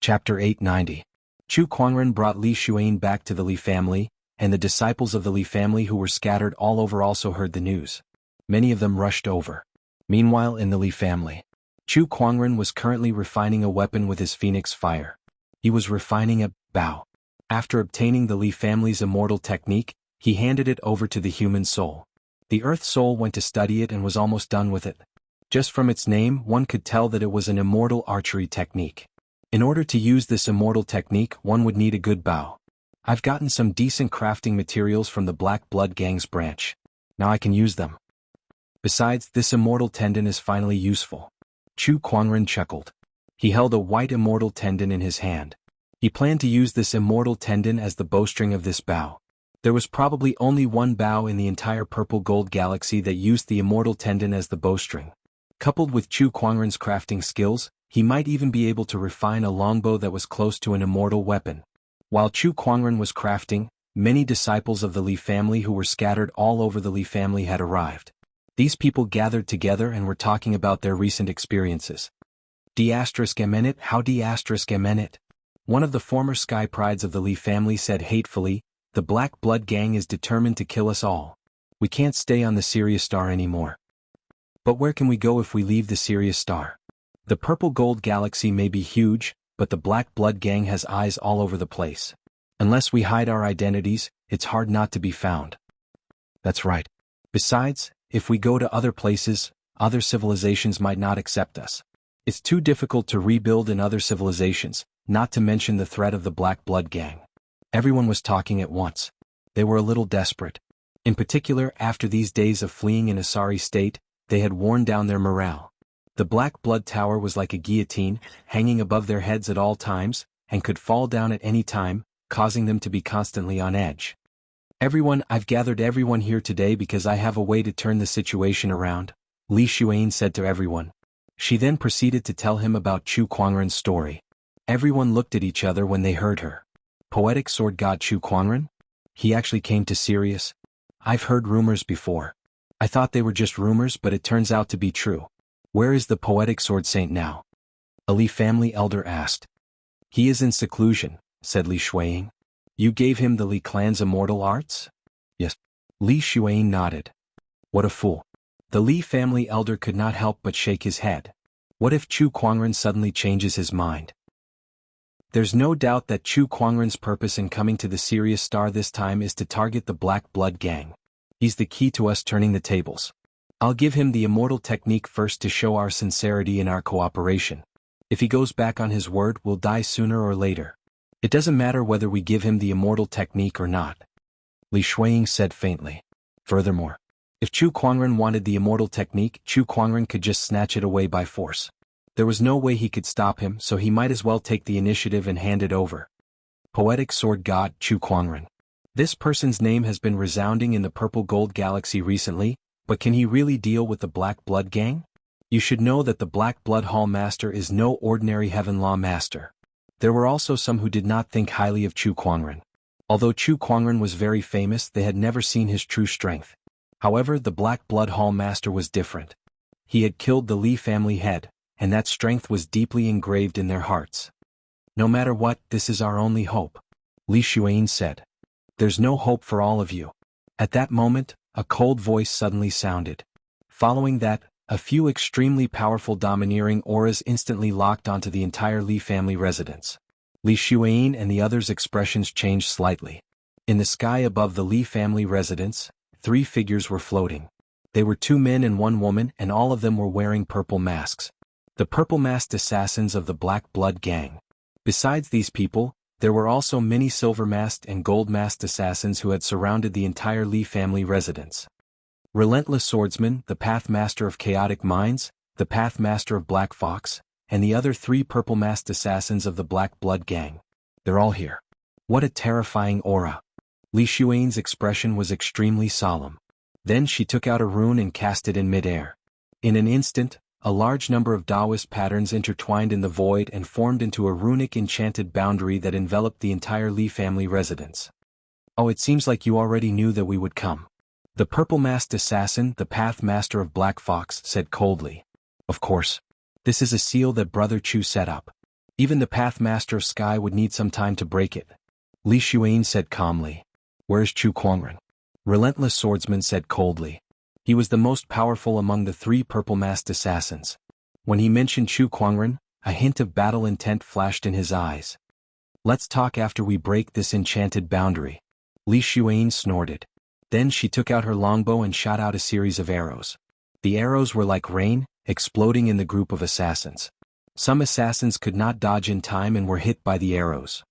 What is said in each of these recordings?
Chapter 890. Chu Kuangren brought Li Xuan back to the Li family, and the disciples of the Li family who were scattered all over also heard the news. Many of them rushed over. Meanwhile, in the Li family, Chu Kuangren was currently refining a weapon with his phoenix fire. He was refining a bow. After obtaining the Li family's immortal technique, he handed it over to the human soul. The earth soul went to study it and was almost done with it. Just from its name, one could tell that it was an immortal archery technique. In order to use this immortal technique, one would need a good bow. I've gotten some decent crafting materials from the Black Blood Gang's branch. Now I can use them. Besides, this immortal tendon is finally useful. Chu Kuangren chuckled. He held a white immortal tendon in his hand. He planned to use this immortal tendon as the bowstring of this bow. There was probably only one bow in the entire Purple Gold Galaxy that used the immortal tendon as the bowstring. Coupled with Chu Kuangren's crafting skills, he might even be able to refine a longbow that was close to an immortal weapon. While Chu Kuangren was crafting, many disciples of the Li family who were scattered all over the Li family had arrived. These people gathered together and were talking about their recent experiences. D****, how D****. One of the former sky prides of the Li family said hatefully, "The Black Blood Gang is determined to kill us all. We can't stay on the Sirius Star anymore." But where can we go if we leave the Sirius Star? The Purple Gold Galaxy may be huge, but the Black Blood Gang has eyes all over the place. Unless we hide our identities, it's hard not to be found. That's right. Besides, if we go to other places, other civilizations might not accept us. It's too difficult to rebuild in other civilizations, not to mention the threat of the Black Blood Gang. Everyone was talking at once. They were a little desperate. In particular, after these days of fleeing in a sorry state, they had worn down their morale. The Black Blood Tower was like a guillotine, hanging above their heads at all times, and could fall down at any time, causing them to be constantly on edge. I've gathered everyone here today because I have a way to turn the situation around," Li Xuan said to everyone. She then proceeded to tell him about Chu Kuangren's story. Everyone looked at each other when they heard her. Poetic Sword God Chu Kuangren? He actually came to Sirius? I've heard rumors before. I thought they were just rumors, but it turns out to be true. Where is the Poetic Sword Saint now? A Li family elder asked. He is in seclusion, said Li Xuan. You gave him the Li clan's immortal arts? Yes. Li Xuan nodded. What a fool. The Li family elder could not help but shake his head. What if Chu Kuangren suddenly changes his mind? There's no doubt that Chu Kuangren's purpose in coming to the Sirius Star this time is to target the Black Blood Gang. He's the key to us turning the tables. I'll give him the immortal technique first to show our sincerity in our cooperation. If he goes back on his word, we'll die sooner or later. It doesn't matter whether we give him the immortal technique or not. Li Xuan said faintly. Furthermore, if Chu Kuangren wanted the immortal technique, Chu Kuangren could just snatch it away by force. There was no way he could stop him, so he might as well take the initiative and hand it over. Poetic Sword God Chu Kuangren. This person's name has been resounding in the Purple Gold Galaxy recently, but can he really deal with the Black Blood Gang? You should know that the Black Blood Hall Master is no ordinary Heaven Law Master. There were also some who did not think highly of Chu Kuangren. Although Chu Kuangren was very famous, they had never seen his true strength. However, the Black Blood Hall Master was different. He had killed the Li family head, and that strength was deeply engraved in their hearts. No matter what, this is our only hope, Li Xuan said. There's no hope for all of you. At that moment, a cold voice suddenly sounded. Following that, a few extremely powerful domineering auras instantly locked onto the entire Li family residence. Li Xuan and the others' expressions changed slightly. In the sky above the Li family residence, 3 figures were floating. They were 2 men and 1 woman, and all of them were wearing purple masks. The purple-masked assassins of the Black Blood Gang. Besides these people, there were also many silver-masked and gold-masked assassins who had surrounded the entire Li family residence. Relentless Swordsman, the Path Master of Chaotic Minds, the Path Master of Black Fox, and the other 3 purple-masked assassins of the Black Blood Gang. They're all here. What a terrifying aura. Li Xuan's expression was extremely solemn. Then she took out a rune and cast it in midair. In an instant, a large number of Taoist patterns intertwined in the void and formed into a runic enchanted boundary that enveloped the entire Li family residence. Oh, it seems like you already knew that we would come. The purple-masked assassin, the Path Master of Black Fox, said coldly. Of course. This is a seal that Brother Chu set up. Even the Pathmaster of Sky would need some time to break it. Li Xuan said calmly. Where's Chu Kuangren? Relentless Swordsman said coldly. He was the most powerful among the 3 purple-masked assassins. When he mentioned Chu Kuangren, a hint of battle intent flashed in his eyes. Let's talk after we break this enchanted boundary. Li Xuan snorted. Then she took out her longbow and shot out a series of arrows. The arrows were like rain, exploding in the group of assassins. Some assassins could not dodge in time and were hit by the arrows.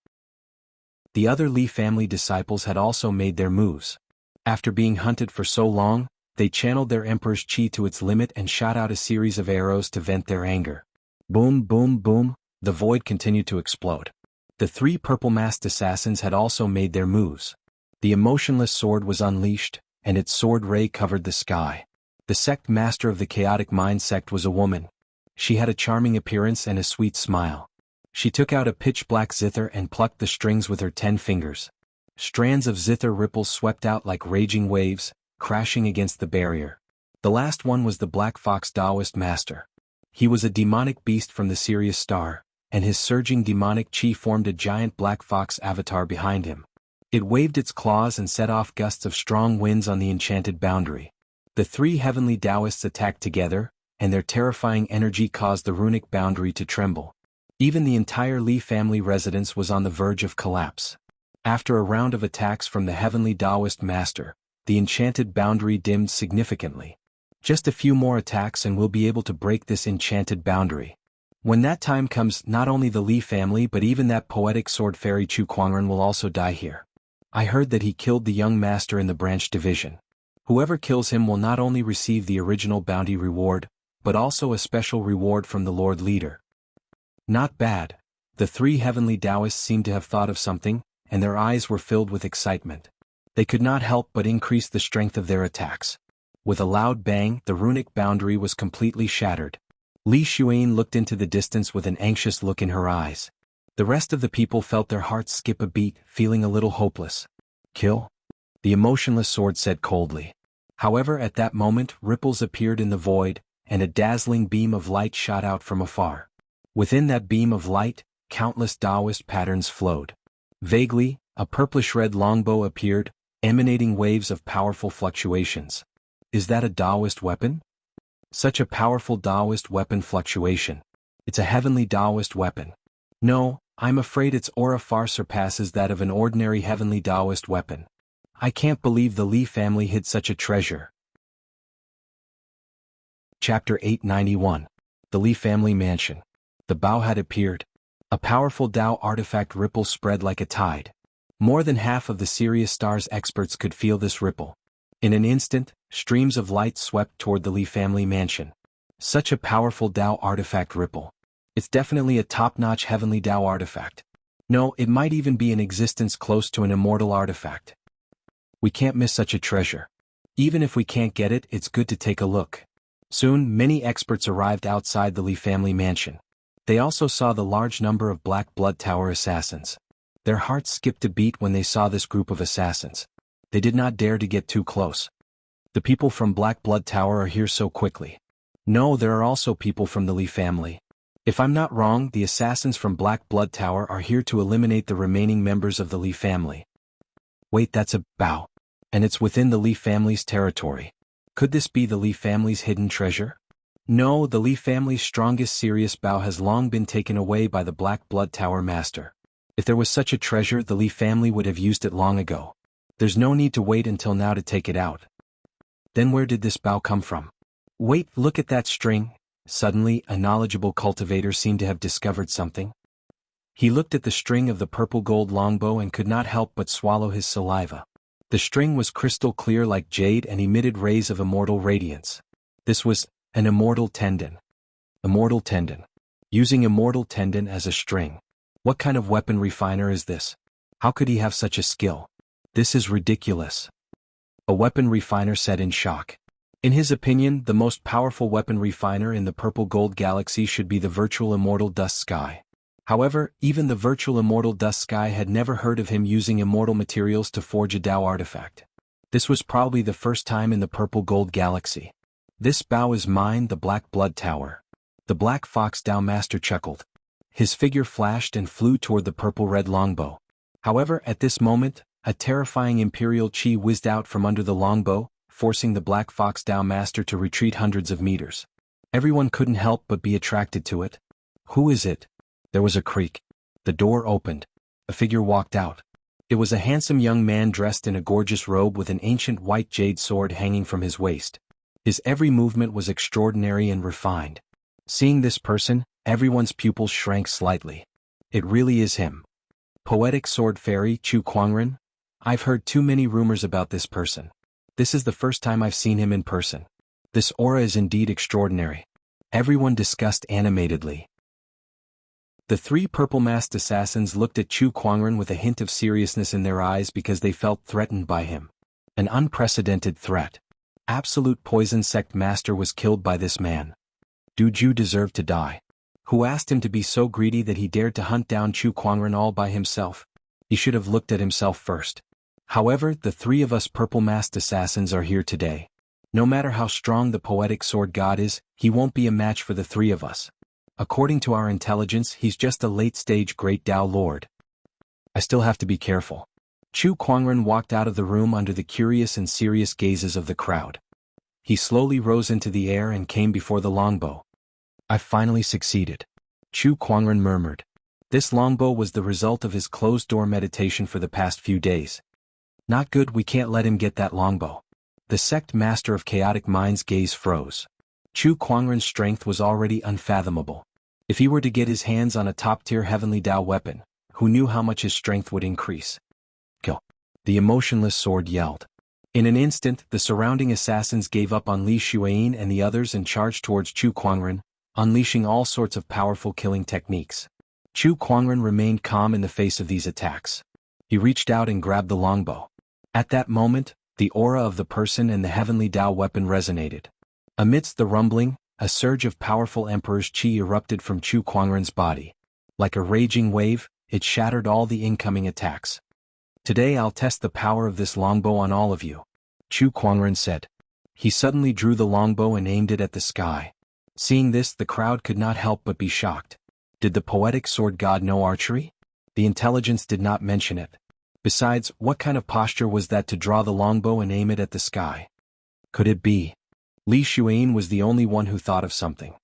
The other Li family disciples had also made their moves. After being hunted for so long, they channeled their emperor's chi to its limit and shot out a series of arrows to vent their anger. Boom, boom, boom, the void continued to explode. The 3 purple-masked assassins had also made their moves. The emotionless sword was unleashed, and its sword ray covered the sky. The sect master of the chaotic mind sect was a woman. She had a charming appearance and a sweet smile. She took out a pitch-black zither and plucked the strings with her 10 fingers. Strands of zither ripples swept out like raging waves, crashing against the barrier. The last one was the Black Fox Taoist master. He was a demonic beast from the Sirius star, and his surging demonic chi formed a giant black fox avatar behind him. It waved its claws and set off gusts of strong winds on the enchanted boundary. The 3 heavenly Taoists attacked together, and their terrifying energy caused the runic boundary to tremble. Even the entire Li family residence was on the verge of collapse. After a round of attacks from the heavenly Taoist master, the enchanted boundary dimmed significantly. Just a few more attacks and we'll be able to break this enchanted boundary. When that time comes, not only the Li family but even that poetic sword fairy Chu Kuangren will also die here. I heard that he killed the young master in the branch division. Whoever kills him will not only receive the original bounty reward, but also a special reward from the Lord Leader. Not bad. The 3 heavenly Taoists seemed to have thought of something, and their eyes were filled with excitement. They could not help but increase the strength of their attacks. With a loud bang, the runic boundary was completely shattered. Li Xuan looked into the distance with an anxious look in her eyes. The rest of the people felt their hearts skip a beat, feeling a little hopeless. Kill? The emotionless sword said coldly. However, at that moment, ripples appeared in the void, and a dazzling beam of light shot out from afar. Within that beam of light, countless Taoist patterns flowed. Vaguely, a purplish-red longbow appeared, emanating waves of powerful fluctuations. Is that a Taoist weapon? Such a powerful Taoist weapon fluctuation. It's a heavenly Taoist weapon. No, I'm afraid its aura far surpasses that of an ordinary heavenly Taoist weapon. I can't believe the Li family hid such a treasure. Chapter 891. The Li Family Mansion. The Bao had appeared. A powerful Tao artifact ripple spread like a tide. More than half of the Sirius star's experts could feel this ripple. In an instant, streams of light swept toward the Li family mansion. Such a powerful Tao artifact ripple. It's definitely a top-notch heavenly Tao artifact. No, it might even be in existence close to an immortal artifact. We can't miss such a treasure. Even if we can't get it, it's good to take a look. Soon, many experts arrived outside the Li family mansion. They also saw the large number of Black Blood Tower assassins. Their hearts skipped a beat when they saw this group of assassins. They did not dare to get too close. The people from Black Blood Tower are here so quickly. No, there are also people from the Li family. If I'm not wrong, the assassins from Black Blood Tower are here to eliminate the remaining members of the Li family. Wait, that's a Bao. And it's within the Li family's territory. Could this be the Li family's hidden treasure? No, the Li family's strongest Sirius Bao has long been taken away by the Black Blood Tower master. If there was such a treasure, the Li family would have used it long ago. There's no need to wait until now to take it out. Then where did this Bao come from? Wait, look at that string. Suddenly, a knowledgeable cultivator seemed to have discovered something. He looked at the string of the purple gold longbow and could not help but swallow his saliva. The string was crystal clear like jade and emitted rays of immortal radiance. This was an immortal tendon. Immortal tendon. Using immortal tendon as a string. What kind of weapon refiner is this? How could he have such a skill? This is ridiculous. A weapon refiner said in shock. In his opinion, the most powerful weapon refiner in the purple gold galaxy should be the virtual immortal Dust Sky. However, even the virtual immortal Dust Sky had never heard of him using immortal materials to forge a Tao artifact. This was probably the first time in the purple gold galaxy. This Bao is mine, the Black Blood Tower. The Black Fox Tao Master chuckled. His figure flashed and flew toward the purple-red longbow. However, at this moment, a terrifying imperial chi whizzed out from under the longbow, forcing the Black Fox Dao master to retreat hundreds of meters. Everyone couldn't help but be attracted to it. Who is it? There was a creak. The door opened. A figure walked out. It was a handsome young man dressed in a gorgeous robe with an ancient white jade sword hanging from his waist. His every movement was extraordinary and refined. Seeing this person, everyone's pupils shrank slightly. It really is him. Poetic Sword Fairy Chu Kuangren? I've heard too many rumors about this person. This is the first time I've seen him in person. This aura is indeed extraordinary. Everyone discussed animatedly. The three purple-masked assassins looked at Chu Kuangren with a hint of seriousness in their eyes because they felt threatened by him. An unprecedented threat. Absolute Poison Sect Master was killed by this man. Do Ju deserve to die? Who asked him to be so greedy that he dared to hunt down Chu Kuangren all by himself? He should have looked at himself first. However, the three of us purple-masked assassins are here today. No matter how strong the poetic sword god is, he won't be a match for the three of us. According to our intelligence, he's just a late-stage Great Tao Lord. I still have to be careful. Chu Kuangren walked out of the room under the curious and serious gazes of the crowd. He slowly rose into the air and came before the longbow. I finally succeeded. Chu Kuangren murmured. This longbow was the result of his closed-door meditation for the past few days. Not good, we can't let him get that longbow. The sect master of chaotic mind's gaze froze. Chu Kuangren's strength was already unfathomable. If he were to get his hands on a top-tier heavenly Dao weapon, who knew how much his strength would increase? Kill. The emotionless sword yelled. In an instant, the surrounding assassins gave up on Li Xueyin and the others and charged towards Chu Kuangren, unleashing all sorts of powerful killing techniques. Chu Kuangren remained calm in the face of these attacks. He reached out and grabbed the longbow. At that moment, the aura of the person and the heavenly Dao weapon resonated. Amidst the rumbling, a surge of powerful Emperor's chi erupted from Chu Kuangren's body. Like a raging wave, it shattered all the incoming attacks. Today I'll test the power of this longbow on all of you, Chu Kuangren said. He suddenly drew the longbow and aimed it at the sky. Seeing this, the crowd could not help but be shocked. Did the poetic sword god know archery? The intelligence did not mention it. Besides, what kind of posture was that to draw the longbow and aim it at the sky? Could it be? Li Xueyin was the only one who thought of something.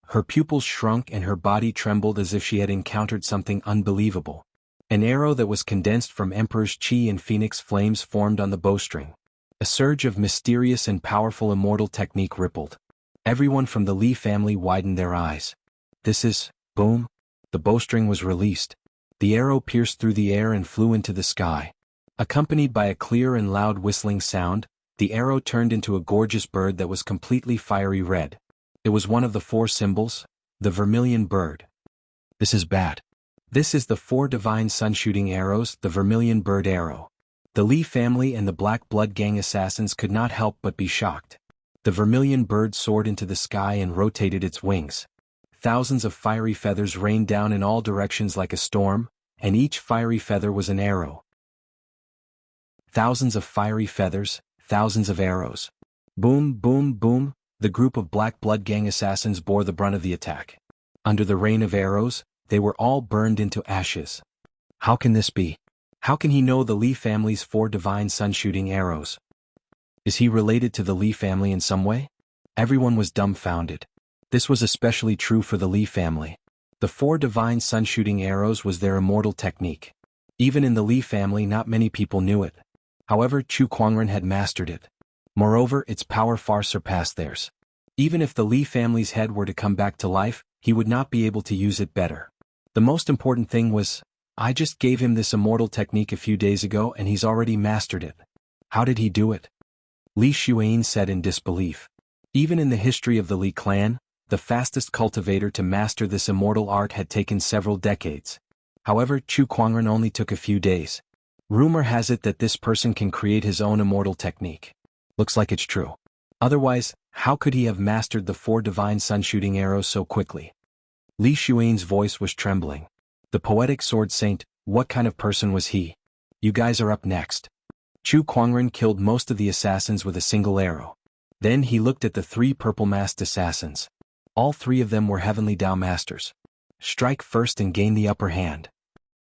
Her pupils shrunk and her body trembled as if she had encountered something unbelievable. An arrow that was condensed from Emperor's chi and phoenix flames formed on the bowstring. A surge of mysterious and powerful immortal technique rippled. Everyone from the Li family widened their eyes. This is, boom. The bowstring was released. The arrow pierced through the air and flew into the sky. Accompanied by a clear and loud whistling sound, the arrow turned into a gorgeous bird that was completely fiery red. It was one of the four symbols, the vermilion bird. This is bad. This is the four divine sun-shooting arrows, the vermilion bird arrow. The Li family and the Black Blood Gang assassins could not help but be shocked. The vermilion bird soared into the sky and rotated its wings. Thousands of fiery feathers rained down in all directions like a storm, and each fiery feather was an arrow. Thousands of fiery feathers, thousands of arrows. Boom, boom, boom, the group of Black Blood Gang assassins bore the brunt of the attack. Under the rain of arrows, they were all burned into ashes. How can this be? How can he know the Li family's four divine sun-shooting arrows? Is he related to the Li family in some way? Everyone was dumbfounded. This was especially true for the Li family. The four divine sun-shooting arrows was their immortal technique. Even in the Li family, not many people knew it. However, Chu Kuangren had mastered it. Moreover, its power far surpassed theirs. Even if the Li family's head were to come back to life, he would not be able to use it better. The most important thing was, I just gave him this immortal technique a few days ago and he's already mastered it. How did he do it? Li Xueyin said in disbelief. Even in the history of the Li clan, the fastest cultivator to master this immortal art had taken several decades. However, Chu Kuangren only took a few days. Rumor has it that this person can create his own immortal technique. Looks like it's true. Otherwise, how could he have mastered the four divine sun-shooting arrows so quickly? Li Xueyin's voice was trembling. The poetic sword saint, what kind of person was he? You guys are up next. Chu Kuangren killed most of the assassins with a single arrow. Then he looked at the three purple-masked assassins. All three of them were heavenly Dao masters. Strike first and gain the upper hand.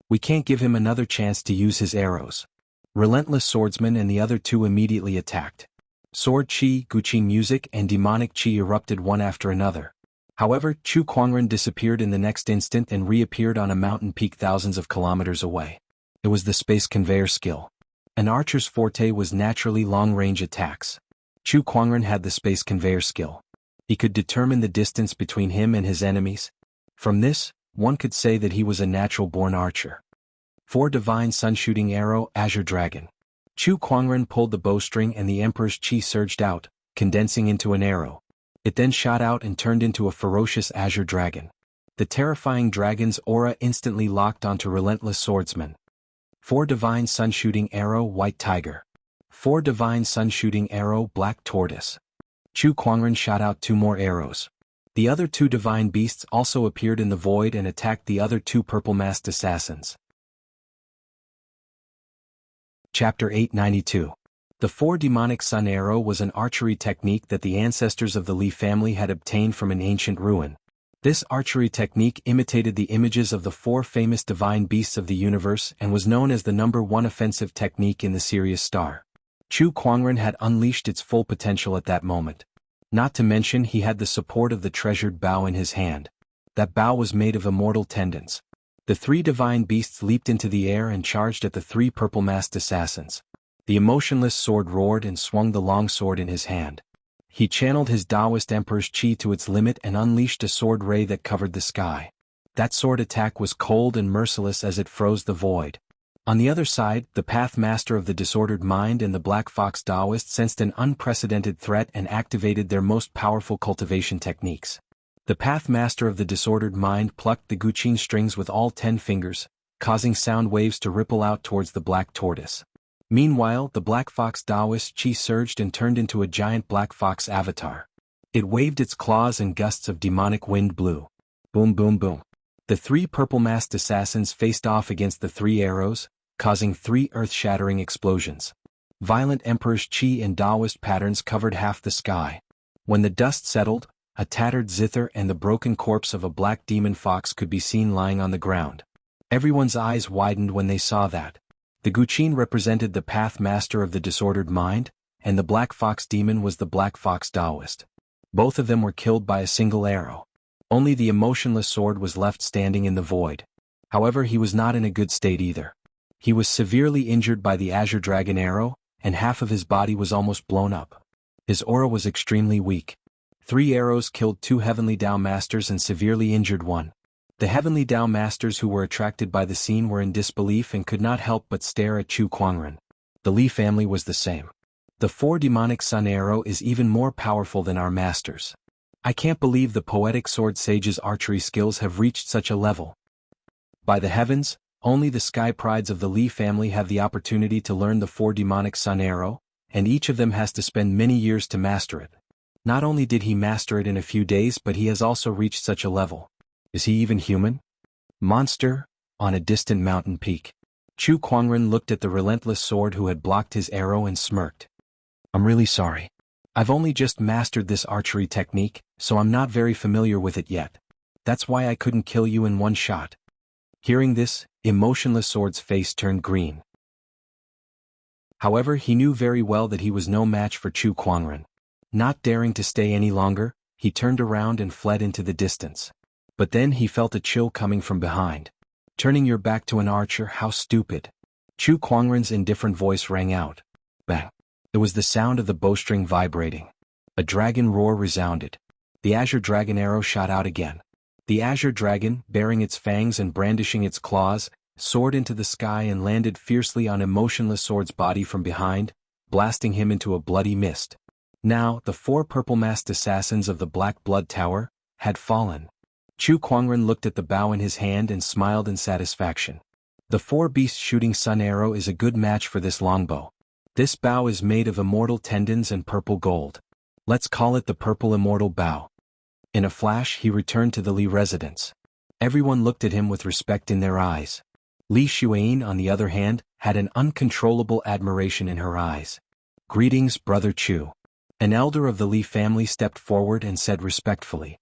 We can't give him another chance to use his arrows. Relentless Swordsman and the other two immediately attacked. Sword Chi, Guqin music and demonic Chi erupted one after another. However, Chu Kuangren disappeared in the next instant and reappeared on a mountain peak thousands of kilometers away. It was the space conveyor skill. An archer's forte was naturally long-range attacks. Chu Kuangren had the space conveyor skill. He could determine the distance between him and his enemies. From this, one could say that he was a natural-born archer. 4 Divine Sun Shooting Arrow, Azure Dragon. Chu Kuangren pulled the bowstring and the Emperor's chi surged out, condensing into an arrow. It then shot out and turned into a ferocious azure dragon. The terrifying dragon's aura instantly locked onto Relentless Swordsman. 4 Divine Sun Shooting Arrow, White Tiger. 4 Divine Sun Shooting Arrow, Black Tortoise. Chu Kuangren shot out 2 more arrows. The other 2 divine beasts also appeared in the void and attacked the other 2 purple-masked assassins. Chapter 892. The 4 Demonic Sun Arrow was an archery technique that the ancestors of the Li family had obtained from an ancient ruin. This archery technique imitated the images of the 4 famous divine beasts of the universe and was known as the #1 offensive technique in the Sirius Star. Chu Kuangren had unleashed its full potential at that moment. Not to mention he had the support of the treasured bow in his hand. That bow was made of immortal tendons. The 3 divine beasts leaped into the air and charged at the 3 purple-masked assassins. The emotionless sword roared and swung the long sword in his hand. He channeled his Taoist Emperor's chi to its limit and unleashed a sword ray that covered the sky. That sword attack was cold and merciless as it froze the void. On the other side, the Path Master of the Disordered Mind and the Black Fox Taoist sensed an unprecedented threat and activated their most powerful cultivation techniques. The Path Master of the Disordered Mind plucked the Guqin strings with all 10 fingers, causing sound waves to ripple out towards the Black Tortoise. Meanwhile, the Black Fox Taoist chi surged and turned into a giant Black Fox avatar. It waved its claws and gusts of demonic wind blew. Boom boom boom. The 3 purple-masked assassins faced off against the 3 arrows, causing 3 earth-shattering explosions. Violent Emperor's chi and Taoist patterns covered half the sky. When the dust settled, a tattered zither and the broken corpse of a black demon fox could be seen lying on the ground. Everyone's eyes widened when they saw that. The Guqin represented the Path Master of the Disordered Mind, and the Black Fox Demon was the Black Fox Taoist. Both of them were killed by a single arrow. Only the emotionless sword was left standing in the void. However, he was not in a good state either. He was severely injured by the Azure Dragon arrow, and half of his body was almost blown up. His aura was extremely weak. 3 arrows killed 2 Heavenly Tao Masters and severely injured 1. The Heavenly Tao Masters who were attracted by the scene were in disbelief and could not help but stare at Chu Kuangren. The Li family was the same. The 4 Demonic Sun Arrow is even more powerful than our masters. I can't believe the Poetic Sword Sage's archery skills have reached such a level. By the heavens, only the Sky Prides of the Li family have the opportunity to learn the 4 Demonic Sun Arrow, and each of them has to spend many years to master it. Not only did he master it in a few days, but he has also reached such a level. Is he even human? Monster, on a distant mountain peak. Chu Kuangren looked at the relentless sword who had blocked his arrow and smirked. I'm really sorry. I've only just mastered this archery technique, so I'm not very familiar with it yet. That's why I couldn't kill you in one shot. Hearing this, Emotionless Sword's face turned green. However, he knew very well that he was no match for Chu Kuangren. Not daring to stay any longer, he turned around and fled into the distance. But then he felt a chill coming from behind. Turning your back to an archer, how stupid. Chu Kuangren's indifferent voice rang out. Bang. It was the sound of the bowstring vibrating. A dragon roar resounded. The Azure Dragon arrow shot out again. The Azure Dragon, baring its fangs and brandishing its claws, soared into the sky and landed fiercely on Emotionless Sword's body from behind, blasting him into a bloody mist. Now, the 4 purple-masked assassins of the Black Blood Tower had fallen. Chu Kuangren looked at the bow in his hand and smiled in satisfaction. The 4 beast shooting sun arrow is a good match for this longbow. This bow is made of immortal tendons and purple gold. Let's call it the Purple Immortal Bow. In a flash, he returned to the Li residence. Everyone looked at him with respect in their eyes. Li Xuan, on the other hand, had an uncontrollable admiration in her eyes. Greetings, Brother Chu. An elder of the Li family stepped forward and said respectfully.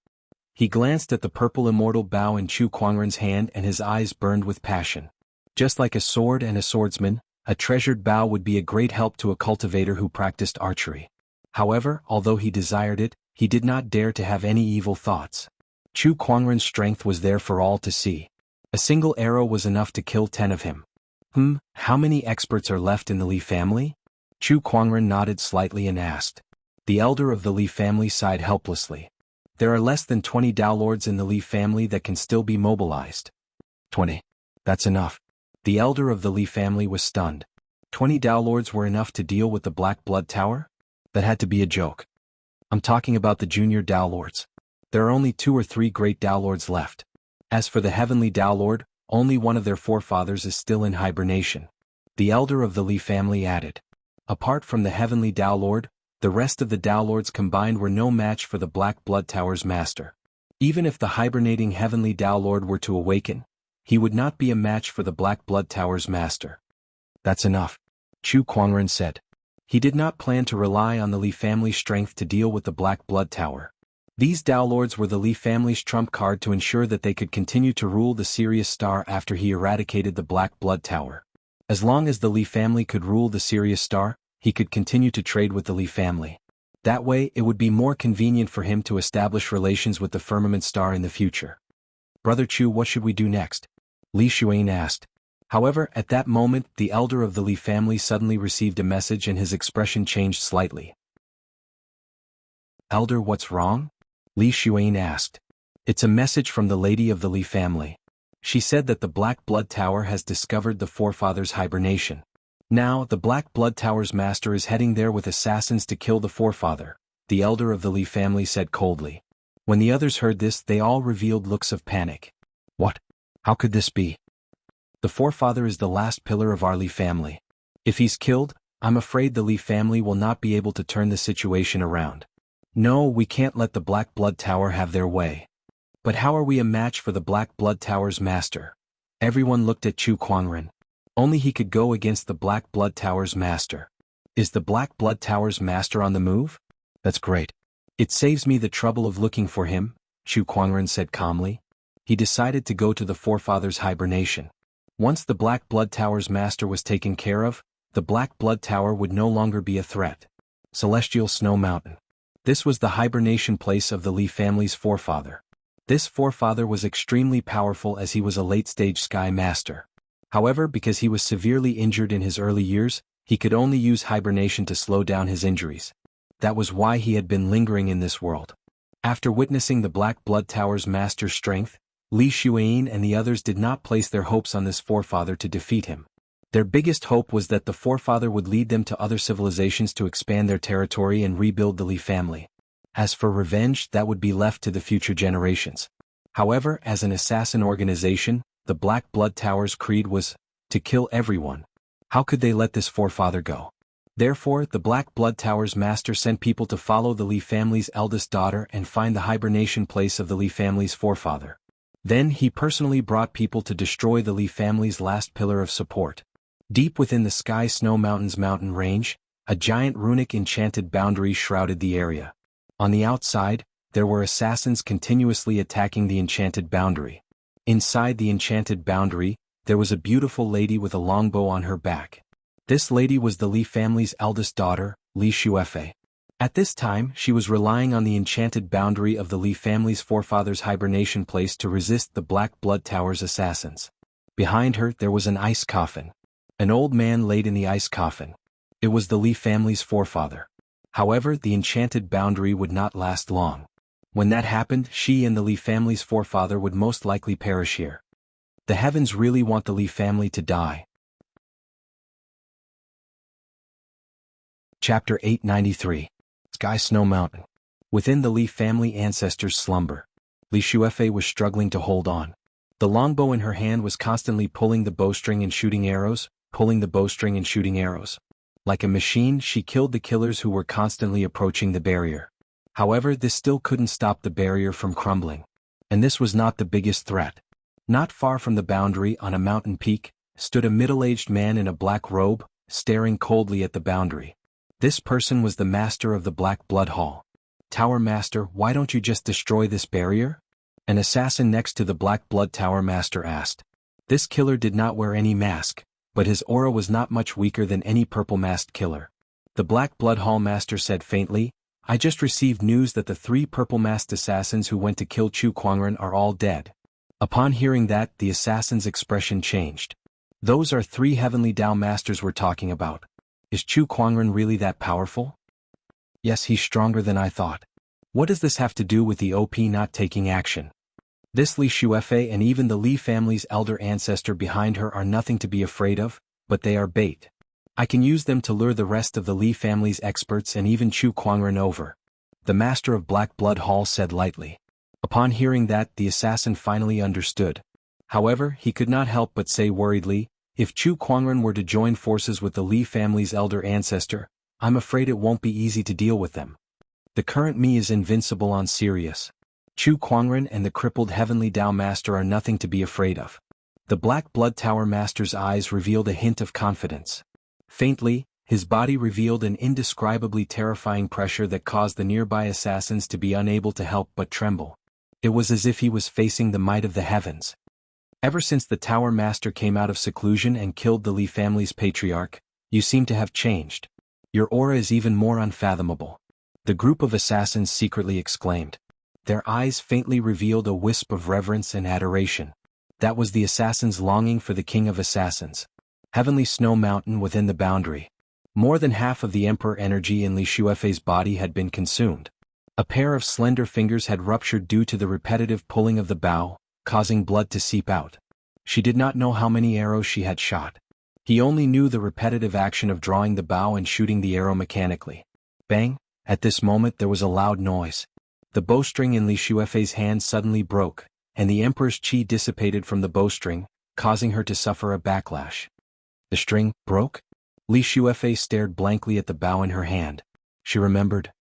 He glanced at the purple immortal bow in Chu Kuangren's hand and his eyes burned with passion. Just like a sword and a swordsman, a treasured bow would be a great help to a cultivator who practiced archery. However, although he desired it, he did not dare to have any evil thoughts. Chu Kuangren's strength was there for all to see. A single arrow was enough to kill 10 of him. How many experts are left in the Li family? Chu Kuangren nodded slightly and asked. The elder of the Li family sighed helplessly. There are less than 20 Dao Lords in the Li family that can still be mobilized. 20. That's enough. The elder of the Li family was stunned. 20 Dao Lords were enough to deal with the Black Blood Tower? That had to be a joke. I'm talking about the junior Dao Lords. There are only 2 or 3 great Dao Lords left. As for the heavenly Dao Lord, only one of their forefathers is still in hibernation. The elder of the Li family added. Apart from the heavenly Dao Lord, the rest of the Dao Lords combined were no match for the Black Blood Tower's master. Even if the hibernating heavenly Dao Lord were to awaken, he would not be a match for the Black Blood Tower's master. That's enough, Chu Kuangren said. He did not plan to rely on the Li family's strength to deal with the Black Blood Tower. These Dao Lords were the Li family's trump card to ensure that they could continue to rule the Sirius Star after he eradicated the Black Blood Tower. As long as the Li family could rule the Sirius Star, he could continue to trade with the Li family. That way, it would be more convenient for him to establish relations with the Firmament Star in the future. Brother Chu, what should we do next? Li Xuan asked. However, at that moment, the elder of the Li family suddenly received a message and his expression changed slightly. Elder, what's wrong? Li Xuan asked. It's a message from the lady of the Li family. She said that the Black Blood Tower has discovered the forefather's hibernation. Now, the Black Blood Tower's master is heading there with assassins to kill the forefather, the elder of the Li family said coldly. When the others heard this, they all revealed looks of panic. What? How could this be? The forefather is the last pillar of our Li family. If he's killed, I'm afraid the Li family will not be able to turn the situation around. No, we can't let the Black Blood Tower have their way. But how are we a match for the Black Blood Tower's master? Everyone looked at Chu Kuangren. Only he could go against the Black Blood Tower's master. Is the Black Blood Tower's master on the move? That's great. It saves me the trouble of looking for him, Chu Kuangren said calmly. He decided to go to the forefather's hibernation. Once the Black Blood Tower's master was taken care of, the Black Blood Tower would no longer be a threat. Celestial Snow Mountain. This was the hibernation place of the Li family's forefather. This forefather was extremely powerful as he was a late-stage sky master. However, because he was severely injured in his early years, he could only use hibernation to slow down his injuries. That was why he had been lingering in this world. After witnessing the Black Blood Tower's master's strength, Li Xuan and the others did not place their hopes on this forefather to defeat him. Their biggest hope was that the forefather would lead them to other civilizations to expand their territory and rebuild the Li family. As for revenge, that would be left to the future generations. However, as an assassin organization, the Black Blood Tower's creed was to kill everyone. How could they let this forefather go? Therefore, the Black Blood Tower's master sent people to follow the Li family's eldest daughter and find the hibernation place of the Li family's forefather. Then he personally brought people to destroy the Li family's last pillar of support. Deep within the Sky Snow Mountain's mountain range, a giant runic enchanted boundary shrouded the area. On the outside, there were assassins continuously attacking the enchanted boundary. Inside the enchanted boundary, there was a beautiful lady with a longbow on her back. This lady was the Li family's eldest daughter, Li Xuefei. At this time, she was relying on the enchanted boundary of the Li family's forefather's hibernation place to resist the Black Blood Tower's assassins. Behind her, there was an ice coffin. An old man laid in the ice coffin. It was the Li family's forefather. However, the enchanted boundary would not last long. When that happened, she and the Li family's forefather would most likely perish here. The heavens really want the Li family to die. Chapter 893. Sky Snow Mountain. Within the Li family ancestors' slumber, Li Xuefei was struggling to hold on. The longbow in her hand was constantly pulling the bowstring and shooting arrows, pulling the bowstring and shooting arrows. Like a machine, she killed the killers who were constantly approaching the barrier. However, this still couldn't stop the barrier from crumbling. And this was not the biggest threat. Not far from the boundary, on a mountain peak, stood a middle-aged man in a black robe, staring coldly at the boundary. This person was the master of the Black Blood Hall. Tower Master, why don't you just destroy this barrier? An assassin next to the Black Blood Tower Master asked. This killer did not wear any mask, but his aura was not much weaker than any purple-masked killer. The Black Blood Hall Master said faintly, I just received news that the 3 purple-masked assassins who went to kill Chu Kuangren are all dead. Upon hearing that, the assassin's expression changed. Those are 3 heavenly Dao Masters we're talking about. Is Chu Kuangren really that powerful? Yes, he's stronger than I thought. What does this have to do with the OP not taking action? This Li Shuefei and even the Li family's elder ancestor behind her are nothing to be afraid of, but they are bait. I can use them to lure the rest of the Li family's experts and even Chu Kuangren over. The Master of Black Blood Hall said lightly. Upon hearing that, the assassin finally understood. However, he could not help but say worriedly, if Chu Kuangren were to join forces with the Li family's elder ancestor, I'm afraid it won't be easy to deal with them. The current me is invincible on Sirius. Chu Kuangren and the crippled Heavenly Dao Master are nothing to be afraid of. The Black Blood Tower Master's eyes revealed a hint of confidence. Faintly, his body revealed an indescribably terrifying pressure that caused the nearby assassins to be unable to help but tremble. It was as if he was facing the might of the heavens. Ever since the Tower Master came out of seclusion and killed the Li family's patriarch, you seem to have changed. Your aura is even more unfathomable. The group of assassins secretly exclaimed. Their eyes faintly revealed a wisp of reverence and adoration. That was the assassins' longing for the King of Assassins. Heavenly Snow Mountain within the boundary. More than half of the Emperor energy in Li Shuefei's body had been consumed. A pair of slender fingers had ruptured due to the repetitive pulling of the bow, causing blood to seep out. She did not know how many arrows she had shot. He only knew the repetitive action of drawing the bow and shooting the arrow mechanically. Bang! At this moment there was a loud noise. The bowstring in Li Shuefei's hand suddenly broke, and the Emperor's chi dissipated from the bowstring, causing her to suffer a backlash. The string broke? Li Shuefei stared blankly at the bow in her hand. She remembered.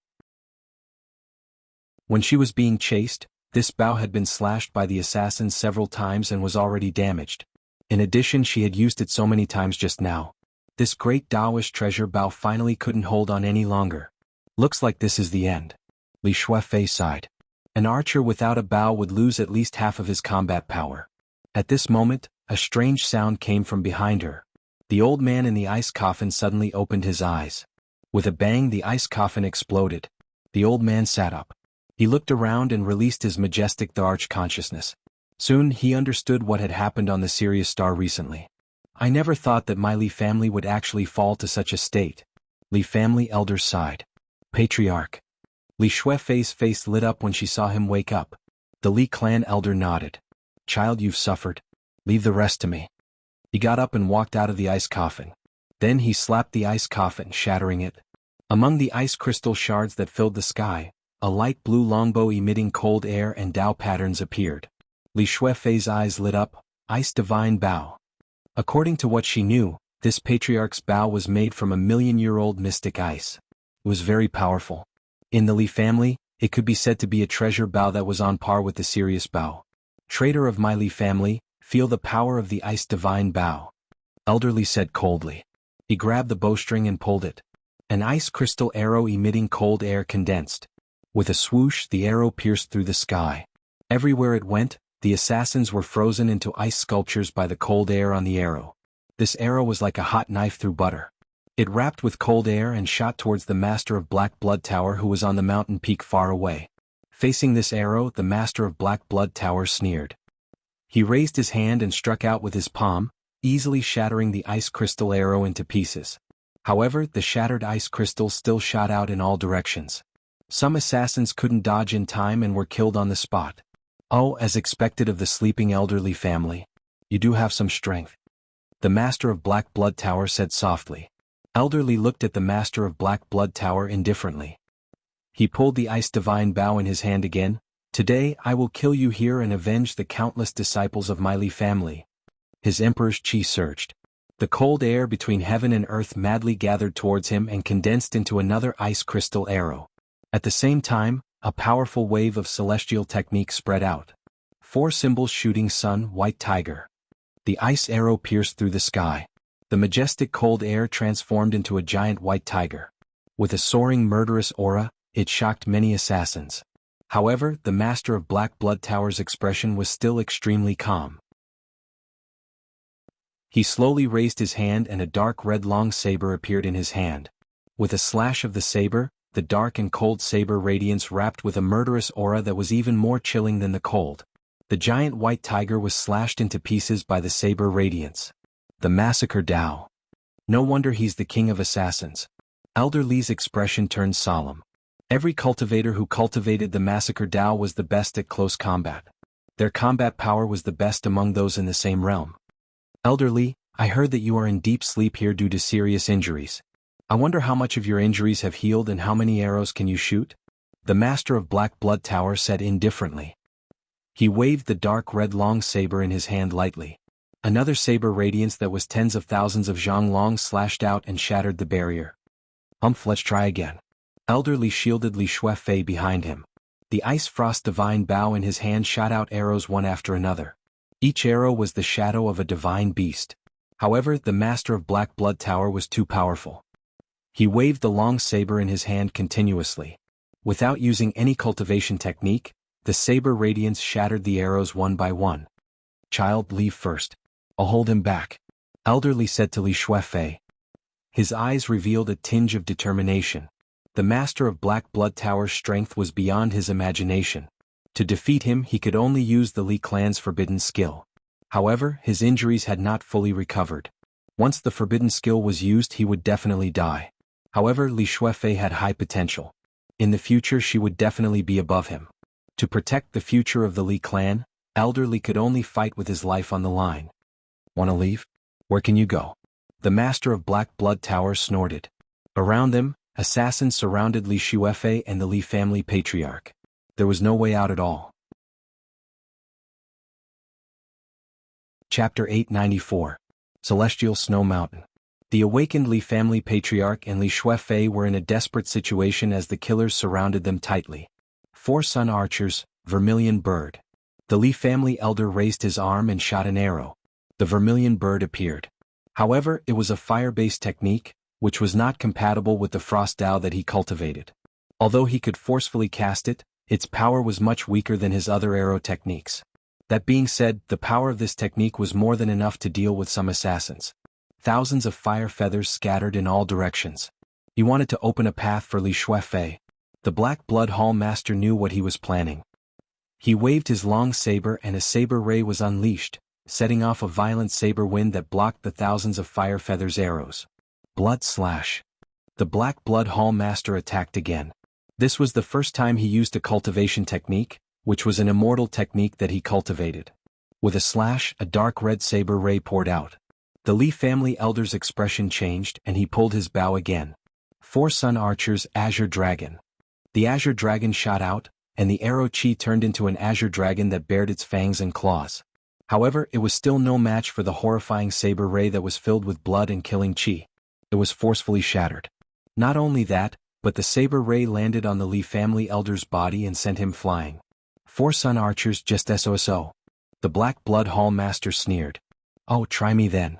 When she was being chased, this bow had been slashed by the assassins several times and was already damaged. In addition, she had used it so many times just now. This great Taoist treasure bow finally couldn't hold on any longer. Looks like this is the end. Li Shuefei sighed. An archer without a bow would lose at least half of his combat power. At this moment, a strange sound came from behind her. The old man in the ice coffin suddenly opened his eyes. With a bang, the ice coffin exploded. The old man sat up. He looked around and released his majestic Tharch consciousness. Soon he understood what had happened on the Sirius star recently. I never thought that my Li family would actually fall to such a state. Li family elders sighed. Patriarch. Li Shuefei's face lit up when she saw him wake up. The Li clan elder nodded. Child, you've suffered. Leave the rest to me. He got up and walked out of the ice coffin. Then he slapped the ice coffin, shattering it. Among the ice crystal shards that filled the sky, a light blue longbow emitting cold air and Dao patterns appeared. Li Shuefei's eyes lit up. Ice divine bow. According to what she knew, this patriarch's bow was made from 1,000,000-year-old mystic ice. It was very powerful. In the Li family, it could be said to be a treasure bow that was on par with the Sirius bow. Traitor of my Li family, feel the power of the ice divine bow. Elder Li said coldly. He grabbed the bowstring and pulled it. An ice crystal arrow emitting cold air condensed. With a swoosh, the arrow pierced through the sky. Everywhere it went, the assassins were frozen into ice sculptures by the cold air on the arrow. This arrow was like a hot knife through butter. It wrapped with cold air and shot towards the Master of Black Blood Tower who was on the mountain peak far away. Facing this arrow, the Master of Black Blood Tower sneered. He raised his hand and struck out with his palm, easily shattering the ice crystal arrow into pieces. However, the shattered ice crystals still shot out in all directions. Some assassins couldn't dodge in time and were killed on the spot. Oh, as expected of the sleeping elderly family. You do have some strength. The Master of Black Blood Tower said softly. Elderly looked at the Master of Black Blood Tower indifferently. He pulled the ice divine bow in his hand again. Today I will kill you here and avenge the countless disciples of my Li family. His emperor's chi surged. The cold air between heaven and earth madly gathered towards him and condensed into another ice crystal arrow. At the same time, a powerful wave of celestial technique spread out. 4 symbols shooting sun, white tiger. The ice arrow pierced through the sky. The majestic cold air transformed into a giant white tiger. With a soaring murderous aura, it shocked many assassins. However, the master of Black Blood Tower's expression was still extremely calm. He slowly raised his hand and a dark red long saber appeared in his hand. With a slash of the saber, the dark and cold saber radiance wrapped with a murderous aura that was even more chilling than the cold. The giant white tiger was slashed into pieces by the saber radiance. The Massacre Dao. No wonder he's the king of assassins. Elder Li's expression turned solemn. Every cultivator who cultivated the Massacre Dao was the best at close combat. Their combat power was the best among those in the same realm. Elder Li, I heard that you are in deep sleep here due to serious injuries. I wonder how much of your injuries have healed and how many arrows can you shoot? The master of Black Blood Tower said indifferently. He waved the dark red long saber in his hand lightly. Another saber radiance that was tens of thousands of zhonglong slashed out and shattered the barrier. Let's try again. Elder Li shielded Li Shuefei behind him. The Ice Frost Divine Bow in his hand shot out arrows one after another. Each arrow was the shadow of a divine beast. However, the master of Black Blood Tower was too powerful. He waved the long saber in his hand continuously. Without using any cultivation technique, the saber radiance shattered the arrows one by one. Child, leave first. I'll hold him back. Elder Li said to Li Shuefei. His eyes revealed a tinge of determination. The master of Black Blood Tower's strength was beyond his imagination. To defeat him he could only use the Li clan's forbidden skill. However, his injuries had not fully recovered. Once the forbidden skill was used he would definitely die. However, Li Shuefei had high potential. In the future she would definitely be above him. To protect the future of the Li clan, Elder Li could only fight with his life on the line. Wanna leave? Where can you go? The master of Black Blood Tower snorted. Around them, assassins surrounded Li Shuefei and the Li family patriarch. There was no way out at all. Chapter 894. Celestial Snow Mountain. The awakened Li family patriarch and Li Shuefei were in a desperate situation as the killers surrounded them tightly. 4 sun archers, Vermilion Bird. The Li family elder raised his arm and shot an arrow. The Vermilion Bird appeared. However, it was a fire-based technique, which was not compatible with the Frost Dao that he cultivated. Although he could forcefully cast it, its power was much weaker than his other arrow techniques. That being said, the power of this technique was more than enough to deal with some assassins. Thousands of fire feathers scattered in all directions. He wanted to open a path for Li Shuefei. The Black Blood Hall Master knew what he was planning. He waved his long saber and a saber ray was unleashed, setting off a violent saber wind that blocked the thousands of fire feathers' arrows. Blood slash. The Black Blood Hall Master attacked again. This was the first time he used a cultivation technique, which was an immortal technique that he cultivated. With a slash, a dark red saber ray poured out. The Li family elder's expression changed and he pulled his bow again. 4 sun archers, Azure Dragon. The Azure Dragon shot out, and the arrow chi turned into an Azure Dragon that bared its fangs and claws. However, it was still no match for the horrifying saber ray that was filled with blood and killing chi. It was forcefully shattered. Not only that, but the saber ray landed on the Li family elder's body and sent him flying. 4 sun archers, just SOSO. The Black Blood Hall Master sneered. Oh, try me then.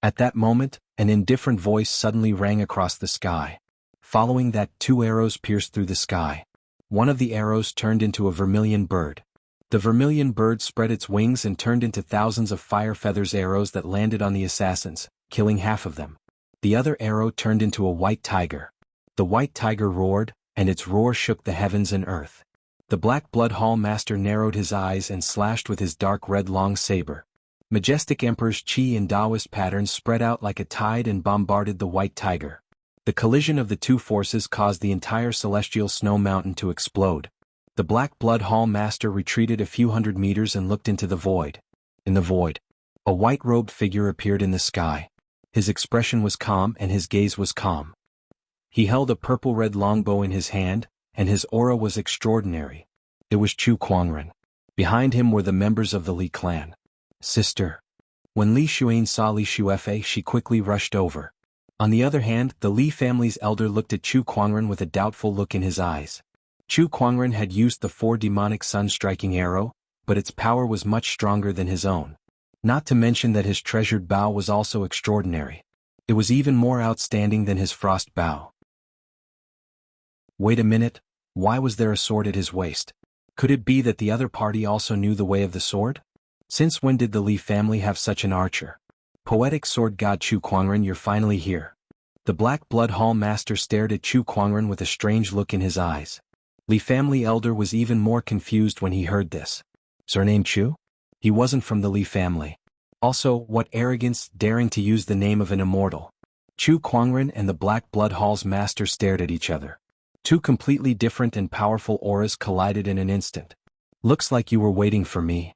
At that moment, an indifferent voice suddenly rang across the sky. Following that, 2 arrows pierced through the sky. One of the arrows turned into a vermilion bird. The vermilion bird spread its wings and turned into thousands of fire feathers arrows that landed on the assassins, killing half of them. The other arrow turned into a white tiger. The white tiger roared, and its roar shook the heavens and earth. The Black Blood Hall Master narrowed his eyes and slashed with his dark red long saber. Majestic Emperor's chi in Taoist patterns spread out like a tide and bombarded the white tiger. The collision of the 2 forces caused the entire celestial snow mountain to explode. The Black Blood Hall Master retreated a few hundred meters and looked into the void. In the void, a white-robed figure appeared in the sky. His expression was calm and his gaze was calm. He held a purple-red longbow in his hand, and his aura was extraordinary. It was Chu Kuangren. Behind him were the members of the Li clan. Sister. When Li Xuan saw Li Shuefei, she quickly rushed over. On the other hand, the Li family's elder looked at Chu Kuangren with a doubtful look in his eyes. Chu Kuangren had used the 4 demonic sun-striking arrow, but its power was much stronger than his own. Not to mention that his treasured bow was also extraordinary. It was even more outstanding than his frost bow. Wait a minute, why was there a sword at his waist? Could it be that the other party also knew the way of the sword? Since when did the Li family have such an archer? Poetic sword god Chu Kuangren, you're finally here. The Black Blood Hall master stared at Chu Kuangren with a strange look in his eyes. Li family elder was even more confused when he heard this. Surname Chu? He wasn't from the Li family. Also, what arrogance, daring to use the name of an immortal. Chu Kuangren and the Black Blood Hall's master stared at each other. Two completely different and powerful auras collided in an instant. Looks like you were waiting for me.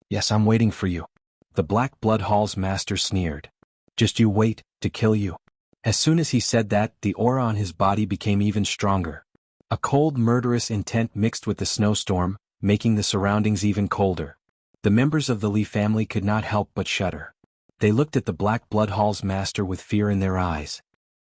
Yes, I'm waiting for you. The Black Blood Hall's master sneered. Just you wait, to kill you. As soon as he said that, the aura on his body became even stronger. A cold, murderous intent mixed with the snowstorm, making the surroundings even colder. The members of the Li family could not help but shudder. They looked at the Black Blood Hall's master with fear in their eyes.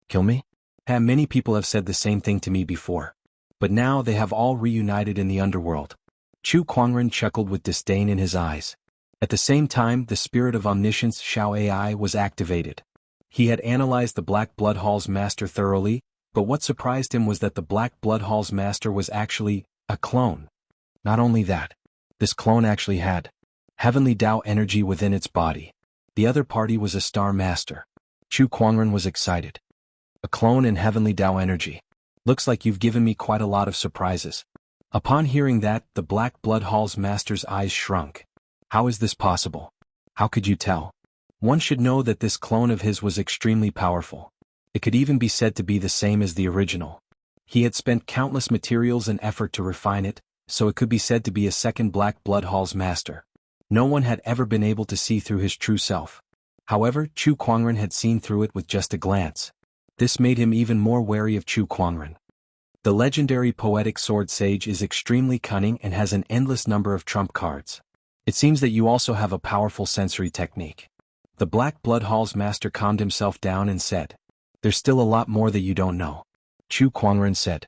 Kill me? Many people have said the same thing to me before. But now they have all reunited in the underworld. Chu Kuangren chuckled with disdain in his eyes. At the same time, the spirit of omniscience Xiao AI was activated. He had analyzed the Black Blood Hall's master thoroughly, but what surprised him was that the Black Blood Hall's master was actually a clone. Not only that, this clone actually had heavenly Tao energy within its body. The other party was a star master. Chu Kuangren was excited. A clone and heavenly Tao energy. Looks like you've given me quite a lot of surprises. Upon hearing that, the Black Blood Hall's master's eyes shrunk. How is this possible? How could you tell? One should know that this clone of his was extremely powerful. It could even be said to be the same as the original. He had spent countless materials and effort to refine it, so it could be said to be a second Black Blood Hall's master. No one had ever been able to see through his true self. However, Chu Kuangren had seen through it with just a glance. This made him even more wary of Chu Kuangren. The legendary poetic sword sage is extremely cunning and has an endless number of trump cards. It seems that you also have a powerful sensory technique. The Black Blood Hall's master calmed himself down and said, There's still a lot more that you don't know. Chu Kuangren said.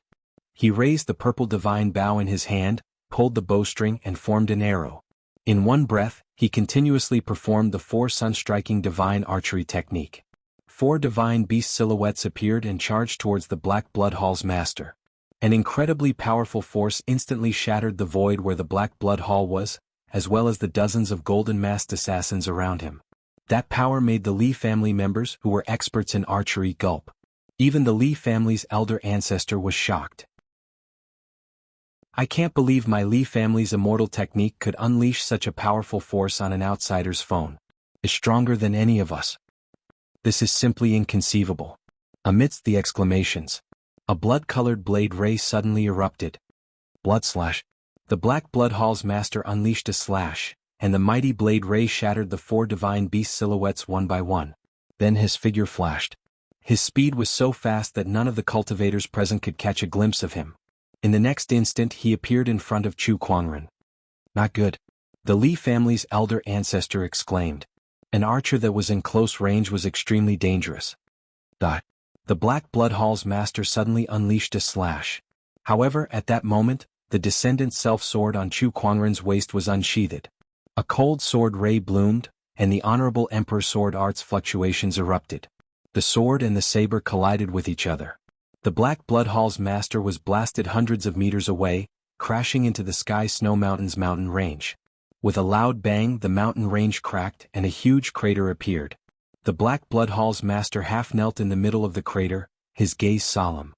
He raised the purple divine bow in his hand, pulled the bowstring and formed an arrow. In one breath, he continuously performed the 4 sun-striking divine archery technique. 4 divine beast silhouettes appeared and charged towards the Black Blood Hall's master. An incredibly powerful force instantly shattered the void where the Black Blood Hall was, as well as the dozens of golden-masked assassins around him. That power made the Li family members who were experts in archery gulp. Even the Li family's elder ancestor was shocked. I can't believe my Li family's immortal technique could unleash such a powerful force on an outsider's phone. It's stronger than any of us. This is simply inconceivable. Amidst the exclamations, a blood-colored blade ray suddenly erupted. Blood slash. The Black Blood Hall's master unleashed a slash, and the mighty blade ray shattered the 4 divine beast silhouettes one by one. Then his figure flashed. His speed was so fast that none of the cultivators present could catch a glimpse of him. In the next instant he appeared in front of Chu Kuangren. Not good. The Li family's elder ancestor exclaimed. An archer that was in close range was extremely dangerous. The Black Blood Hall's master suddenly unleashed a slash. However, at that moment, the descendant self-sword on Chu Kuangren's waist was unsheathed. A cold sword ray bloomed, and the Honorable Emperor Sword Art's fluctuations erupted. The sword and the saber collided with each other. The Black Blood Hall's master was blasted hundreds of meters away, crashing into the Sky Snow Mountain's mountain range. With a loud bang, the mountain range cracked and a huge crater appeared. The Black Blood Hall's master half knelt in the middle of the crater, his gaze solemn.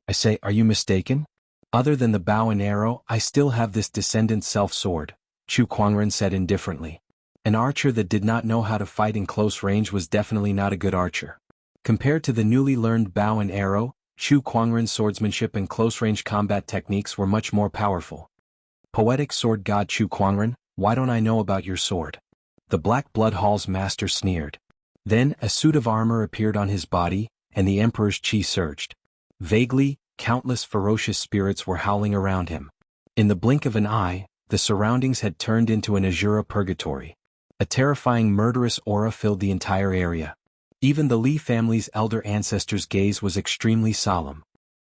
I say, are you mistaken? Other than the bow and arrow, I still have this descendant self-sword, Chu Kuangren said indifferently. An archer that did not know how to fight in close range was definitely not a good archer. Compared to the newly learned bow and arrow, Chu Kuangren's swordsmanship and close-range combat techniques were much more powerful. Poetic sword god Chu Kuangren, why don't I know about your sword? The Black Blood Hall's master sneered. Then, a suit of armor appeared on his body, and the Emperor's chi surged. Vaguely, countless ferocious spirits were howling around him. In the blink of an eye, the surroundings had turned into an Azura purgatory. A terrifying murderous aura filled the entire area. Even the Li family's elder ancestor's gaze was extremely solemn.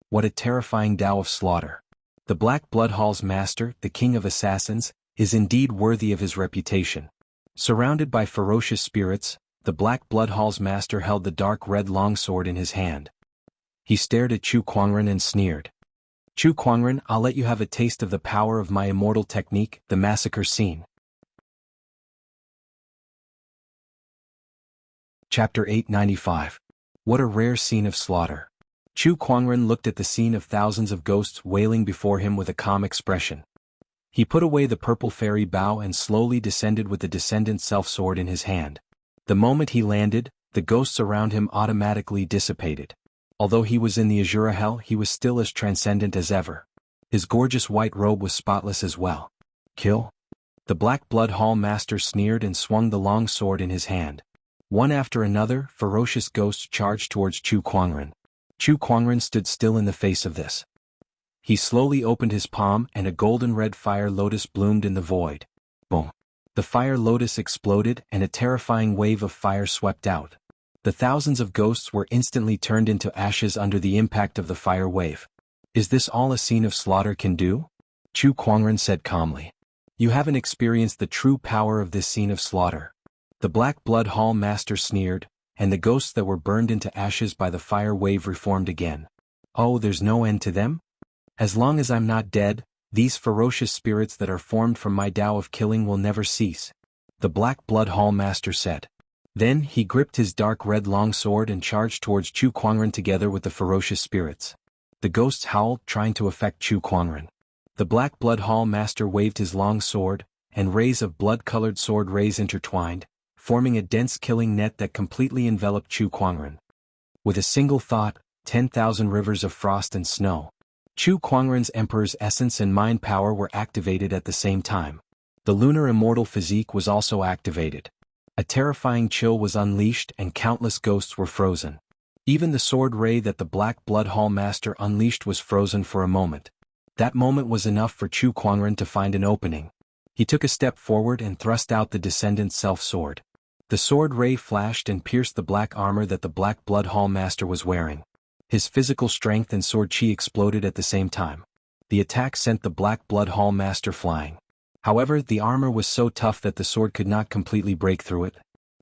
What a terrifying Tao of slaughter. The Black Blood Hall's master, the king of assassins, is indeed worthy of his reputation. Surrounded by ferocious spirits, the Black Blood Hall's master held the dark red longsword in his hand. He stared at Chu Kuangren and sneered. Chu Kuangren, I'll let you have a taste of the power of my immortal technique, the massacre scene. Chapter 895. What a rare scene of slaughter. Chu Kuangren looked at the scene of thousands of ghosts wailing before him with a calm expression. He put away the purple fairy bow and slowly descended with the descendant self-sword in his hand. The moment he landed, the ghosts around him automatically dissipated. Although he was in the Azura Hell, he was still as transcendent as ever. His gorgeous white robe was spotless as well. Kill? The Black Blood Hall Master sneered and swung the long sword in his hand. One after another, ferocious ghosts charged towards Chu Kuangren. Chu Kuangren stood still in the face of this. He slowly opened his palm and a golden red fire lotus bloomed in the void. Boom. The fire lotus exploded and a terrifying wave of fire swept out. The thousands of ghosts were instantly turned into ashes under the impact of the fire wave. Is this all a scene of slaughter can do? Chu Kuangren said calmly. You haven't experienced the true power of this scene of slaughter. The Black Blood Hall Master sneered, and the ghosts that were burned into ashes by the fire wave reformed again. Oh, there's no end to them? As long as I'm not dead, these ferocious spirits that are formed from my Tao of killing will never cease, the Black Blood Hall Master said. Then he gripped his dark red long sword and charged towards Chu Kuangren together with the ferocious spirits. The ghosts howled, trying to affect Chu Kuangren. The Black Blood Hall Master waved his long sword, and rays of blood-colored sword rays intertwined, forming a dense killing net that completely enveloped Chu Kuangren. With a single thought, 10,000 rivers of frost and snow. Chu Kuangren's Emperor's essence and mind power were activated at the same time. The lunar immortal physique was also activated. A terrifying chill was unleashed and countless ghosts were frozen. Even the sword ray that the Black Blood Hall Master unleashed was frozen for a moment. That moment was enough for Chu Kuangren to find an opening. He took a step forward and thrust out the descendant self-sword. The sword ray flashed and pierced the black armor that the Black Blood Hall Master was wearing. His physical strength and sword chi exploded at the same time. The attack sent the Black Blood Hall Master flying. However, the armor was so tough that the sword could not completely break through it.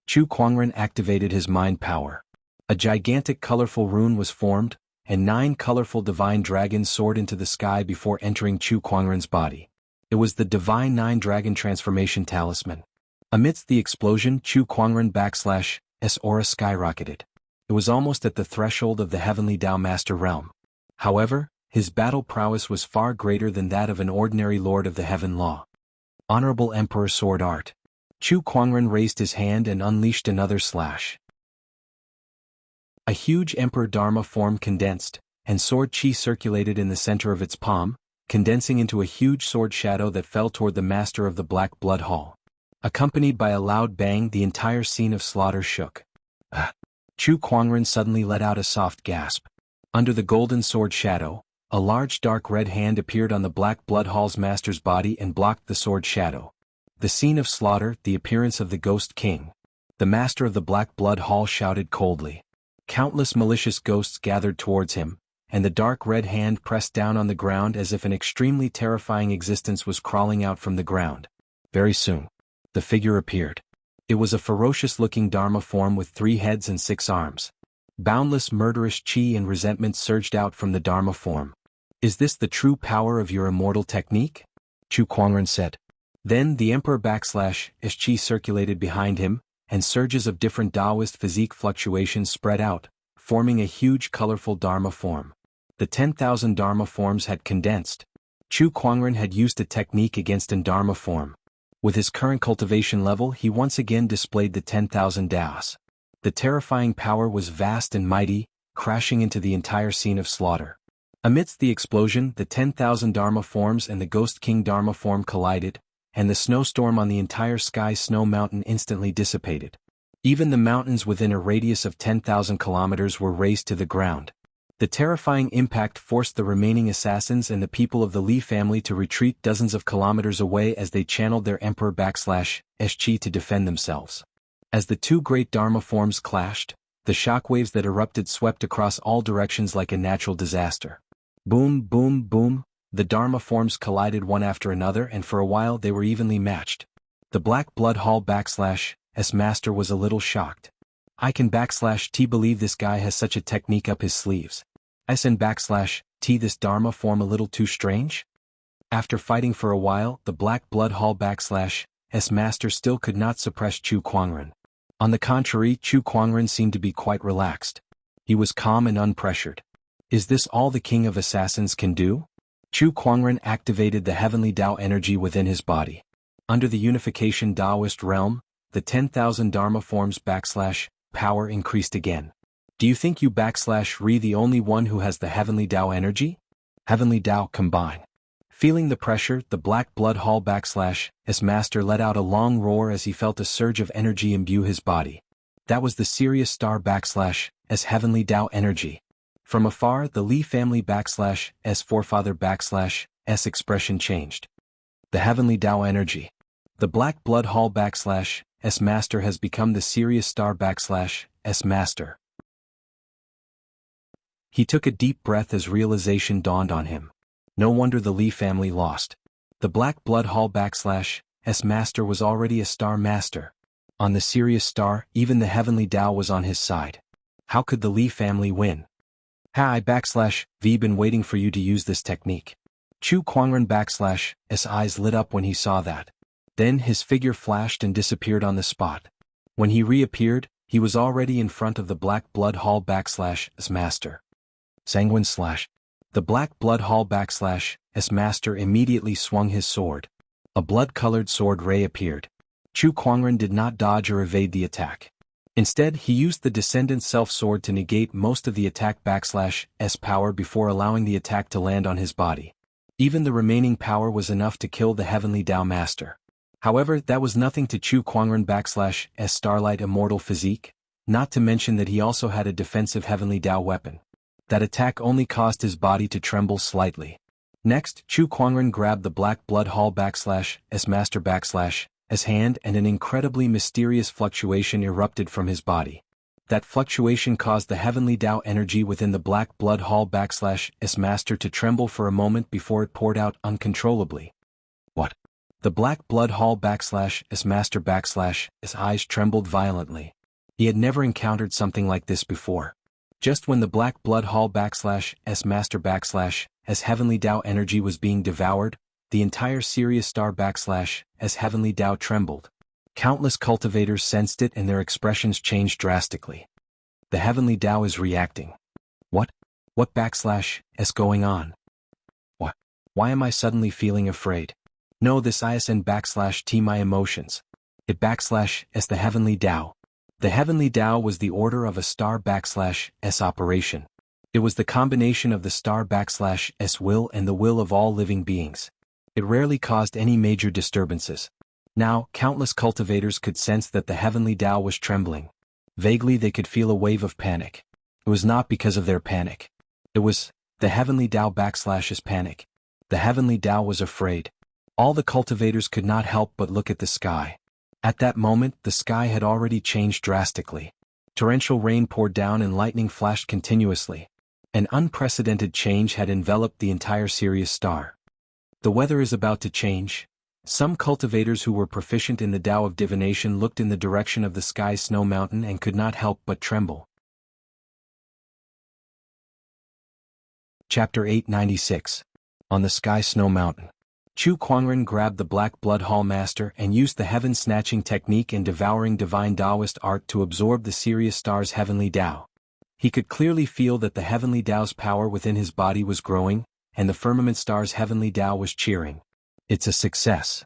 Chu Kuangren activated his mind power. A gigantic colorful rune was formed, and 9 colorful divine dragons soared into the sky before entering Chu Kuangren's body. It was the Divine 9 Dragon Transformation Talisman. Amidst the explosion, Chu Kuangren aura skyrocketed. It was almost at the threshold of the Heavenly Tao Master realm. However, his battle prowess was far greater than that of an ordinary Lord of the Heaven Law. Honorable Emperor Sword Art. Chu Kuangren raised his hand and unleashed another slash. A huge Emperor Dharma form condensed, and sword chi circulated in the center of its palm, condensing into a huge sword shadow that fell toward the Master of the Black Blood Hall. Accompanied by a loud bang, the entire scene of slaughter shook. Chu Kuangren suddenly let out a soft gasp. Under the golden sword shadow, a large dark red hand appeared on the Black Blood Hall's master's body and blocked the sword shadow. The scene of slaughter, the appearance of the Ghost King. The master of the Black Blood Hall shouted coldly. Countless malicious ghosts gathered towards him, and the dark red hand pressed down on the ground as if an extremely terrifying existence was crawling out from the ground. Very soon, the figure appeared. It was a ferocious-looking Dharma form with 3 heads and 6 arms. Boundless murderous chi and resentment surged out from the Dharma form. Is this the true power of your immortal technique? Chu Kuangren said. Then the Emperor / chi circulated behind him, and surges of different Taoist physique fluctuations spread out, forming a huge colorful Dharma form. The 10,000 Dharma forms had condensed. Chu Kuangren had used a technique against an Dharma form. With his current cultivation level, he once again displayed the 10,000 Daos. The terrifying power was vast and mighty, crashing into the entire scene of slaughter. Amidst the explosion, the 10,000 Dharma forms and the Ghost King Dharma form collided, and the snowstorm on the entire sky snow mountain instantly dissipated. Even the mountains within a radius of 10,000 kilometers were razed to the ground. The terrifying impact forced the remaining assassins and the people of the Li family to retreat dozens of kilometers away as they channeled their Emperor / chi to defend themselves. As the 2 great Dharma forms clashed, the shockwaves that erupted swept across all directions like a natural disaster. Boom, boom, boom, the Dharma forms collided one after another, and for a while they were evenly matched. The Black Blood Hall / master was a little shocked. I can / believe this guy has such a technique up his sleeves. SN / This Dharma form a little too strange? After fighting for a while, the Black Blood Hall /S master still could not suppress Chu Kuangren. On the contrary, Chu Kuangren seemed to be quite relaxed. He was calm and unpressured. Is this all the King of Assassins can do? Chu Kuangren activated the heavenly Tao energy within his body. Under the unification Taoist realm, the 10,000 Dharma forms /power increased again. Do you think you /Re the only one who has the heavenly Tao energy? Heavenly Tao combine. Feeling the pressure, the Black Blood Hall /S master let out a long roar as he felt a surge of energy imbue his body. That was the Sirius Star /S heavenly Tao energy. From afar, the Li family /S forefather /S expression changed. The heavenly Tao energy. The Black Blood Hall /S master has become the Sirius Star /S master. He took a deep breath as realization dawned on him. No wonder the Li family lost. The Black Blood Hall /S master was already a star master. On the Sirius Star, even the heavenly Tao was on his side. How could the Li family win? I been waiting for you to use this technique. Chu Kuangren /S eyes lit up when he saw that. Then his figure flashed and disappeared on the spot. When he reappeared, he was already in front of the Black Blood Hall /S master. Sanguine / The Black Blood Hall /S master immediately swung his sword. A blood-colored sword ray appeared. Chu Kuangren did not dodge or evade the attack. Instead, he used the Descendant Self-Sword to negate most of the attack /S power before allowing the attack to land on his body. Even the remaining power was enough to kill the heavenly Tao master. However, that was nothing to Chu Kuangren /S Starlight Immortal physique, not to mention that he also had a defensive heavenly Tao weapon. That attack only caused his body to tremble slightly. Next, Chu Kuangren grabbed the Black Blood Hall /S master /S hand and an incredibly mysterious fluctuation erupted from his body. That fluctuation caused the heavenly Tao energy within the Black Blood Hall /S master to tremble for a moment before it poured out uncontrollably. What? The Black Blood Hall /S master /S eyes trembled violently. He had never encountered something like this before. Just when the Black Blood Hall /S master /S heavenly Tao energy was being devoured, the entire Sirius Star /S heavenly Tao trembled. Countless cultivators sensed it and their expressions changed drastically. The heavenly Tao is reacting. What /S going on? What? Why am I suddenly feeling afraid? No, this ISN /T my emotions. It /S the heavenly Tao. The heavenly Tao was the order of a star /S operation. It was the combination of the star /S will and the will of all living beings. It rarely caused any major disturbances. Now, countless cultivators could sense that the heavenly Tao was trembling. Vaguely they could feel a wave of panic. It was not because of their panic. It was the heavenly Tao /S's panic. The heavenly Tao was afraid. All the cultivators could not help but look at the sky. At that moment, the sky had already changed drastically. Torrential rain poured down and lightning flashed continuously. An unprecedented change had enveloped the entire Sirius Star. The weather is about to change. Some cultivators who were proficient in the Tao of divination looked in the direction of the sky snow mountain and could not help but tremble. Chapter 896. On the Sky Snow Mountain. Chu Kuangren grabbed the Black Blood Hall Master and used the heaven-snatching technique and devouring divine Taoist art to absorb the Sirius Star's heavenly Tao. He could clearly feel that the heavenly Tao's power within his body was growing, and the Firmament Star's heavenly Tao was cheering. It's a success.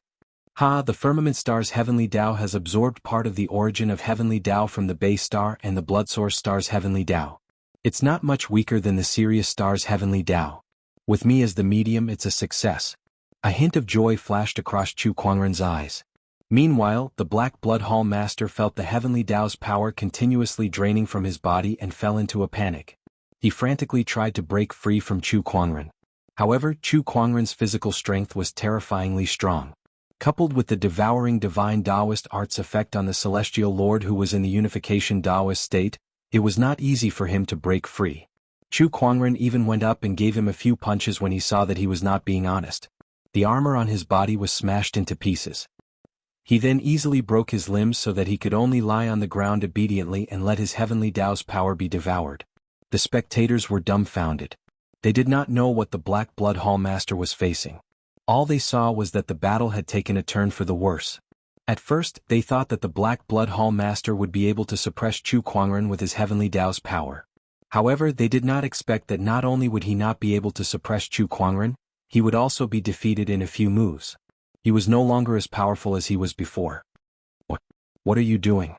The Firmament Star's heavenly Tao has absorbed part of the origin of heavenly Tao from the Base Star and the Blood Source Star's heavenly Tao. It's not much weaker than the Sirius Star's heavenly Tao. With me as the medium, it's a success. A hint of joy flashed across Chu Kuangren's eyes. Meanwhile, the Black Blood Hall Master felt the heavenly Tao's power continuously draining from his body and fell into a panic. He frantically tried to break free from Chu Kuangren. However, Chu Kuangren's physical strength was terrifyingly strong. Coupled with the devouring divine Taoist art's effect on the celestial lord who was in the unification Taoist state, it was not easy for him to break free. Chu Kuangren even went up and gave him a few punches when he saw that he was not being honest. The armor on his body was smashed into pieces. He then easily broke his limbs so that he could only lie on the ground obediently and let his heavenly Tao's power be devoured. The spectators were dumbfounded. They did not know what the Black Blood Hall Master was facing. All they saw was that the battle had taken a turn for the worse. At first, they thought that the Black Blood Hall Master would be able to suppress Chu Kuangren with his Heavenly Dao's power. However, they did not expect that not only would he not be able to suppress Chu Kuangren, he would also be defeated in a few moves. He was no longer as powerful as he was before. What are you doing?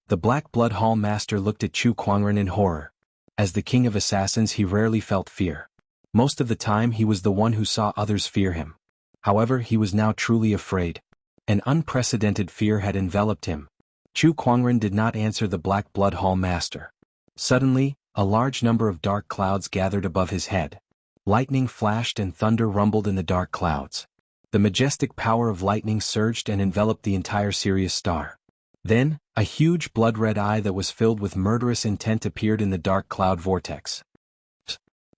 The Black Blood Hall Master looked at Chu Kuangren in horror. As the king of assassins, he rarely felt fear. Most of the time he was the one who saw others fear him. However, he was now truly afraid. An unprecedented fear had enveloped him. Chu Kuangren did not answer the Black Blood Hall Master. Suddenly, a large number of dark clouds gathered above his head. Lightning flashed and thunder rumbled in the dark clouds. The majestic power of lightning surged and enveloped the entire Sirius star. Then, a huge blood-red eye that was filled with murderous intent appeared in the dark cloud vortex.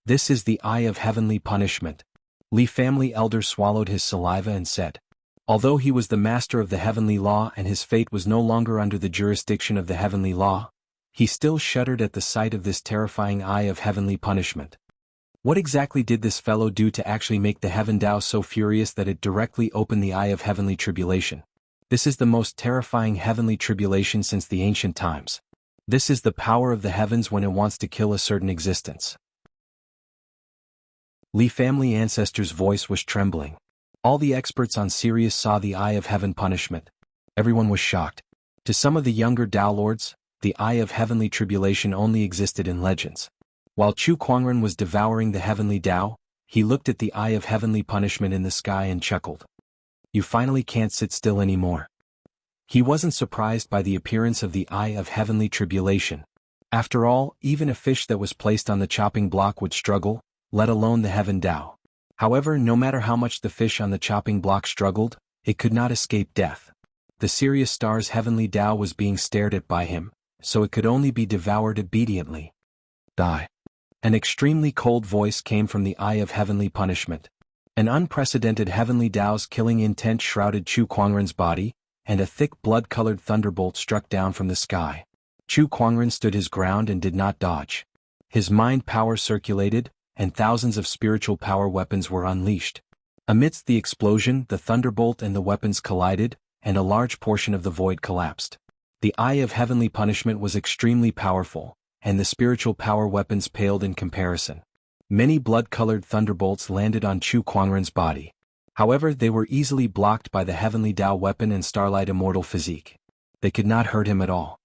This is the Eye of Heavenly Punishment. Li family elder swallowed his saliva and said. Although he was the master of the heavenly law and his fate was no longer under the jurisdiction of the heavenly law, he still shuddered at the sight of this terrifying Eye of Heavenly Punishment. What exactly did this fellow do to actually make the Heaven Dao so furious that it directly opened the Eye of Heavenly Tribulation? This is the most terrifying heavenly tribulation since the ancient times. This is the power of the heavens when it wants to kill a certain existence. Li family ancestor's voice was trembling. All the experts on Sirius saw the Eye of Heaven Punishment. Everyone was shocked. To some of the younger Dao Lords, the Eye of Heavenly Tribulation only existed in legends. While Chu Kuangren was devouring the Heavenly Dao, he looked at the Eye of Heavenly Punishment in the sky and chuckled. You finally can't sit still anymore. He wasn't surprised by the appearance of the Eye of Heavenly Tribulation. After all, even a fish that was placed on the chopping block would struggle, let alone the Heaven Dao. However, no matter how much the fish on the chopping block struggled, it could not escape death. The Sirius star's Heavenly Dao was being stared at by him, so it could only be devoured obediently. Die. An extremely cold voice came from the Eye of Heavenly Punishment. An unprecedented Heavenly Dao's killing intent shrouded Chu Kuangren's body, and a thick blood-colored thunderbolt struck down from the sky. Chu Kuangren stood his ground and did not dodge. His mind power circulated, and thousands of spiritual power weapons were unleashed. Amidst the explosion, the thunderbolt and the weapons collided, and a large portion of the void collapsed. The Eye of Heavenly Punishment was extremely powerful, and the spiritual power weapons paled in comparison. Many blood-colored thunderbolts landed on Chu Kuangren's body. However, they were easily blocked by the Heavenly Dao weapon and Starlight Immortal Physique. They could not hurt him at all.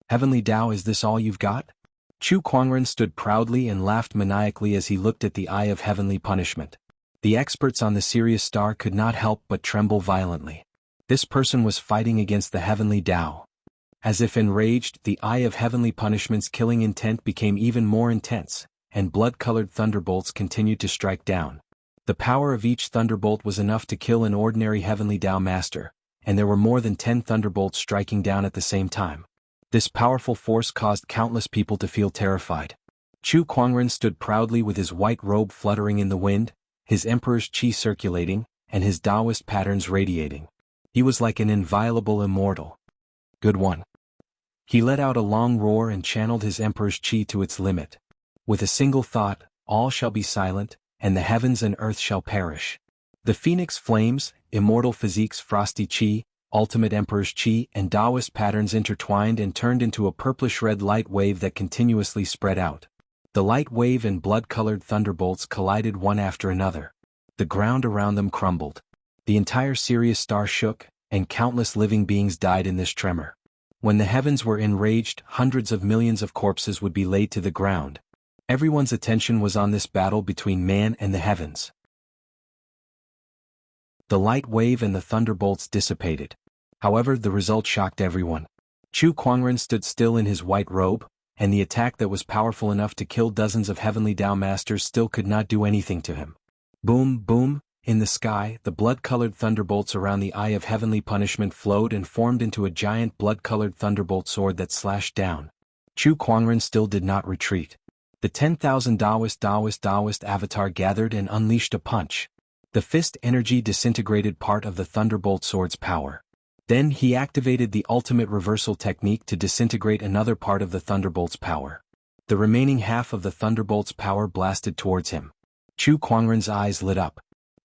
Heavenly Dao, is this all you've got? Chu Kuangren stood proudly and laughed maniacally as he looked at the Eye of Heavenly Punishment. The experts on the Sirius star could not help but tremble violently. This person was fighting against the Heavenly Dao. As if enraged, the Eye of Heavenly Punishment's killing intent became even more intense, and blood-colored thunderbolts continued to strike down. The power of each thunderbolt was enough to kill an ordinary Heavenly Dao master, and there were more than 10 thunderbolts striking down at the same time. This powerful force caused countless people to feel terrified. Chu Kuangren stood proudly with his white robe fluttering in the wind, his emperor's qi circulating, and his Taoist patterns radiating. He was like an inviolable immortal. Good one. He let out a long roar and channeled his emperor's qi to its limit. With a single thought, all shall be silent, and the heavens and earth shall perish. The phoenix flames, immortal physique's frosty qi, ultimate emperor's qi, and Taoist patterns intertwined and turned into a purplish-red light wave that continuously spread out. The light wave and blood-colored thunderbolts collided one after another. The ground around them crumbled. The entire Sirius star shook, and countless living beings died in this tremor. When the heavens were enraged, hundreds of millions of corpses would be laid to the ground. Everyone's attention was on this battle between man and the heavens. The light wave and the thunderbolts dissipated. However, the result shocked everyone. Chu Kuangren stood still in his white robe, and the attack that was powerful enough to kill dozens of Heavenly Dao masters still could not do anything to him. Boom, boom, in the sky, the blood-colored thunderbolts around the Eye of Heavenly Punishment flowed and formed into a giant blood-colored thunderbolt sword that slashed down. Chu Kuangren still did not retreat. The 10,000 Taoist avatar gathered and unleashed a punch. The fist energy disintegrated part of the thunderbolt sword's power. Then he activated the ultimate reversal technique to disintegrate another part of the thunderbolt's power. The remaining half of the thunderbolt's power blasted towards him. Chu Kuangren's eyes lit up.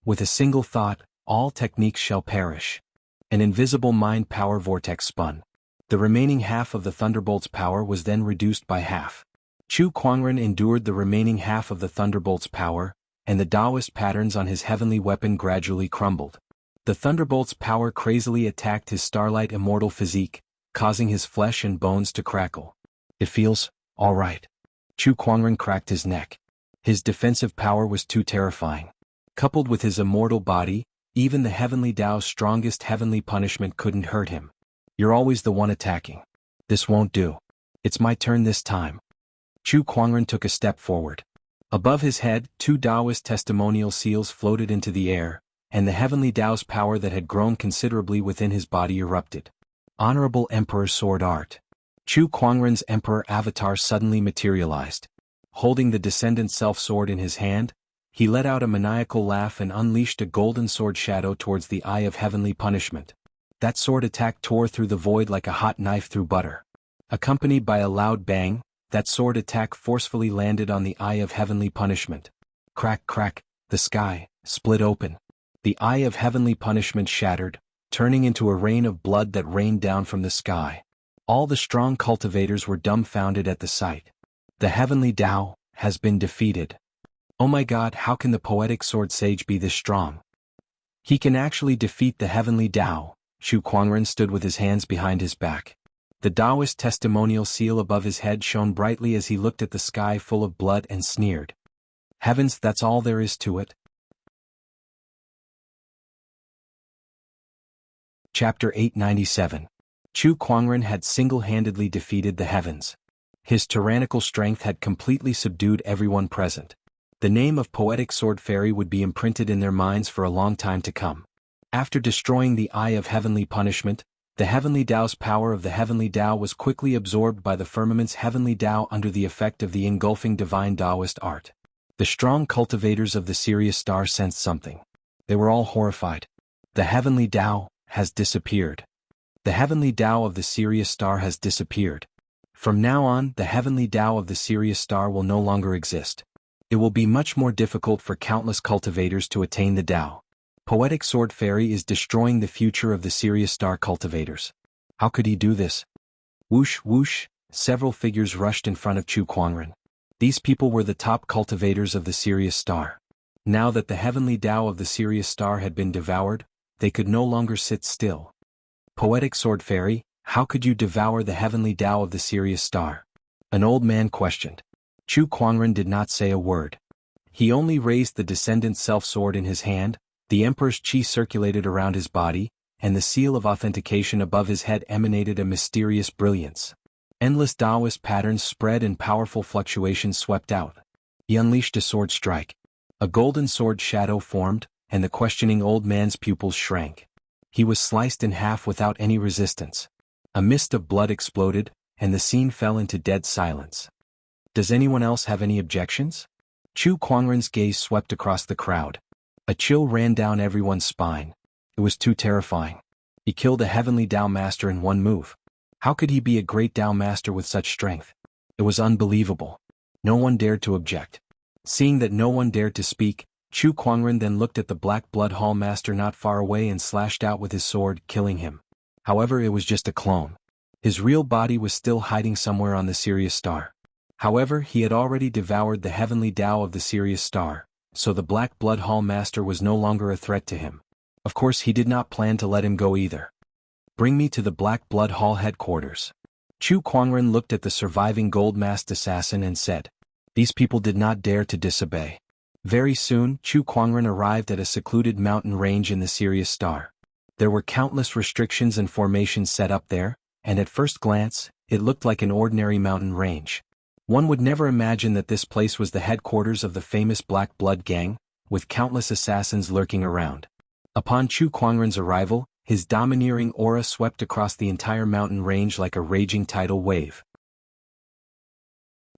With a single thought, all techniques shall perish. An invisible mind power vortex spun. The remaining half of the Thunderbolt's power was then reduced by half. Chu Kuangren endured the remaining half of the Thunderbolt's power, and the Taoist patterns on his heavenly weapon gradually crumbled. The Thunderbolt's power crazily attacked his starlight immortal physique, causing his flesh and bones to crackle. It feels all right. Chu Kuangren cracked his neck. His defensive power was too terrifying. Coupled with his immortal body, even the heavenly Tao's strongest heavenly punishment couldn't hurt him. You're always the one attacking. This won't do. It's my turn this time. Chu Kuangren took a step forward. Above his head, 2 Taoist testimonial seals floated into the air, and the heavenly Tao's power that had grown considerably within his body erupted. Honorable Emperor Sword Art. Chu Kuangren's Emperor avatar suddenly materialized. Holding the Descendant Self-Sword in his hand, he let out a maniacal laugh and unleashed a golden sword shadow towards the Eye of Heavenly Punishment. That sword attack tore through the void like a hot knife through butter. Accompanied by a loud bang, that sword attack forcefully landed on the Eye of Heavenly Punishment. Crack, crack, the sky split open. The Eye of Heavenly Punishment shattered, turning into a rain of blood that rained down from the sky. All the strong cultivators were dumbfounded at the sight. The heavenly Tao has been defeated. Oh my God, how can the poetic sword sage be this strong? He can actually defeat the heavenly Tao. Chu Kuangren stood with his hands behind his back. The Taoist testimonial seal above his head shone brightly as he looked at the sky full of blood and sneered. Heavens, that's all there is to it? Chapter 897. Chu Kuangren had single-handedly defeated the heavens. His tyrannical strength had completely subdued everyone present. The name of Poetic Sword Fairy would be imprinted in their minds for a long time to come. After destroying the Eye of Heavenly Punishment, the heavenly Tao's power of the heavenly Tao was quickly absorbed by the firmament's heavenly Tao under the effect of the engulfing divine Taoist art. The strong cultivators of the Sirius star sensed something. They were all horrified. The heavenly Tao has disappeared. The heavenly Tao of the Sirius star has disappeared. From now on, the heavenly Tao of the Sirius star will no longer exist. It will be much more difficult for countless cultivators to attain the Tao. Poetic Sword Fairy is destroying the future of the Sirius star cultivators. How could he do this? Whoosh, whoosh, several figures rushed in front of Chu Kuangren. These people were the top cultivators of the Sirius star. Now that the heavenly Tao of the Sirius star had been devoured, they could no longer sit still. Poetic Sword Fairy, how could you devour the heavenly Tao of the Sirius star? An old man questioned. Chu Kuangren did not say a word. He only raised the Descendant Self-Sword in his hand, the Emperor's chi circulated around his body, and the seal of authentication above his head emanated a mysterious brilliance. Endless Taoist patterns spread and powerful fluctuations swept out. He unleashed a sword strike. A golden sword shadow formed, and the questioning old man's pupils shrank. He was sliced in half without any resistance. A mist of blood exploded, and the scene fell into dead silence. Does anyone else have any objections? Chu Kuangren's gaze swept across the crowd. A chill ran down everyone's spine. It was too terrifying. He killed a heavenly Tao master in one move. How could he be a great Tao master with such strength? It was unbelievable. No one dared to object. Seeing that no one dared to speak, Chu Kuangren then looked at the Black Blood Hall master not far away and slashed out with his sword, killing him. However, it was just a clone. His real body was still hiding somewhere on the Sirius star. However, he had already devoured the heavenly Tao of the Sirius star, so the Black Blood Hall master was no longer a threat to him. Of course, he did not plan to let him go either. Bring me to the Black Blood Hall headquarters. Chu Kuangren looked at the surviving gold-masked assassin and said, "These people did not dare to disobey." Very soon, Chu Kuangren arrived at a secluded mountain range in the Sirius star. There were countless restrictions and formations set up there, and at first glance, it looked like an ordinary mountain range. One would never imagine that this place was the headquarters of the famous Black Blood Gang, with countless assassins lurking around. Upon Chu Kuangren's arrival, his domineering aura swept across the entire mountain range like a raging tidal wave.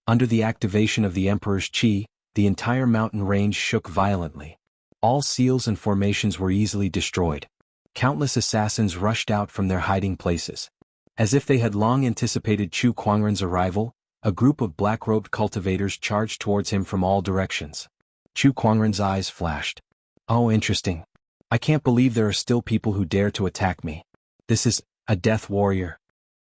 Under the activation of the Emperor's chi, the entire mountain range shook violently. All seals and formations were easily destroyed. Countless assassins rushed out from their hiding places. As if they had long anticipated Chu Kuangren's arrival, a group of black-robed cultivators charged towards him from all directions. Chu Kuangren's eyes flashed. Oh, interesting. I can't believe there are still people who dare to attack me. This is a death warrior.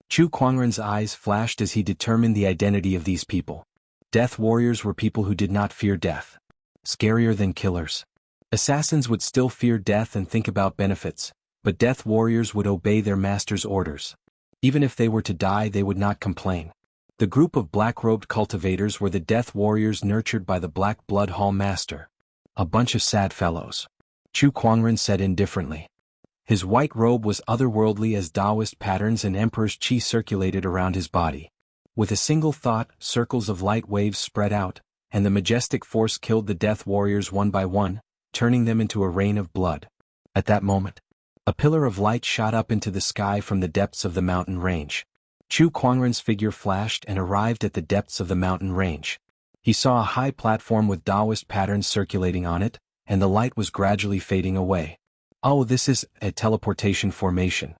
Chu Kuangren's eyes flashed as he determined the identity of these people. Death warriors were people who did not fear death. Scarier than killers. Assassins would still fear death and think about benefits, but death warriors would obey their master's orders. Even if they were to die, they would not complain. The group of black-robed cultivators were the death warriors nurtured by the Black Blood Hall Master. A bunch of sad fellows. Chu Kuangren said indifferently. His white robe was otherworldly as Taoist patterns and Emperor's Qi circulated around his body. With a single thought, circles of light waves spread out, and the majestic force killed the death warriors one by one, turning them into a rain of blood. At that moment, a pillar of light shot up into the sky from the depths of the mountain range. Chu Kuangren's figure flashed and arrived at the depths of the mountain range. He saw a high platform with Taoist patterns circulating on it, and the light was gradually fading away. Oh, this is a teleportation formation.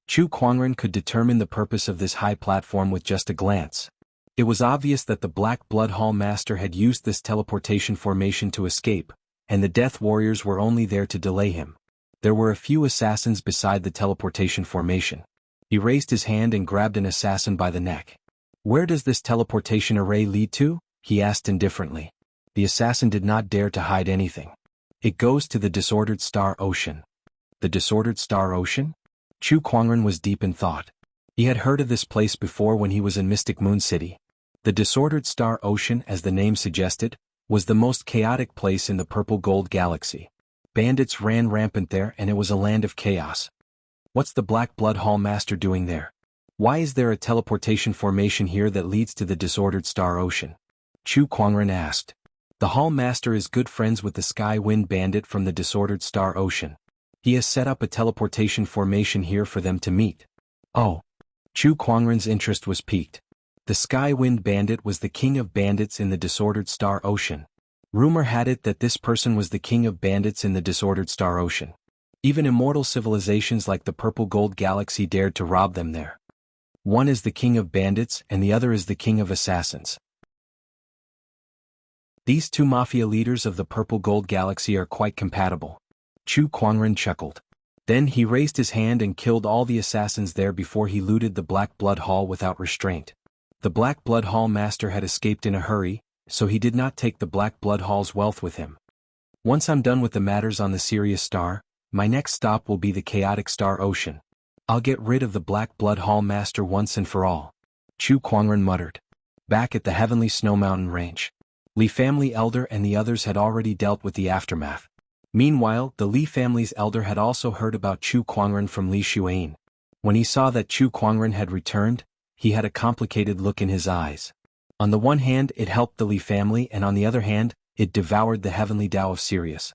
Chu Kuangren could determine the purpose of this high platform with just a glance. It was obvious that the Black Blood Hall Master had used this teleportation formation to escape, and the Death Warriors were only there to delay him. There were a few assassins beside the teleportation formation. He raised his hand and grabbed an assassin by the neck. Where does this teleportation array lead to? He asked indifferently. The assassin did not dare to hide anything. It goes to the Disordered Star Ocean. The Disordered Star Ocean? Chu Kuangren was deep in thought. He had heard of this place before when he was in Mystic Moon City. The Disordered Star Ocean, as the name suggested, was the most chaotic place in the Purple Gold Galaxy. Bandits ran rampant there and it was a land of chaos. What's the Black Blood Hall Master doing there? Why is there a teleportation formation here that leads to the Disordered Star Ocean? Chu Kuangren asked. The Hall Master is good friends with the Sky Wind Bandit from the Disordered Star Ocean. He has set up a teleportation formation here for them to meet. Oh. Chu Kuangren's interest was piqued. The Sky Wind Bandit was the king of bandits in the Disordered Star Ocean. Rumor had it that this person was the king of bandits in the Disordered Star Ocean. Even immortal civilizations like the Purple Gold Galaxy dared to rob them there. One is the king of bandits and the other is the king of assassins. These two mafia leaders of the Purple Gold Galaxy are quite compatible. Chu Kuangren chuckled. Then he raised his hand and killed all the assassins there before he looted the Black Blood Hall without restraint. The Black Blood Hall Master had escaped in a hurry, so he did not take the Black Blood Hall's wealth with him. Once I'm done with the matters on the Sirius Star, my next stop will be the Chaotic Star Ocean. I'll get rid of the Black Blood Hall Master once and for all. Chu Kuangren muttered. Back at the Heavenly Snow Mountain Range, Li family elder and the others had already dealt with the aftermath. Meanwhile, the Li family's elder had also heard about Chu Kuangren from Li Xuan. When he saw that Chu Kuangren had returned, he had a complicated look in his eyes. On the one hand, it helped the Li family and on the other hand, it devoured the heavenly Tao of Sirius.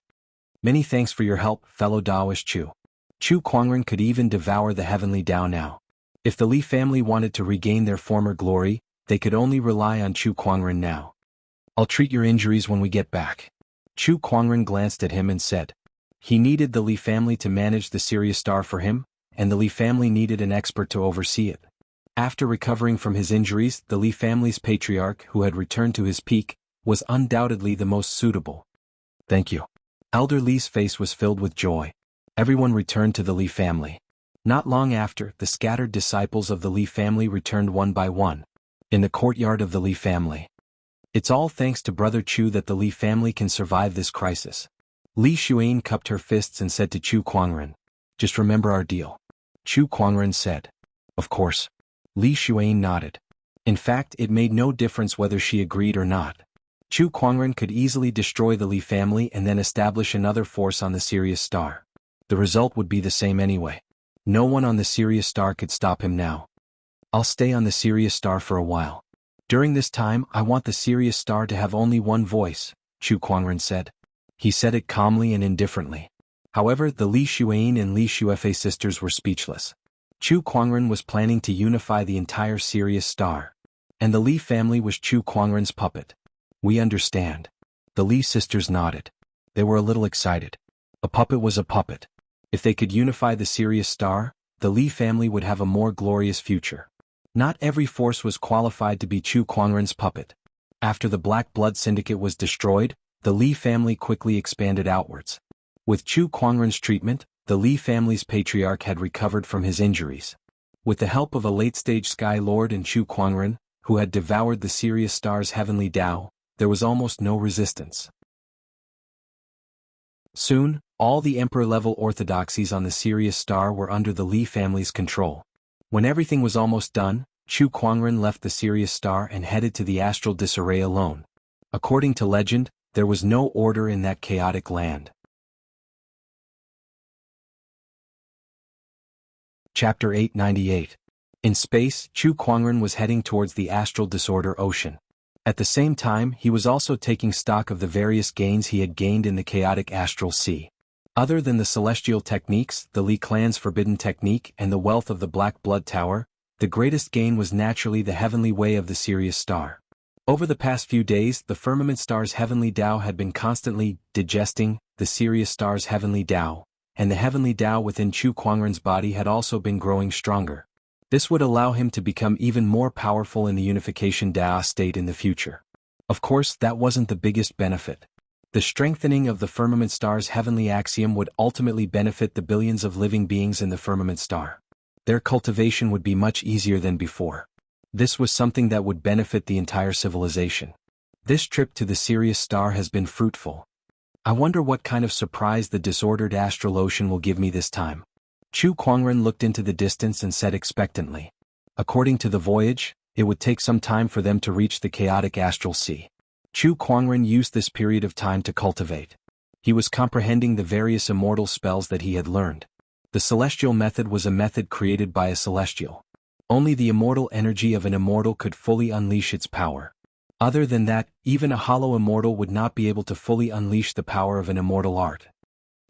Many thanks for your help, fellow Taoist Chu. Chu Kuangren could even devour the heavenly Tao now. If the Li family wanted to regain their former glory, they could only rely on Chu Kuangren now. I'll treat your injuries when we get back. Chu Kuangren glanced at him and said. He needed the Li family to manage the Sirius Star for him, and the Li family needed an expert to oversee it. After recovering from his injuries, the Li family's patriarch, who had returned to his peak, was undoubtedly the most suitable. Thank you. Elder Li's face was filled with joy. Everyone returned to the Li family. Not long after, the scattered disciples of the Li family returned one by one. In the courtyard of the Li family. It's all thanks to Brother Chu that the Li family can survive this crisis. Li Xuan cupped her fists and said to Chu Kuangren, just remember our deal. Chu Kuangren said. Of course. Li Xuan nodded. In fact, it made no difference whether she agreed or not. Chu Kuangren could easily destroy the Li family and then establish another force on the Sirius Star. The result would be the same anyway. No one on the Sirius Star could stop him now. I'll stay on the Sirius Star for a while. During this time, I want the Sirius Star to have only one voice, Chu Kuangren said. He said it calmly and indifferently. However, the Li Xuan and Li Xuefei sisters were speechless. Chu Kuangren was planning to unify the entire Sirius Star. And the Li family was Chu Kuangren's puppet. We understand. The Li sisters nodded. They were a little excited. A puppet was a puppet. If they could unify the Sirius Star, the Li family would have a more glorious future. Not every force was qualified to be Chu Kuangren's puppet. After the Black Blood Syndicate was destroyed, the Li family quickly expanded outwards. With Chu Kuangren's treatment, the Li family's patriarch had recovered from his injuries. With the help of a late-stage Sky Lord and Chu Kuangren, who had devoured the Sirius star's heavenly Tao, there was almost no resistance. Soon, all the Emperor-level orthodoxies on the Sirius star were under the Li family's control. When everything was almost done, Chu Kuangren left the Sirius star and headed to the astral disarray alone. According to legend, there was no order in that chaotic land. Chapter 898. In space, Chu Kuangren was heading towards the astral disorder ocean. At the same time, he was also taking stock of the various gains he had gained in the chaotic astral sea. Other than the celestial techniques, the Li clan's forbidden technique, and the wealth of the Black Blood Tower, the greatest gain was naturally the heavenly way of the Sirius star. Over the past few days, the firmament star's heavenly Tao had been constantly digesting the Sirius star's heavenly Tao, and the heavenly Tao within Chu Kuangren's body had also been growing stronger. This would allow him to become even more powerful in the unification Tao state in the future. Of course, that wasn't the biggest benefit. The strengthening of the firmament star's heavenly axiom would ultimately benefit the billions of living beings in the firmament star. Their cultivation would be much easier than before. This was something that would benefit the entire civilization. This trip to the Sirius star has been fruitful. I wonder what kind of surprise the disordered astral ocean will give me this time. Chu Kuangren looked into the distance and said expectantly. According to the voyage, it would take some time for them to reach the chaotic astral sea. Chu Kuangren used this period of time to cultivate. He was comprehending the various immortal spells that he had learned. The celestial method was a method created by a celestial. Only the immortal energy of an immortal could fully unleash its power. Other than that, even a hollow immortal would not be able to fully unleash the power of an immortal art.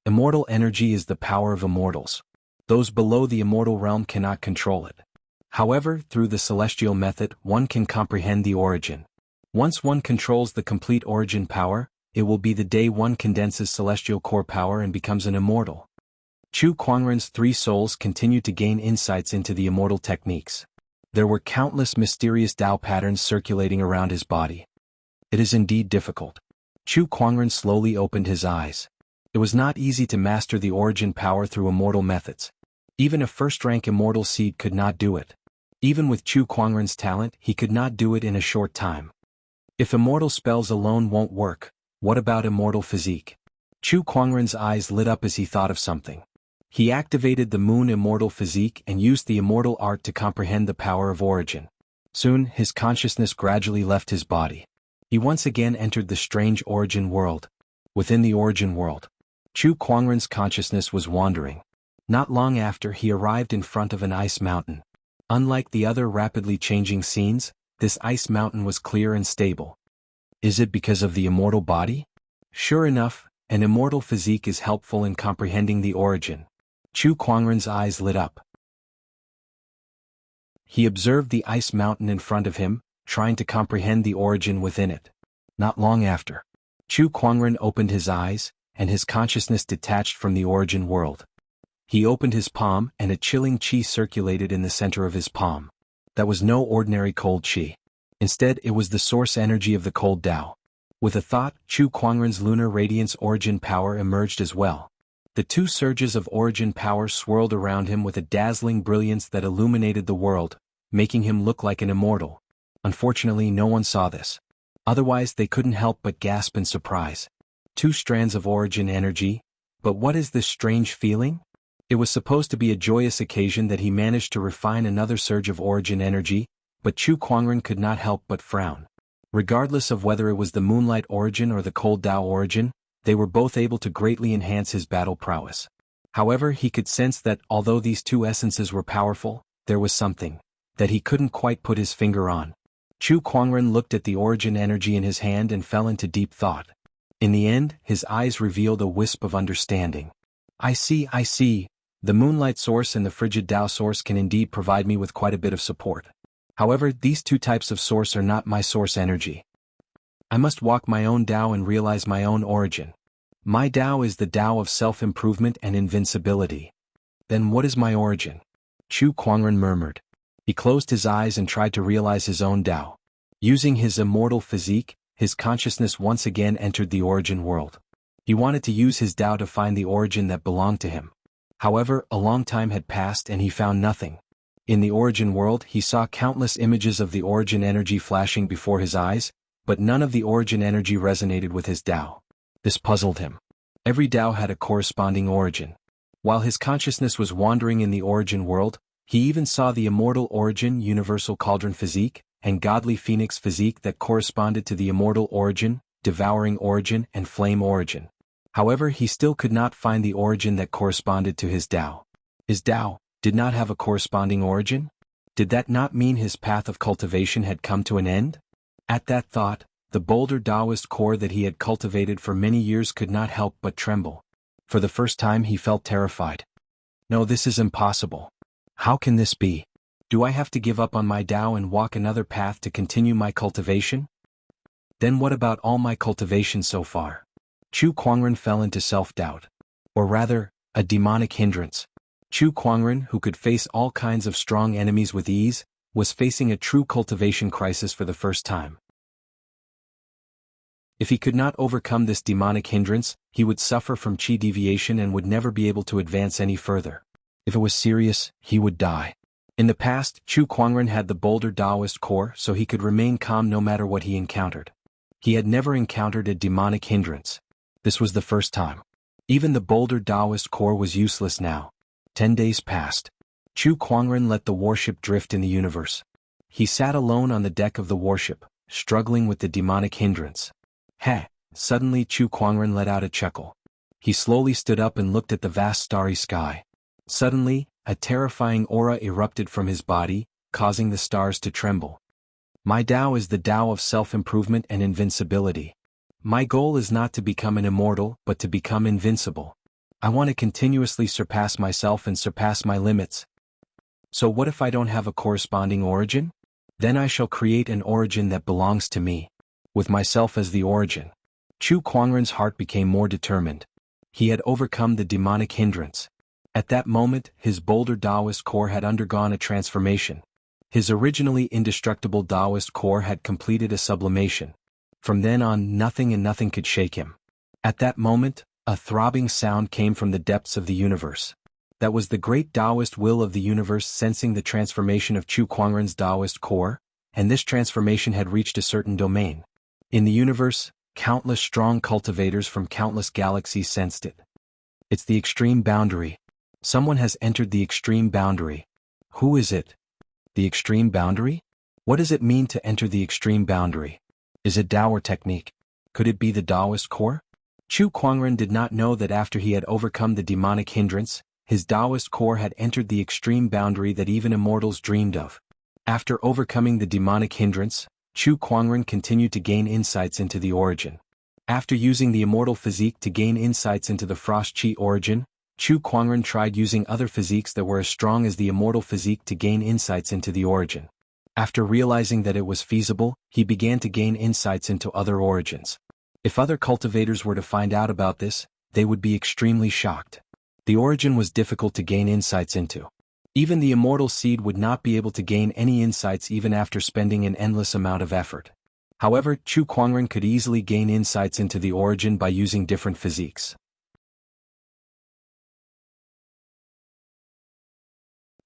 Immortal energy is the power of immortals. Those below the immortal realm cannot control it. However, through the celestial method, one can comprehend the origin. Once one controls the complete origin power, it will be the day one condenses celestial core power and becomes an immortal. Chu Kuangren's three souls continued to gain insights into the immortal techniques. There were countless mysterious Tao patterns circulating around his body. It is indeed difficult. Chu Kuangren slowly opened his eyes. It was not easy to master the origin power through immortal methods. Even a first-rank immortal seed could not do it. Even with Chu Kuangren's talent, he could not do it in a short time. If immortal spells alone won't work, what about immortal physique? Chu Kuangren's eyes lit up as he thought of something. He activated the moon immortal physique and used the immortal art to comprehend the power of origin. Soon, his consciousness gradually left his body. He once again entered the strange origin world. Within the origin world, Chu Kuangren's consciousness was wandering. Not long after, he arrived in front of an ice mountain. Unlike the other rapidly changing scenes, this ice mountain was clear and stable. Is it because of the immortal body? Sure enough, an immortal physique is helpful in comprehending the origin. Chu Kuangren's eyes lit up. He observed the ice mountain in front of him, trying to comprehend the origin within it. Not long after, Chu Kuangren opened his eyes, and his consciousness detached from the origin world. He opened his palm, and a chilling qi circulated in the center of his palm. That was no ordinary cold qi. Instead, it was the source energy of the cold Tao. With a thought, Chu Kuangren's lunar radiance origin power emerged as well. The two surges of origin power swirled around him with a dazzling brilliance that illuminated the world, making him look like an immortal. Unfortunately, no one saw this. Otherwise, they couldn't help but gasp in surprise. Two strands of origin energy, but what is this strange feeling? It was supposed to be a joyous occasion that he managed to refine another surge of origin energy, but Chu Kuangren could not help but frown. Regardless of whether it was the moonlight origin or the cold Tao origin, they were both able to greatly enhance his battle prowess. However, he could sense that, although these two essences were powerful, there was something that he couldn't quite put his finger on. Chu Kuangren looked at the origin energy in his hand and fell into deep thought. In the end, his eyes revealed a wisp of understanding. I see. The moonlight source and the frigid Tao source can indeed provide me with quite a bit of support. However, these two types of source are not my source energy. I must walk my own Tao and realize my own origin. My Tao is the Tao of self-improvement and invincibility. Then what is my origin? Chu Kuangren murmured. He closed his eyes and tried to realize his own Tao. Using his immortal physique, his consciousness once again entered the origin world. He wanted to use his Tao to find the origin that belonged to him. However, a long time had passed and he found nothing. In the origin world, he saw countless images of the origin energy flashing before his eyes, but none of the origin energy resonated with his Tao. This puzzled him. Every Tao had a corresponding origin. While his consciousness was wandering in the origin world, he even saw the immortal origin universal cauldron physique, and godly phoenix physique that corresponded to the immortal origin, devouring origin and flame origin. However, he still could not find the origin that corresponded to his Tao. His Tao did not have a corresponding origin? Did that not mean his path of cultivation had come to an end? At that thought, the bolder Taoist core that he had cultivated for many years could not help but tremble. For the first time he felt terrified. No, this is impossible. How can this be? Do I have to give up on my Tao and walk another path to continue my cultivation? Then what about all my cultivation so far? Chu Kuangren fell into self-doubt. Or rather, a demonic hindrance. Chu Kuangren, who could face all kinds of strong enemies with ease, was facing a true cultivation crisis for the first time. If he could not overcome this demonic hindrance, he would suffer from qi deviation and would never be able to advance any further. If it was serious, he would die. In the past, Chu Kuangren had the bolder Taoist core so he could remain calm no matter what he encountered. He had never encountered a demonic hindrance. This was the first time. Even the bolder Taoist core was useless now. 10 days passed. Chu Kuangren let the warship drift in the universe. He sat alone on the deck of the warship, struggling with the demonic hindrance. Heh! Suddenly Chu Kuangren let out a chuckle. He slowly stood up and looked at the vast starry sky. Suddenly, a terrifying aura erupted from his body, causing the stars to tremble. My Tao is the Tao of self-improvement and invincibility. My goal is not to become an immortal, but to become invincible. I want to continuously surpass myself and surpass my limits. So what if I don't have a corresponding origin? Then I shall create an origin that belongs to me, with myself as the origin. Chu Kuangren's heart became more determined. He had overcome the demonic hindrance. At that moment, his bolder Taoist core had undergone a transformation. His originally indestructible Taoist core had completed a sublimation. From then on, nothing and nothing could shake him. At that moment, a throbbing sound came from the depths of the universe. That was the great Taoist will of the universe sensing the transformation of Chu Kuangren's Taoist core, and this transformation had reached a certain domain. In the universe, countless strong cultivators from countless galaxies sensed it. It's the extreme boundary. Someone has entered the extreme boundary. Who is it? The extreme boundary? What does it mean to enter the extreme boundary? Is it Tao or technique? Could it be the Taoist core? Chu Kuangren did not know that after he had overcome the demonic hindrance, his Taoist core had entered the extreme boundary that even immortals dreamed of. After overcoming the demonic hindrance, Chu Kuangren continued to gain insights into the origin. After using the immortal physique to gain insights into the frost qi origin, Chu Kuangren tried using other physiques that were as strong as the immortal physique to gain insights into the origin. After realizing that it was feasible, he began to gain insights into other origins. If other cultivators were to find out about this, they would be extremely shocked. The origin was difficult to gain insights into. Even the immortal seed would not be able to gain any insights even after spending an endless amount of effort. However, Chu Kuangren could easily gain insights into the origin by using different physiques.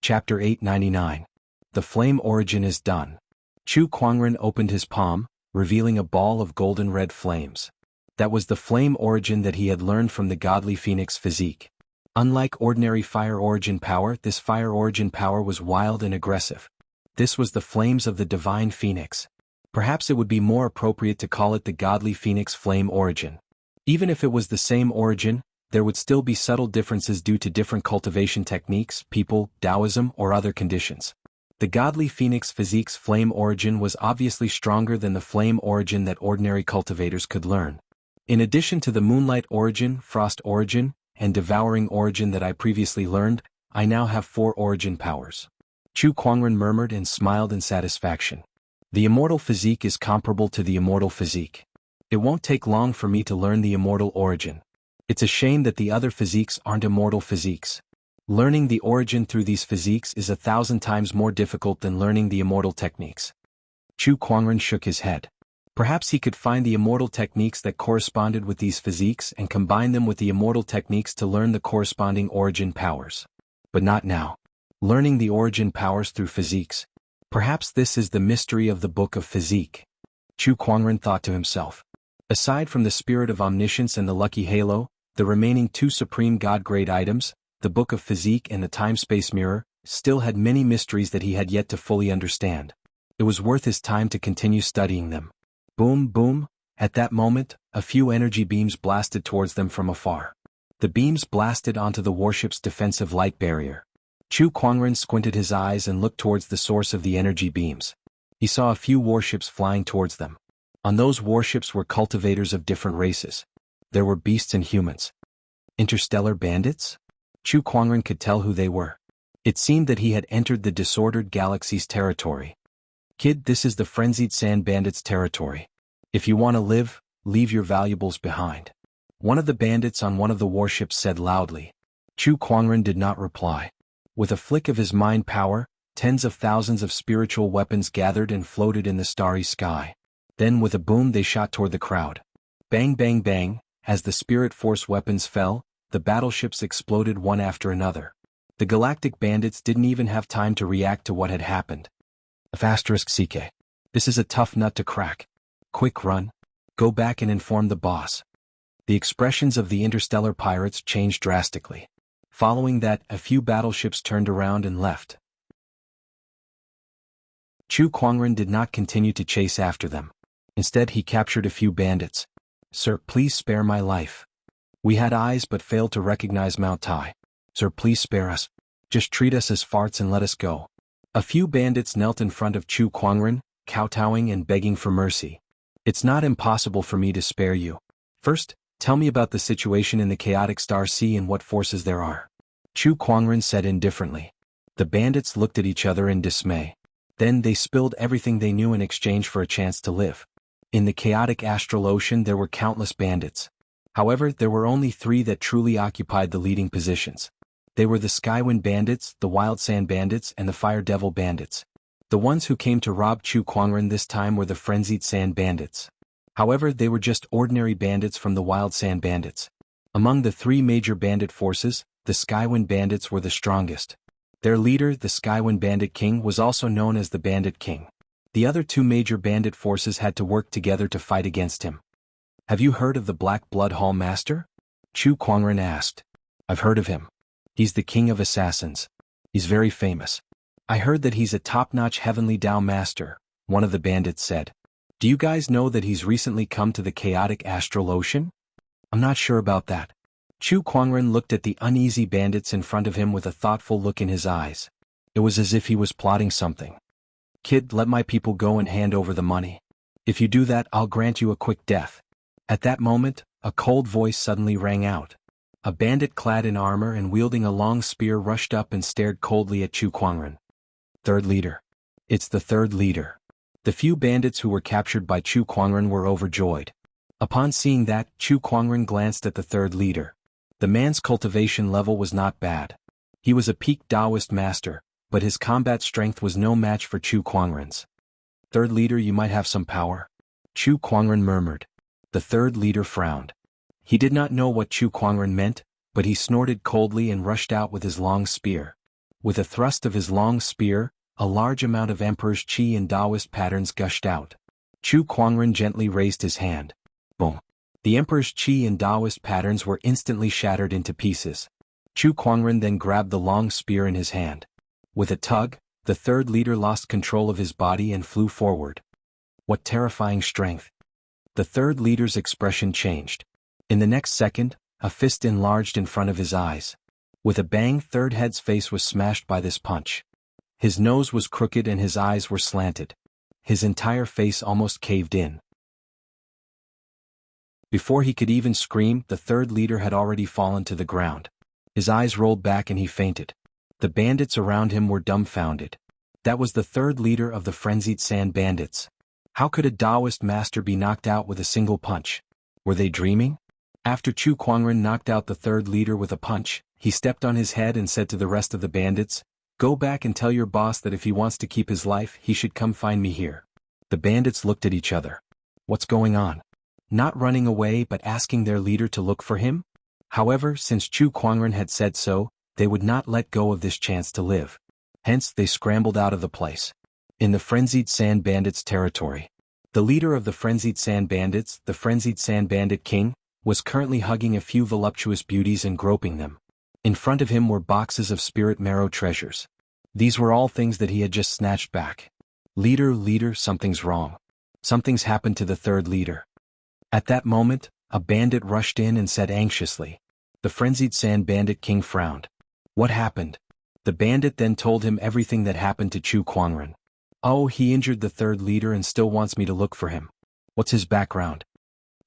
Chapter 899. The flame origin is done. Chu Kuangren opened his palm, revealing a ball of golden red flames. That was the flame origin that he had learned from the godly phoenix physique. Unlike ordinary fire origin power, this fire origin power was wild and aggressive. This was the flames of the divine phoenix. Perhaps it would be more appropriate to call it the godly phoenix flame origin. Even if it was the same origin, there would still be subtle differences due to different cultivation techniques, people, Taoism, or other conditions. The godly phoenix physique's flame origin was obviously stronger than the flame origin that ordinary cultivators could learn. In addition to the moonlight origin, frost origin, and devouring origin that I previously learned, I now have 4 origin powers. Chu Kuangren murmured and smiled in satisfaction. The immortal physique is comparable to the immortal physique. It won't take long for me to learn the immortal origin. It's a shame that the other physiques aren't immortal physiques. Learning the origin through these physiques is 1,000 times more difficult than learning the immortal techniques. Chu Kuangren shook his head. Perhaps he could find the immortal techniques that corresponded with these physiques and combine them with the immortal techniques to learn the corresponding origin powers. But not now. Learning the origin powers through physiques. Perhaps this is the mystery of the Book of Physique. Chu Kuangren thought to himself. Aside from the Spirit of Omniscience and the Lucky Halo, the remaining two supreme God-grade items, the Book of Physique and the Time-Space Mirror, still had many mysteries that he had yet to fully understand. It was worth his time to continue studying them. Boom, boom. At that moment, a few energy beams blasted towards them from afar. The beams blasted onto the warship's defensive light barrier. Chu Kuangren squinted his eyes and looked towards the source of the energy beams. He saw a few warships flying towards them. On those warships were cultivators of different races. There were beasts and humans. Interstellar bandits? Chu Kuangren could tell who they were. It seemed that he had entered the disordered galaxy's territory. Kid, this is the frenzied sand bandits' territory. If you want to live, leave your valuables behind. One of the bandits on one of the warships said loudly. Chu Kuangren did not reply. With a flick of his mind power, tens of thousands of spiritual weapons gathered and floated in the starry sky. Then with a boom they shot toward the crowd. Bang bang bang, as the spirit force weapons fell, the battleships exploded one after another. The galactic bandits didn't even have time to react to what had happened. *CK. This is a tough nut to crack. Quick run. Go back and inform the boss. The expressions of the interstellar pirates changed drastically. Following that, a few battleships turned around and left. Chu Kuangren did not continue to chase after them. Instead, he captured a few bandits. Sir, please spare my life. We had eyes but failed to recognize Mount Tai. Sir, please spare us. Just treat us as farts and let us go. A few bandits knelt in front of Chu Kuangren, kowtowing and begging for mercy. It's not impossible for me to spare you. First, tell me about the situation in the chaotic Star Sea and what forces there are. Chu Kuangren said indifferently. The bandits looked at each other in dismay. Then they spilled everything they knew in exchange for a chance to live. In the chaotic astral ocean there were countless bandits. However, there were only 3 that truly occupied the leading positions. They were the Skywind Bandits, the Wild Sand Bandits, and the Fire Devil Bandits. The ones who came to rob Chu Kuangren this time were the Frenzied Sand Bandits. However, they were just ordinary bandits from the Wild Sand Bandits. Among the 3 major bandit forces, the Skywind Bandits were the strongest. Their leader, the Skywind Bandit King, was also known as the Bandit King. The other 2 major bandit forces had to work together to fight against him. Have you heard of the Black Blood Hall Master? Chu Kuangren asked. I've heard of him. He's the king of assassins. He's very famous. I heard that he's a top-notch heavenly Dao master, one of the bandits said. Do you guys know that he's recently come to the chaotic astral ocean? I'm not sure about that. Chu Kuangren looked at the uneasy bandits in front of him with a thoughtful look in his eyes. It was as if he was plotting something. Kid, let my people go and hand over the money. If you do that, I'll grant you a quick death. At that moment, a cold voice suddenly rang out. A bandit clad in armor and wielding a long spear rushed up and stared coldly at Chu Kuangren. Third leader. It's the third leader. The few bandits who were captured by Chu Kuangren were overjoyed. Upon seeing that, Chu Kuangren glanced at the third leader. The man's cultivation level was not bad. He was a peak Taoist master, but his combat strength was no match for Chu Kuangren's. Third leader, you might have some power. Chu Kuangren murmured. The third leader frowned. He did not know what Chu Kuangren meant, but he snorted coldly and rushed out with his long spear. With a thrust of his long spear, a large amount of Emperor's Qi and Taoist patterns gushed out. Chu Kuangren gently raised his hand. Boom. The Emperor's Qi and Taoist patterns were instantly shattered into pieces. Chu Kuangren then grabbed the long spear in his hand. With a tug, the third leader lost control of his body and flew forward. What terrifying strength! The third leader's expression changed. In the next second, a fist enlarged in front of his eyes. With a bang, third head's face was smashed by this punch. His nose was crooked and his eyes were slanted. His entire face almost caved in. Before he could even scream, the third leader had already fallen to the ground. His eyes rolled back and he fainted. The bandits around him were dumbfounded. That was the third leader of the frenzied sand bandits. How could a Taoist master be knocked out with a single punch? Were they dreaming? After Chu Kuangren knocked out the third leader with a punch, he stepped on his head and said to the rest of the bandits, "Go back and tell your boss that if he wants to keep his life, he should come find me here." The bandits looked at each other. What's going on? Not running away but asking their leader to look for him? However, since Chu Kuangren had said so, they would not let go of this chance to live. Hence, they scrambled out of the place. In the Frenzied Sand Bandits' territory. The leader of the Frenzied Sand Bandits, the Frenzied Sand Bandit King, was currently hugging a few voluptuous beauties and groping them. In front of him were boxes of spirit marrow treasures. These were all things that he had just snatched back. Leader, something's wrong. Something's happened to the third leader. At that moment, a bandit rushed in and said anxiously. The Frenzied Sand Bandit King frowned. What happened? The bandit then told him everything that happened to Chu Kuangren. Oh, he injured the third leader and still wants me to look for him. What's his background?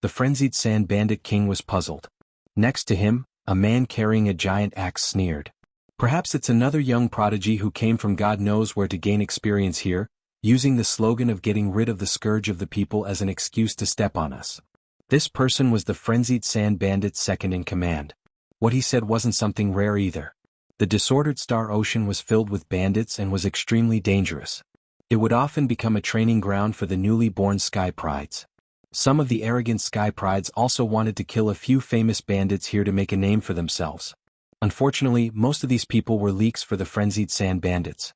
The Frenzied Sand Bandit King was puzzled. Next to him, a man carrying a giant axe sneered. Perhaps it's another young prodigy who came from God knows where to gain experience here, using the slogan of getting rid of the scourge of the people as an excuse to step on us. This person was the Frenzied Sand Bandit's second in command. What he said wasn't something rare either. The disordered Star Ocean was filled with bandits and was extremely dangerous. It would often become a training ground for the newly born Sky Prides. Some of the arrogant Sky Prides also wanted to kill a few famous bandits here to make a name for themselves. Unfortunately, most of these people were leaks for the Frenzied Sand Bandits.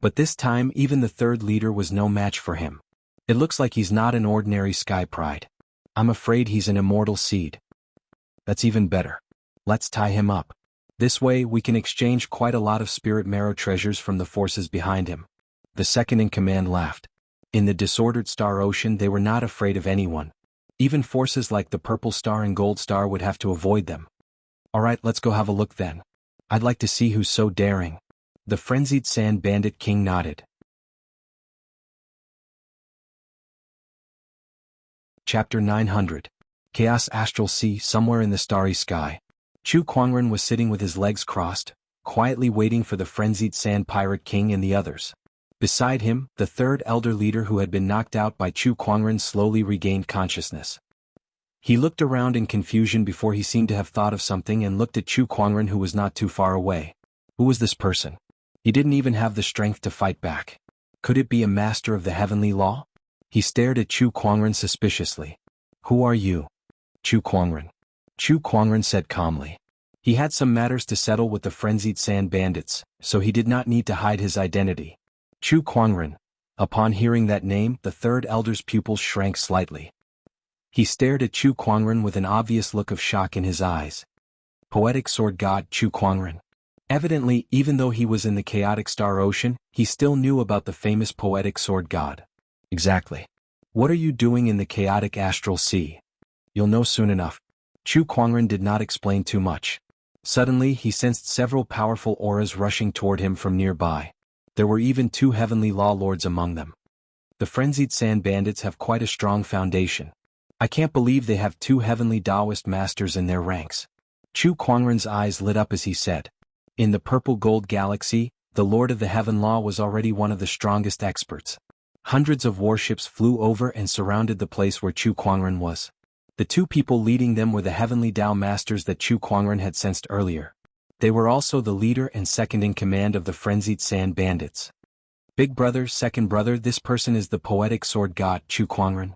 But this time even the third leader was no match for him. It looks like he's not an ordinary Sky Pride. I'm afraid he's an immortal seed. That's even better. Let's tie him up. This way we can exchange quite a lot of spirit marrow treasures from the forces behind him. The second in command laughed. In the disordered Star Ocean they were not afraid of anyone. Even forces like the Purple Star and Gold Star would have to avoid them. Alright, let's go have a look then. I'd like to see who's so daring. The Frenzied Sand Bandit King nodded. Chapter 900. Chaos Astral Sea. Somewhere in the starry sky, Chu Kuangren was sitting with his legs crossed, quietly waiting for the Frenzied Sand Pirate King and the others. Beside him, the third elder leader who had been knocked out by Chu Kuangren slowly regained consciousness. He looked around in confusion before he seemed to have thought of something and looked at Chu Kuangren, who was not too far away. Who was this person? He didn't even have the strength to fight back. Could it be a master of the heavenly law? He stared at Chu Kuangren suspiciously. Who are you? Chu Kuangren. Chu Kuangren said calmly. He had some matters to settle with the Frenzied Sand Bandits, so he did not need to hide his identity. Chu Kuangren. Upon hearing that name, the third elder's pupils shrank slightly. He stared at Chu Kuangren with an obvious look of shock in his eyes. Poetic Sword God Chu Kuangren. Evidently, even though he was in the chaotic Star Ocean, he still knew about the famous Poetic Sword God. Exactly. What are you doing in the chaotic astral sea? You'll know soon enough. Chu Kuangren did not explain too much. Suddenly he sensed several powerful auras rushing toward him from nearby. There were even 2 heavenly law lords among them. The Frenzied Sand Bandits have quite a strong foundation. I can't believe they have 2 heavenly Taoist masters in their ranks. Chu Kuangren's eyes lit up as he said. In the Purple Gold Galaxy, the Lord of the Heaven Law was already one of the strongest experts. Hundreds of warships flew over and surrounded the place where Chu Kuangren was. The 2 people leading them were the heavenly Tao masters that Chu Kuangren had sensed earlier. They were also the leader and second in command of the Frenzied Sand Bandits. Big brother, second brother, this person is the Poetic Sword God Chu Kuangren.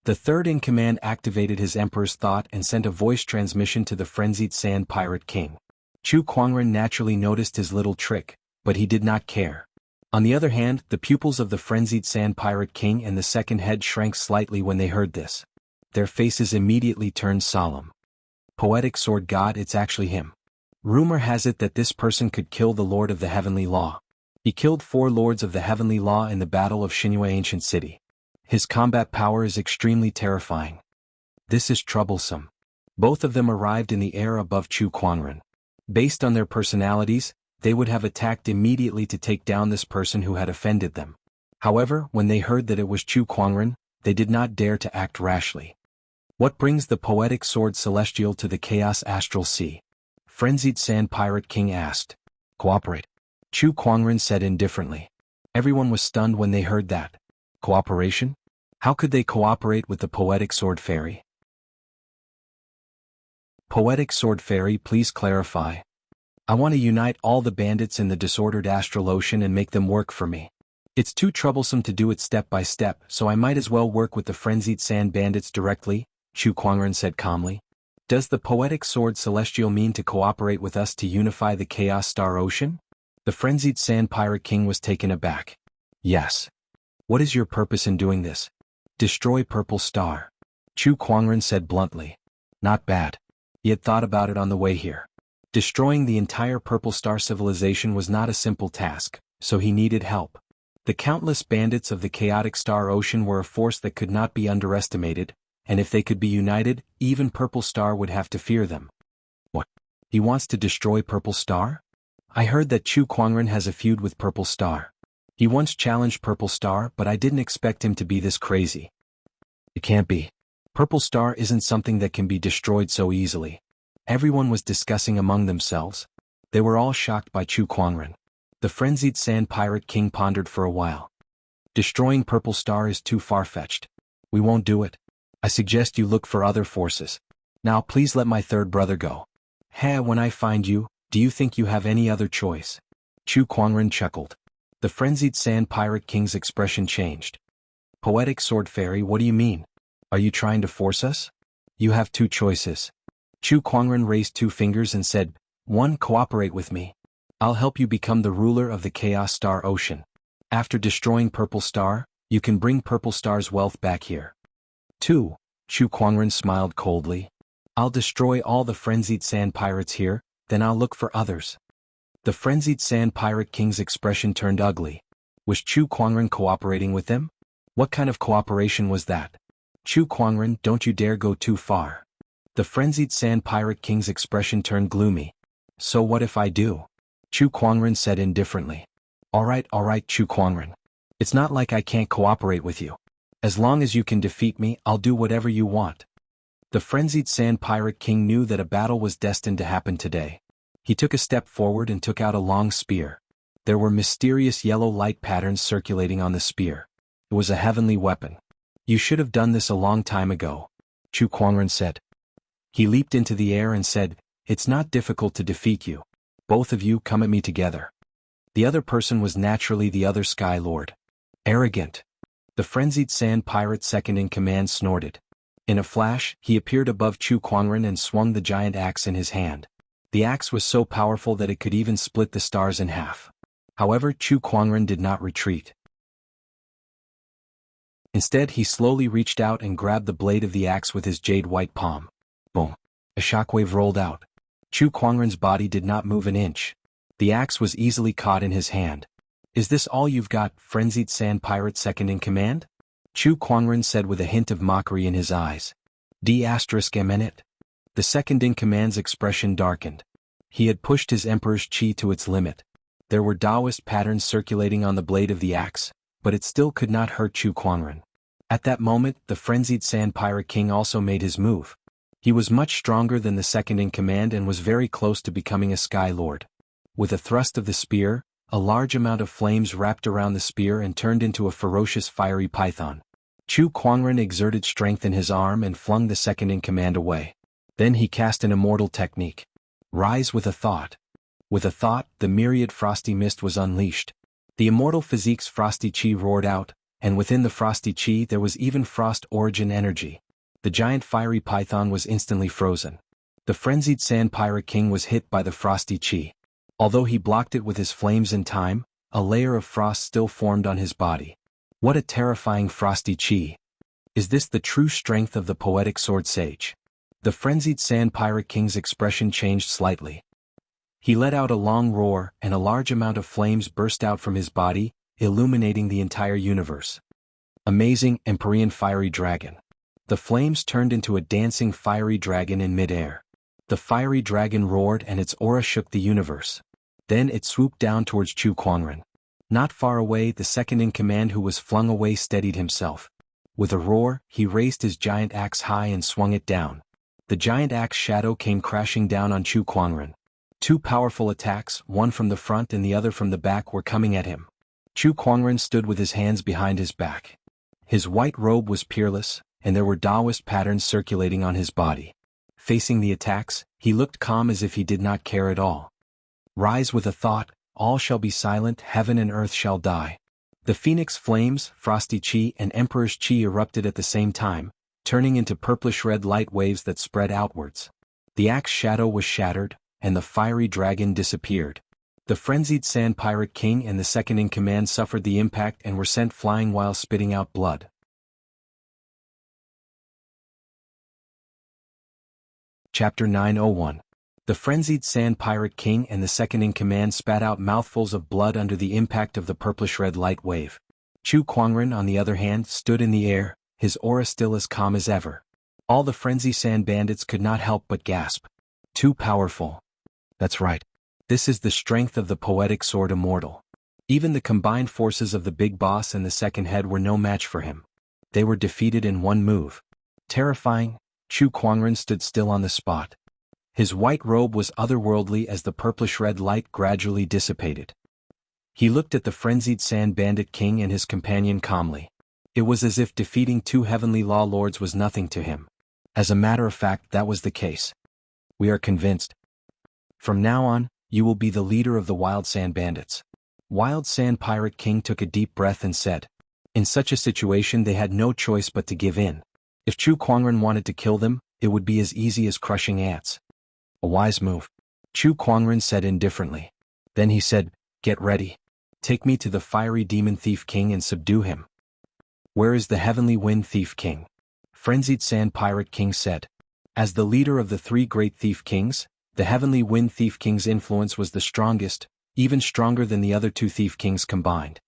The third in command activated his Emperor's thought and sent a voice transmission to the Frenzied Sand Pirate King. Chu Kuangren naturally noticed his little trick, but he did not care. On the other hand, the pupils of the Frenzied Sand Pirate King and the second head shrank slightly when they heard this. Their faces immediately turned solemn. Poetic Sword God, it's actually him. Rumor has it that this person could kill the Lord of the Heavenly Law. He killed 4 lords of the Heavenly Law in the Battle of Xinhua Ancient City. His combat power is extremely terrifying. This is troublesome. Both of them arrived in the air above Chu Kuangren. Based on their personalities, they would have attacked immediately to take down this person who had offended them. However, when they heard that it was Chu Kuangren, they did not dare to act rashly. What brings the Poetic Sword Celestial to the Chaos Astral Sea? Frenzied Sand Pirate King asked. Cooperate. Chu Kuangren said indifferently. Everyone was stunned when they heard that. Cooperation? How could they cooperate with the Poetic Sword Fairy? Poetic Sword Fairy, please clarify. I want to unite all the bandits in the disordered astral ocean and make them work for me. It's too troublesome to do it step by step, so I might as well work with the frenzied sand bandits directly, Chu Kuangren said calmly. Does the poetic sword celestial mean to cooperate with us to unify the Chaos Star Ocean? The frenzied sand pirate king was taken aback. Yes. What is your purpose in doing this? Destroy Purple Star. Chu Kuangren said bluntly. Not bad. He had thought about it on the way here. Destroying the entire Purple Star civilization was not a simple task, so he needed help. The countless bandits of the chaotic Star Ocean were a force that could not be underestimated, and if they could be united, even Purple Star would have to fear them. What? He wants to destroy Purple Star? I heard that Chu Kuangren has a feud with Purple Star. He once challenged Purple Star, but I didn't expect him to be this crazy. It can't be. Purple Star isn't something that can be destroyed so easily. Everyone was discussing among themselves. They were all shocked by Chu Kuangren. The frenzied sand pirate king pondered for a while. Destroying Purple Star is too far-fetched. We won't do it. I suggest you look for other forces. Now please let my third brother go. When I find you, do you think you have any other choice? Chu Kuangren chuckled. The frenzied sand pirate king's expression changed. Poetic sword fairy, what do you mean? Are you trying to force us? You have two choices. Chu Kuangren raised two fingers and said, 1. Cooperate with me. I'll help you become the ruler of the Chaos Star Ocean. After destroying Purple Star, you can bring Purple Star's wealth back here. 2. Chu Kuangren smiled coldly. I'll destroy all the frenzied sand pirates here, then I'll look for others. The frenzied sand pirate king's expression turned ugly. Was Chu Kuangren cooperating with them? What kind of cooperation was that? Chu Kuangren, don't you dare go too far. The frenzied sand pirate king's expression turned gloomy. So what if I do? Chu Kuangren said indifferently. Alright, Chu Kuangren. It's not like I can't cooperate with you. As long as you can defeat me, I'll do whatever you want. The frenzied sand pirate king knew that a battle was destined to happen today. He took a step forward and took out a long spear. There were mysterious yellow light patterns circulating on the spear. It was a heavenly weapon. You should have done this a long time ago, Chu Kuangren said. He leaped into the air and said, it's not difficult to defeat you. Both of you come at me together. The other person was naturally the other Sky Lord. Arrogant. The frenzied sand pirate second in command snorted. In a flash, he appeared above Chu Kuangren and swung the giant axe in his hand. The axe was so powerful that it could even split the stars in half. However, Chu Kuangren did not retreat. Instead, he slowly reached out and grabbed the blade of the axe with his jade-white palm. Boom. A shockwave rolled out. Chu Kuangren's body did not move an inch. The axe was easily caught in his hand. Is this all you've got, frenzied sand pirate second in command? Chu Kuangren said with a hint of mockery in his eyes. D****. The second in command's expression darkened. He had pushed his emperor's chi to its limit. There were Taoist patterns circulating on the blade of the axe, but it still could not hurt Chu Kuangren. At that moment, the frenzied sand pirate king also made his move. He was much stronger than the second in command and was very close to becoming a Sky Lord. With a thrust of the spear, a large amount of flames wrapped around the spear and turned into a ferocious fiery python. Chu Kuangren exerted strength in his arm and flung the second in command away. Then he cast an immortal technique. Rise with a thought. With a thought, the myriad frosty mist was unleashed. The immortal physique's frosty chi roared out, and within the frosty chi there was even frost origin energy. The giant fiery python was instantly frozen. The frenzied sand pirate king was hit by the frosty chi. Although he blocked it with his flames in time, a layer of frost still formed on his body. What a terrifying frosty chi. Is this the true strength of the poetic sword sage? The frenzied sand pirate king's expression changed slightly. He let out a long roar, and a large amount of flames burst out from his body, illuminating the entire universe. Amazing Empyrean fiery dragon. The flames turned into a dancing fiery dragon in midair. The fiery dragon roared and its aura shook the universe. Then it swooped down towards Chu Kuangren. Not far away, the second in command who was flung away steadied himself. With a roar, he raised his giant axe high and swung it down. The giant axe shadow came crashing down on Chu Kuangren. Two powerful attacks, one from the front and the other from the back, were coming at him. Chu Kuangren stood with his hands behind his back. His white robe was peerless, and there were Taoist patterns circulating on his body. Facing the attacks, he looked calm as if he did not care at all. Rise with a thought, all shall be silent, heaven and earth shall die. The phoenix flames, frosty chi and emperor's chi erupted at the same time, turning into purplish-red light waves that spread outwards. The axe shadow was shattered, and the fiery dragon disappeared. The frenzied sand pirate king and the second-in-command suffered the impact and were sent flying while spitting out blood. Chapter 901. The frenzied sand pirate king and the second-in-command spat out mouthfuls of blood under the impact of the purplish-red light wave. Chu Kuangren, on the other hand, stood in the air, his aura still as calm as ever. All the frenzy sand bandits could not help but gasp. Too powerful. That's right. This is the strength of the poetic sword immortal. Even the combined forces of the big boss and the second head were no match for him. They were defeated in one move. Terrifying, Chu Kuangren stood still on the spot. His white robe was otherworldly as the purplish-red light gradually dissipated. He looked at the frenzied sand bandit king and his companion calmly. It was as if defeating two heavenly law lords was nothing to him. As a matter of fact, that was the case. We are convinced. From now on, you will be the leader of the Wild Sand Bandits. Wild Sand Pirate King took a deep breath and said. In such a situation they had no choice but to give in. If Chu Kuangren wanted to kill them, it would be as easy as crushing ants. A wise move. Chu Kuangren said indifferently. Then he said, get ready. Take me to the fiery demon thief king and subdue him. Where is the heavenly wind thief king? Frenzied Sand Pirate King said. As the leader of the three great thief kings, the heavenly wind thief king's influence was the strongest, even stronger than the other two thief kings combined.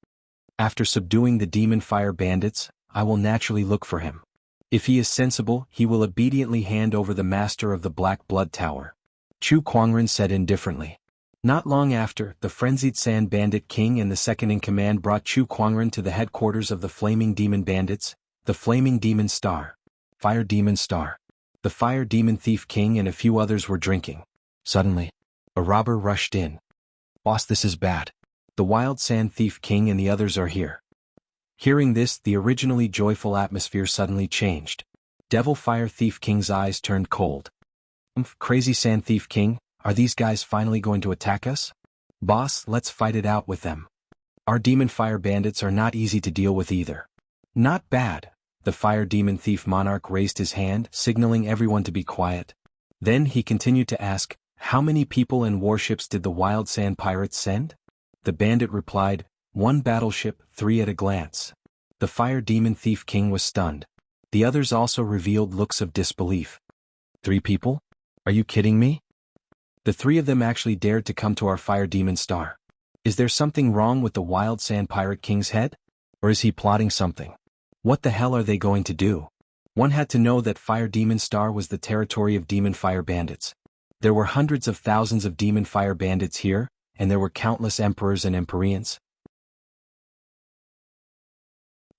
After subduing the demon fire bandits, I will naturally look for him. If he is sensible, he will obediently hand over the master of the Black Blood Tower. Chu Kuangren said indifferently. Not long after, the frenzied sand bandit king and the second-in-command brought Chu Kuangren to the headquarters of the flaming demon bandits, the flaming demon star. Fire demon star. The fire demon thief king and a few others were drinking. Suddenly, a robber rushed in. Boss, this is bad. The wild sand thief king and the others are here. Hearing this, the originally joyful atmosphere suddenly changed. Devil Fire Thief King's eyes turned cold. Crazy Sand Thief King, are these guys finally going to attack us? Boss, let's fight it out with them. Our demon fire bandits are not easy to deal with either. Not bad. The fire demon thief monarch raised his hand, signaling everyone to be quiet. Then he continued to ask, how many people and warships did the wild sand pirates send? The bandit replied, 1 battleship, 3 at a glance. The fire demon thief king was stunned. The others also revealed looks of disbelief. 3 people? Are you kidding me? The 3 of them actually dared to come to our fire demon star. Is there something wrong with the wild sand pirate king's head? Or is he plotting something? What the hell are they going to do? One had to know that Fire Demon Star was the territory of demon fire bandits. There were hundreds of thousands of demon fire bandits here, and there were countless emperors and emporians.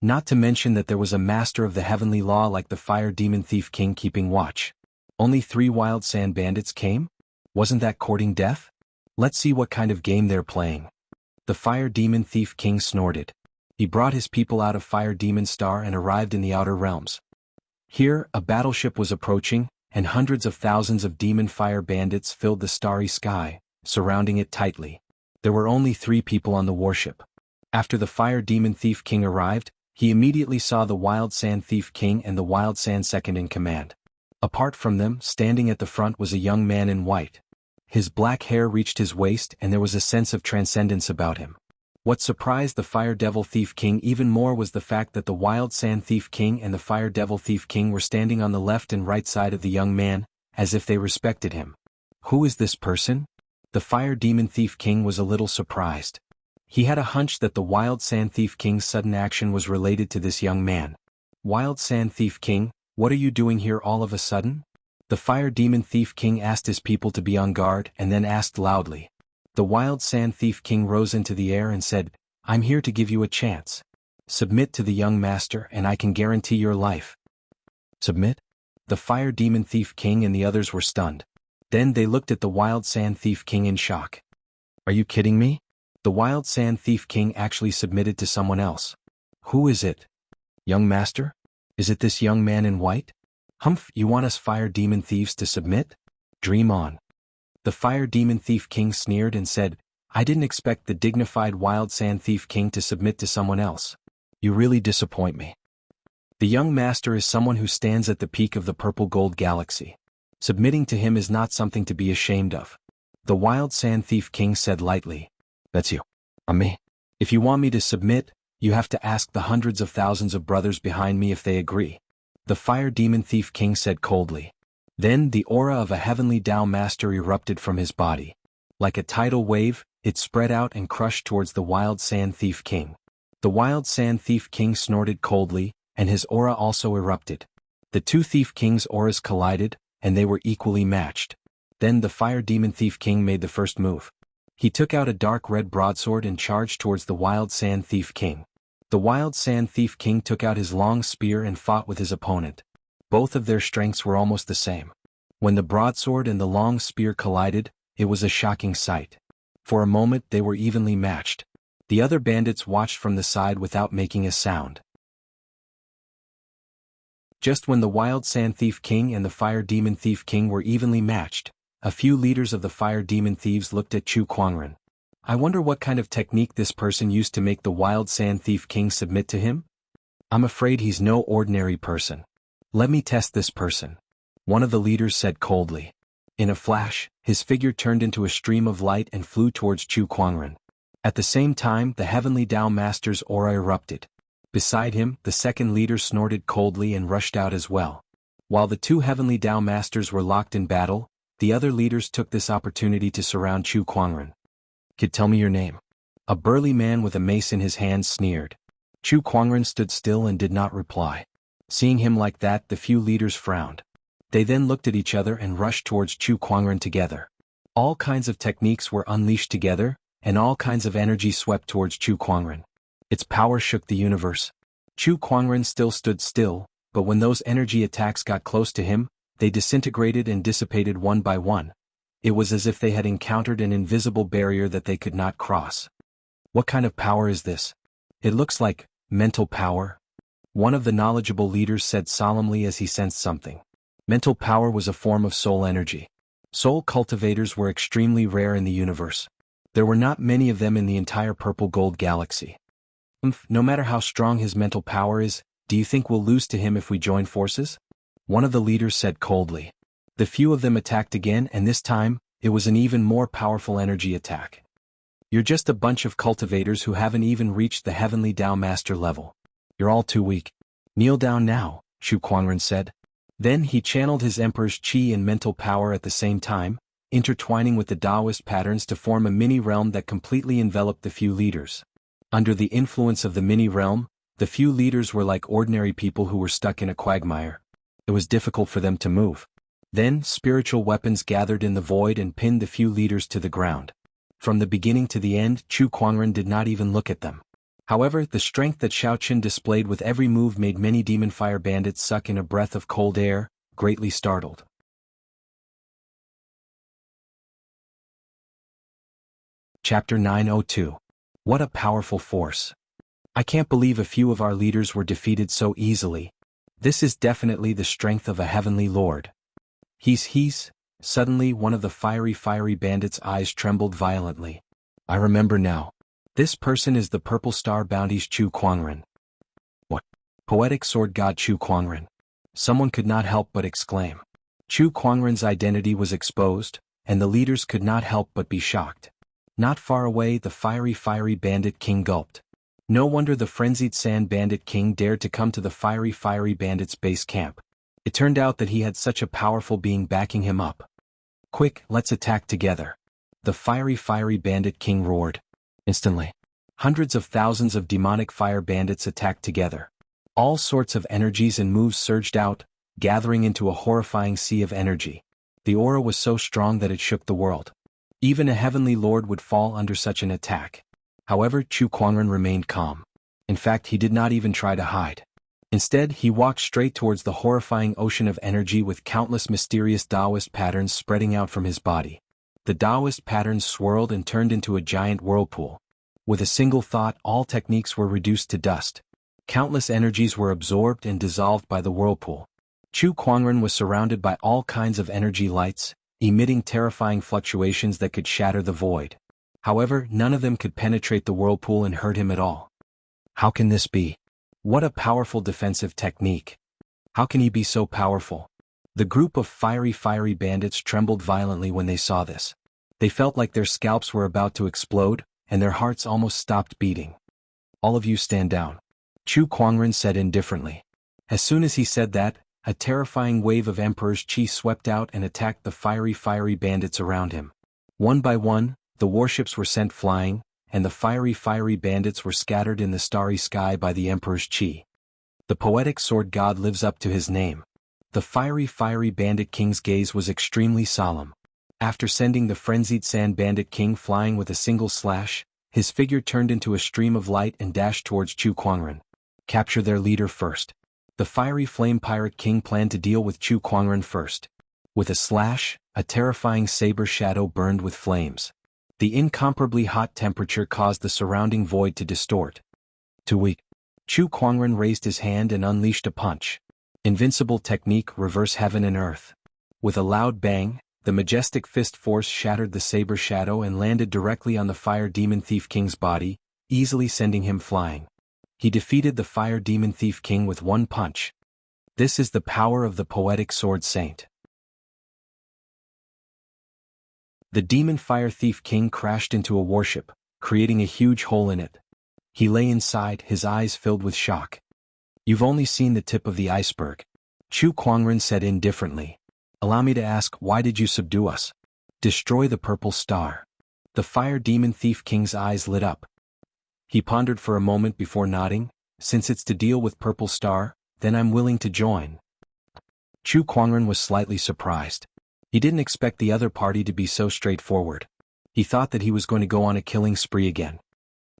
Not to mention that there was a master of the heavenly law like the fire demon thief king keeping watch. Only 3 wild sand bandits came? Wasn't that courting death? Let's see what kind of game they're playing. The fire demon thief king snorted. He brought his people out of Fire Demon Star and arrived in the Outer Realms. Here, a battleship was approaching, and hundreds of thousands of demon fire bandits filled the starry sky, surrounding it tightly. There were only 3 people on the warship. After the Fire Demon Thief King arrived, he immediately saw the Wild Sand Thief King and the Wild Sand Second-in-Command. Apart from them, standing at the front was a young man in white. His black hair reached his waist and there was a sense of transcendence about him. What surprised the Fire Devil Thief King even more was the fact that the Wild Sand Thief King and the Fire Devil Thief King were standing on the left and right side of the young man, as if they respected him. Who is this person? The Fire Demon Thief King was a little surprised. He had a hunch that the Wild Sand Thief King's sudden action was related to this young man. Wild Sand Thief King, what are you doing here all of a sudden? The Fire Demon Thief King asked his people to be on guard and then asked loudly. The Wild Sand Thief King rose into the air and said, I'm here to give you a chance. Submit to the young master and I can guarantee your life. Submit? The Fire Demon Thief King and the others were stunned. Then they looked at the Wild Sand Thief King in shock. Are you kidding me? The Wild Sand Thief King actually submitted to someone else. Who is it? Young master? Is it this young man in white? Humph, you want us fire demon thieves to submit? Dream on. The Fire Demon Thief King sneered and said, I didn't expect the dignified Wild Sand Thief King to submit to someone else. You really disappoint me. The young master is someone who stands at the peak of the purple gold galaxy. Submitting to him is not something to be ashamed of. The Wild Sand Thief King said lightly. That's you. I'm me. If you want me to submit, you have to ask the hundreds of thousands of brothers behind me if they agree. The Fire Demon Thief King said coldly. Then the aura of a heavenly Tao master erupted from his body. Like a tidal wave, it spread out and crushed towards the Wild Sand Thief King. The Wild Sand Thief King snorted coldly, and his aura also erupted. The two Thief Kings' auras collided, and they were equally matched. Then the Fire Demon Thief King made the first move. He took out a dark red broadsword and charged towards the Wild Sand Thief King. The Wild Sand Thief King took out his long spear and fought with his opponent. Both of their strengths were almost the same. When the broadsword and the long spear collided, it was a shocking sight. For a moment they were evenly matched. The other bandits watched from the side without making a sound. Just when the Wild Sand Thief King and the Fire Demon Thief King were evenly matched, a few leaders of the Fire Demon Thieves looked at Chu Kuangren. I wonder what kind of technique this person used to make the Wild Sand Thief King submit to him? I'm afraid he's no ordinary person. Let me test this person. One of the leaders said coldly. In a flash, his figure turned into a stream of light and flew towards Chu Kuangren. At the same time, the Heavenly Tao Master's aura erupted. Beside him, the second leader snorted coldly and rushed out as well. While the two Heavenly Tao Masters were locked in battle, the other leaders took this opportunity to surround Chu Kuangren. Kid, tell me your name. A burly man with a mace in his hand sneered. Chu Kuangren stood still and did not reply. Seeing him like that, the few leaders frowned. They then looked at each other and rushed towards Chu Kuangren together. All kinds of techniques were unleashed together, and all kinds of energy swept towards Chu Kuangren. Its power shook the universe. Chu Kuangren still stood still, but when those energy attacks got close to him, they disintegrated and dissipated one by one. It was as if they had encountered an invisible barrier that they could not cross. What kind of power is this? It looks like mental power. One of the knowledgeable leaders said solemnly as he sensed something. Mental power was a form of soul energy. Soul cultivators were extremely rare in the universe. There were not many of them in the entire purple gold galaxy. No matter how strong his mental power is, do you think we'll lose to him if we join forces? One of the leaders said coldly. The few of them attacked again, and this time, it was an even more powerful energy attack. You're just a bunch of cultivators who haven't even reached the Heavenly Tao Master level. You're all too weak. Kneel down now, Chu Kuangren said. Then he channeled his Emperor's Qi and mental power at the same time, intertwining with the Taoist patterns to form a mini-realm that completely enveloped the few leaders. Under the influence of the mini-realm, the few leaders were like ordinary people who were stuck in a quagmire. It was difficult for them to move. Then, spiritual weapons gathered in the void and pinned the few leaders to the ground. From the beginning to the end, Chu Kuangren did not even look at them. However, the strength that Xiaoqin displayed with every move made many demon fire bandits suck in a breath of cold air, greatly startled. Chapter 902. What a powerful force. I can't believe a few of our leaders were defeated so easily. This is definitely the strength of a heavenly lord. He's. Suddenly one of the fiery bandits' eyes trembled violently. I remember now. This person is the Purple Star Bounty's Chu Kuangren. What? Poetic sword god Chu Kuangren. Someone could not help but exclaim. Chu Kuangren's identity was exposed, and the leaders could not help but be shocked. Not far away, the fiery bandit king gulped. No wonder the frenzied sand bandit king dared to come to the fiery bandit's base camp. It turned out that he had such a powerful being backing him up. Quick, let's attack together. The fiery bandit king roared. Instantly, hundreds of thousands of demonic fire bandits attacked together. All sorts of energies and moves surged out, gathering into a horrifying sea of energy. The aura was so strong that it shook the world. Even a heavenly lord would fall under such an attack. However, Chu Kuangren remained calm. In fact, he did not even try to hide. Instead, he walked straight towards the horrifying ocean of energy with countless mysterious Taoist patterns spreading out from his body. The Taoist patterns swirled and turned into a giant whirlpool. With a single thought, all techniques were reduced to dust. Countless energies were absorbed and dissolved by the whirlpool. Chu Kuangren was surrounded by all kinds of energy lights, emitting terrifying fluctuations that could shatter the void. However, none of them could penetrate the whirlpool and hurt him at all. How can this be? What a powerful defensive technique. How can he be so powerful? The group of fiery bandits trembled violently when they saw this. They felt like their scalps were about to explode, and their hearts almost stopped beating. All of you stand down. Chu Kuangren said indifferently. As soon as he said that, a terrifying wave of Emperor's Qi swept out and attacked the fiery bandits around him. One by one, the warships were sent flying, and the fiery bandits were scattered in the starry sky by the Emperor's Qi. The poetic sword god lives up to his name. The fiery bandit king's gaze was extremely solemn. After sending the frenzied sand bandit king flying with a single slash, his figure turned into a stream of light and dashed towards Chu Kuangren. Capture their leader first. The fiery flame pirate king planned to deal with Chu Kuangren first. With a slash, a terrifying saber shadow burned with flames. The incomparably hot temperature caused the surrounding void to distort. Too weak. Chu Kuangren raised his hand and unleashed a punch. Invincible technique, reverse heaven and earth. With a loud bang, the majestic fist force shattered the saber shadow and landed directly on the fire demon thief king's body, easily sending him flying. He defeated the fire demon thief king with one punch. This is the power of the poetic sword saint. The demon fire thief king crashed into a warship, creating a huge hole in it. He lay inside, his eyes filled with shock. You've only seen the tip of the iceberg. Chu Kuangren said indifferently. Allow me to ask, why did you subdue us? Destroy the purple star. The fire demon thief king's eyes lit up. He pondered for a moment before nodding. Since it's to deal with purple star, then I'm willing to join. Chu Kuangren was slightly surprised. He didn't expect the other party to be so straightforward. He thought that he was going to go on a killing spree again.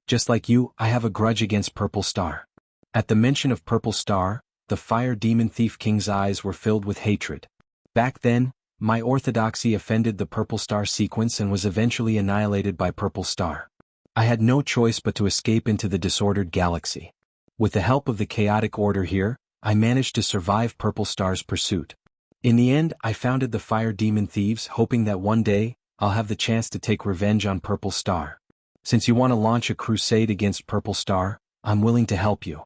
Just like you, I have a grudge against purple star. At the mention of purple star, the fire demon thief king's eyes were filled with hatred. Back then, my orthodoxy offended the purple star sequence and was eventually annihilated by purple star. I had no choice but to escape into the disordered galaxy. With the help of the chaotic order here, I managed to survive purple star's pursuit. In the end, I founded the fire demon thieves, hoping that one day, I'll have the chance to take revenge on purple star. Since you want to launch a crusade against purple star, I'm willing to help you.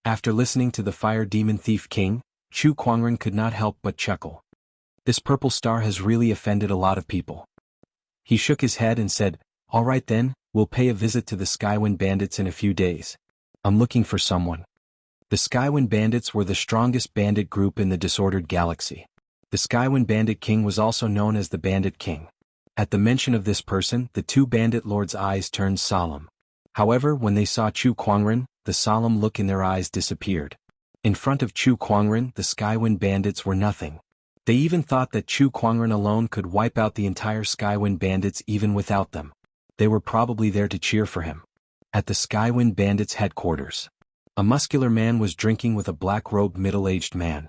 After listening to the fire demon thief king, Chu Kuangren could not help but chuckle. This purple star has really offended a lot of people. He shook his head and said, all right then, we'll pay a visit to the Skywind Bandits in a few days. I'm looking for someone. The Skywind Bandits were the strongest bandit group in the disordered galaxy. The Skywind Bandit King was also known as the Bandit King. At the mention of this person, the two bandit lords' eyes turned solemn. However, when they saw Chu Kuangren, the solemn look in their eyes disappeared. In front of Chu Kuangren, the Skywind Bandits were nothing. They even thought that Chu Kuangren alone could wipe out the entire Skywind Bandits even without them. They were probably there to cheer for him. At the Skywind Bandits' headquarters, a muscular man was drinking with a black-robed middle-aged man.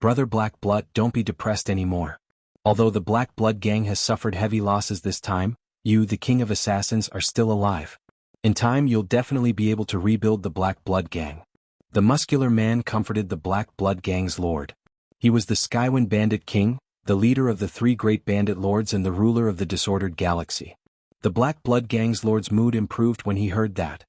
Brother Black Blood, don't be depressed anymore. Although the Black Blood gang has suffered heavy losses this time, you, the King of Assassins, are still alive. In time you'll definitely be able to rebuild the Black Blood gang. The muscular man comforted the Black Blood gang's lord. He was the Skywind Bandit King, the leader of the three great bandit lords and the ruler of the disordered galaxy. The Black Blood gang's lord's mood improved when he heard that.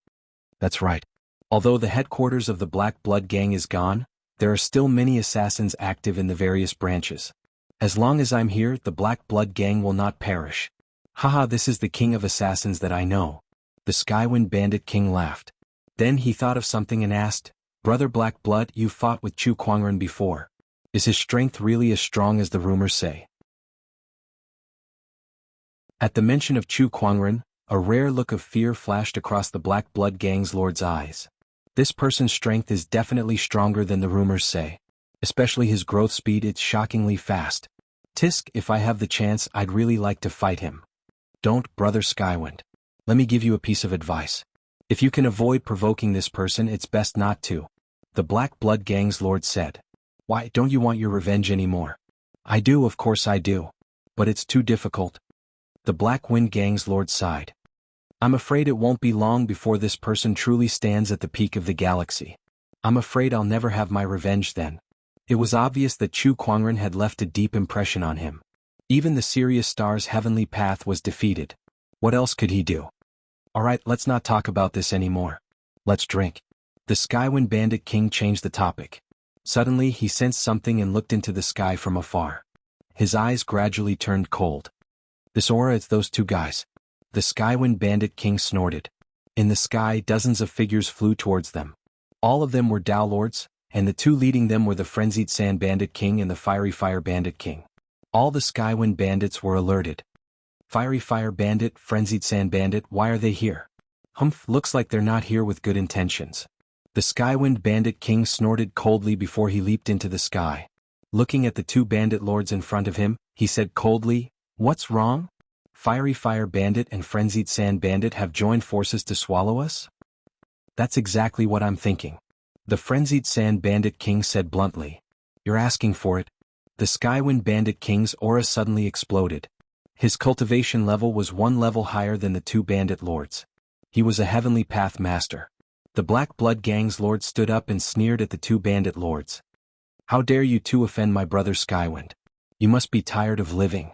That's right. Although the headquarters of the Black Blood gang is gone, there are still many assassins active in the various branches. As long as I'm here, the Black Blood gang will not perish. Haha, this is the King of Assassins that I know. The Skywind Bandit King laughed. Then he thought of something and asked, Brother Black Blood, you fought with Chu Kuangren before. Is his strength really as strong as the rumors say? At the mention of Chu Kuangren, a rare look of fear flashed across the Black Blood gang's lord's eyes. This person's strength is definitely stronger than the rumors say. Especially his growth speed, it's shockingly fast. Tisk, if I have the chance, I'd really like to fight him. Don't, Brother Skywind. Let me give you a piece of advice. If you can avoid provoking this person, it's best not to. The Black Blood gang's lord said. Why, don't you want your revenge anymore? I do, of course I do. But it's too difficult. The Black Wind gang's lord sighed. I'm afraid it won't be long before this person truly stands at the peak of the galaxy. I'm afraid I'll never have my revenge then. It was obvious that Chu Kuangren had left a deep impression on him. Even the Sirius Star's heavenly path was defeated. What else could he do? Alright, let's not talk about this anymore. Let's drink. The Skywind Bandit King changed the topic. Suddenly he sensed something and looked into the sky from afar. His eyes gradually turned cold. This aura, it's those two guys. The Skywind Bandit King snorted. In the sky, dozens of figures flew towards them. All of them were Dao Lords, and the two leading them were the Frenzied Sand Bandit King and the Fiery Fire Bandit King. All the Skywind Bandits were alerted. Fiery Fire Bandit, Frenzied Sand Bandit, why are they here? Humph, looks like they're not here with good intentions. The Skywind Bandit King snorted coldly before he leaped into the sky. Looking at the two bandit lords in front of him, he said coldly, "What's wrong? Fiery Fire Bandit and Frenzied Sand Bandit have joined forces to swallow us?" "That's exactly what I'm thinking," the Frenzied Sand Bandit King said bluntly. "You're asking for it." The Skywind Bandit King's aura suddenly exploded. His cultivation level was one level higher than the two bandit lords. He was a heavenly path master. The Black Blood Gang's lord stood up and sneered at the two bandit lords. "How dare you two offend my brother Skywind? You must be tired of living.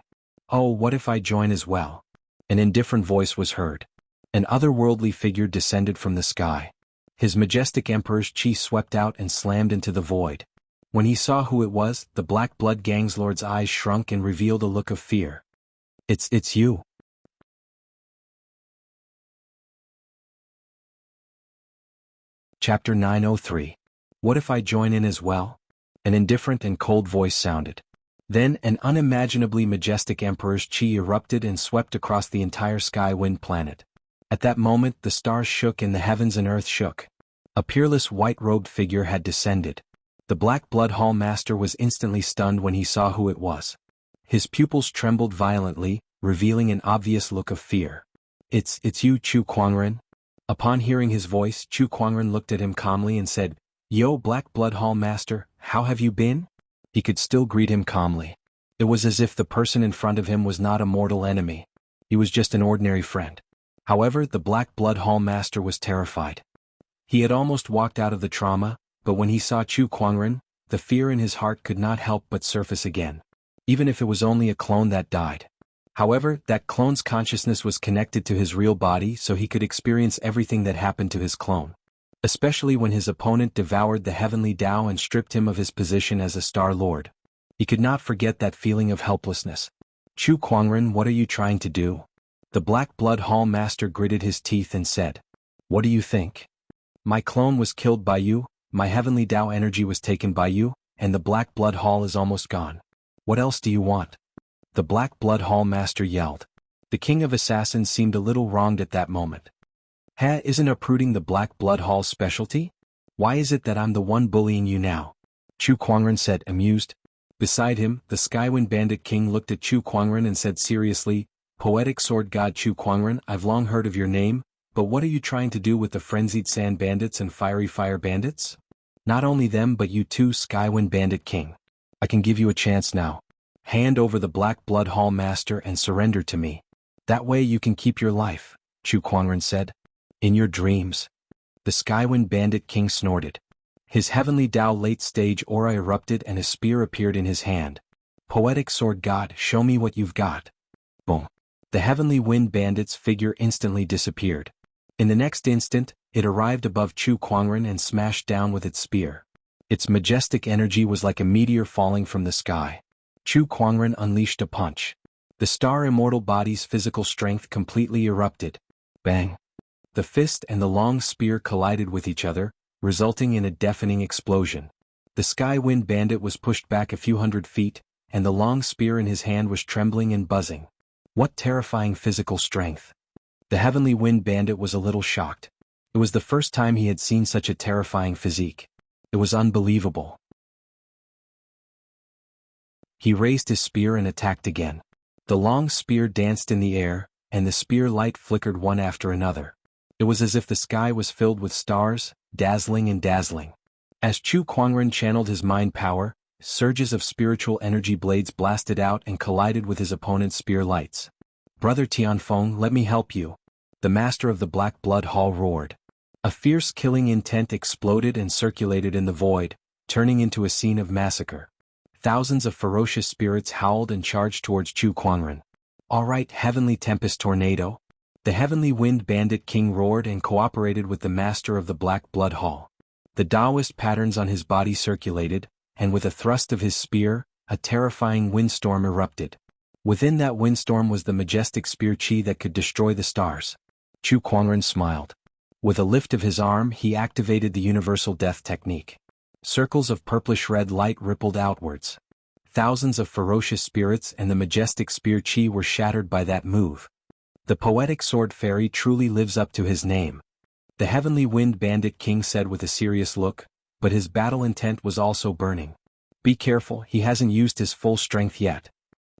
Oh, what if I join as well?" An indifferent voice was heard. An otherworldly figure descended from the sky. His majestic emperor's chi swept out and slammed into the void. When he saw who it was, the Black Blood Gang's lord's eyes shrunk and revealed a look of fear. It's you." Chapter 903. What if I join in as well? An indifferent and cold voice sounded. Then an unimaginably majestic emperor's chi erupted and swept across the entire Skywind planet. At that moment the stars shook and the heavens and earth shook. A peerless white-robed figure had descended. The Black Blood Hall Master was instantly stunned when he saw who it was. His pupils trembled violently, revealing an obvious look of fear. It's you, Chu Kuangren?" Upon hearing his voice, Chu Kuangren looked at him calmly and said, "Yo, Black Blood Hall Master, how have you been?" He could still greet him calmly. It was as if the person in front of him was not a mortal enemy. He was just an ordinary friend. However, the Black Blood Hall Master was terrified. He had almost walked out of the trauma, but when he saw Chu Kuangren, the fear in his heart could not help but surface again. Even if it was only a clone that died. However, that clone's consciousness was connected to his real body, so he could experience everything that happened to his clone. Especially when his opponent devoured the heavenly Tao and stripped him of his position as a Star Lord. He could not forget that feeling of helplessness. "Chu Kuangren, what are you trying to do?" The Black Blood Hall Master gritted his teeth and said, "What do you think? My clone was killed by you, my heavenly Tao energy was taken by you, and the Black Blood Hall is almost gone. What else do you want?" The Black Blood Hall Master yelled. The King of Assassins seemed a little wronged at that moment. Isn't uprooting the Black Blood Hall's specialty? Why is it that I'm the one bullying you now?" Chu Kuangren said, amused. Beside him, the Skywind Bandit King looked at Chu Kuangren and said seriously, "Poetic Sword God Chu Kuangren, I've long heard of your name, but what are you trying to do with the Frenzied Sand Bandits and Fiery Fire Bandits? Not only them but you too, Skywind Bandit King. I can give you a chance now. Hand over the Black Blood Hall Master and surrender to me. That way you can keep your life," Chu Kuangren said. "In your dreams." The Skywind Bandit King snorted. His heavenly Tao late-stage aura erupted and a spear appeared in his hand. "Poetic Sword God, show me what you've got." Boom. The Heavenly Wind Bandit's figure instantly disappeared. In the next instant, it arrived above Chu Kuangren and smashed down with its spear. Its majestic energy was like a meteor falling from the sky. Chu Kuangren unleashed a punch. The Star Immortal Body's physical strength completely erupted. Bang! The fist and the long spear collided with each other, resulting in a deafening explosion. The Skywind Bandit was pushed back a few hundred feet, and the long spear in his hand was trembling and buzzing. What terrifying physical strength! The Heavenly Wind Bandit was a little shocked. It was the first time he had seen such a terrifying physique. It was unbelievable. He raised his spear and attacked again. The long spear danced in the air, and the spear light flickered one after another. It was as if the sky was filled with stars, dazzling and dazzling. As Chu Kuangren channeled his mind power, surges of spiritual energy blades blasted out and collided with his opponent's spear lights. "Brother Tianfeng, let me help you," the master of the Black Blood Hall roared. A fierce killing intent exploded and circulated in the void, turning into a scene of massacre. Thousands of ferocious spirits howled and charged towards Chu Kuangren. "All right, Heavenly Tempest Tornado, The Heavenly Wind Bandit King roared and cooperated with the master of the Black Blood Hall. The Taoist patterns on his body circulated, and with a thrust of his spear, a terrifying windstorm erupted. Within that windstorm was the majestic spear chi that could destroy the stars. Chu Kuangren smiled. With a lift of his arm he activated the universal death technique. Circles of purplish-red light rippled outwards. Thousands of ferocious spirits and the majestic spear chi were shattered by that move. The poetic sword fairy truly lives up to his name. The Heavenly Wind Bandit King said with a serious look, but his battle intent was also burning. Be careful, he hasn't used his full strength yet.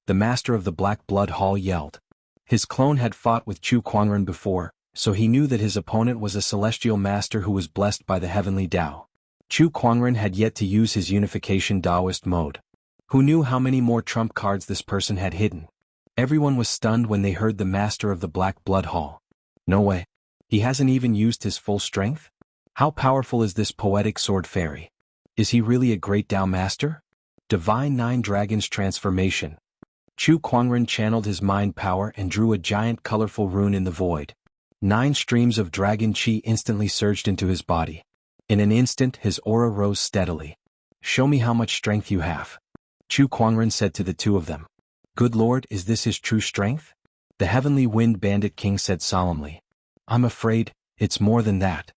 The master of the Black Blood Hall yelled. His clone had fought with Chu Kuangren before, so he knew that his opponent was a celestial master who was blessed by the heavenly Tao. Chu Kuangren had yet to use his unification Taoist mode. Who knew how many more trump cards this person had hidden? Everyone was stunned when they heard the master of the Black Blood Hall. No way. He hasn't even used his full strength? How powerful is this poetic sword fairy? Is he really a great Tao master? Divine Nine Dragons Transformation. Chu Kuangren channeled his mind power and drew a giant colorful rune in the void. 9 streams of dragon chi instantly surged into his body. In an instant his aura rose steadily. Show me how much strength you have. Chu Kuangren said to the two of them. Good Lord, is this his true strength? The Heavenly Wind Bandit King said solemnly. I'm afraid, it's more than that.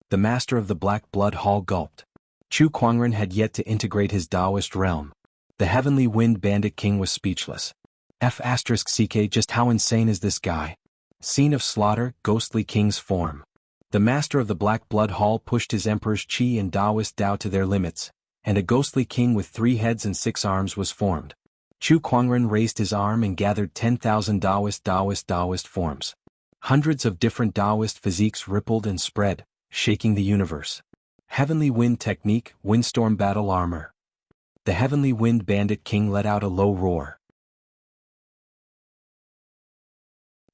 The master of the Black Blood Hall gulped. Chu Kuangren had yet to integrate his Taoist realm. The Heavenly Wind Bandit King was speechless. F***ck, just how insane is this guy? Scene of slaughter, ghostly king's form. The master of the Black Blood Hall pushed his emperor's chi and Taoist Tao to their limits, and a ghostly king with 3 heads and 6 arms was formed. Chu Kuangren raised his arm and gathered 10,000 Taoist forms. Hundreds of different Taoist physiques rippled and spread, shaking the universe. Heavenly Wind Technique, Windstorm Battle Armor. The Heavenly Wind Bandit King let out a low roar.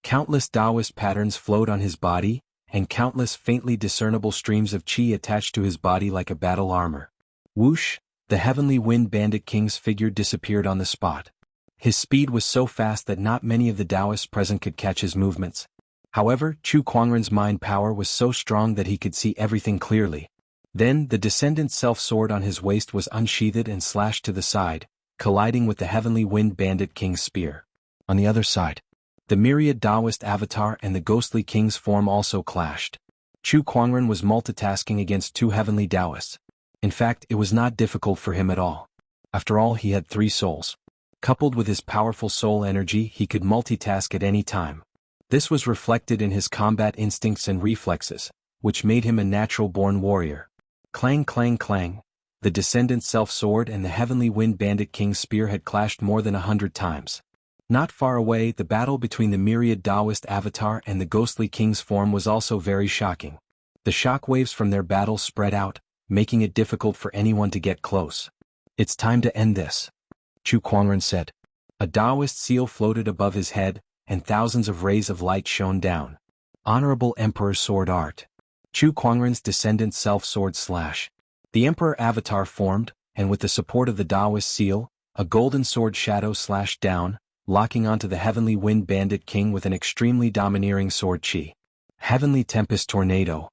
Countless Taoist patterns flowed on his body, and countless faintly discernible streams of chi attached to his body like a battle armor. Whoosh! The Heavenly Wind Bandit King's figure disappeared on the spot. His speed was so fast that not many of the Taoists present could catch his movements. However, Chu Kuangren's mind power was so strong that he could see everything clearly. Then, the descendant self-sword on his waist was unsheathed and slashed to the side, colliding with the Heavenly Wind Bandit King's spear. On the other side, the myriad Taoist avatar and the ghostly king's form also clashed. Chu Kuangren was multitasking against 2 heavenly Taoists. In fact, it was not difficult for him at all. After all, he had 3 souls. Coupled with his powerful soul energy, he could multitask at any time. This was reflected in his combat instincts and reflexes, which made him a natural-born warrior. Clang clang clang. The descendant self-sword and the Heavenly Wind Bandit King's spear had clashed more than 100 times. Not far away, the battle between the myriad Taoist avatar and the ghostly king's form was also very shocking. The shockwaves from their battle spread out, making it difficult for anyone to get close. It's time to end this, Chu Kuangren said. A Taoist seal floated above his head, and thousands of rays of light shone down. Honorable Emperor Sword Art. Chu Kuangren's descendant self-sword slash. The Emperor avatar formed, and with the support of the Taoist seal, a golden sword shadow slashed down, locking onto the Heavenly Wind Bandit King with an extremely domineering sword chi. Heavenly Tempest Tornado.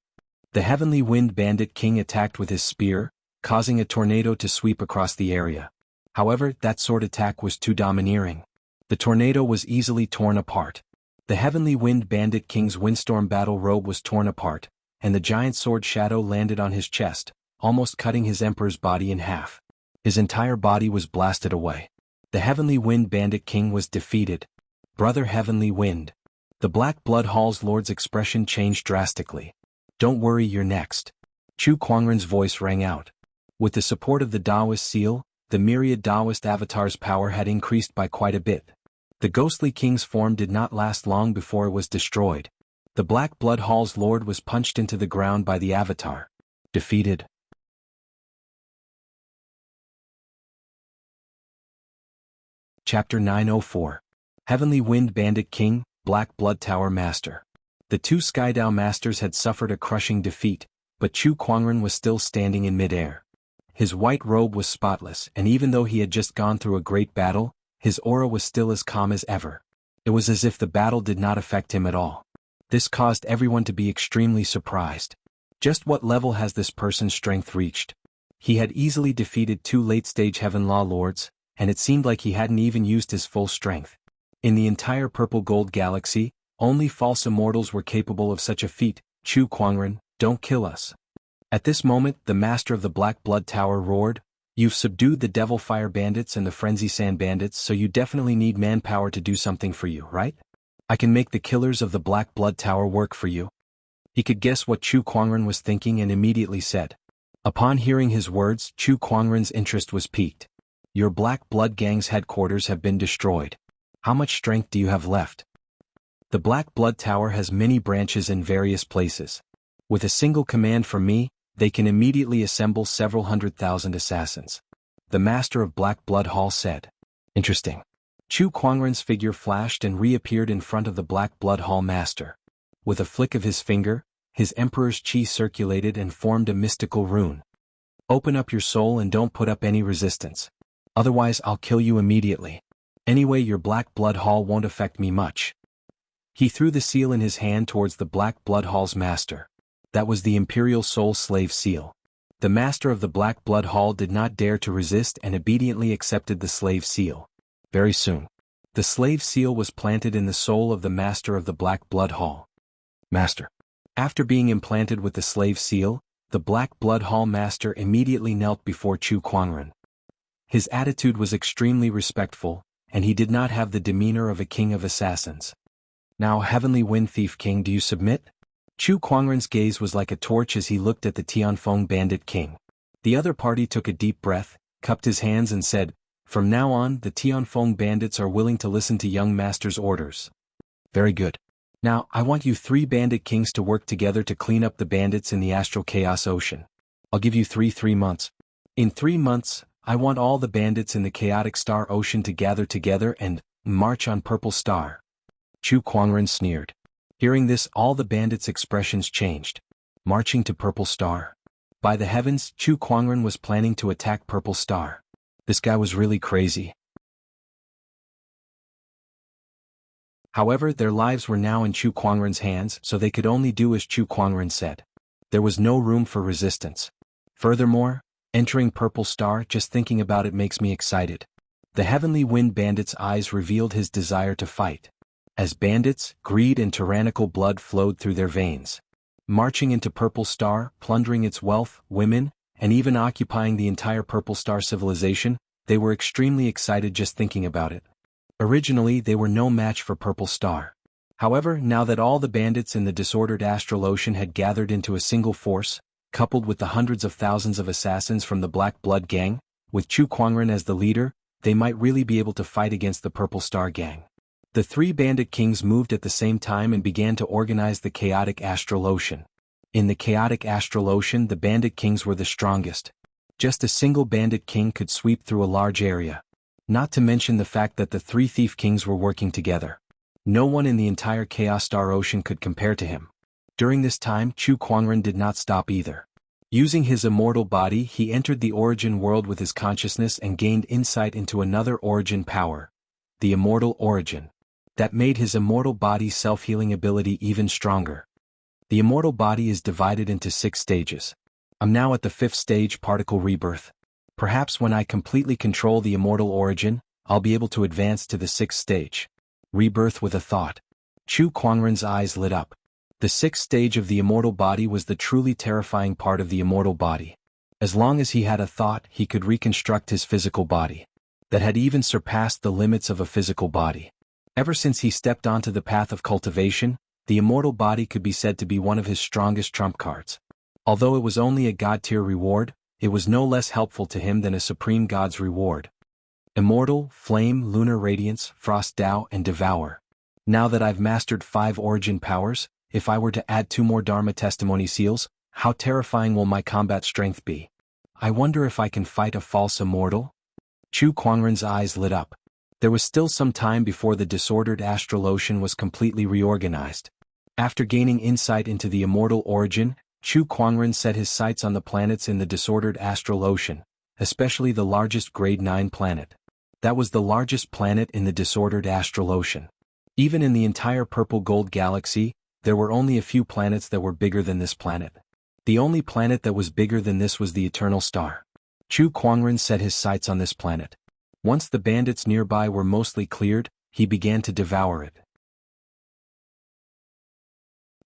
The Heavenly Wind Bandit King attacked with his spear, causing a tornado to sweep across the area. However, that sword attack was too domineering. The tornado was easily torn apart. The Heavenly Wind Bandit King's windstorm battle robe was torn apart, and the giant sword shadow landed on his chest, almost cutting his emperor's body in half. His entire body was blasted away. The Heavenly Wind Bandit King was defeated. Brother Heavenly Wind. The Black Blood Hall's lord's expression changed drastically. Don't worry, you're next. Chu Kuangren's voice rang out. With the support of the Taoist seal, the myriad Taoist avatar's power had increased by quite a bit. The ghostly king's form did not last long before it was destroyed. The Black Blood Hall's lord was punched into the ground by the avatar. Defeated. Chapter 904. Heavenly Wind Bandit King, Black Blood Tower Master. The 2 Skydao Masters had suffered a crushing defeat, but Chu Kuangren was still standing in midair. His white robe was spotless, and even though he had just gone through a great battle, his aura was still as calm as ever. It was as if the battle did not affect him at all. This caused everyone to be extremely surprised. Just what level has this person's strength reached? He had easily defeated 2 late-stage Heaven Law Lords, and it seemed like he hadn't even used his full strength. In the entire Purple Gold Galaxy, only false immortals were capable of such a feat. Chu Kuangren, don't kill us. At this moment, the master of the Black Blood Tower roared, "You've subdued the Devil Fire Bandits and the Frenzy Sand Bandits, so you definitely need manpower to do something for you, right? I can make the killers of the Black Blood Tower work for you." He could guess what Chu Kuangren was thinking and immediately said. Upon hearing his words, Chu Kuangren's interest was piqued. "Your Black Blood Gang's headquarters have been destroyed. How much strength do you have left?" "The Black Blood Tower has many branches in various places. With a single command from me, they can immediately assemble several 100,000 assassins," the master of Black Blood Hall said. Interesting. Chu Kuangren's figure flashed and reappeared in front of the Black Blood Hall master. With a flick of his finger, his emperor's chi circulated and formed a mystical rune. "Open up your soul and don't put up any resistance. Otherwise I'll kill you immediately. Anyway, your Black Blood Hall won't affect me much." He threw the seal in his hand towards the Black Blood Hall's master. That was the Imperial Soul Slave Seal. The master of the Black Blood Hall did not dare to resist and obediently accepted the slave seal. Very soon, the slave seal was planted in the soul of the master of the Black Blood Hall. Master. After being implanted with the slave seal, the Black Blood Hall master immediately knelt before Chu Kuangren. His attitude was extremely respectful, and he did not have the demeanor of a king of assassins. "Now, Heavenly Wind Thief King, do you submit?" Chu Kuangren's gaze was like a torch as he looked at the Tianfeng Bandit King. The other party took a deep breath, cupped his hands and said, "From now on, the Tianfeng Bandits are willing to listen to young master's orders." "Very good. Now, I want you 3 bandit kings to work together to clean up the bandits in the Astral Chaos Ocean. I'll give you 3 months. In 3 months, I want all the bandits in the Chaotic Star Ocean to gather together and march on Purple Star." Chu Kuangren sneered. Hearing this, all the bandits' expressions changed. Marching to Purple Star. By the heavens, Chu Kuangren was planning to attack Purple Star. This guy was really crazy. However, their lives were now in Chu Kuangren's hands, so they could only do as Chu Kuangren said. There was no room for resistance. Furthermore, entering Purple Star, just thinking about it makes me excited. The Heavenly Wind Bandit's eyes revealed his desire to fight. As bandits, greed and tyrannical blood flowed through their veins. Marching into Purple Star, plundering its wealth, women, and even occupying the entire Purple Star civilization, they were extremely excited just thinking about it. Originally, they were no match for Purple Star. However, now that all the bandits in the disordered Astral Ocean had gathered into a single force, coupled with the hundreds of thousands of assassins from the Black Blood Gang, with Chu Kuangren as the leader, they might really be able to fight against the Purple Star Gang. The 3 bandit kings moved at the same time and began to organize the chaotic Astral Ocean. In the chaotic Astral Ocean, the bandit kings were the strongest. Just a single bandit king could sweep through a large area. Not to mention the fact that the 3 thief kings were working together. No one in the entire Chaos Star Ocean could compare to him. During this time, Chu Kuangren did not stop either. Using his immortal body, he entered the origin world with his consciousness and gained insight into another origin power, the immortal origin. That made his immortal body's self-healing ability even stronger. The immortal body is divided into 6 stages. I'm now at the 5th stage, particle rebirth. Perhaps when I completely control the immortal origin, I'll be able to advance to the 6th stage. Rebirth with a thought. Chu Kuangren's eyes lit up. The 6th stage of the immortal body was the truly terrifying part of the immortal body. As long as he had a thought, he could reconstruct his physical body. That had even surpassed the limits of a physical body. Ever since he stepped onto the path of cultivation, the immortal body could be said to be one of his strongest trump cards. Although it was only a god-tier reward, it was no less helpful to him than a supreme god's reward. Immortal, Flame, Lunar Radiance, Frost Tao, and Devour. Now that I've mastered 5 origin powers, if I were to add 2 more Dharma testimony seals, how terrifying will my combat strength be? I wonder if I can fight a false immortal? Chu Kuangren's eyes lit up. There was still some time before the disordered Astral Ocean was completely reorganized. After gaining insight into the immortal origin, Chu Kuangren set his sights on the planets in the disordered Astral Ocean, especially the largest Grade 9 planet. That was the largest planet in the disordered Astral Ocean. Even in the entire Purple Gold Galaxy, There were only a few planets that were bigger than this planet. The only planet that was bigger than this was the Eternal Star. Chu Kuangren set his sights on this planet. Once the bandits nearby were mostly cleared, he began to devour it.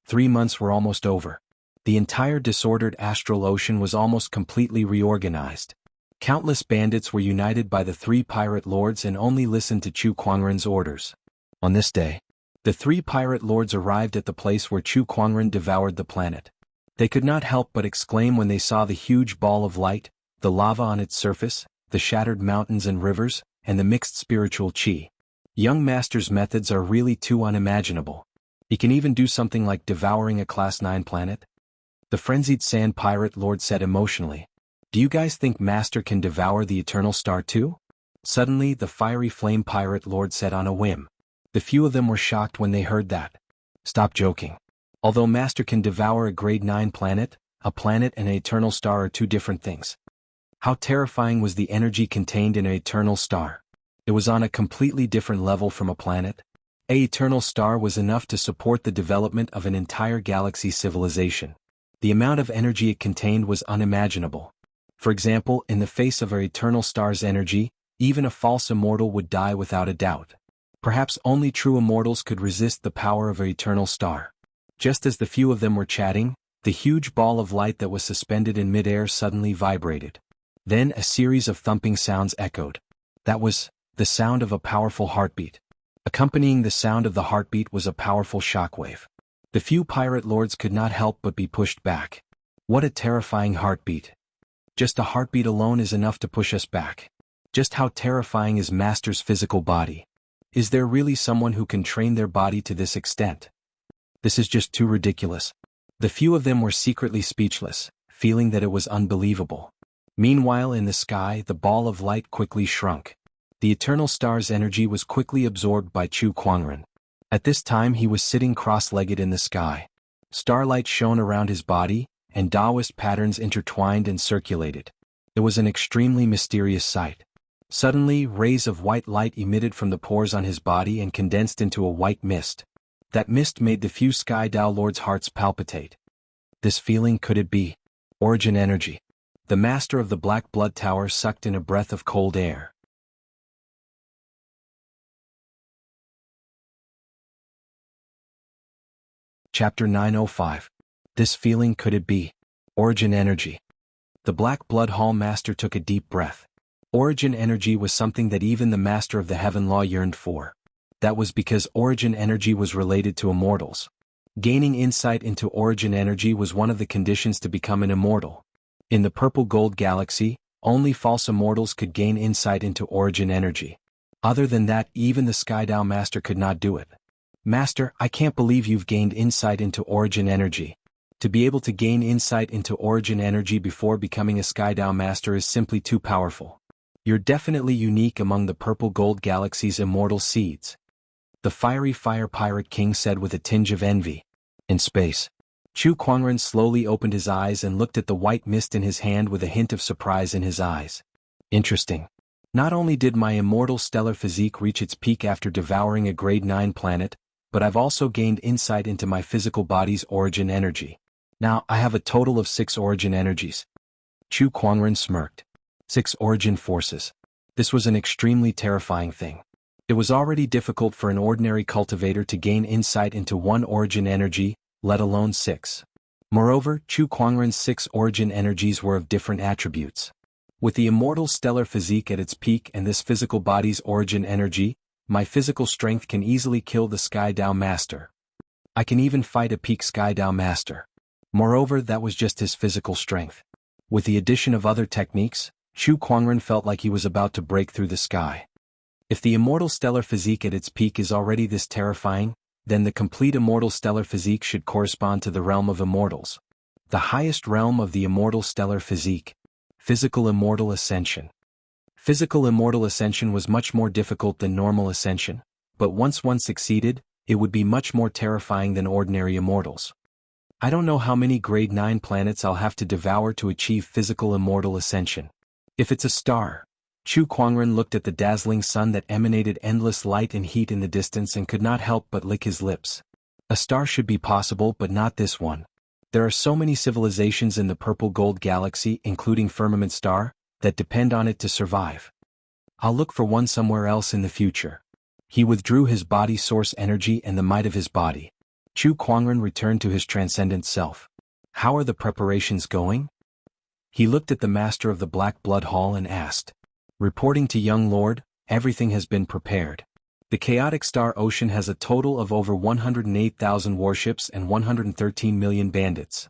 3 months were almost over. The entire disordered astral ocean was almost completely reorganized. Countless bandits were united by the 3 pirate lords and only listened to Chu Kuangren's orders. On this day, the 3 pirate lords arrived at the place where Chu Kuangren devoured the planet. They could not help but exclaim when they saw the huge ball of light, the lava on its surface, the shattered mountains and rivers, and the mixed spiritual chi. Young Master's methods are really too unimaginable. He can even do something like devouring a Class 9 planet? The frenzied Sand Pirate Lord said emotionally. Do you guys think Master can devour the Eternal Star too? Suddenly the Fiery Flame Pirate Lord said on a whim. The few of them were shocked when they heard that. Stop joking. Although Master can devour a Grade 9 planet, a planet and an Eternal Star are 2 different things. How terrifying was the energy contained in an Eternal Star? It was on a completely different level from a planet. An Eternal Star was enough to support the development of an entire galaxy civilization. The amount of energy it contained was unimaginable. For example, in the face of an Eternal Star's energy, even a false immortal would die without a doubt. Perhaps only true immortals could resist the power of an Eternal Star. Just as the few of them were chatting, the huge ball of light that was suspended in midair suddenly vibrated. Then a series of thumping sounds echoed. That was the sound of a powerful heartbeat. Accompanying the sound of the heartbeat was a powerful shockwave. The few pirate lords could not help but be pushed back. What a terrifying heartbeat. Just a heartbeat alone is enough to push us back. Just how terrifying is Master's physical body? Is there really someone who can train their body to this extent? This is just too ridiculous. The few of them were secretly speechless, feeling that it was unbelievable. Meanwhile in the sky the ball of light quickly shrunk. The Eternal Star's energy was quickly absorbed by Chu Kuangren. At this time he was sitting cross-legged in the sky. Starlight shone around his body, and Taoist patterns intertwined and circulated. It was an extremely mysterious sight. Suddenly, rays of white light emitted from the pores on his body and condensed into a white mist. That mist made the few Sky Dao Lords' hearts palpitate. This feeling, could it be origin energy? The Master of the Black Blood Tower sucked in a breath of cold air. Chapter 905. This feeling, could it be origin energy? The Black Blood Hall Master took a deep breath. Origin energy was something that even the Master of the Heaven Law yearned for. That was because origin energy was related to immortals. Gaining insight into origin energy was one of the conditions to become an immortal. In the Purple Gold Galaxy, only false immortals could gain insight into origin energy. Other than that, even the Sky Dao Master could not do it. Master, I can't believe you've gained insight into origin energy. To be able to gain insight into origin energy before becoming a Sky Dao Master is simply too powerful. You're definitely unique among the Purple Gold Galaxy's immortal seeds. The Fiery Fire Pirate King said with a tinge of envy. In space, Chu Kuangren slowly opened his eyes and looked at the white mist in his hand with a hint of surprise in his eyes. Interesting. Not only did my immortal stellar physique reach its peak after devouring a Grade 9 planet, but I've also gained insight into my physical body's origin energy. Now, I have a total of 6 origin energies. Chu Kuangren smirked. 6 origin forces. This was an extremely terrifying thing. It was already difficult for an ordinary cultivator to gain insight into 1 origin energy, let alone 6. Moreover, Chu Kuangren's 6 origin energies were of different attributes. With the immortal stellar physique at its peak and this physical body's origin energy, my physical strength can easily kill the Sky Dao Master. I can even fight a peak Sky Dao Master. Moreover, that was just his physical strength. With the addition of other techniques, Chu Kuangren felt like he was about to break through the sky. If the immortal stellar physique at its peak is already this terrifying, then the complete immortal stellar physique should correspond to the realm of immortals. The highest realm of the immortal stellar physique. Physical immortal ascension. Physical immortal ascension was much more difficult than normal ascension, but once one succeeded, it would be much more terrifying than ordinary immortals. I don't know how many Grade 9 planets I'll have to devour to achieve physical immortal ascension. If it's a star. Chu Kuangren looked at the dazzling sun that emanated endless light and heat in the distance and could not help but lick his lips. A star should be possible but not this one. There are so many civilizations in the purple gold galaxy including Firmament Star, that depend on it to survive. I'll look for one somewhere else in the future. He withdrew his body source energy and the might of his body. Chu Kuangren returned to his transcendent self. How are the preparations going? He looked at the master of the Black Blood Hall and asked. Reporting to young lord, everything has been prepared. The chaotic star ocean has a total of over 108,000 warships and 113 million bandits.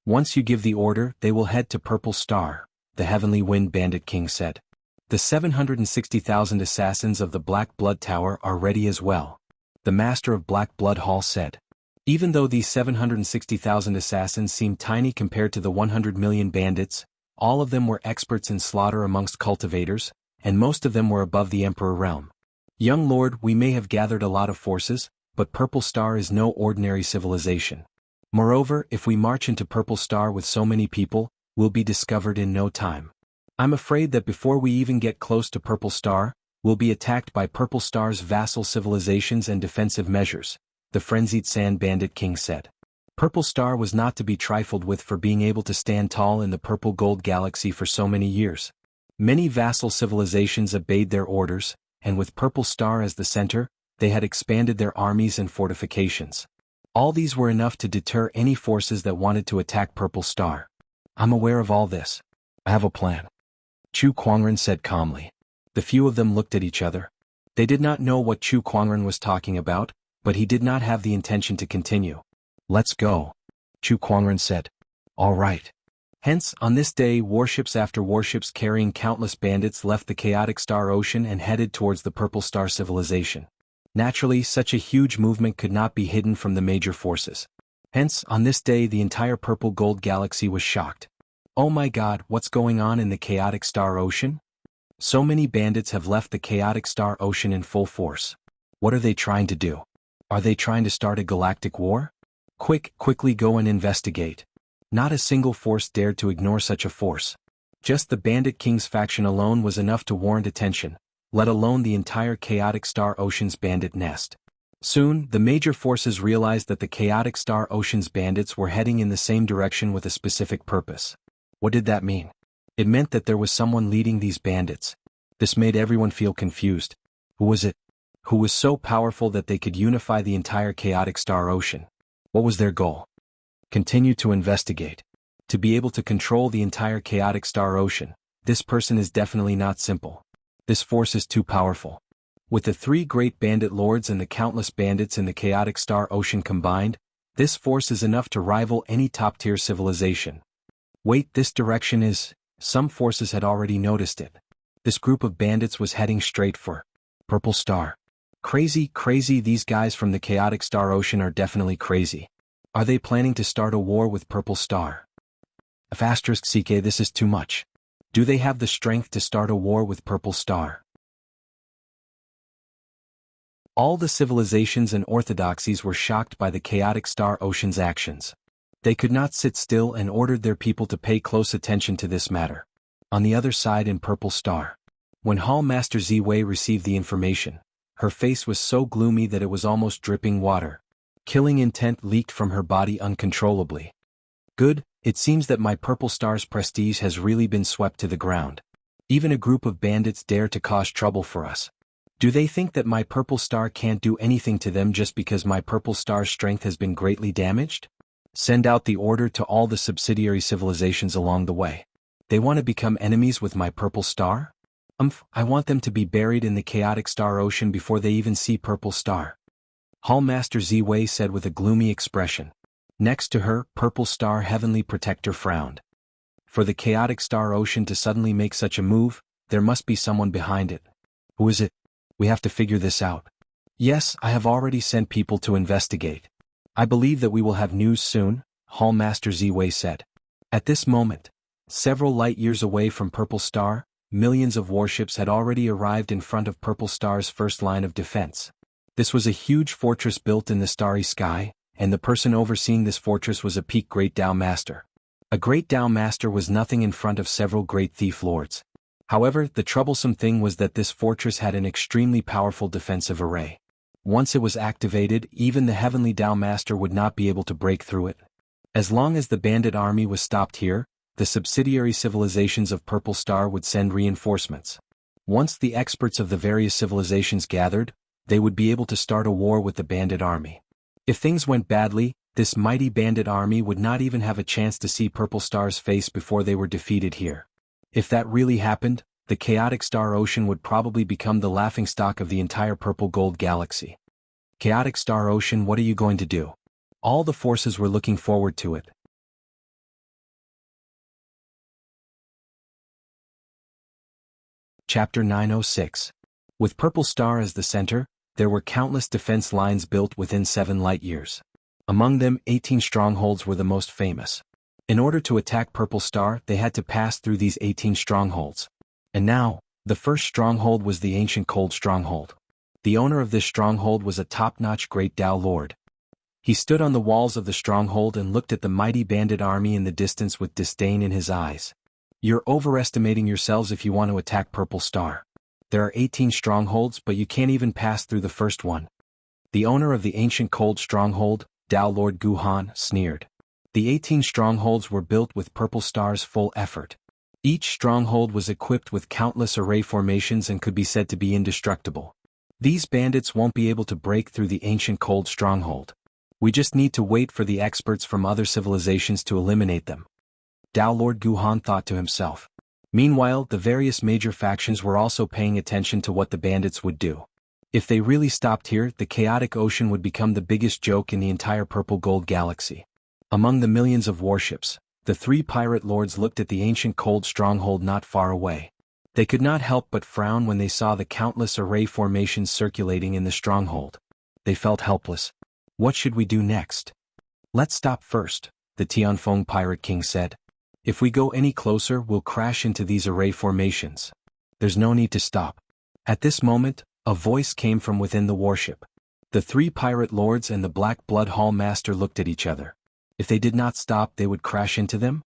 Once you give the order, they will head to Purple Star, the Heavenly Wind Bandit King said. The 760,000 assassins of the Black Blood Tower are ready as well. The master of Black Blood Hall said. Even though these 760,000 assassins seem tiny compared to the 100 million bandits, all of them were experts in slaughter amongst cultivators, and most of them were above the Emperor realm. Young lord, we may have gathered a lot of forces, but Purple Star is no ordinary civilization. Moreover, if we march into Purple Star with so many people, we'll be discovered in no time. I'm afraid that before we even get close to Purple Star, we'll be attacked by Purple Star's vassal civilizations and defensive measures, the frenzied Sand Bandit King said. Purple Star was not to be trifled with for being able to stand tall in the purple gold galaxy for so many years. Many vassal civilizations obeyed their orders, and with Purple Star as the center, they had expanded their armies and fortifications. All these were enough to deter any forces that wanted to attack Purple Star. I'm aware of all this. I have a plan. Chu Kuangren said calmly. The few of them looked at each other. They did not know what Chu Kuangren was talking about, but he did not have the intention to continue. Let's go. Chu Kuangren said. All right. Hence, on this day, warships after warships carrying countless bandits left the chaotic star ocean and headed towards the Purple Star civilization. Naturally, such a huge movement could not be hidden from the major forces. Hence, on this day the entire purple gold galaxy was shocked. Oh my god, what's going on in the chaotic star ocean? So many bandits have left the chaotic star ocean in full force. What are they trying to do? Are they trying to start a galactic war? Quickly go and investigate. Not a single force dared to ignore such a force. Just the Bandit King's faction alone was enough to warrant attention, let alone the entire chaotic star ocean's bandit nest. Soon, the major forces realized that the chaotic star ocean's bandits were heading in the same direction with a specific purpose. What did that mean? It meant that there was someone leading these bandits. This made everyone feel confused. Who was it? Who was so powerful that they could unify the entire chaotic star ocean? What was their goal? Continue to investigate. To be able to control the entire chaotic star ocean, this person is definitely not simple. This force is too powerful. With the 3 great bandit lords and the countless bandits in the chaotic star ocean combined, this force is enough to rival any top-tier civilization. Wait, this direction is... Some forces had already noticed it. This group of bandits was heading straight for Purple Star. Crazy, these guys from the chaotic star ocean are definitely crazy. Are they planning to start a war with Purple Star? *CK, this is too much. Do they have the strength to start a war with Purple Star? All the civilizations and orthodoxies were shocked by the chaotic star ocean's actions. They could not sit still and ordered their people to pay close attention to this matter. On the other side in Purple Star, when Hall Master Ziwei received the information, her face was so gloomy that it was almost dripping water. Killing intent leaked from her body uncontrollably. Good, it seems that my Purple Star's prestige has really been swept to the ground. Even a group of bandits dare to cause trouble for us. Do they think that my Purple Star can't do anything to them just because my Purple Star's strength has been greatly damaged? Send out the order to all the subsidiary civilizations along the way. They want to become enemies with my Purple Star? I want them to be buried in the chaotic star ocean before they even see Purple Star. Hall Master Ziwei said with a gloomy expression. Next to her, Purple Star Heavenly Protector frowned. For the chaotic star ocean to suddenly make such a move, there must be someone behind it. Who is it? We have to figure this out. Yes, I have already sent people to investigate. I believe that we will have news soon, Hall Master Ziwei said. At this moment, several light years away from Purple Star, millions of warships had already arrived in front of Purple Star's first line of defense. This was a huge fortress built in the starry sky, and the person overseeing this fortress was a peak Great Dao Master. A Great Dao Master was nothing in front of several great thief lords. However, the troublesome thing was that this fortress had an extremely powerful defensive array. Once it was activated, even the Heavenly Tao Master would not be able to break through it. As long as the bandit army was stopped here, the subsidiary civilizations of Purple Star would send reinforcements. Once the experts of the various civilizations gathered, they would be able to start a war with the bandit army. If things went badly, this mighty bandit army would not even have a chance to see Purple Star's face before they were defeated here. If that really happened, the chaotic Star Ocean would probably become the laughingstock of the entire Purple Gold Galaxy. Chaotic Star Ocean, what are you going to do? All the forces were looking forward to it. Chapter 906. With Purple Star as the center, there were countless defense lines built within 7 light-years. Among them, 18 strongholds were the most famous. In order to attack Purple Star, they had to pass through these 18 strongholds. And now, the first stronghold was the ancient Cold Stronghold. The owner of this stronghold was a top-notch Great Tao Lord. He stood on the walls of the stronghold and looked at the mighty bandit army in the distance with disdain in his eyes. You're overestimating yourselves if you want to attack Purple Star. There are 18 strongholds, but you can't even pass through the first one. The owner of the ancient Cold Stronghold, Tao Lord Guhan, sneered. The 18 strongholds were built with Purple Star's full effort. Each stronghold was equipped with countless array formations and could be said to be indestructible. These bandits won't be able to break through the ancient Cold Stronghold. We just need to wait for the experts from other civilizations to eliminate them. Tao Lord Guhan thought to himself. Meanwhile, the various major factions were also paying attention to what the bandits would do. If they really stopped here, the chaotic ocean would become the biggest joke in the entire Purple Gold Galaxy. Among the millions of warships, the 3 pirate lords looked at the ancient Cold Stronghold not far away. They could not help but frown when they saw the countless array formations circulating in the stronghold. They felt helpless. What should we do next? Let's stop first, the Tianfeng Pirate King said. If we go any closer, we'll crash into these array formations. There's no need to stop. At this moment, a voice came from within the warship. The 3 pirate lords and the Black Blood Hall Master looked at each other. If they did not stop, they would crash into them?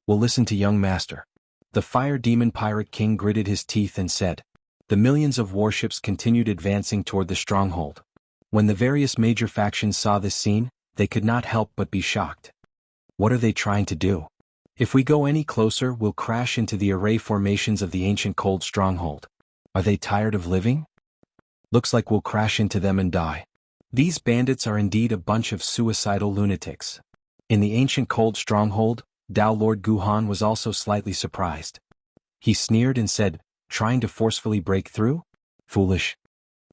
We'll listen to young Master. The Fire Demon Pirate King gritted his teeth and said. The millions of warships continued advancing toward the stronghold. When the various major factions saw this scene, they could not help but be shocked. What are they trying to do? If we go any closer, we'll crash into the array formations of the ancient Cold Stronghold. Are they tired of living? Looks like we'll crash into them and die. These bandits are indeed a bunch of suicidal lunatics. In the ancient Cold Stronghold, Tao Lord Guhan was also slightly surprised. He sneered and said, trying to forcefully break through? Foolish.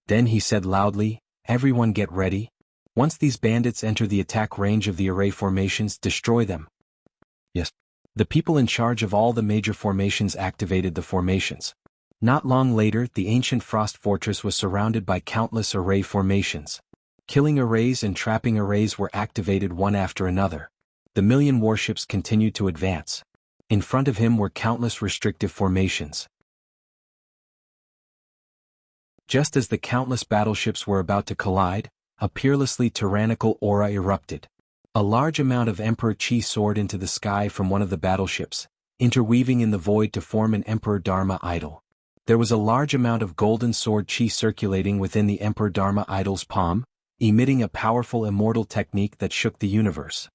Then he said loudly, everyone get ready. Once these bandits enter the attack range of the array formations, destroy them. Yes. The people in charge of all the major formations activated the formations. Not long later, the ancient Frost Fortress was surrounded by countless array formations. Killing arrays and trapping arrays were activated one after another. The million warships continued to advance. In front of him were countless restrictive formations. Just as the countless battleships were about to collide, a peerlessly tyrannical aura erupted. A large amount of Emperor Qi soared into the sky from one of the battleships, interweaving in the void to form an Emperor Dharma idol. There was a large amount of golden sword Qi circulating within the Emperor Dharma idol's palm, emitting a powerful immortal technique that shook the universe.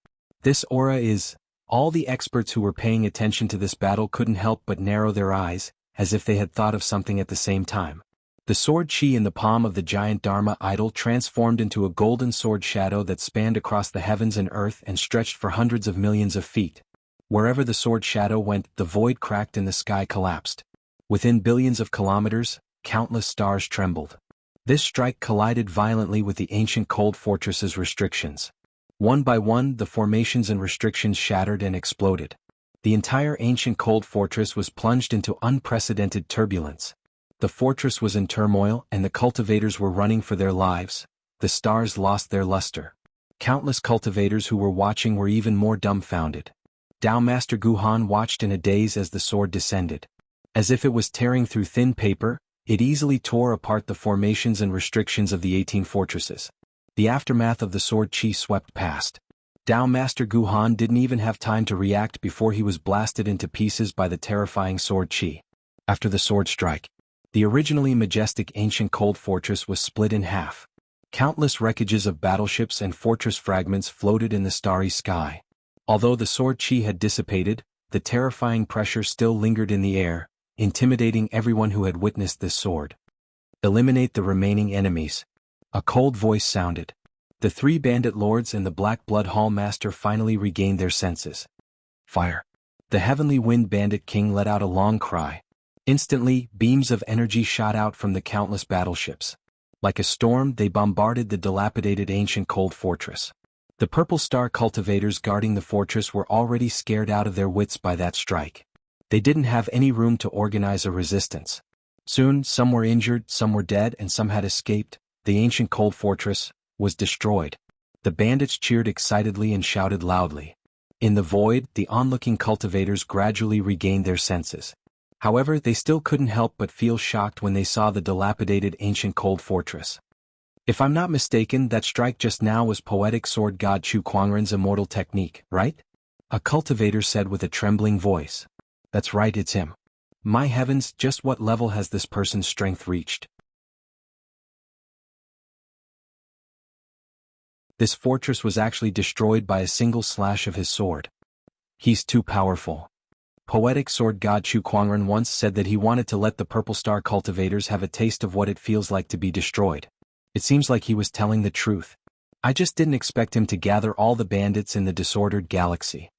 This aura is... All the experts who were paying attention to this battle couldn't help but narrow their eyes, as if they had thought of something at the same time. The sword Qi in the palm of the giant Dharma idol transformed into a golden sword shadow that spanned across the heavens and earth and stretched for hundreds of millions of feet. Wherever the sword shadow went, the void cracked and the sky collapsed. Within billions of kilometers, countless stars trembled. This strike collided violently with the ancient cold fortress's restrictions. One by one, the formations and restrictions shattered and exploded. The entire ancient cold fortress was plunged into unprecedented turbulence. The fortress was in turmoil and the cultivators were running for their lives. The stars lost their luster. Countless cultivators who were watching were even more dumbfounded. Tao Master Guhan watched in a daze as the sword descended. As if it was tearing through thin paper, it easily tore apart the formations and restrictions of the 18 fortresses. The aftermath of the sword Qi swept past. Tao Master Guhan didn't even have time to react before he was blasted into pieces by the terrifying sword Qi. After the sword strike, the originally majestic ancient cold fortress was split in half. Countless wreckages of battleships and fortress fragments floated in the starry sky. Although the sword chi had dissipated, the terrifying pressure still lingered in the air, intimidating everyone who had witnessed this sword. Eliminate the remaining enemies. A cold voice sounded. The 3 bandit lords and the Black Blood Hall Master finally regained their senses. Fire. The Heavenly Wind Bandit King let out a long cry. Instantly, beams of energy shot out from the countless battleships. Like a storm, they bombarded the dilapidated ancient cold fortress. The Purple Star cultivators guarding the fortress were already scared out of their wits by that strike. They didn't have any room to organize a resistance. Soon, some were injured, some were dead, and some had escaped. The ancient cold fortress was destroyed. The bandits cheered excitedly and shouted loudly. In the void, the onlooking cultivators gradually regained their senses. However, they still couldn't help but feel shocked when they saw the dilapidated ancient cold fortress. If I'm not mistaken, that strike just now was poetic sword god Chu Kuangren's immortal technique, right? A cultivator said with a trembling voice. That's right, it's him. My heavens, just what level has this person's strength reached? This fortress was actually destroyed by a single slash of his sword. He's too powerful. Poetic sword god Chu Kuangren once said that he wanted to let the Purple Star cultivators have a taste of what it feels like to be destroyed. It seems like he was telling the truth. I just didn't expect him to gather all the bandits in the disordered galaxy.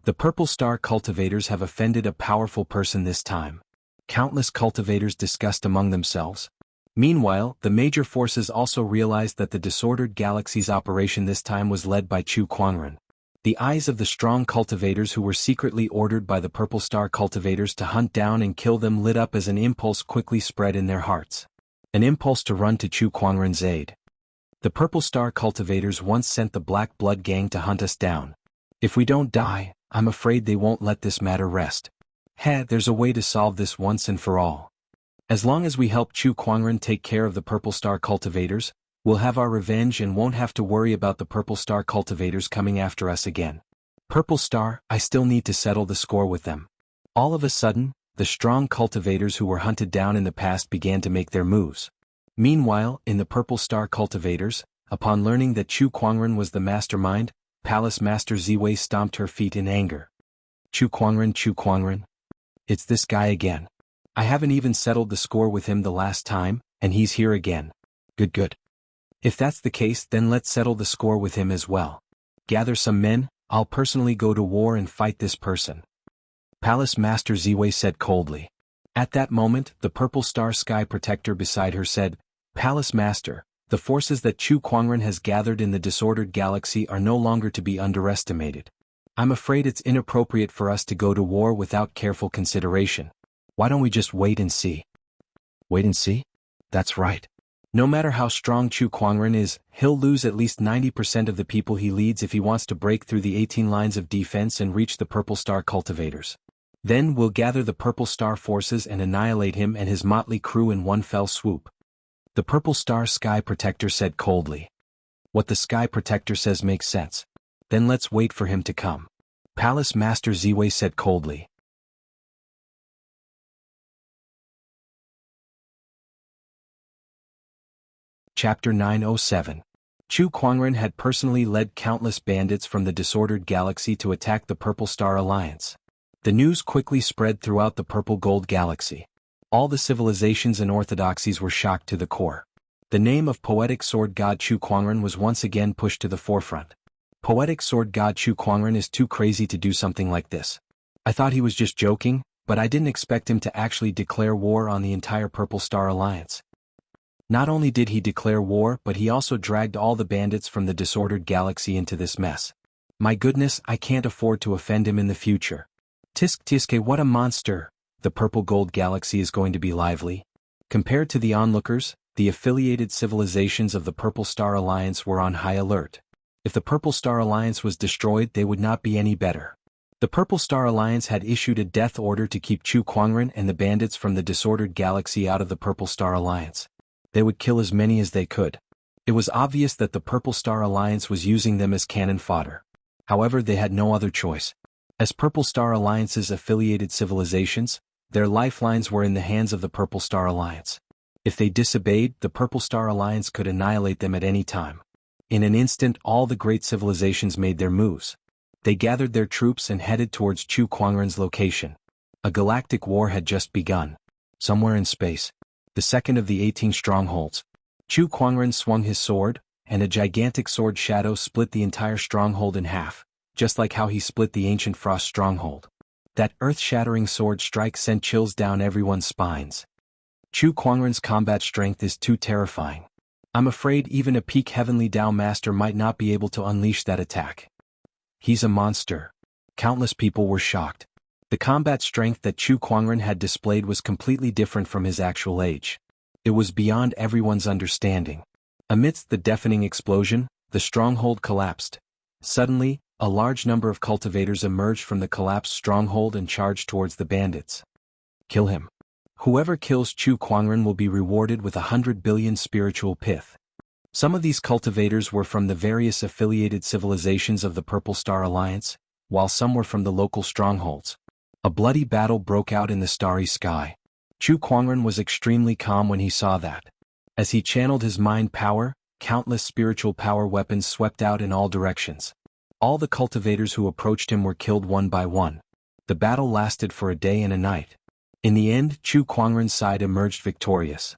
The Purple Star cultivators have offended a powerful person this time. Countless cultivators discussed among themselves. Meanwhile, the major forces also realized that the disordered galaxy's operation this time was led by Chu Kuangren. The eyes of the strong cultivators who were secretly ordered by the Purple Star cultivators to hunt down and kill them lit up as an impulse quickly spread in their hearts. An impulse to run to Chu Kuangren's aid. The Purple Star cultivators once sent the Black Blood Gang to hunt us down. If we don't die, I'm afraid they won't let this matter rest. There's a way to solve this once and for all. As long as we help Chu Kuangren take care of the Purple Star cultivators, we'll have our revenge and won't have to worry about the Purple Star cultivators coming after us again. Purple Star, I still need to settle the score with them. All of a sudden, the strong cultivators who were hunted down in the past began to make their moves. Meanwhile, in the Purple Star cultivators, upon learning that Chu Kuangren was the mastermind, Palace Master Ziwei stomped her feet in anger. Chu Kuangren. It's this guy again. I haven't even settled the score with him the last time, and he's here again. Good. If that's the case, then let's settle the score with him as well. Gather some men, I'll personally go to war and fight this person. Palace Master Ziwei said coldly. At that moment, the Purple Star Sky Protector beside her said, Palace Master, the forces that Chu Kuangren has gathered in the disordered galaxy are no longer to be underestimated. I'm afraid it's inappropriate for us to go to war without careful consideration. Why don't we just wait and see? Wait and see? That's right. No matter how strong Chu Kuangren is, he'll lose at least 90% of the people he leads if he wants to break through the 18 lines of defense and reach the Purple Star cultivators. Then we'll gather the Purple Star forces and annihilate him and his motley crew in one fell swoop. The Purple Star Sky Protector said coldly. What the Sky Protector says makes sense. Then let's wait for him to come. Palace Master Ziwei said coldly. Chapter 907. Chu Kuangren had personally led countless bandits from the disordered galaxy to attack the Purple Star Alliance. The news quickly spread throughout the Purple Gold Galaxy. All the civilizations and orthodoxies were shocked to the core. The name of poetic sword god Chu Kuangren was once again pushed to the forefront. Poetic sword god Chu Kuangren is too crazy to do something like this. I thought he was just joking, but I didn't expect him to actually declare war on the entire Purple Star Alliance. Not only did he declare war, but he also dragged all the bandits from the disordered galaxy into this mess. My goodness, I can't afford to offend him in the future. Tiske, what a monster! The Purple Gold Galaxy is going to be lively. Compared to the onlookers, the affiliated civilizations of the Purple Star Alliance were on high alert. If the Purple Star Alliance was destroyed, they would not be any better. The Purple Star Alliance had issued a death order to keep Chu Kuangren and the bandits from the disordered galaxy out of the Purple Star Alliance. They would kill as many as they could. It was obvious that the Purple Star Alliance was using them as cannon fodder. However, they had no other choice. As Purple Star Alliance's affiliated civilizations, Their lifelines were in the hands of the Purple Star Alliance. If they disobeyed, the Purple Star Alliance could annihilate them at any time. In an instant, all the great civilizations made their moves. They gathered their troops and headed towards Chu Kuangren's location. A galactic war had just begun. Somewhere in space, the second of the 18 strongholds, Chu Kuangren swung his sword, and a gigantic sword shadow split the entire stronghold in half, just like how he split the ancient Frost stronghold. That earth-shattering sword strike sent chills down everyone's spines. Chu Kuangren's combat strength is too terrifying. I'm afraid even a peak Heavenly Dao Master might not be able to unleash that attack. He's a monster. Countless people were shocked. The combat strength that Chu Kuangren had displayed was completely different from his actual age. It was beyond everyone's understanding. Amidst the deafening explosion, the stronghold collapsed. Suddenly, a large number of cultivators emerged from the collapsed stronghold and charged towards the bandits. Kill him. Whoever kills Chu Kuangren will be rewarded with 100 billion spiritual pith. Some of these cultivators were from the various affiliated civilizations of the Purple Star Alliance, while some were from the local strongholds. A bloody battle broke out in the starry sky. Chu Kuangren was extremely calm when he saw that. As he channeled his mind power, countless spiritual power weapons swept out in all directions. All the cultivators who approached him were killed one by one. The battle lasted for a day and a night. In the end, Chu Kuangren's side emerged victorious.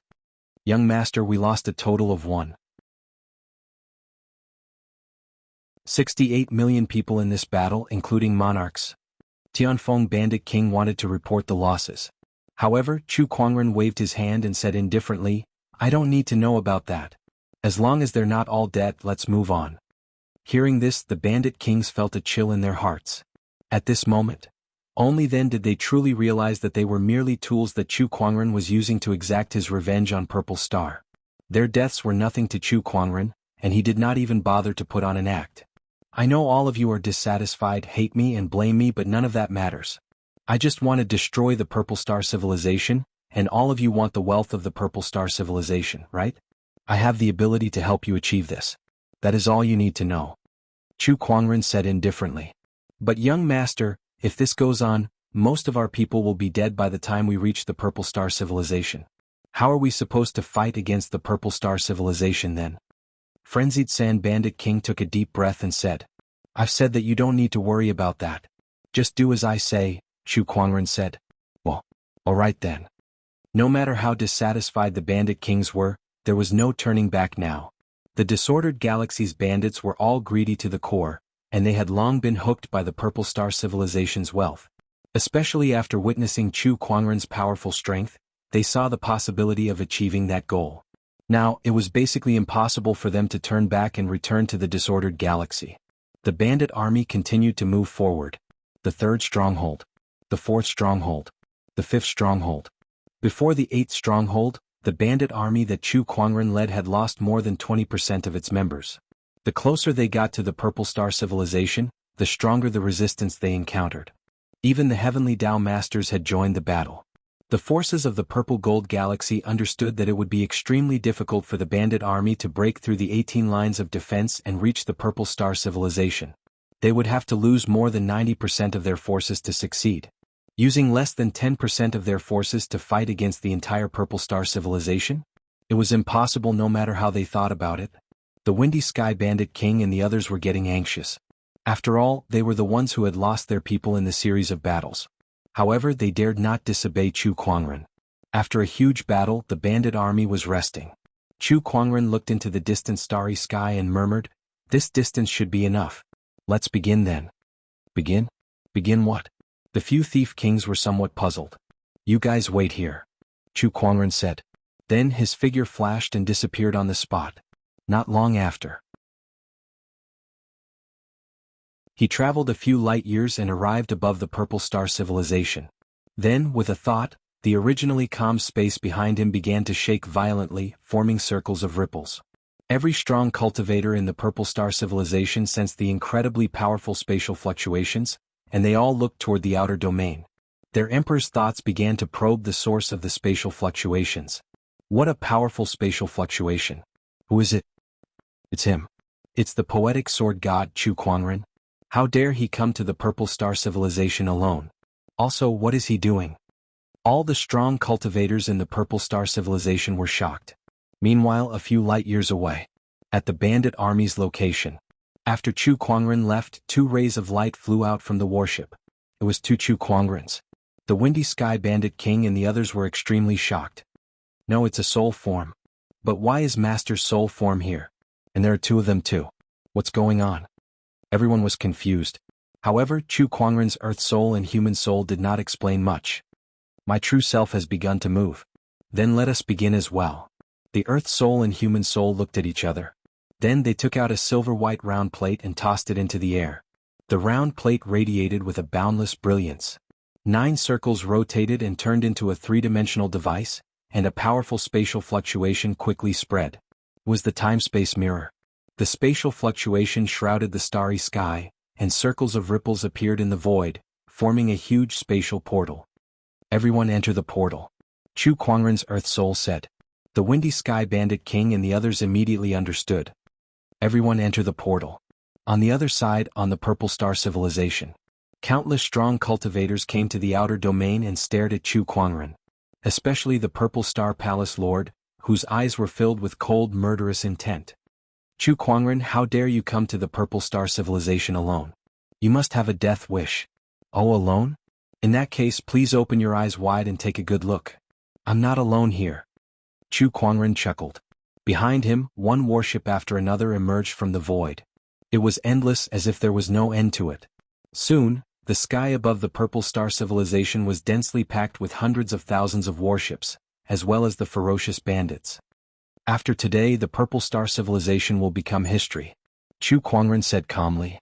Young master, we lost a total of 1.68 million people in this battle, including monarchs. Tianfeng Bandit King wanted to report the losses. However, Chu Kuangren waved his hand and said indifferently, I don't need to know about that. As long as they're not all dead, let's move on. Hearing this, the Bandit Kings felt a chill in their hearts. At this moment, only then did they truly realize that they were merely tools that Chu Kuangren was using to exact his revenge on Purple Star. Their deaths were nothing to Chu Kuangren, and he did not even bother to put on an act. I know all of you are dissatisfied, hate me and blame me, but none of that matters. I just want to destroy the Purple Star civilization, and all of you want the wealth of the Purple Star civilization, right? I have the ability to help you achieve this. That is all you need to know. Chu Kuangren said indifferently. But young master, if this goes on, most of our people will be dead by the time we reach the Purple Star civilization. How are we supposed to fight against the Purple Star civilization then? Frenzied Sand Bandit King took a deep breath and said, I've said that you don't need to worry about that. Just do as I say, Chu Kuangren said. Well, alright then. No matter how dissatisfied the Bandit Kings were, there was no turning back now. The disordered galaxy's bandits were all greedy to the core, and they had long been hooked by the Purple Star civilization's wealth. Especially after witnessing Chu Kuangren's powerful strength, they saw the possibility of achieving that goal. Now, it was basically impossible for them to turn back and return to the disordered galaxy. The bandit army continued to move forward. The third stronghold. The fourth stronghold. The fifth stronghold. Before the eighth stronghold, the bandit army that Chu Kuangren led had lost more than 20% of its members. The closer they got to the Purple Star civilization, the stronger the resistance they encountered. Even the Heavenly Dao Masters had joined the battle. The forces of the Purple Gold Galaxy understood that it would be extremely difficult for the bandit army to break through the 18 lines of defense and reach the Purple Star civilization. They would have to lose more than 90% of their forces to succeed. Using less than 10% of their forces to fight against the entire Purple Star civilization? It was impossible no matter how they thought about it. The Windy Sky Bandit King and the others were getting anxious. After all, they were the ones who had lost their people in the series of battles. However, they dared not disobey Chu Kuangren. After a huge battle, the bandit army was resting. Chu Kuangren looked into the distant starry sky and murmured, This distance should be enough. Let's begin then. Begin? Begin what? The few thief kings were somewhat puzzled. You guys wait here, Chu Kuangren said. Then his figure flashed and disappeared on the spot. Not long after, he traveled a few light years and arrived above the Purple Star civilization. Then, with a thought, the originally calm space behind him began to shake violently, forming circles of ripples. Every strong cultivator in the Purple Star civilization sensed the incredibly powerful spatial fluctuations, and they all looked toward the outer domain. Their emperor's thoughts began to probe the source of the spatial fluctuations. What a powerful spatial fluctuation. Who is it? It's him. It's the poetic sword god Chu Kuangren. How dare he come to the Purple Star civilization alone? Also, what is he doing? All the strong cultivators in the Purple Star civilization were shocked. Meanwhile, a few light years away, at the bandit army's location, after Chu Kuangren left, 2 rays of light flew out from the warship. It was 2 Chu Kuangrens. The Windy Sky Bandit King and the others were extremely shocked. No, it's a soul form. But why is Master's soul form here? And there are 2 of them too. What's going on? Everyone was confused. However, Chu Kuangren's Earth Soul and Human Soul did not explain much. My true self has begun to move. Then let us begin as well. The Earth Soul and Human Soul looked at each other. Then they took out a silver-white round plate and tossed it into the air. The round plate radiated with a boundless brilliance. 9 circles rotated and turned into a 3-dimensional device, and a powerful spatial fluctuation quickly spread. It was the time-space mirror. The spatial fluctuation shrouded the starry sky, and circles of ripples appeared in the void, forming a huge spatial portal. Everyone enter the portal. Chu Kuangren's Earth Soul said. The Windy Sky Bandit King and the others immediately understood. Everyone enter the portal. On the other side, on the Purple Star civilization, countless strong cultivators came to the outer domain and stared at Chu Kuangren. Especially the Purple Star Palace Lord, whose eyes were filled with cold, murderous intent. Chu Kuangren, how dare you come to the Purple Star civilization alone? You must have a death wish. Oh, alone? In that case, please open your eyes wide and take a good look. I'm not alone here. Chu Kuangren chuckled. Behind him, one warship after another emerged from the void. It was endless, as if there was no end to it. Soon, the sky above the Purple Star civilization was densely packed with hundreds of thousands of warships, as well as the ferocious bandits. After today, the Purple Star civilization will become history, Chu Kuangren said calmly.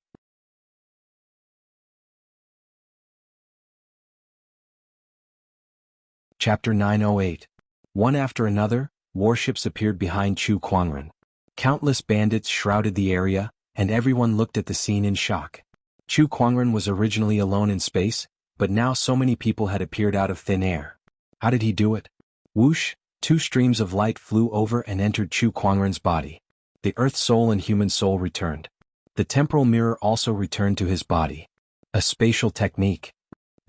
Chapter 908. One after another, warships appeared behind Chu Kuangren. Countless bandits shrouded the area, and everyone looked at the scene in shock. Chu Kuangren was originally alone in space, but now so many people had appeared out of thin air. How did he do it? Whoosh, 2 streams of light flew over and entered Chu Kuangren's body. The Earth Soul and Human Soul returned. The temporal mirror also returned to his body. A spatial technique.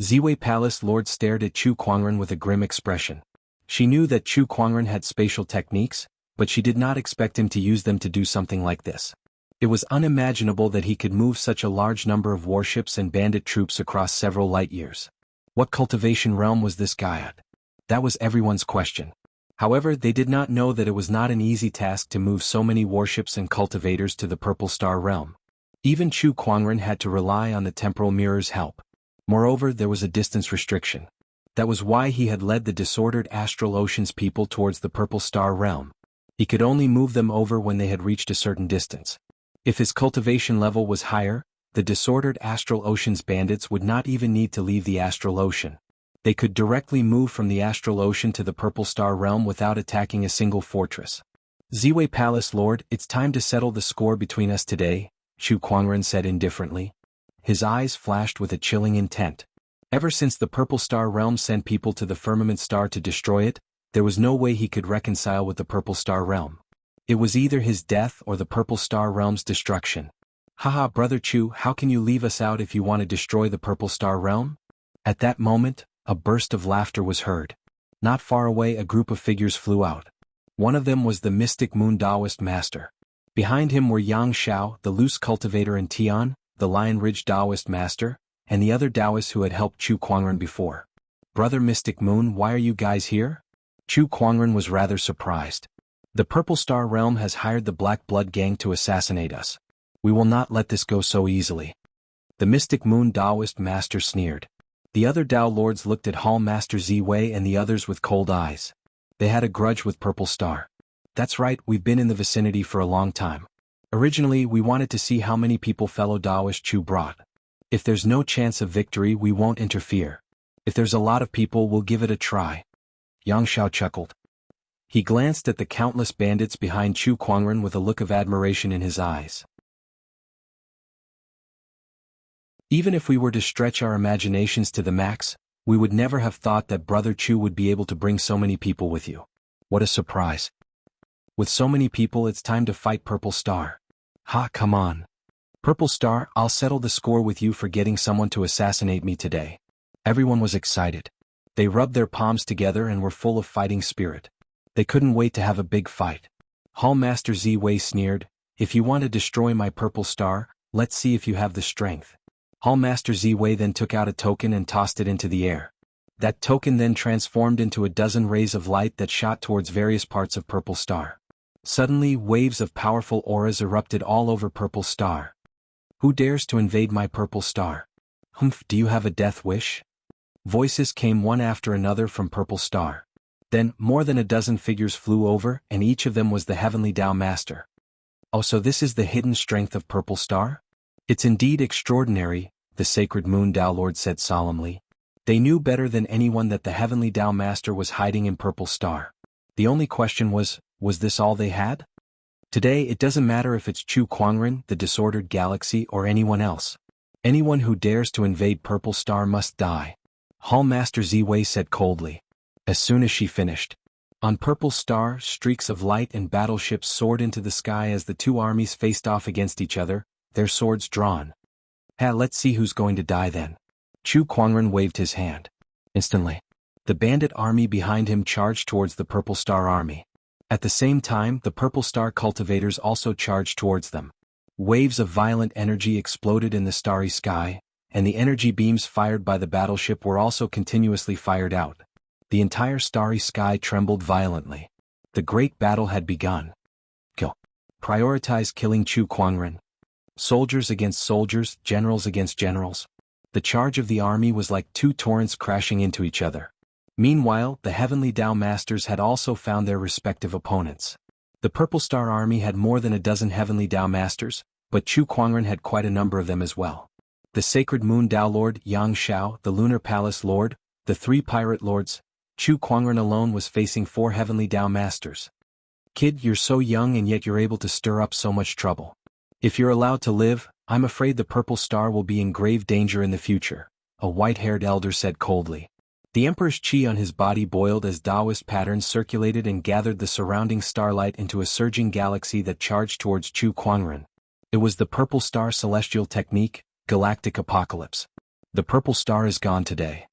Ziwei Palace Lord stared at Chu Kuangren with a grim expression. She knew that Chu Kuangren had spatial techniques, but she did not expect him to use them to do something like this. It was unimaginable that he could move such a large number of warships and bandit troops across several light years. What cultivation realm was this guy at? That was everyone's question. However, they did not know that it was not an easy task to move so many warships and cultivators to the Purple Star realm. Even Chu Kuangren had to rely on the temporal mirror's help. Moreover, there was a distance restriction. That was why he had led the disordered Astral Ocean's people towards the Purple Star realm. He could only move them over when they had reached a certain distance. If his cultivation level was higher, the disordered Astral Ocean's bandits would not even need to leave the Astral Ocean. They could directly move from the Astral Ocean to the Purple Star realm without attacking a single fortress. Ziwei Palace Lord, it's time to settle the score between us today, Chu Kuangren said indifferently. His eyes flashed with a chilling intent. Ever since the Purple Star realm sent people to the Firmament Star to destroy it, there was no way he could reconcile with the Purple Star realm. It was either his death or the Purple Star realm's destruction. Haha, Brother Chu, how can you leave us out if you want to destroy the Purple Star realm? At that moment, a burst of laughter was heard. Not far away, a group of figures flew out. One of them was the mystic Moon Taoist master. Behind him were Yang Xiao, the loose cultivator, and Tian, the Lion Ridge Taoist master, and the other Taoists who had helped Chu Kuangren before. Brother Mystic Moon, why are you guys here? Chu Kuangren was rather surprised. The Purple Star realm has hired the Black Blood Gang to assassinate us. We will not let this go so easily. The Mystic Moon Taoist master sneered. The other Tao lords looked at Hall Master Ziwei and the others with cold eyes. They had a grudge with Purple Star. That's right, we've been in the vicinity for a long time. Originally, we wanted to see how many people fellow Taoist Chu brought. If there's no chance of victory, we won't interfere. If there's a lot of people, we'll give it a try. Yang Xiao chuckled. He glanced at the countless bandits behind Chu Kuangren with a look of admiration in his eyes. Even if we were to stretch our imaginations to the max, we would never have thought that Brother Chu would be able to bring so many people with you. What a surprise. With so many people, it's time to fight Purple Star. Ha, come on. Purple Star, I'll settle the score with you for getting someone to assassinate me today. Everyone was excited. They rubbed their palms together and were full of fighting spirit. They couldn't wait to have a big fight. Hall Master Ziwei sneered, "If you want to destroy my purple star, let's see if you have the strength." Hall Master Ziwei then took out a token and tossed it into the air. That token then transformed into a dozen rays of light that shot towards various parts of Purple Star. Suddenly, waves of powerful auras erupted all over Purple Star. "Who dares to invade my Purple Star? Humph, do you have a death wish?" Voices came one after another from Purple Star. Then, more than a dozen figures flew over, and each of them was the Heavenly Tao Master. "Oh, so this is the hidden strength of Purple Star? It's indeed extraordinary," the Sacred Moon Tao Lord said solemnly. They knew better than anyone that the Heavenly Tao Master was hiding in Purple Star. The only question was this all they had? Today it doesn't matter if it's Chu Kuangren, the Disordered Galaxy, or anyone else. Anyone who dares to invade Purple Star must die. Hall Master Ziwei said coldly. As soon as she finished. On Purple Star, streaks of light and battleships soared into the sky as the two armies faced off against each other, their swords drawn. Let's see who's going to die then. Chu Kuangren waved his hand. Instantly, the bandit army behind him charged towards the Purple Star army. At the same time, the Purple Star cultivators also charged towards them. Waves of violent energy exploded in the starry sky, and the energy beams fired by the battleship were also continuously fired out. The entire starry sky trembled violently. The great battle had begun. Kill. Prioritize killing Chu Kuangren. Soldiers against soldiers, generals against generals. The charge of the army was like two torrents crashing into each other. Meanwhile, the Heavenly Tao Masters had also found their respective opponents. The Purple Star army had more than a dozen Heavenly Tao Masters, but Chu Kuangren had quite a number of them as well. The Sacred Moon Tao Lord, Yang Shao, the Lunar Palace Lord, the three Pirate Lords, Chu Kuangren alone was facing 4 Heavenly Tao Masters. "Kid, you're so young and yet you're able to stir up so much trouble. If you're allowed to live, I'm afraid the Purple Star will be in grave danger in the future," a white-haired elder said coldly. The Emperor's chi on his body boiled as Taoist patterns circulated and gathered the surrounding starlight into a surging galaxy that charged towards Chu Kuangren. It was the Purple Star celestial technique, galactic apocalypse. The Purple Star is gone today.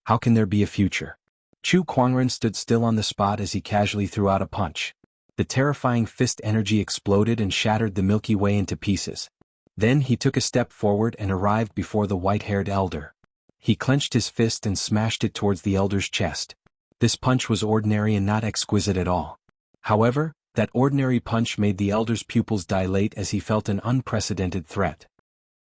How can there be a future? Chu Kuangren stood still on the spot as he casually threw out a punch. The terrifying fist energy exploded and shattered the Milky Way into pieces. Then he took a step forward and arrived before the white-haired elder. He clenched his fist and smashed it towards the elder's chest. This punch was ordinary and not exquisite at all. However, that ordinary punch made the elder's pupils dilate as he felt an unprecedented threat.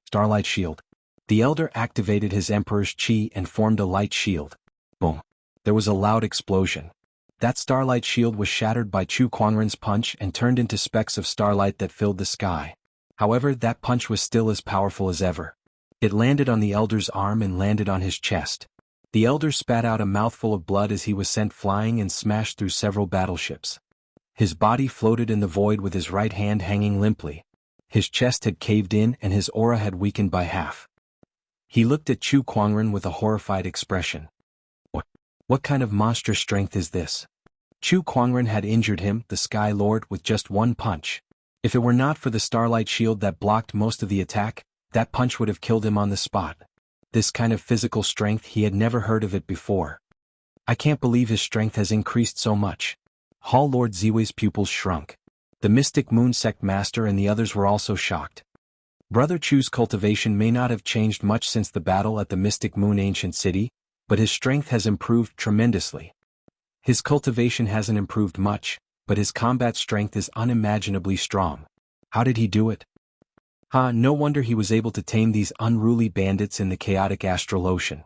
Starlight Shield. The elder activated his Emperor's chi and formed a light shield. Boom. There was a loud explosion. That starlight shield was shattered by Chu Kuangren's punch and turned into specks of starlight that filled the sky. However, that punch was still as powerful as ever. It landed on the elder's arm and landed on his chest. The elder spat out a mouthful of blood as he was sent flying and smashed through several battleships. His body floated in the void with his right hand hanging limply. His chest had caved in and his aura had weakened by half. He looked at Chu Kuangren with a horrified expression. What kind of monstrous strength is this? Chu Kuangren had injured him, the Sky Lord, with just one punch. If it were not for the starlight shield that blocked most of the attack, that punch would have killed him on the spot. This kind of physical strength, he had never heard of it before. I can't believe his strength has increased so much. Hall Lord Ziwei's pupils shrunk. The Mystic Moon Sect Master and the others were also shocked. Brother Chu's cultivation may not have changed much since the battle at the Mystic Moon Ancient City, but his strength has improved tremendously. His cultivation hasn't improved much, but his combat strength is unimaginably strong. How did he do it? No wonder he was able to tame these unruly bandits in the chaotic astral ocean.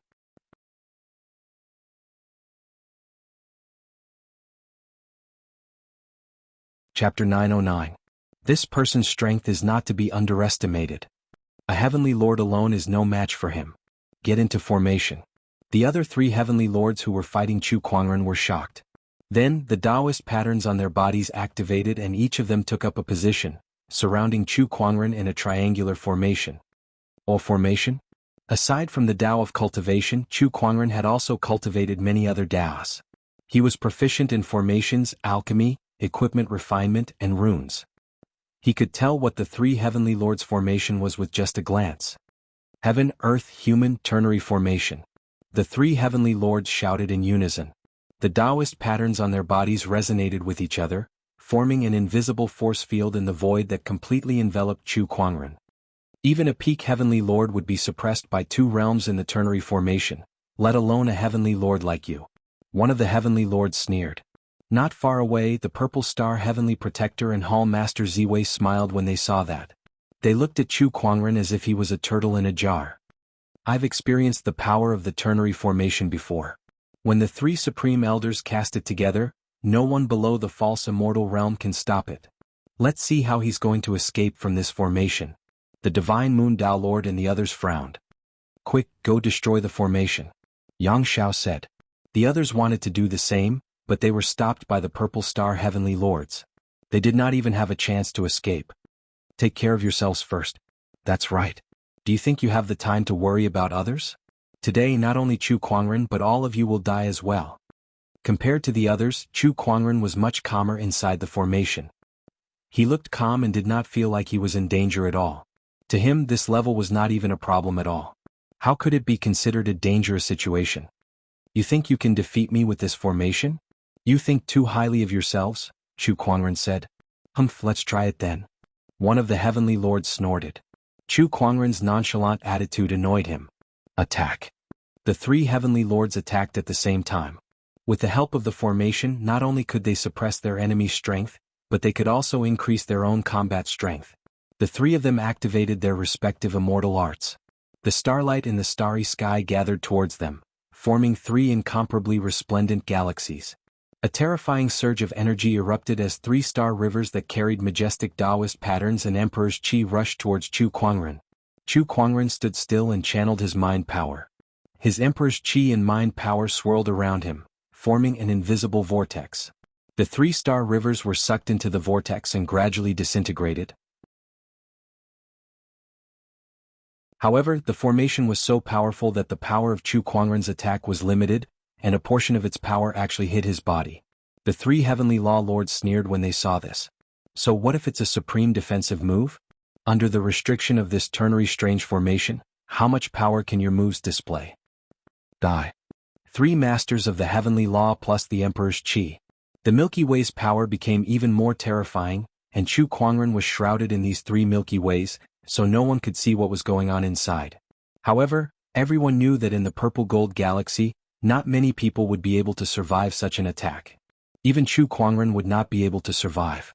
Chapter 909. This person's strength is not to be underestimated. A heavenly lord alone is no match for him. Get into formation. The other 3 heavenly lords who were fighting Chu Kuangren were shocked. Then, the Taoist patterns on their bodies activated and each of them took up a position, surrounding Chu Kuangren in a triangular formation. Or formation? Aside from the Tao of cultivation, Chu Kuangren had also cultivated many other Taos. He was proficient in formations, alchemy, equipment refinement, and runes. He could tell what the 3 heavenly lords' formation was with just a glance. Heaven, earth, human, ternary formation. The three heavenly lords shouted in unison. The Taoist patterns on their bodies resonated with each other, forming an invisible force field in the void that completely enveloped Chu Kuangren. Even a peak heavenly lord would be suppressed by two realms in the ternary formation, let alone a heavenly lord like you. One of the heavenly lords sneered. Not far away, the purple star heavenly protector and hall master Ziwei smiled when they saw that. They looked at Chu Kuangren as if he was a turtle in a jar. I've experienced the power of the ternary formation before. When the three supreme elders cast it together, no one below the false immortal realm can stop it. Let's see how he's going to escape from this formation. The divine moon Tao Lord and the others frowned. Quick, go destroy the formation. Yang Xiao said. The others wanted to do the same, but they were stopped by the purple star heavenly lords. They did not even have a chance to escape. Take care of yourselves first. That's right. Do you think you have the time to worry about others? Today not only Chu Kuangren but all of you will die as well. Compared to the others, Chu Kuangren was much calmer inside the formation. He looked calm and did not feel like he was in danger at all. To him this level was not even a problem at all. How could it be considered a dangerous situation? You think you can defeat me with this formation? You think too highly of yourselves, Chu Kuangren said. Let's try it then. One of the heavenly lords snorted. Chu Kuangren's nonchalant attitude annoyed him. Attack. The three heavenly lords attacked at the same time. With the help of the formation, not only could they suppress their enemy's strength, but they could also increase their own combat strength. The three of them activated their respective immortal arts. The starlight in the starry sky gathered towards them, forming three incomparably resplendent galaxies. A terrifying surge of energy erupted as three star rivers that carried majestic Taoist patterns and Emperor's Qi rushed towards Chu Kuangren. Chu Kuangren stood still and channeled his mind power. His Emperor's Qi and mind power swirled around him, forming an invisible vortex. The three star rivers were sucked into the vortex and gradually disintegrated. However, the formation was so powerful that the power of Chu Kuangren's attack was limited, and a portion of its power actually hit his body. The three heavenly law lords sneered when they saw this. So what if it's a supreme defensive move? Under the restriction of this ternary strange formation, how much power can your moves display? Die. Three masters of the heavenly law plus the Emperor's Qi. The Milky Way's power became even more terrifying, and Chu Kuangren was shrouded in these three Milky Ways, so no one could see what was going on inside. However, everyone knew that in the purple gold galaxy, not many people would be able to survive such an attack. Even Chu Kuangren would not be able to survive.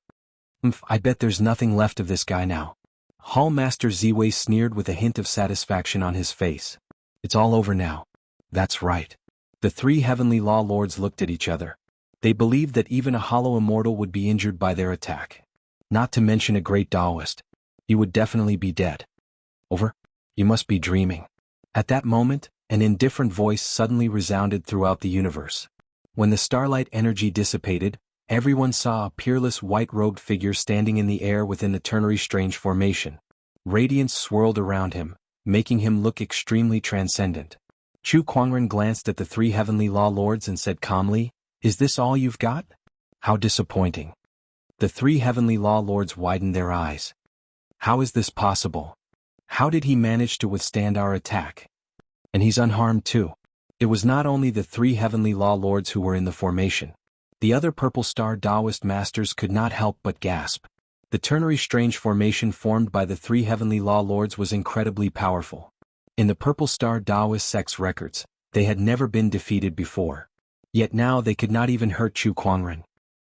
I bet there's nothing left of this guy now. Hall Master Ziwei sneered with a hint of satisfaction on his face. It's all over now. That's right. The three heavenly law lords looked at each other. They believed that even a hollow immortal would be injured by their attack. Not to mention a great Taoist. He would definitely be dead. Over? You must be dreaming. At that moment, an indifferent voice suddenly resounded throughout the universe. When the starlight energy dissipated, everyone saw a peerless white-robed figure standing in the air within the ternary strange formation. Radiance swirled around him, making him look extremely transcendent. Chu Kuangren glanced at the three heavenly law lords and said calmly, "Is this all you've got? How disappointing." The three heavenly law lords widened their eyes. How is this possible? How did he manage to withstand our attack? And he's unharmed too. It was not only the three heavenly law lords who were in the formation. The other purple star Taoist masters could not help but gasp. The ternary strange formation formed by the three heavenly law lords was incredibly powerful. In the purple star Taoist sect's records, they had never been defeated before. Yet now they could not even hurt Chu Kuangren.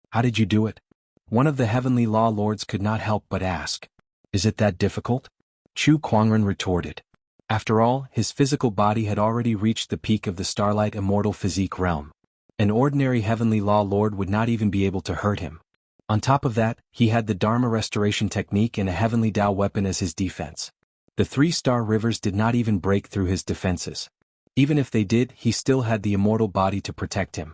How did you do it? One of the heavenly law lords could not help but ask. Is it that difficult? Chu Kuangren retorted. After all, his physical body had already reached the peak of the starlight immortal physique realm. An ordinary heavenly law lord would not even be able to hurt him. On top of that, he had the Dharma restoration technique and a heavenly Tao weapon as his defense. The three-star rivers did not even break through his defenses. Even if they did, he still had the immortal body to protect him.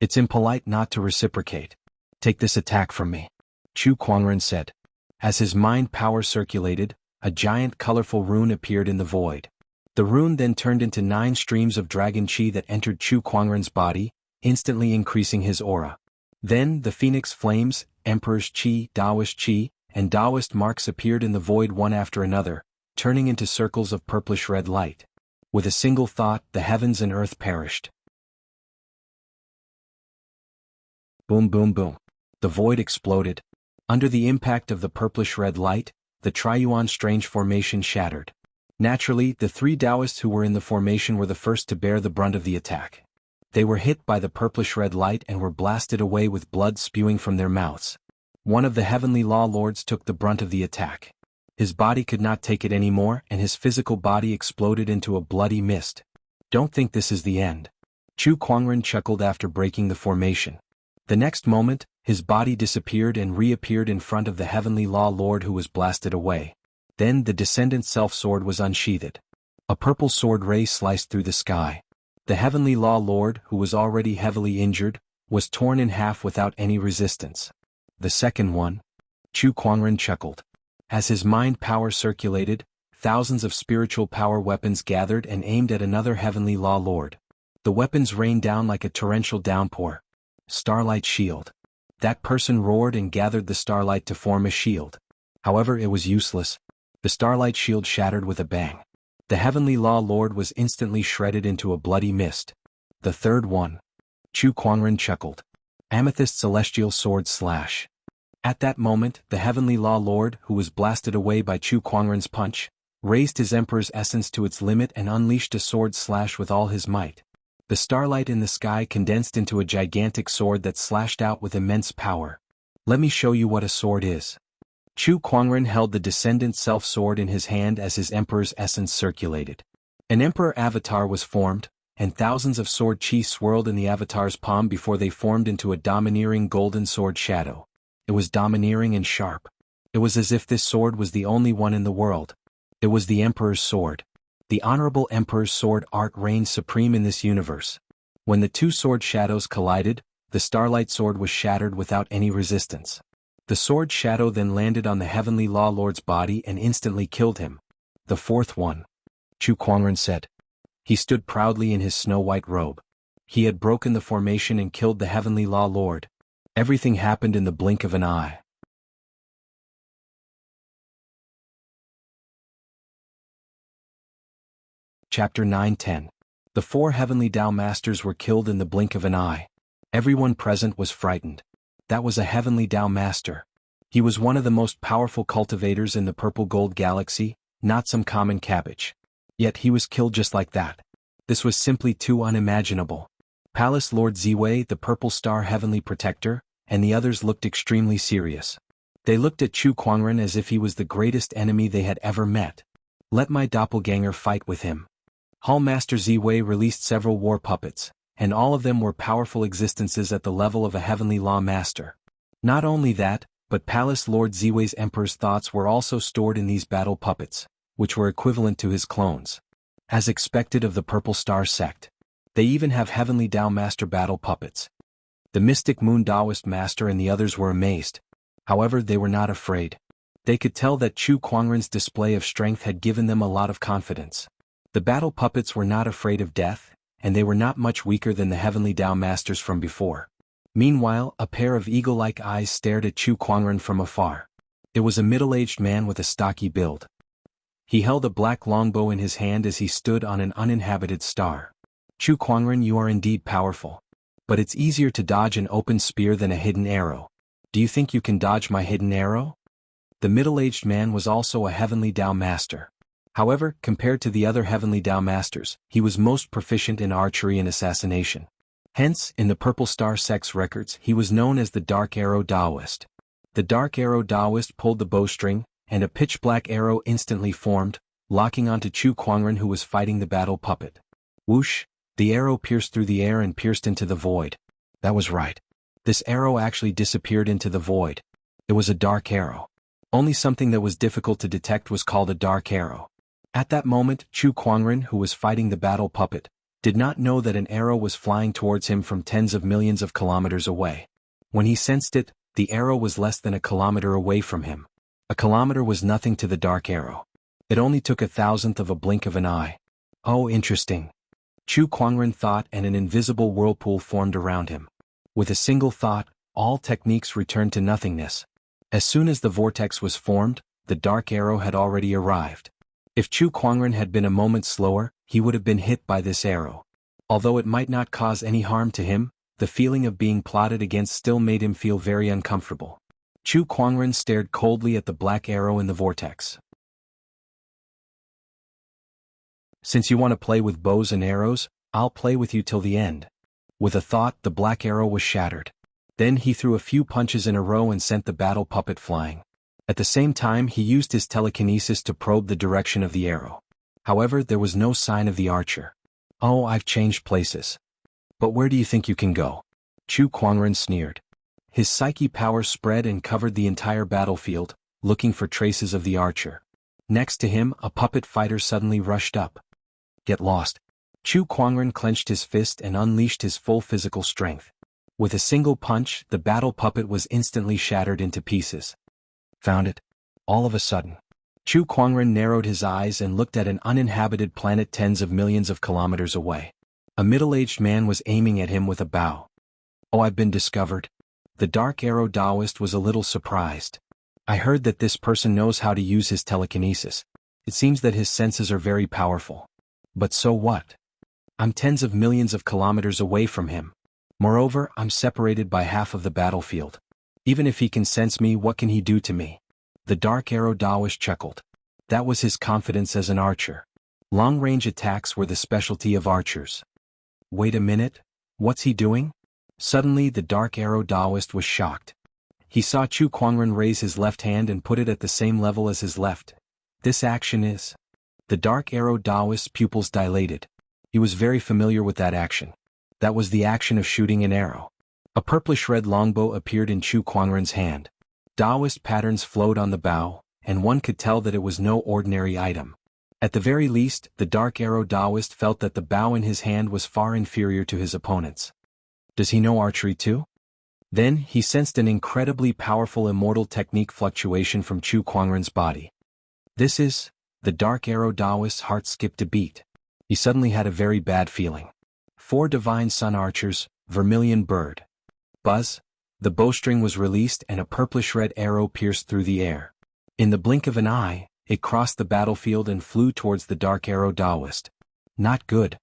It's impolite not to reciprocate. Take this attack from me, Chu Kuangren said. As his mind power circulated, a giant colorful rune appeared in the void. The rune then turned into 9 streams of dragon qi that entered Chu Kuangren's body, instantly increasing his aura. Then the phoenix flames, Emperor's qi, Taoist qi, and Taoist marks appeared in the void one after another, turning into circles of purplish-red light. With a single thought, the heavens and earth perished. Boom, boom, boom. The void exploded. Under the impact of the purplish-red light, the Triuan Strange formation shattered. Naturally, the three Taoists who were in the formation were the first to bear the brunt of the attack. They were hit by the purplish-red light and were blasted away with blood spewing from their mouths. One of the heavenly law lords took the brunt of the attack. His body could not take it anymore, and his physical body exploded into a bloody mist. Don't think this is the end. Chu Kuangren chuckled after breaking the formation. The next moment, his body disappeared and reappeared in front of the heavenly law lord who was blasted away. Then the descendant self-sword was unsheathed. A purple sword ray sliced through the sky. The heavenly law lord, who was already heavily injured, was torn in half without any resistance. The second one? Chu Kuangren chuckled. As his mind power circulated, thousands of spiritual power weapons gathered and aimed at another heavenly law lord. The weapons rained down like a torrential downpour. Starlight shield. That person roared and gathered the starlight to form a shield. However, it was useless. The starlight shield shattered with a bang. The heavenly law lord was instantly shredded into a bloody mist. The third one. Chu Kuangren chuckled. Amethyst celestial sword slash. At that moment, the heavenly law lord, who was blasted away by Chu Kuangren's punch, raised his emperor's essence to its limit and unleashed a sword slash with all his might. The starlight in the sky condensed into a gigantic sword that slashed out with immense power. Let me show you what a sword is. Chu Kuangren held the descendant self-sword in his hand as his emperor's essence circulated. An emperor avatar was formed, and thousands of sword chi swirled in the avatar's palm before they formed into a domineering golden sword shadow. It was domineering and sharp. It was as if this sword was the only one in the world. It was the emperor's sword. The honorable emperor's sword art reigned supreme in this universe. When the two sword shadows collided, the starlight sword was shattered without any resistance. The sword shadow then landed on the heavenly law lord's body and instantly killed him. The fourth one. Chu Kuangren said. He stood proudly in his snow-white robe. He had broken the formation and killed the heavenly law lord. Everything happened in the blink of an eye. Chapter 9-10. The four heavenly Tao masters were killed in the blink of an eye. Everyone present was frightened. That was a heavenly Tao master. He was one of the most powerful cultivators in the purple gold galaxy, not some common cabbage. Yet he was killed just like that. This was simply too unimaginable. Palace Lord Ziwei, the purple star heavenly protector, and the others looked extremely serious. They looked at Chu Kuangren as if he was the greatest enemy they had ever met. Let my doppelganger fight with him. Hall Master Ziwei released several war puppets, and all of them were powerful existences at the level of a heavenly law master. Not only that, but Palace Lord Ziwei's emperor's thoughts were also stored in these battle puppets, which were equivalent to his clones. As expected of the Purple Star sect, they even have heavenly Tao master battle puppets. The mystic Moon Taoist master and the others were amazed. However, they were not afraid. They could tell that Chu Kuangren's display of strength had given them a lot of confidence. The battle puppets were not afraid of death, and they were not much weaker than the heavenly Tao masters from before. Meanwhile, a pair of eagle-like eyes stared at Chu Kuangren from afar. It was a middle-aged man with a stocky build. He held a black longbow in his hand as he stood on an uninhabited star. Chu Kuangren, you are indeed powerful. But it's easier to dodge an open spear than a hidden arrow. Do you think you can dodge my hidden arrow? The middle-aged man was also a heavenly Tao master. However, compared to the other heavenly Tao masters, he was most proficient in archery and assassination. Hence, in the Purple Star sect's records, he was known as the Dark Arrow Taoist. The Dark Arrow Taoist pulled the bowstring, and a pitch-black arrow instantly formed, locking onto Chu Kuangren, who was fighting the battle puppet. Whoosh! The arrow pierced through the air and pierced into the void. That was right. This arrow actually disappeared into the void. It was a dark arrow. Only something that was difficult to detect was called a dark arrow. At that moment, Chu Kuangren, who was fighting the battle puppet, did not know that an arrow was flying towards him from tens of millions of kilometers away. When he sensed it, the arrow was less than a kilometer away from him. A kilometer was nothing to the dark arrow. It only took 1,000th of a blink of an eye. Oh, interesting. Chu Kuangren thought, and an invisible whirlpool formed around him. With a single thought, all techniques returned to nothingness. As soon as the vortex was formed, the dark arrow had already arrived. If Chu Kuangren had been a moment slower, he would have been hit by this arrow. Although it might not cause any harm to him, the feeling of being plotted against still made him feel very uncomfortable. Chu Kuangren stared coldly at the black arrow in the vortex. Since you want to play with bows and arrows, I'll play with you till the end. With a thought, the black arrow was shattered. Then he threw a few punches in a row and sent the battle puppet flying. At the same time, he used his telekinesis to probe the direction of the arrow. However, there was no sign of the archer. Oh, I've changed places. But where do you think you can go? Chu Kuangren sneered. His psyche power spread and covered the entire battlefield, looking for traces of the archer. Next to him, a puppet fighter suddenly rushed up. Get lost. Chu Kuangren clenched his fist and unleashed his full physical strength. With a single punch, the battle puppet was instantly shattered into pieces. Found it? All of a sudden. Chu Kuangren narrowed his eyes and looked at an uninhabited planet tens of millions of kilometers away. A middle-aged man was aiming at him with a bow. Oh, I've been discovered. The Dark Arrow Taoist was a little surprised. I heard that this person knows how to use his telekinesis. It seems that his senses are very powerful. But so what? I'm tens of millions of kilometers away from him. Moreover, I'm separated by half of the battlefield. Even if he can sense me, what can he do to me? The Dark Arrow Taoist chuckled. That was his confidence as an archer. Long-range attacks were the specialty of archers. Wait a minute, what's he doing? Suddenly the Dark Arrow Taoist was shocked. He saw Chu Kuangren raise his left hand and put it at the same level as his left. This action is... The Dark Arrow Taoist's pupils dilated. He was very familiar with that action. That was the action of shooting an arrow. A purplish-red longbow appeared in Chu Kuangren's hand. Taoist patterns flowed on the bow, and one could tell that it was no ordinary item. At the very least, the Dark Arrow Taoist felt that the bow in his hand was far inferior to his opponent's. Does he know archery too? Then, he sensed an incredibly powerful immortal technique fluctuation from Chu Kuangren's body. This is... The Dark Arrow Taoist's heart skipped a beat. He suddenly had a very bad feeling. 4 Divine Sun Archers, Vermilion Bird. Buzz! The bowstring was released and a purplish-red arrow pierced through the air. In the blink of an eye, it crossed the battlefield and flew towards the Dark Arrow Taoist. Not good.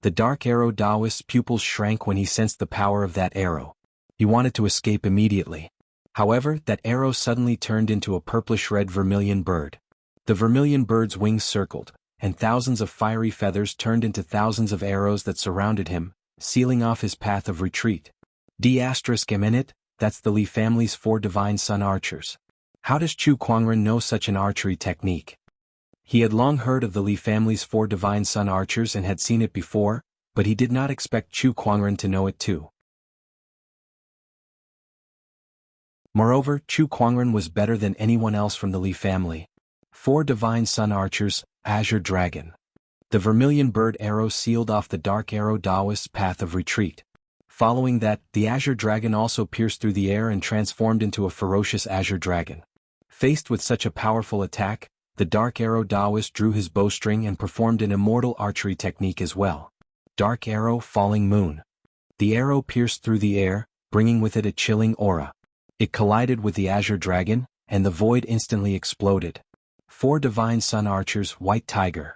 The Dark Arrow Taoist's pupils shrank when he sensed the power of that arrow. He wanted to escape immediately. However, that arrow suddenly turned into a purplish-red vermilion bird. The vermilion bird's wings circled, and thousands of fiery feathers turned into thousands of arrows that surrounded him, sealing off his path of retreat. D***, that's the Li family's 4 Divine Sun Archers. How does Chu Kuangren know such an archery technique? He had long heard of the Li family's 4 Divine Sun Archers and had seen it before, but he did not expect Chu Kuangren to know it too. Moreover, Chu Kuangren was better than anyone else from the Li family. 4 Divine Sun Archers, Azure Dragon. The vermilion bird arrow sealed off the Dark Arrow Taoist's path of retreat. Following that, the Azure Dragon also pierced through the air and transformed into a ferocious Azure Dragon. Faced with such a powerful attack, the Dark Arrow Taoist drew his bowstring and performed an immortal archery technique as well. Dark Arrow Falling Moon. The arrow pierced through the air, bringing with it a chilling aura. It collided with the Azure Dragon, and the void instantly exploded. 4 Divine Sun Archers, White Tiger.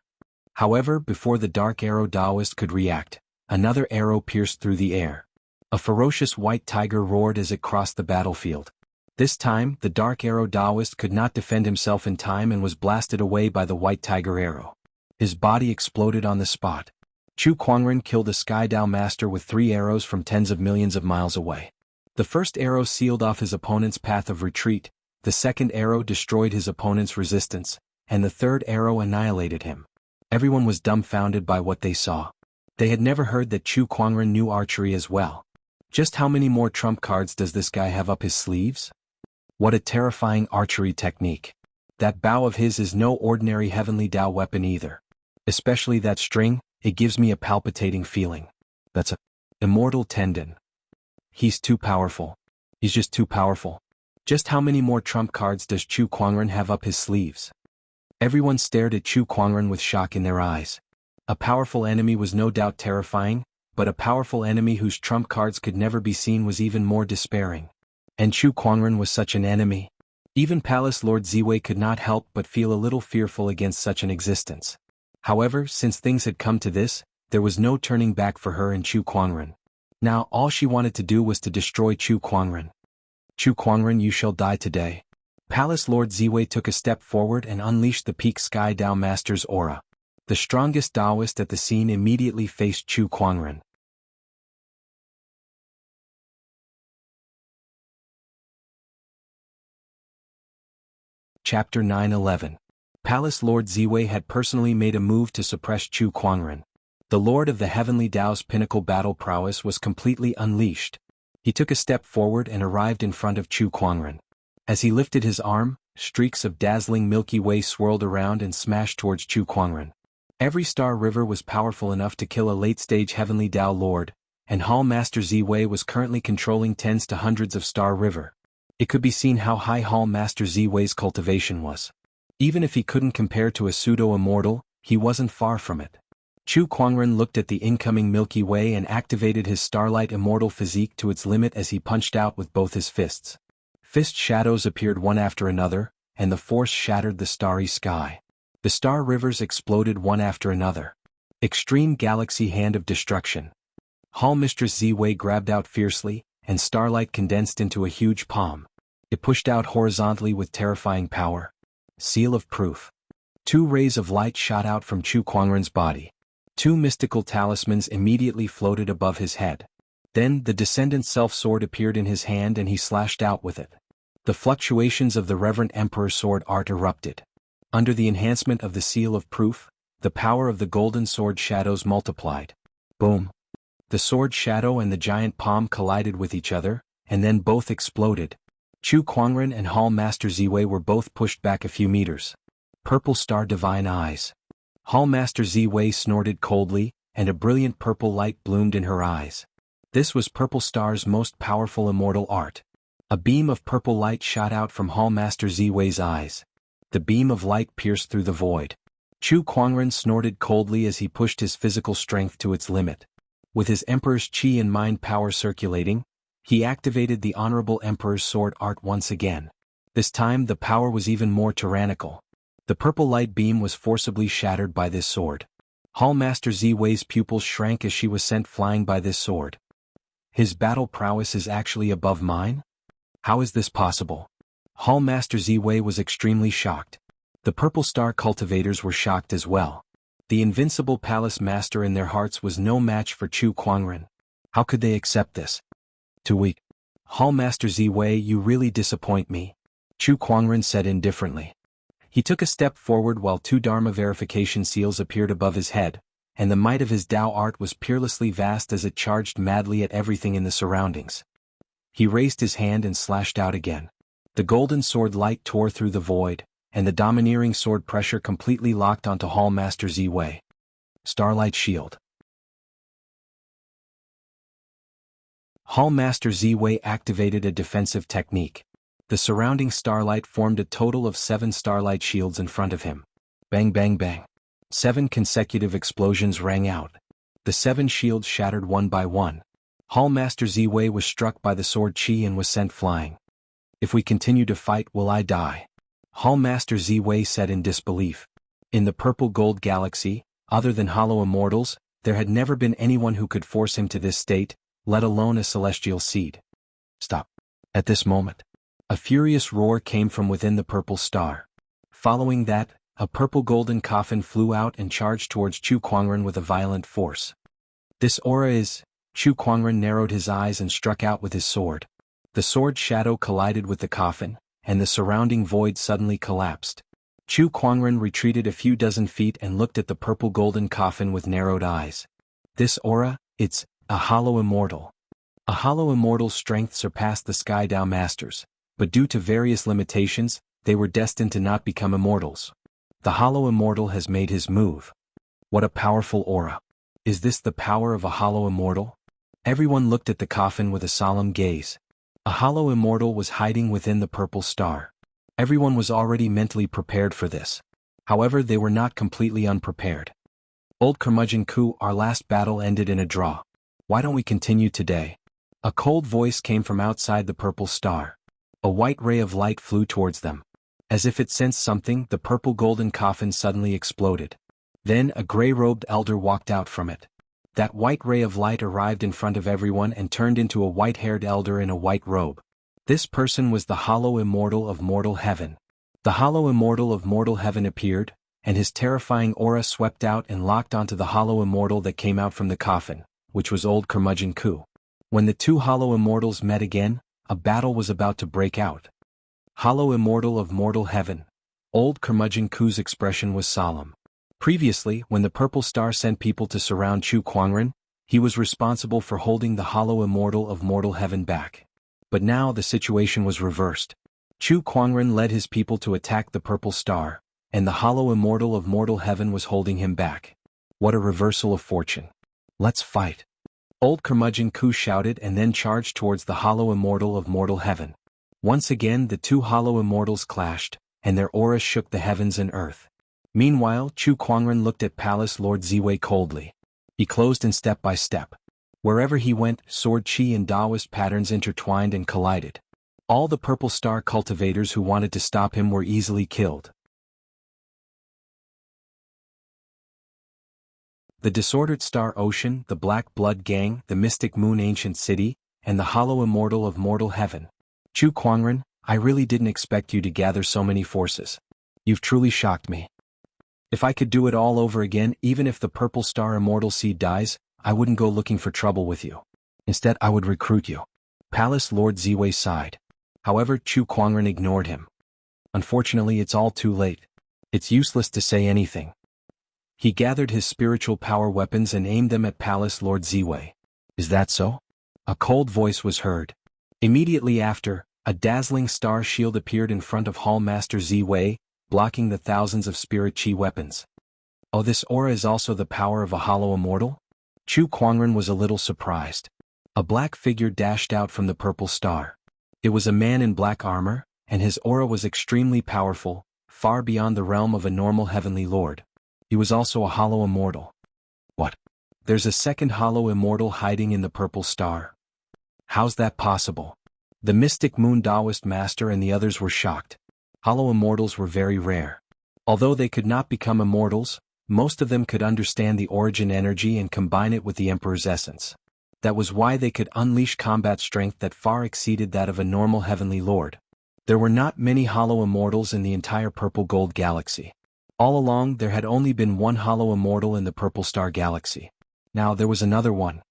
However, before the Dark Arrow Taoist could react, another arrow pierced through the air. A ferocious white tiger roared as it crossed the battlefield. This time, the Dark Arrow Taoist could not defend himself in time and was blasted away by the white tiger arrow. His body exploded on the spot. Chu Kuangren killed a Sky Dao Master with 3 arrows from tens of millions of miles away. The first arrow sealed off his opponent's path of retreat, the second arrow destroyed his opponent's resistance, and the third arrow annihilated him. Everyone was dumbfounded by what they saw. They had never heard that Chu Kuangren knew archery as well. Just how many more trump cards does this guy have up his sleeves? What a terrifying archery technique. That bow of his is no ordinary heavenly Dao weapon either. Especially that string, it gives me a palpitating feeling. That's a immortal tendon. He's too powerful. He's just too powerful. Just how many more trump cards does Chu Kuangren have up his sleeves? Everyone stared at Chu Kuangren with shock in their eyes. A powerful enemy was no doubt terrifying, but a powerful enemy whose trump cards could never be seen was even more despairing. And Chu Kuangren was such an enemy. Even Palace Lord Ziwei could not help but feel a little fearful against such an existence. However, since things had come to this, there was no turning back for her and Chu Kuangren. Now all she wanted to do was to destroy Chu Kuangren. Chu Kuangren, you shall die today. Palace Lord Ziwei took a step forward and unleashed the peak Sky Dao Master's aura. The strongest Taoist at the scene immediately faced Chu Kuangren. Chapter 9:11. Palace Lord Ziwei had personally made a move to suppress Chu Kuangren. The Lord of the Heavenly Dao's pinnacle battle prowess was completely unleashed. He took a step forward and arrived in front of Chu Kuangren. As he lifted his arm, streaks of dazzling Milky Way swirled around and smashed towards Chu Kuangren. Every star river was powerful enough to kill a late-stage Heavenly Dao Lord, and Hall Master Ziwei was currently controlling tens to hundreds of Star River. It could be seen how high Hall Master Ziwei's cultivation was. Even if he couldn't compare to a pseudo-immortal, he wasn't far from it. Chu Kuangren looked at the incoming Milky Way and activated his Starlight Immortal physique to its limit as he punched out with both his fists. Fist shadows appeared one after another, and the force shattered the starry sky. The star rivers exploded one after another. Extreme Galaxy Hand of Destruction. Hall Mistress Ziwei grabbed out fiercely, and starlight condensed into a huge palm. It pushed out horizontally with terrifying power. Seal of Proof. 2 rays of light shot out from Chu Kuangren's body. 2 mystical talismans immediately floated above his head. Then the Descendant Self-Sword appeared in his hand and he slashed out with it. The fluctuations of the Reverent Emperor Sword art erupted. Under the enhancement of the Seal of Proof, the power of the Golden Sword shadows multiplied. Boom. The sword shadow and the giant palm collided with each other, and then both exploded. Chu Kuangren and Hall Master Ziwei were both pushed back a few meters. Purple Star Divine Eyes. Hall Master Ziwei snorted coldly, and a brilliant purple light bloomed in her eyes. This was Purple Star's most powerful immortal art. A beam of purple light shot out from Hall Master Ziwei's eyes. The beam of light pierced through the void. Chu Kuangren snorted coldly as he pushed his physical strength to its limit. With his Emperor's Qi and mind power circulating, he activated the Honorable Emperor's Sword art once again. This time the power was even more tyrannical. The purple light beam was forcibly shattered by this sword. Hall Master Ziwei's pupils shrank as she was sent flying by this sword. His battle prowess is actually above mine? How is this possible? Hall Master Ziwei was extremely shocked. The Purple Star cultivators were shocked as well. The invincible Palace Master in their hearts was no match for Chu Kuangren. How could they accept this? Too weak. Hall Master Ziwei, you really disappoint me, Chu Kuangren said indifferently. He took a step forward while 2 Dharma verification seals appeared above his head, and the might of his Tao art was peerlessly vast as it charged madly at everything in the surroundings. He raised his hand and slashed out again. The golden sword light tore through the void, and the domineering sword pressure completely locked onto Hall Master Ziwei. Starlight Shield. Hall Master Ziwei activated a defensive technique. The surrounding starlight formed a total of 7 starlight shields in front of him. Bang bang bang. 7 consecutive explosions rang out. The 7 shields shattered one by one. Hall Master Ziwei was struck by the sword Qi and was sent flying. If we continue to fight, will I die? Hall Master Ziwei said in disbelief. In the purple gold galaxy, other than hollow immortals, there had never been anyone who could force him to this state, let alone a celestial seed. Stop. At this moment, a furious roar came from within the purple star. Following that, a purple golden coffin flew out and charged towards Chu Kuangren with a violent force. This aura is... Chu Kuangren narrowed his eyes and struck out with his sword. The sword shadow collided with the coffin, and the surrounding void suddenly collapsed. Chu Kuangren retreated a few dozen feet and looked at the purple golden coffin with narrowed eyes. This aura, it's a hollow immortal. A hollow immortal's strength surpassed the Sky Dao Masters, but due to various limitations, they were destined to not become immortals. The hollow immortal has made his move. What a powerful aura. Is this the power of a hollow immortal? Everyone looked at the coffin with a solemn gaze. A hollow immortal was hiding within the purple star. Everyone was already mentally prepared for this. However, they were not completely unprepared. Old Curmudgeon Ku, our last battle ended in a draw. Why don't we continue today? A cold voice came from outside the purple star. A white ray of light flew towards them. As if it sensed something, the purple golden coffin suddenly exploded. Then a gray-robed elder walked out from it. That white ray of light arrived in front of everyone and turned into a white-haired elder in a white robe. This person was the hollow immortal of mortal heaven. The hollow immortal of mortal heaven appeared, and his terrifying aura swept out and locked onto the hollow immortal that came out from the coffin, which was old Curmudgeon Ku. When the two hollow immortals met again, a battle was about to break out. Hollow immortal of mortal heaven. Old Curmudgeon Ku's expression was solemn. Previously, when the purple star sent people to surround Chu Kuangren, he was responsible for holding the hollow immortal of mortal heaven back. But now the situation was reversed. Chu Kuangren led his people to attack the purple star, and the hollow immortal of mortal heaven was holding him back. What a reversal of fortune. Let's fight. Old Curmudgeon Ku shouted and then charged towards the hollow immortal of mortal heaven. Once again the two hollow immortals clashed, and their auras shook the heavens and earth. Meanwhile, Chu Kuangren looked at Palace Lord Ziwei coldly. He closed in step by step. Wherever he went, sword chi and Taoist patterns intertwined and collided. All the purple star cultivators who wanted to stop him were easily killed. The disordered star ocean, the black blood gang, the mystic moon ancient city, and the hollow immortal of mortal heaven. Chu Kuangren, I really didn't expect you to gather so many forces. You've truly shocked me. If I could do it all over again, even if the purple star immortal seed dies, I wouldn't go looking for trouble with you. Instead, I would recruit you. Palace Lord Ziwei sighed. However, Chu Kuangren ignored him. Unfortunately, it's all too late. It's useless to say anything. He gathered his spiritual power weapons and aimed them at Palace Lord Ziwei. Is that so? A cold voice was heard. Immediately after, a dazzling star shield appeared in front of Hall Master Ziwei, blocking the thousands of spirit chi weapons. Oh, this aura is also the power of a hollow immortal? Chu Kuangren was a little surprised. A black figure dashed out from the purple star. It was a man in black armor, and his aura was extremely powerful, far beyond the realm of a normal heavenly lord. He was also a hollow immortal. What? There's a second hollow immortal hiding in the purple star. How's that possible? The mystic moon Taoist master and the others were shocked. Hollow immortals were very rare. Although they could not become immortals, most of them could understand the origin energy and combine it with the Emperor's essence. That was why they could unleash combat strength that far exceeded that of a normal heavenly lord. There were not many hollow immortals in the entire purple gold galaxy. All along there had only been one hollow immortal in the purple star galaxy. Now there was another one.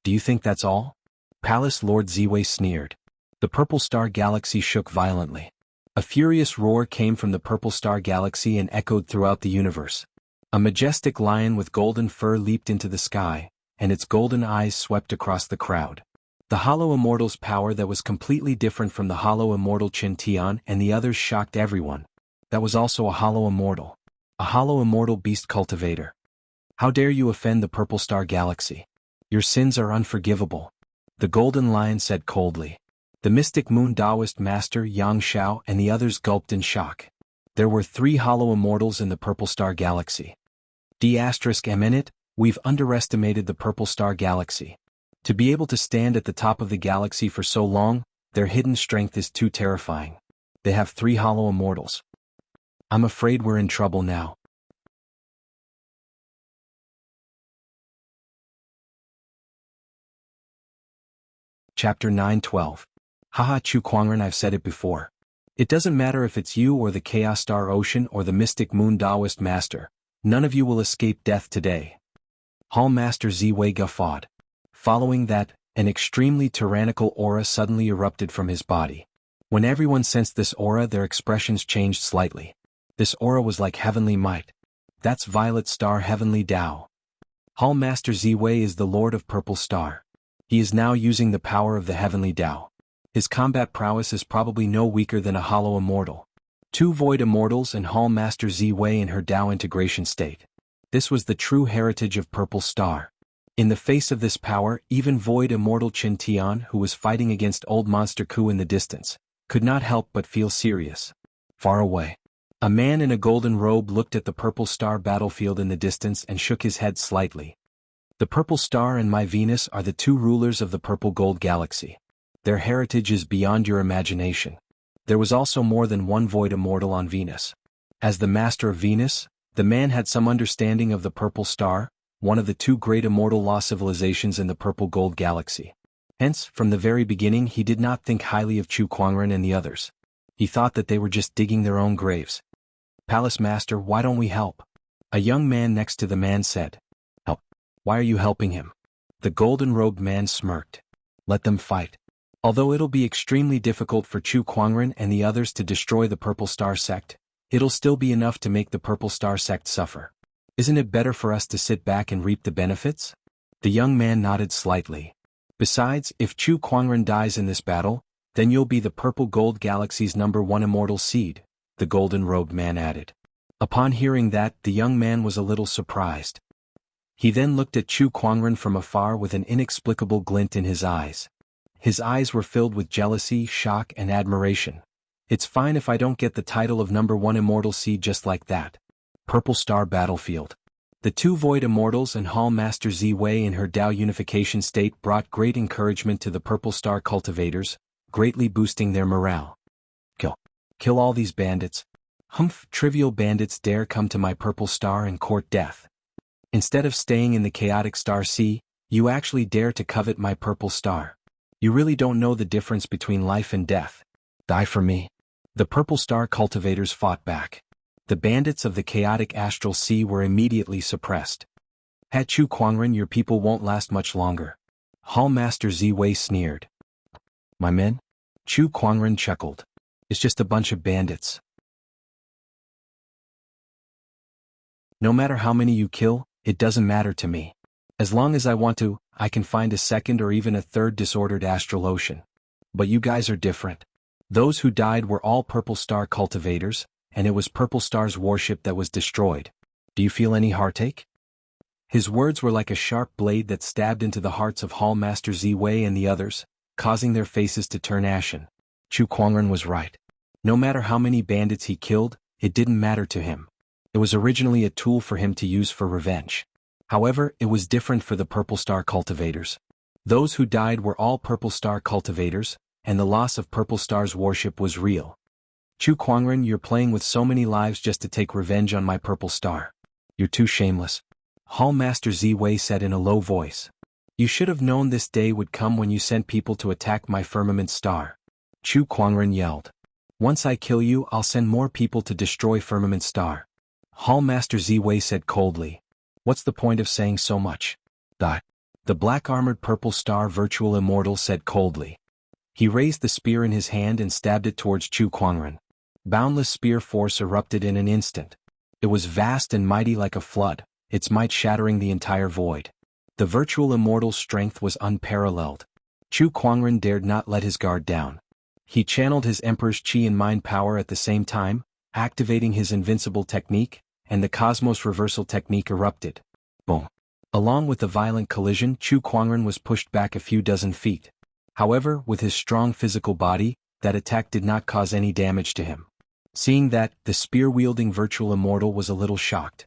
Do you think that's all? Palace Lord Ziwei sneered. The purple star galaxy shook violently. A furious roar came from the purple star galaxy and echoed throughout the universe. A majestic lion with golden fur leaped into the sky, and its golden eyes swept across the crowd. The hollow immortal's power that was completely different from the hollow immortal Qin Tian and the others shocked everyone. That was also a hollow immortal. A hollow immortal beast cultivator. How dare you offend the purple star galaxy? Your sins are unforgivable. The golden lion said coldly. The mystic moon Taoist master Yang Shao and the others gulped in shock. There were 3 hollow immortals in the purple star galaxy. D***M, we've underestimated the purple star galaxy. To be able to stand at the top of the galaxy for so long, their hidden strength is too terrifying. They have 3 hollow immortals. I'm afraid we're in trouble now. Chapter 9:12. Haha Chu Kuangren, I've said it before. It doesn't matter if it's you or the Chaos Star Ocean or the Mystic Moon Taoist Master, none of you will escape death today. Hall Master Ziwei guffawed. Following that, an extremely tyrannical aura suddenly erupted from his body. When everyone sensed this aura, their expressions changed slightly. This aura was like heavenly might. That's Violet Star Heavenly Tao. Hall Master Ziwei is the Lord of Purple Star. He is now using the power of the Heavenly Tao. His combat prowess is probably no weaker than a hollow immortal. 2 void immortals and Hall Master Ziwei in her Tao integration state. This was the true heritage of Purple Star. In the face of this power, even void immortal Qin Tian, who was fighting against old Monster Ku in the distance, could not help but feel serious. Far away, a man in a golden robe looked at the purple star battlefield in the distance and shook his head slightly. The purple star and my Venus are the 2 rulers of the purple gold galaxy. Their heritage is beyond your imagination. There was also more than one void immortal on Venus. As the master of Venus, the man had some understanding of the Purple Star, one of the two great immortal law civilizations in the Purple Gold Galaxy. Hence, from the very beginning he did not think highly of Chu Kuangren and the others. He thought that they were just digging their own graves. "Palace Master, why don't we help?" A young man next to the man said. "Help? Why are you helping him?" The golden-robed man smirked. "Let them fight. Although it'll be extremely difficult for Chu Kuangren and the others to destroy the Purple Star sect, it'll still be enough to make the Purple Star sect suffer. Isn't it better for us to sit back and reap the benefits?" The young man nodded slightly. "Besides, if Chu Kuangren dies in this battle, then you'll be the Purple Gold Galaxy's #1 immortal seed," the golden-robed man added. Upon hearing that, the young man was a little surprised. He then looked at Chu Kuangren from afar with an inexplicable glint in his eyes. His eyes were filled with jealousy, shock, and admiration. "It's fine if I don't get the title of #1 immortal seed just like that." Purple Star Battlefield. The two Void Immortals and Hall Master Ziwei in her Dao unification state brought great encouragement to the Purple Star cultivators, greatly boosting their morale. Kill all these bandits. Humph, trivial bandits dare come to my Purple Star and court death. Instead of staying in the chaotic Star Sea, you actually dare to covet my Purple Star. You really don't know the difference between life and death. Die for me." The Purple Star cultivators fought back. The bandits of the chaotic Astral Sea were immediately suppressed. "At Chu Kuangren, your people won't last much longer." Hall Master Ziwei sneered. "My men?" Chu Kuangren chuckled. "It's just a bunch of bandits. No matter how many you kill, it doesn't matter to me. As long as I want to, I can find a second or even a third disordered astral ocean. But you guys are different. Those who died were all Purple Star cultivators, and it was Purple Star's warship that was destroyed. Do you feel any heartache?" His words were like a sharp blade that stabbed into the hearts of Hall Master Ziwei and the others, causing their faces to turn ashen. Chu Kuangren was right. No matter how many bandits he killed, it didn't matter to him. It was originally a tool for him to use for revenge. However, it was different for the Purple Star cultivators. Those who died were all Purple Star cultivators, and the loss of Purple Star's warship was real. "Chu Kuangren, you're playing with so many lives just to take revenge on my Purple Star. You're too shameless." Hall Master Ziwei said in a low voice. "You should have known this day would come when you sent people to attack my Firmament Star." Chu Kuangren yelled. "Once I kill you, I'll send more people to destroy Firmament Star." Hall Master Ziwei said coldly. "What's the point of saying so much?" Die. The black-armored Purple Star Virtual Immortal said coldly. He raised the spear in his hand and stabbed it towards Chu Kuangren. Boundless spear force erupted in an instant. It was vast and mighty like a flood, its might shattering the entire void. The Virtual Immortal's strength was unparalleled. Chu Kuangren dared not let his guard down. He channeled his Emperor's Qi and mind power at the same time, activating his invincible technique, and the Cosmos Reversal technique erupted. Boom. Along with the violent collision, Chu Kuangren was pushed back a few dozen feet. However, with his strong physical body, that attack did not cause any damage to him. Seeing that, the spear-wielding Virtual Immortal was a little shocked.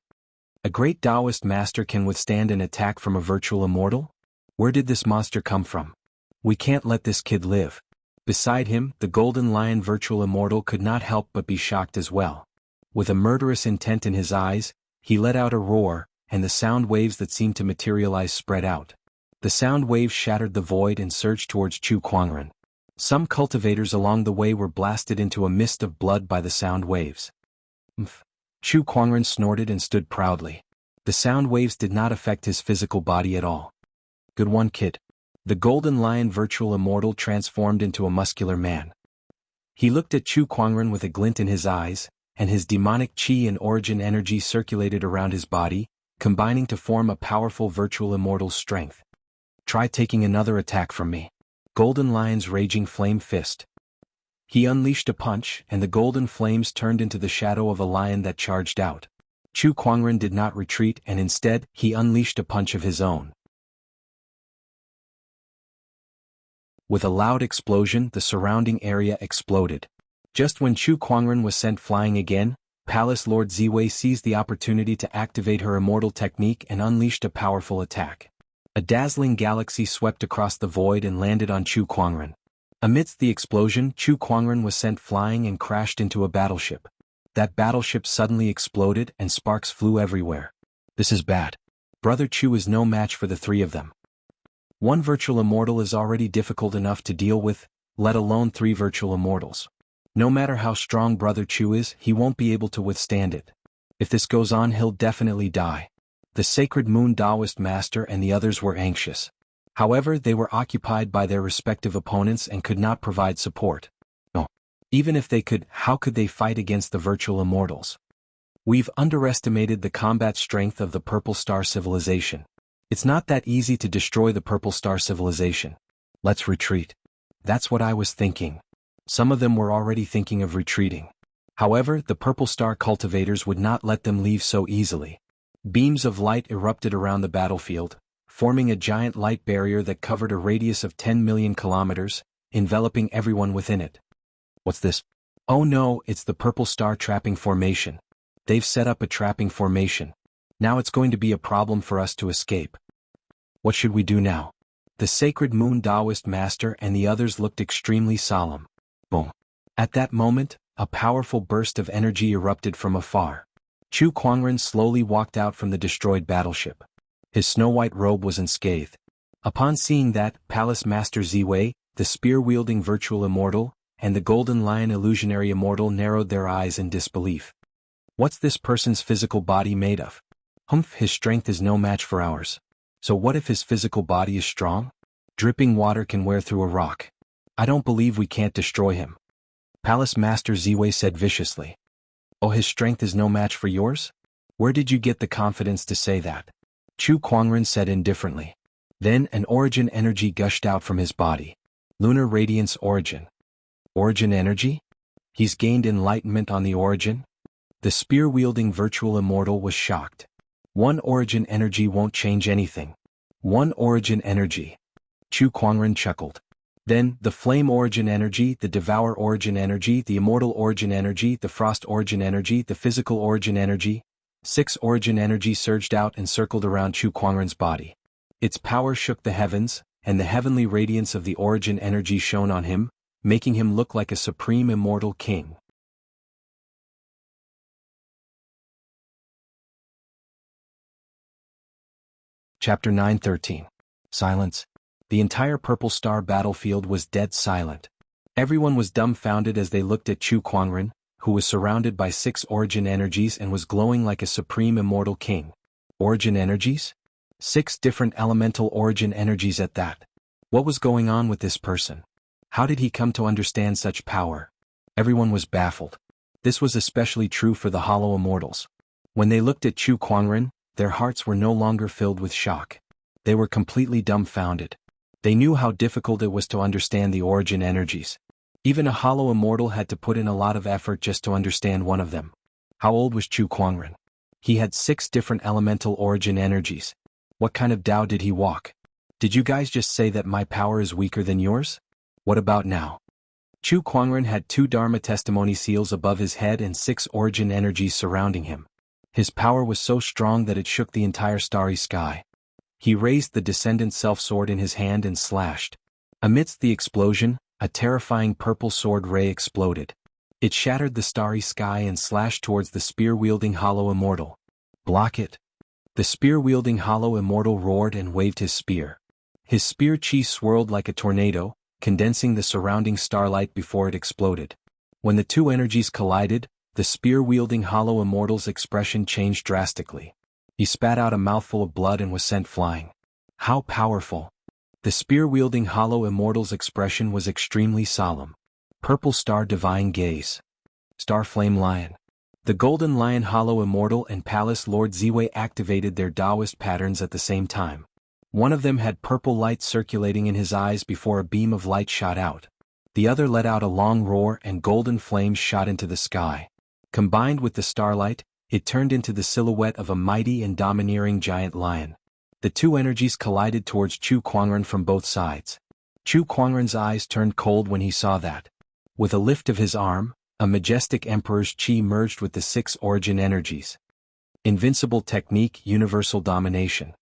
A great Taoist master can withstand an attack from a Virtual Immortal? Where did this monster come from? We can't let this kid live. Beside him, the Golden Lion Virtual Immortal could not help but be shocked as well. With a murderous intent in his eyes, he let out a roar, and the sound waves that seemed to materialize spread out. The sound waves shattered the void and surged towards Chu Kuangren. Some cultivators along the way were blasted into a mist of blood by the sound waves. "Umph." Chu Kuangren snorted and stood proudly. The sound waves did not affect his physical body at all. "Good one, kid." The Golden Lion Virtual Immortal transformed into a muscular man. He looked at Chu Kuangren with a glint in his eyes, and his demonic Qi and origin energy circulated around his body, combining to form a powerful Virtual Immortal's strength. "Try taking another attack from me." Golden Lion's raging flame fist. He unleashed a punch, and the golden flames turned into the shadow of a lion that charged out. Chu Kuangren did not retreat, and instead, he unleashed a punch of his own. With a loud explosion, the surrounding area exploded. Just when Chu Kuangren was sent flying again, Palace Lord Ziwei seized the opportunity to activate her immortal technique and unleashed a powerful attack. A dazzling galaxy swept across the void and landed on Chu Kuangren. Amidst the explosion, Chu Kuangren was sent flying and crashed into a battleship. That battleship suddenly exploded and sparks flew everywhere. This is bad. Brother Chu is no match for the three of them. One virtual immortal is already difficult enough to deal with, let alone three virtual immortals. No matter how strong Brother Chu is, he won't be able to withstand it. If this goes on, he'll definitely die. The Sacred Moon Taoist Master and the others were anxious. However, they were occupied by their respective opponents and could not provide support. No. Even if they could, how could they fight against the virtual immortals? We've underestimated the combat strength of the Purple Star Civilization. It's not that easy to destroy the Purple Star Civilization. Let's retreat. That's what I was thinking. Some of them were already thinking of retreating. However, the Purple Star cultivators would not let them leave so easily. Beams of light erupted around the battlefield, forming a giant light barrier that covered a radius of 10 million kilometers, enveloping everyone within it. What's this? Oh no, it's the Purple Star Trapping Formation. They've set up a trapping formation. Now it's going to be a problem for us to escape. What should we do now? The Sacred Moon Taoist Master and the others looked extremely solemn. Boom. At that moment, a powerful burst of energy erupted from afar. Chu Kuangren slowly walked out from the destroyed battleship. His snow-white robe was unscathed. Upon seeing that, Palace Master Ziwei, the spear-wielding virtual immortal, and the Golden Lion illusionary immortal narrowed their eyes in disbelief. What's this person's physical body made of? Humph, his strength is no match for ours. So what if his physical body is strong? Dripping water can wear through a rock. I don't believe we can't destroy him. Palace Master Ziwei said viciously. Oh, his strength is no match for yours? Where did you get the confidence to say that? Chu Kuangren said indifferently. Then an origin energy gushed out from his body. Lunar Radiance Origin. Origin energy? He's gained enlightenment on the origin? The spear-wielding virtual immortal was shocked. One origin energy won't change anything. One origin energy. Chu Kuangren chuckled. Then, the flame origin energy, the devour origin energy, the immortal origin energy, the frost origin energy, the physical origin energy. 6 origin energy surged out and circled around Chu Kuangren's body. Its power shook the heavens, and the heavenly radiance of the origin energy shone on him, making him look like a supreme immortal king. Chapter 9:13. Silence. The entire Purple Star battlefield was dead silent. Everyone was dumbfounded as they looked at Chu Kuangren, who was surrounded by 6 origin energies and was glowing like a supreme immortal king. Origin energies? 6 different elemental origin energies at that. What was going on with this person? How did he come to understand such power? Everyone was baffled. This was especially true for the Hollow Immortals. When they looked at Chu Kuangren, their hearts were no longer filled with shock. They were completely dumbfounded. They knew how difficult it was to understand the origin energies. Even a Hollow Immortal had to put in a lot of effort just to understand one of them. How old was Chu Kuangren? He had 6 different elemental origin energies. What kind of Tao did he walk? Did you guys just say that my power is weaker than yours? What about now? Chu Kuangren had 2 Dharma testimony seals above his head and 6 origin energies surrounding him. His power was so strong that it shook the entire starry sky. He raised the Descendant Self-Sword in his hand and slashed. Amidst the explosion, a terrifying purple sword ray exploded. It shattered the starry sky and slashed towards the spear-wielding Hollow Immortal. Block it. The spear-wielding Hollow Immortal roared and waved his spear. His spear chi swirled like a tornado, condensing the surrounding starlight before it exploded. When the 2 energies collided, the spear-wielding Hollow Immortal's expression changed drastically. He spat out a mouthful of blood and was sent flying. How powerful! The spear-wielding Hollow Immortal's expression was extremely solemn. Purple Star Divine Gaze. Star Flame Lion. The Golden Lion Hollow Immortal and Palace Lord Ziwei activated their Taoist patterns at the same time. One of them had purple light circulating in his eyes before a beam of light shot out. The other let out a long roar and golden flames shot into the sky. Combined with the starlight, it turned into the silhouette of a mighty and domineering giant lion. The 2 energies collided towards Chu Kuangren from both sides. Chu Kuangren's eyes turned cold when he saw that. With a lift of his arm, a majestic emperor's chi merged with the 6 origin energies. Invincible Technique Universal Domination.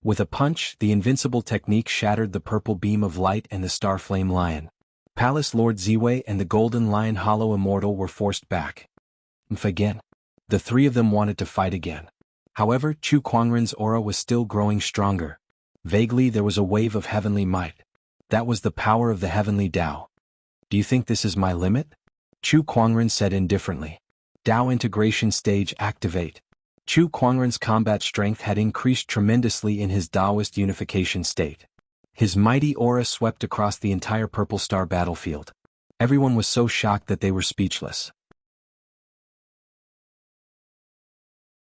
With a punch, the invincible technique shattered the purple beam of light and the star flame lion. Palace Lord Ziwei and the Golden Lion Hollow Immortal were forced back. Again. The three of them wanted to fight again. However, Chu Kuangren's aura was still growing stronger. Vaguely there was a wave of heavenly might. That was the power of the heavenly Tao. Do you think this is my limit? Chu Kuangren said indifferently. Tao integration stage activate. Chu Kuangren's combat strength had increased tremendously in his Taoist unification state. His mighty aura swept across the entire Purple Star battlefield. Everyone was so shocked that they were speechless.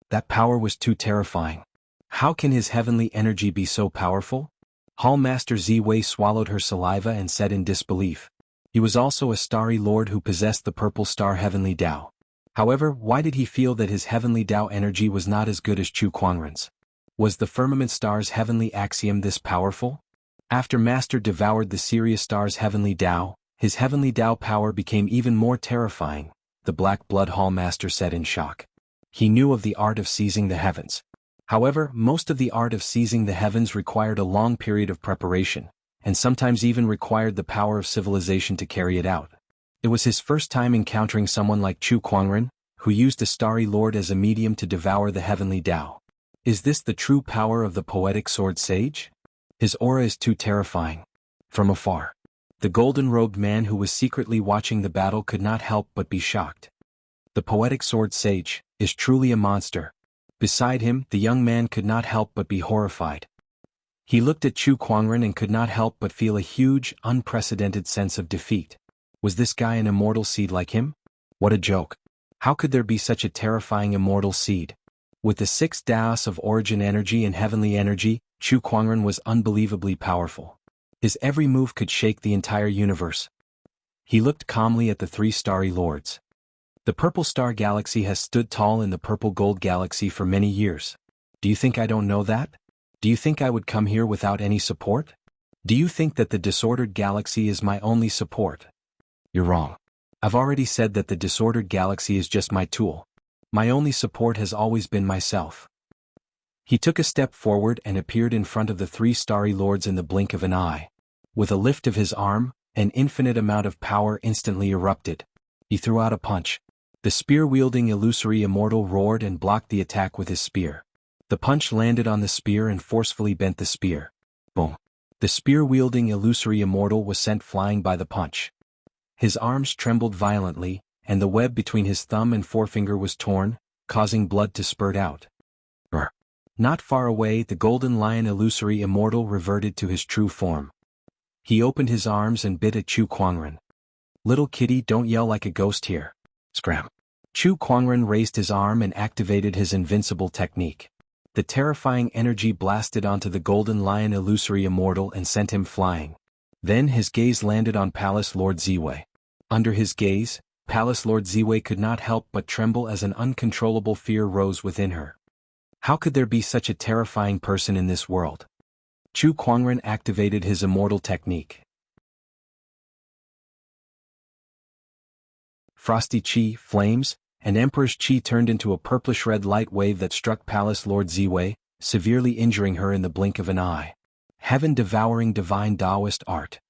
That power was too terrifying. How can his heavenly energy be so powerful? Hall Master Ziwei swallowed her saliva and said in disbelief. He was also a starry lord who possessed the Purple Star heavenly Tao. However, why did he feel that his heavenly Tao energy was not as good as Chu Kuangren's? Was the firmament star's heavenly axiom this powerful? After Master devoured the Sirius star's heavenly Tao, his heavenly Tao power became even more terrifying, the Black Blood Hall Master said in shock. He knew of the art of seizing the heavens. However, most of the art of seizing the heavens required a long period of preparation, and sometimes even required the power of civilization to carry it out. It was his first time encountering someone like Chu Kuangren, who used a starry lord as a medium to devour the heavenly Tao. Is this the true power of the poetic sword sage? His aura is too terrifying. From afar, the golden-robed man who was secretly watching the battle could not help but be shocked. The poetic sword sage is truly a monster. Beside him, the young man could not help but be horrified. He looked at Chu Kuangren and could not help but feel a huge, unprecedented sense of defeat. Was this guy an immortal seed like him? What a joke. How could there be such a terrifying immortal seed? With the 6 Daos of origin energy and heavenly energy, Chu Kuangren was unbelievably powerful. His every move could shake the entire universe. He looked calmly at the 3 starry lords. The Purple Star Galaxy has stood tall in the Purple Gold Galaxy for many years. Do you think I don't know that? Do you think I would come here without any support? Do you think that the disordered galaxy is my only support? You're wrong. I've already said that the disordered galaxy is just my tool. My only support has always been myself. He took a step forward and appeared in front of the 3 starry lords in the blink of an eye. With a lift of his arm, an infinite amount of power instantly erupted. He threw out a punch. The spear-wielding illusory immortal roared and blocked the attack with his spear. The punch landed on the spear and forcefully bent the spear. Boom. The spear-wielding illusory immortal was sent flying by the punch. His arms trembled violently, and the web between his thumb and forefinger was torn, causing blood to spurt out. Brr. Not far away, the Golden Lion illusory immortal reverted to his true form. He opened his arms and bit at Chu Kuangren. Little kitty, don't yell like a ghost here. Scram. Chu Kuangren raised his arm and activated his invincible technique. The terrifying energy blasted onto the Golden Lion illusory immortal and sent him flying. Then his gaze landed on Palace Lord Ziwei. Under his gaze, Palace Lord Ziwei could not help but tremble as an uncontrollable fear rose within her. How could there be such a terrifying person in this world? Chu Kuangren activated his immortal technique. Frosty Chi, flames, and Emperor's Chi turned into a purplish-red light wave that struck Palace Lord Ziwei, severely injuring her in the blink of an eye. Heaven-devouring divine Taoist art.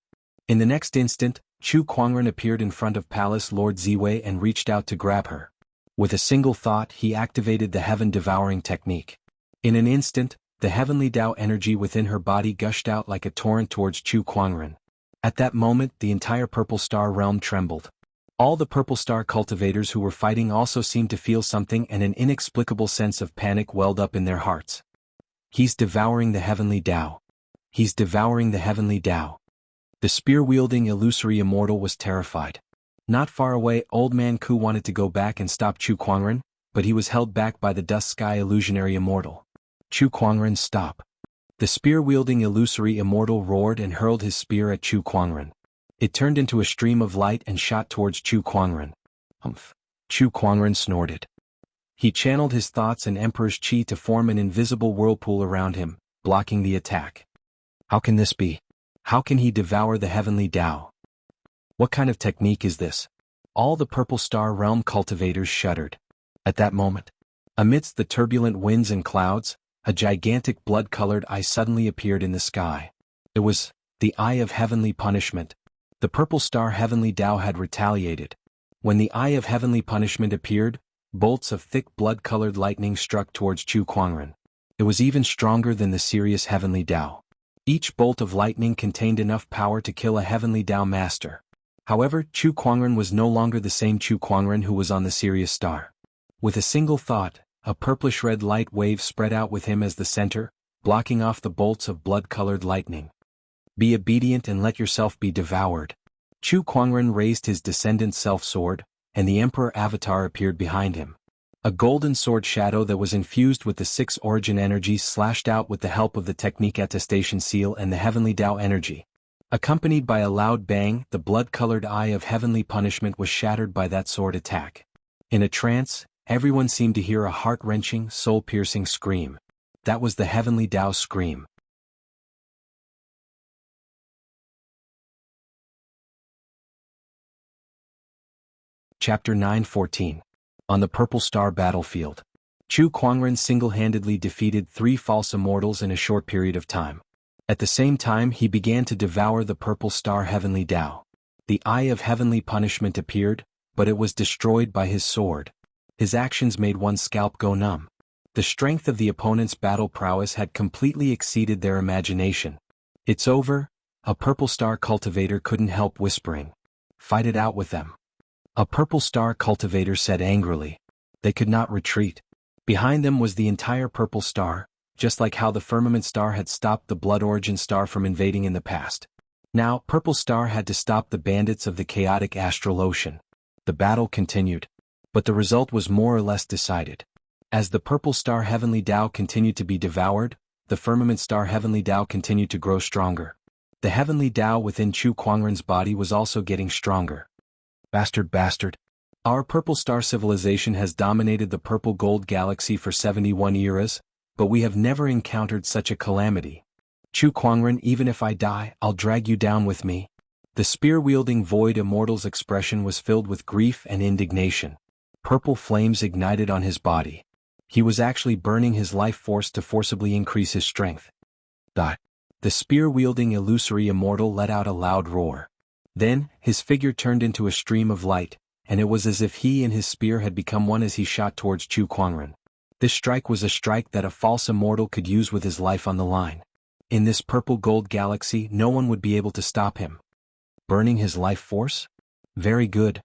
In the next instant, Chu Kuangren appeared in front of Palace Lord Ziwei and reached out to grab her. With a single thought, he activated the heaven-devouring technique. In an instant, the heavenly Tao energy within her body gushed out like a torrent towards Chu Kuangren. At that moment, the entire Purple Star realm trembled. All the Purple Star cultivators who were fighting also seemed to feel something, and an inexplicable sense of panic welled up in their hearts. He's devouring the heavenly Tao. He's devouring the heavenly Tao. The spear-wielding illusory immortal was terrified. Not far away, Old Man Ku wanted to go back and stop Chu Kuangren, but he was held back by the Dust Sky illusionary immortal. Chu Kuangren, stop. The spear-wielding illusory immortal roared and hurled his spear at Chu Kuangren. It turned into a stream of light and shot towards Chu Kuangren. Humph. Chu Kuangren snorted. He channeled his thoughts and Emperor's Chi to form an invisible whirlpool around him, blocking the attack. How can this be? How can he devour the heavenly Tao? What kind of technique is this? All the Purple Star realm cultivators shuddered. At that moment, amidst the turbulent winds and clouds, a gigantic blood-colored eye suddenly appeared in the sky. It was the Eye of Heavenly Punishment. The purple star heavenly Tao had retaliated. When the eye of heavenly punishment appeared, bolts of thick blood-colored lightning struck towards Chu Kuangren. It was even stronger than the serious heavenly Tao. Each bolt of lightning contained enough power to kill a heavenly Tao master. However, Chu Kuangren was no longer the same Chu Kuangren who was on the Sirius star. With a single thought, a purplish-red light wave spread out with him as the center, blocking off the bolts of blood-colored lightning. Be obedient and let yourself be devoured. Chu Kuangren raised his descendant self-sword, and the Emperor Avatar appeared behind him. A golden sword shadow that was infused with the 6 origin energies slashed out with the help of the technique attestation seal and the heavenly Tao energy. Accompanied by a loud bang, the blood-colored eye of heavenly punishment was shattered by that sword attack. In a trance, everyone seemed to hear a heart-wrenching, soul-piercing scream. That was the heavenly Tao scream. Chapter 9:14. On the Purple Star Battlefield. Chu Kuangren single-handedly defeated 3 false immortals in a short period of time. At the same time he began to devour the Purple Star heavenly Tao. The eye of heavenly punishment appeared, but it was destroyed by his sword. His actions made one's scalp go numb. The strength of the opponent's battle prowess had completely exceeded their imagination. "It's over," a Purple Star cultivator couldn't help whispering. "Fight it out with them." A Purple Star cultivator said angrily. They could not retreat. Behind them was the entire Purple Star, just like how the Firmament Star had stopped the Blood Origin Star from invading in the past. Now, Purple Star had to stop the bandits of the chaotic astral ocean. The battle continued. But the result was more or less decided. As the Purple Star Heavenly Tao continued to be devoured, the Firmament Star Heavenly Tao continued to grow stronger. The Heavenly Tao within Chu Kuangren's body was also getting stronger. Bastard. Our Purple Star civilization has dominated the Purple Gold Galaxy for 71 eras, but we have never encountered such a calamity. Chu Kuangren, even if I die, I'll drag you down with me. The spear-wielding Void Immortal's expression was filled with grief and indignation. Purple flames ignited on his body. He was actually burning his life force to forcibly increase his strength. The spear-wielding illusory immortal let out a loud roar. Then, his figure turned into a stream of light, and it was as if he and his spear had become one as he shot towards Chu Kuangren. This strike was a strike that a false immortal could use with his life on the line. In this Purple Gold Galaxy, no one would be able to stop him. Burning his life force? Very good.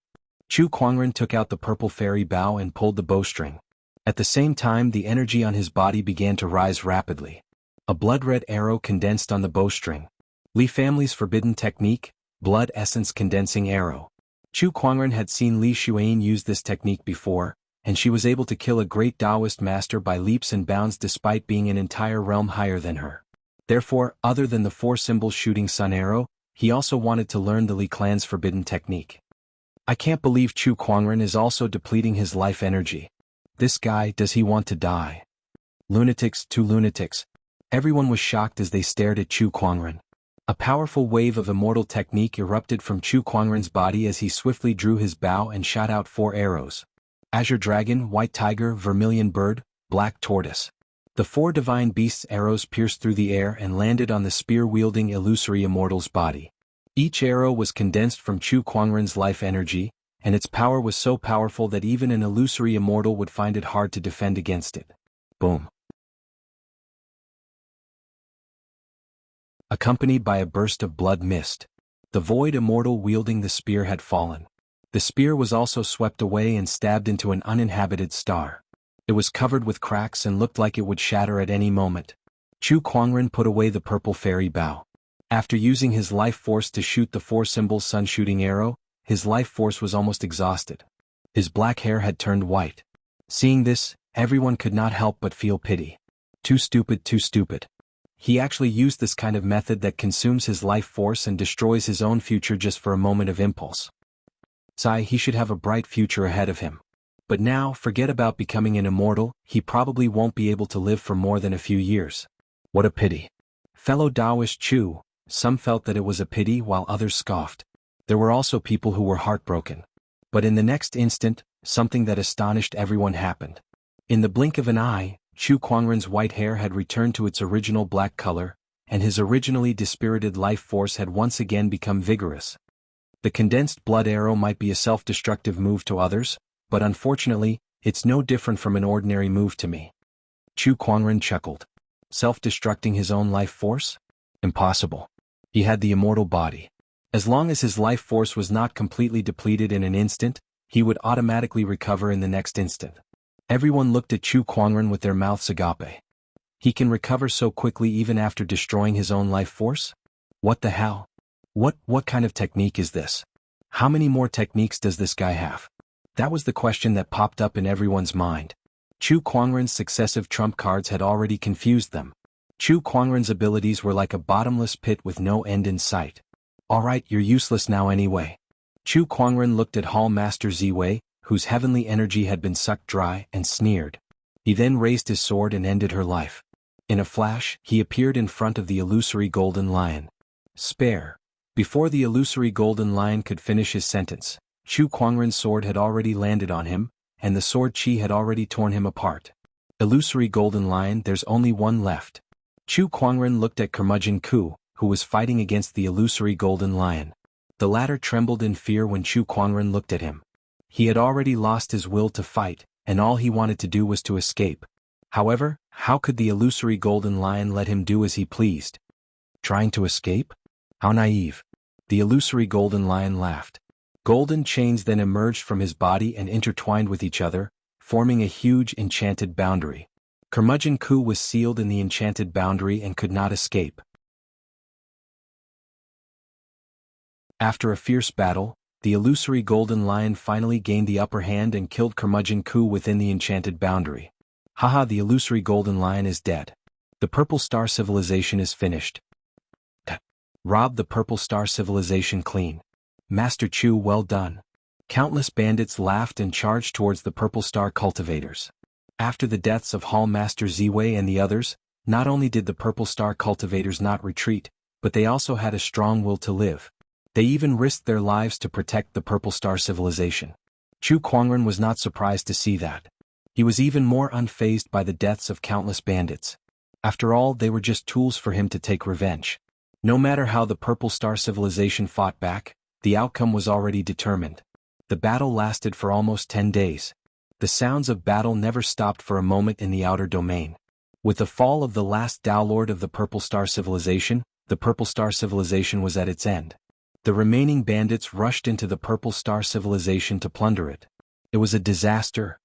Chu Kuangren took out the purple fairy bow and pulled the bowstring. At the same time, the energy on his body began to rise rapidly. A blood-red arrow condensed on the bowstring. Li family's forbidden technique, Blood Essence Condensing Arrow. Chu Kuangren had seen Li Xuan use this technique before, and she was able to kill a great Taoist master by leaps and bounds despite being an entire realm higher than her. Therefore, other than the 4-symbol shooting sun arrow, he also wanted to learn the Li clan's forbidden technique. I can't believe Chu Kuangren is also depleting his life energy. This guy, does he want to die? Lunatics, 2 lunatics. Everyone was shocked as they stared at Chu Kuangren. A powerful wave of immortal technique erupted from Chu Kuangren's body as he swiftly drew his bow and shot out 4 arrows. Azure Dragon, White Tiger, Vermilion Bird, Black Tortoise. The 4 divine beasts' arrows pierced through the air and landed on the spear-wielding illusory immortal's body. Each arrow was condensed from Chu Kuangren's life energy, and its power was so powerful that even an illusory immortal would find it hard to defend against it. Boom. Accompanied by a burst of blood mist. The Void Immortal wielding the spear had fallen. The spear was also swept away and stabbed into an uninhabited star. It was covered with cracks and looked like it would shatter at any moment. Chu Kuangren put away the purple fairy bow. After using his life force to shoot the 4-symbol sun-shooting arrow, his life force was almost exhausted. His black hair had turned white. Seeing this, everyone could not help but feel pity. Too stupid. He actually used this kind of method that consumes his life force and destroys his own future just for a moment of impulse. He should have a bright future ahead of him. But now, forget about becoming an immortal, he probably won't be able to live for more than a few years. What a pity. Fellow Taoist Chu, some felt that it was a pity while others scoffed. There were also people who were heartbroken. But in the next instant, something that astonished everyone happened. In the blink of an eye, Chu Kuangren's white hair had returned to its original black color, and his originally dispirited life force had once again become vigorous. The condensed blood arrow might be a self-destructive move to others, but unfortunately, it's no different from an ordinary move to me. Chu Kuangren chuckled. Self-destructing his own life force? Impossible. He had the immortal body. As long as his life force was not completely depleted in an instant, he would automatically recover in the next instant. Everyone looked at Chu Kuangren with their mouths agape. He can recover so quickly even after destroying his own life force? What the hell? What kind of technique is this? How many more techniques does this guy have? That was the question that popped up in everyone's mind. Chu Kuangren's successive trump cards had already confused them. Chu Kuangren's abilities were like a bottomless pit with no end in sight. Alright, you're useless now anyway. Chu Kuangren looked at Hall Master Ziwei, whose heavenly energy had been sucked dry, and sneered. He then raised his sword and ended her life. In a flash, he appeared in front of the illusory golden lion. Spare. Before the illusory golden lion could finish his sentence, Chu Kuangren's sword had already landed on him, and the sword chi had already torn him apart. Illusory golden lion, there's only one left. Chu Kuangren looked at Curmudgeon Ku, who was fighting against the illusory golden lion. The latter trembled in fear when Chu Kuangren looked at him. He had already lost his will to fight, and all he wanted to do was to escape. However, how could the illusory golden lion let him do as he pleased? Trying to escape? How naive. The illusory golden lion laughed. Golden chains then emerged from his body and intertwined with each other, forming a huge enchanted boundary. Curmudgeon Ku was sealed in the enchanted boundary and could not escape. After a fierce battle, the illusory golden lion finally gained the upper hand and killed Curmudgeon Ku within the enchanted boundary. Haha, the illusory golden lion is dead. The Purple Star Civilization is finished. Robbed the Purple Star Civilization clean. Master Chu, well done. Countless bandits laughed and charged towards the Purple Star cultivators. After the deaths of Hall Master Ziwei and the others, not only did the Purple Star cultivators not retreat, but they also had a strong will to live. They even risked their lives to protect the Purple Star Civilization. Chu Kuangren was not surprised to see that. He was even more unfazed by the deaths of countless bandits. After all, they were just tools for him to take revenge. No matter how the Purple Star Civilization fought back, the outcome was already determined. The battle lasted for almost 10 days. The sounds of battle never stopped for a moment in the outer domain. With the fall of the last Tao Lord of the Purple Star Civilization, the Purple Star Civilization was at its end. The remaining bandits rushed into the Purple Star Civilization to plunder it. It was a disaster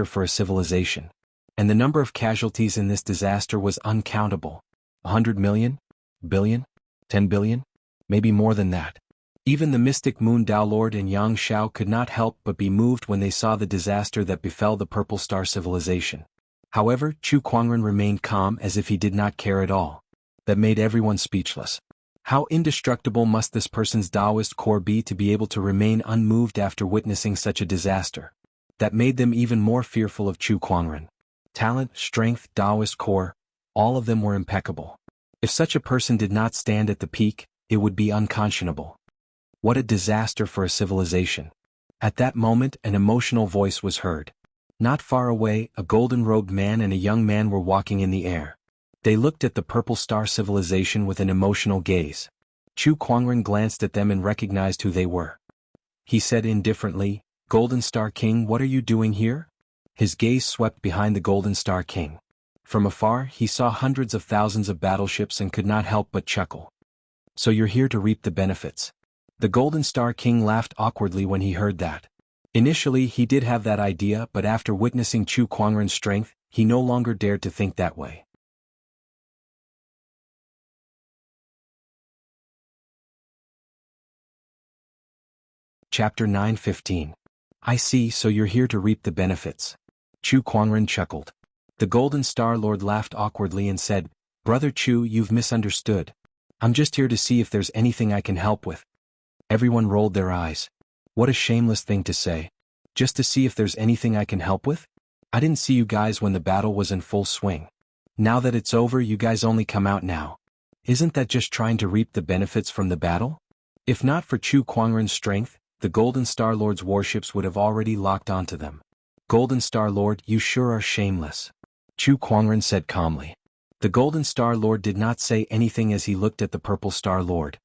for a civilization. And the number of casualties in this disaster was uncountable. 100 million? Billion? 10 billion? Maybe more than that. Even the mystic Moon Tao Lord and Yang Shao could not help but be moved when they saw the disaster that befell the Purple Star Civilization. However, Chu Kuangren remained calm as if he did not care at all. That made everyone speechless. How indestructible must this person's Taoist core be to be able to remain unmoved after witnessing such a disaster? That made them even more fearful of Chu Kuangren. Talent, strength, Taoist core, all of them were impeccable. If such a person did not stand at the peak, it would be unconscionable. What a disaster for a civilization. At that moment, an emotional voice was heard. Not far away, a golden-robed man and a young man were walking in the air. They looked at the Purple Star Civilization with an emotional gaze. Chu Kuangren glanced at them and recognized who they were. He said indifferently, "Golden Star King, what are you doing here?" His gaze swept behind the Golden Star King. From afar, he saw hundreds of thousands of battleships and could not help but chuckle. "So you're here to reap the benefits." The Golden Star King laughed awkwardly when he heard that. Initially, he did have that idea, but after witnessing Chu Kuangren's strength, he no longer dared to think that way. Chapter 9:15. I see, so you're here to reap the benefits. Chu Kuangren chuckled. The Golden Star Lord laughed awkwardly and said, "Brother Chu, you've misunderstood. I'm just here to see if there's anything I can help with." Everyone rolled their eyes. What a shameless thing to say. Just to see if there's anything I can help with? I didn't see you guys when the battle was in full swing. Now that it's over, you guys only come out now. Isn't that just trying to reap the benefits from the battle? If not for Chu Kuangren's strength, the Golden Star Lord's warships would have already locked onto them. Golden Star Lord, you sure are shameless. Chu Kuangren said calmly. The Golden Star Lord did not say anything as he looked at the Purple Star Lord.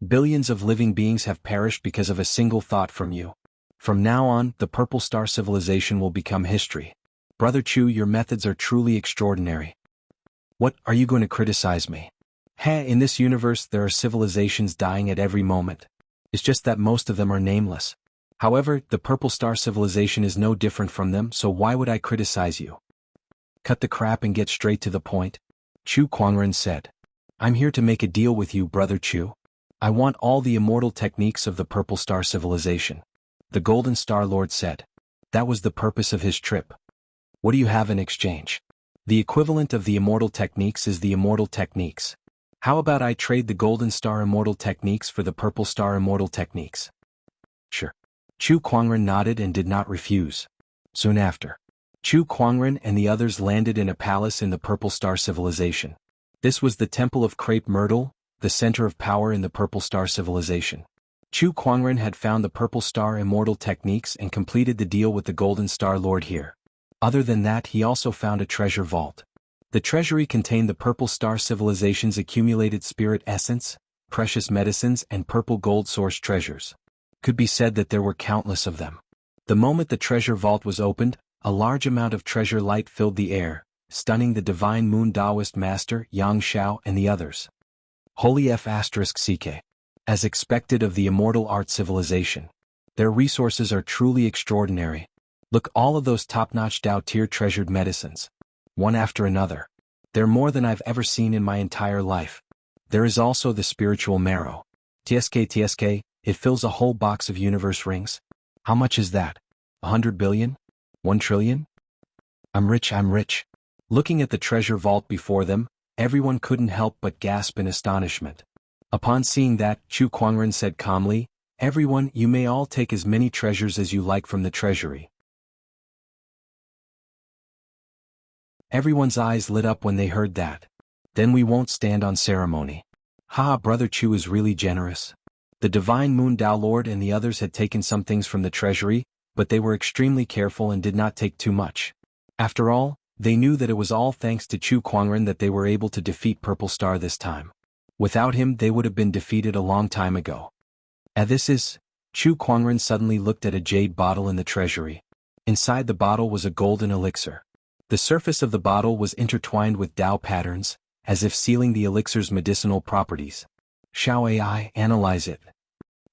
Billions of living beings have perished because of a single thought from you. From now on, the Purple Star civilization will become history. Brother Chu, your methods are truly extraordinary. What, are you going to criticize me? In this universe there are civilizations dying at every moment. It's just that most of them are nameless. However, the Purple Star civilization is no different from them, so why would I criticize you? Cut the crap and get straight to the point, Chu Kuangren said. I'm here to make a deal with you, Brother Chu. I want all the immortal techniques of the Purple Star civilization. The Golden Star Lord said. That was the purpose of his trip. What do you have in exchange? The equivalent of the immortal techniques is the immortal techniques. How about I trade the Golden Star immortal techniques for the Purple Star immortal techniques? Sure. Chu Kuangren nodded and did not refuse. Soon after, Chu Kuangren and the others landed in a palace in the Purple Star civilization. This was the Temple of Crepe Myrtle, the center of power in the Purple Star civilization. Chu Kuangren had found the Purple Star immortal techniques and completed the deal with the Golden Star Lord here. Other than that, he also found a treasure vault. The treasury contained the Purple Star civilization's accumulated spirit essence, precious medicines and purple gold source treasures. Could be said that there were countless of them. The moment the treasure vault was opened, a large amount of treasure light filled the air, stunning the Divine Moon Taoist Master Yang Shao and the others. Holy F***CK. As expected of the immortal art civilization. Their resources are truly extraordinary. Look, all of those top-notch Tao tier treasured medicines. One after another. They're more than I've ever seen in my entire life. There is also the spiritual marrow. TSK, it fills a whole box of universe rings. How much is that? 100 billion? 1 trillion? I'm rich. Looking at the treasure vault before them, everyone couldn't help but gasp in astonishment. Upon seeing that, Chu Kuangren said calmly, Everyone, you may all take as many treasures as you like from the treasury. Everyone's eyes lit up when they heard that. Then we won't stand on ceremony. Brother Chu is really generous. The Divine Moon Tao Lord and the others had taken some things from the treasury, but they were extremely careful and did not take too much. After all, they knew that it was all thanks to Chu Kuangren that they were able to defeat Purple Star this time. Without him they would have been defeated a long time ago. Chu Kuangren suddenly looked at a jade bottle in the treasury. Inside the bottle was a golden elixir. The surface of the bottle was intertwined with Tao patterns, as if sealing the elixir's medicinal properties. Shall AI analyze it?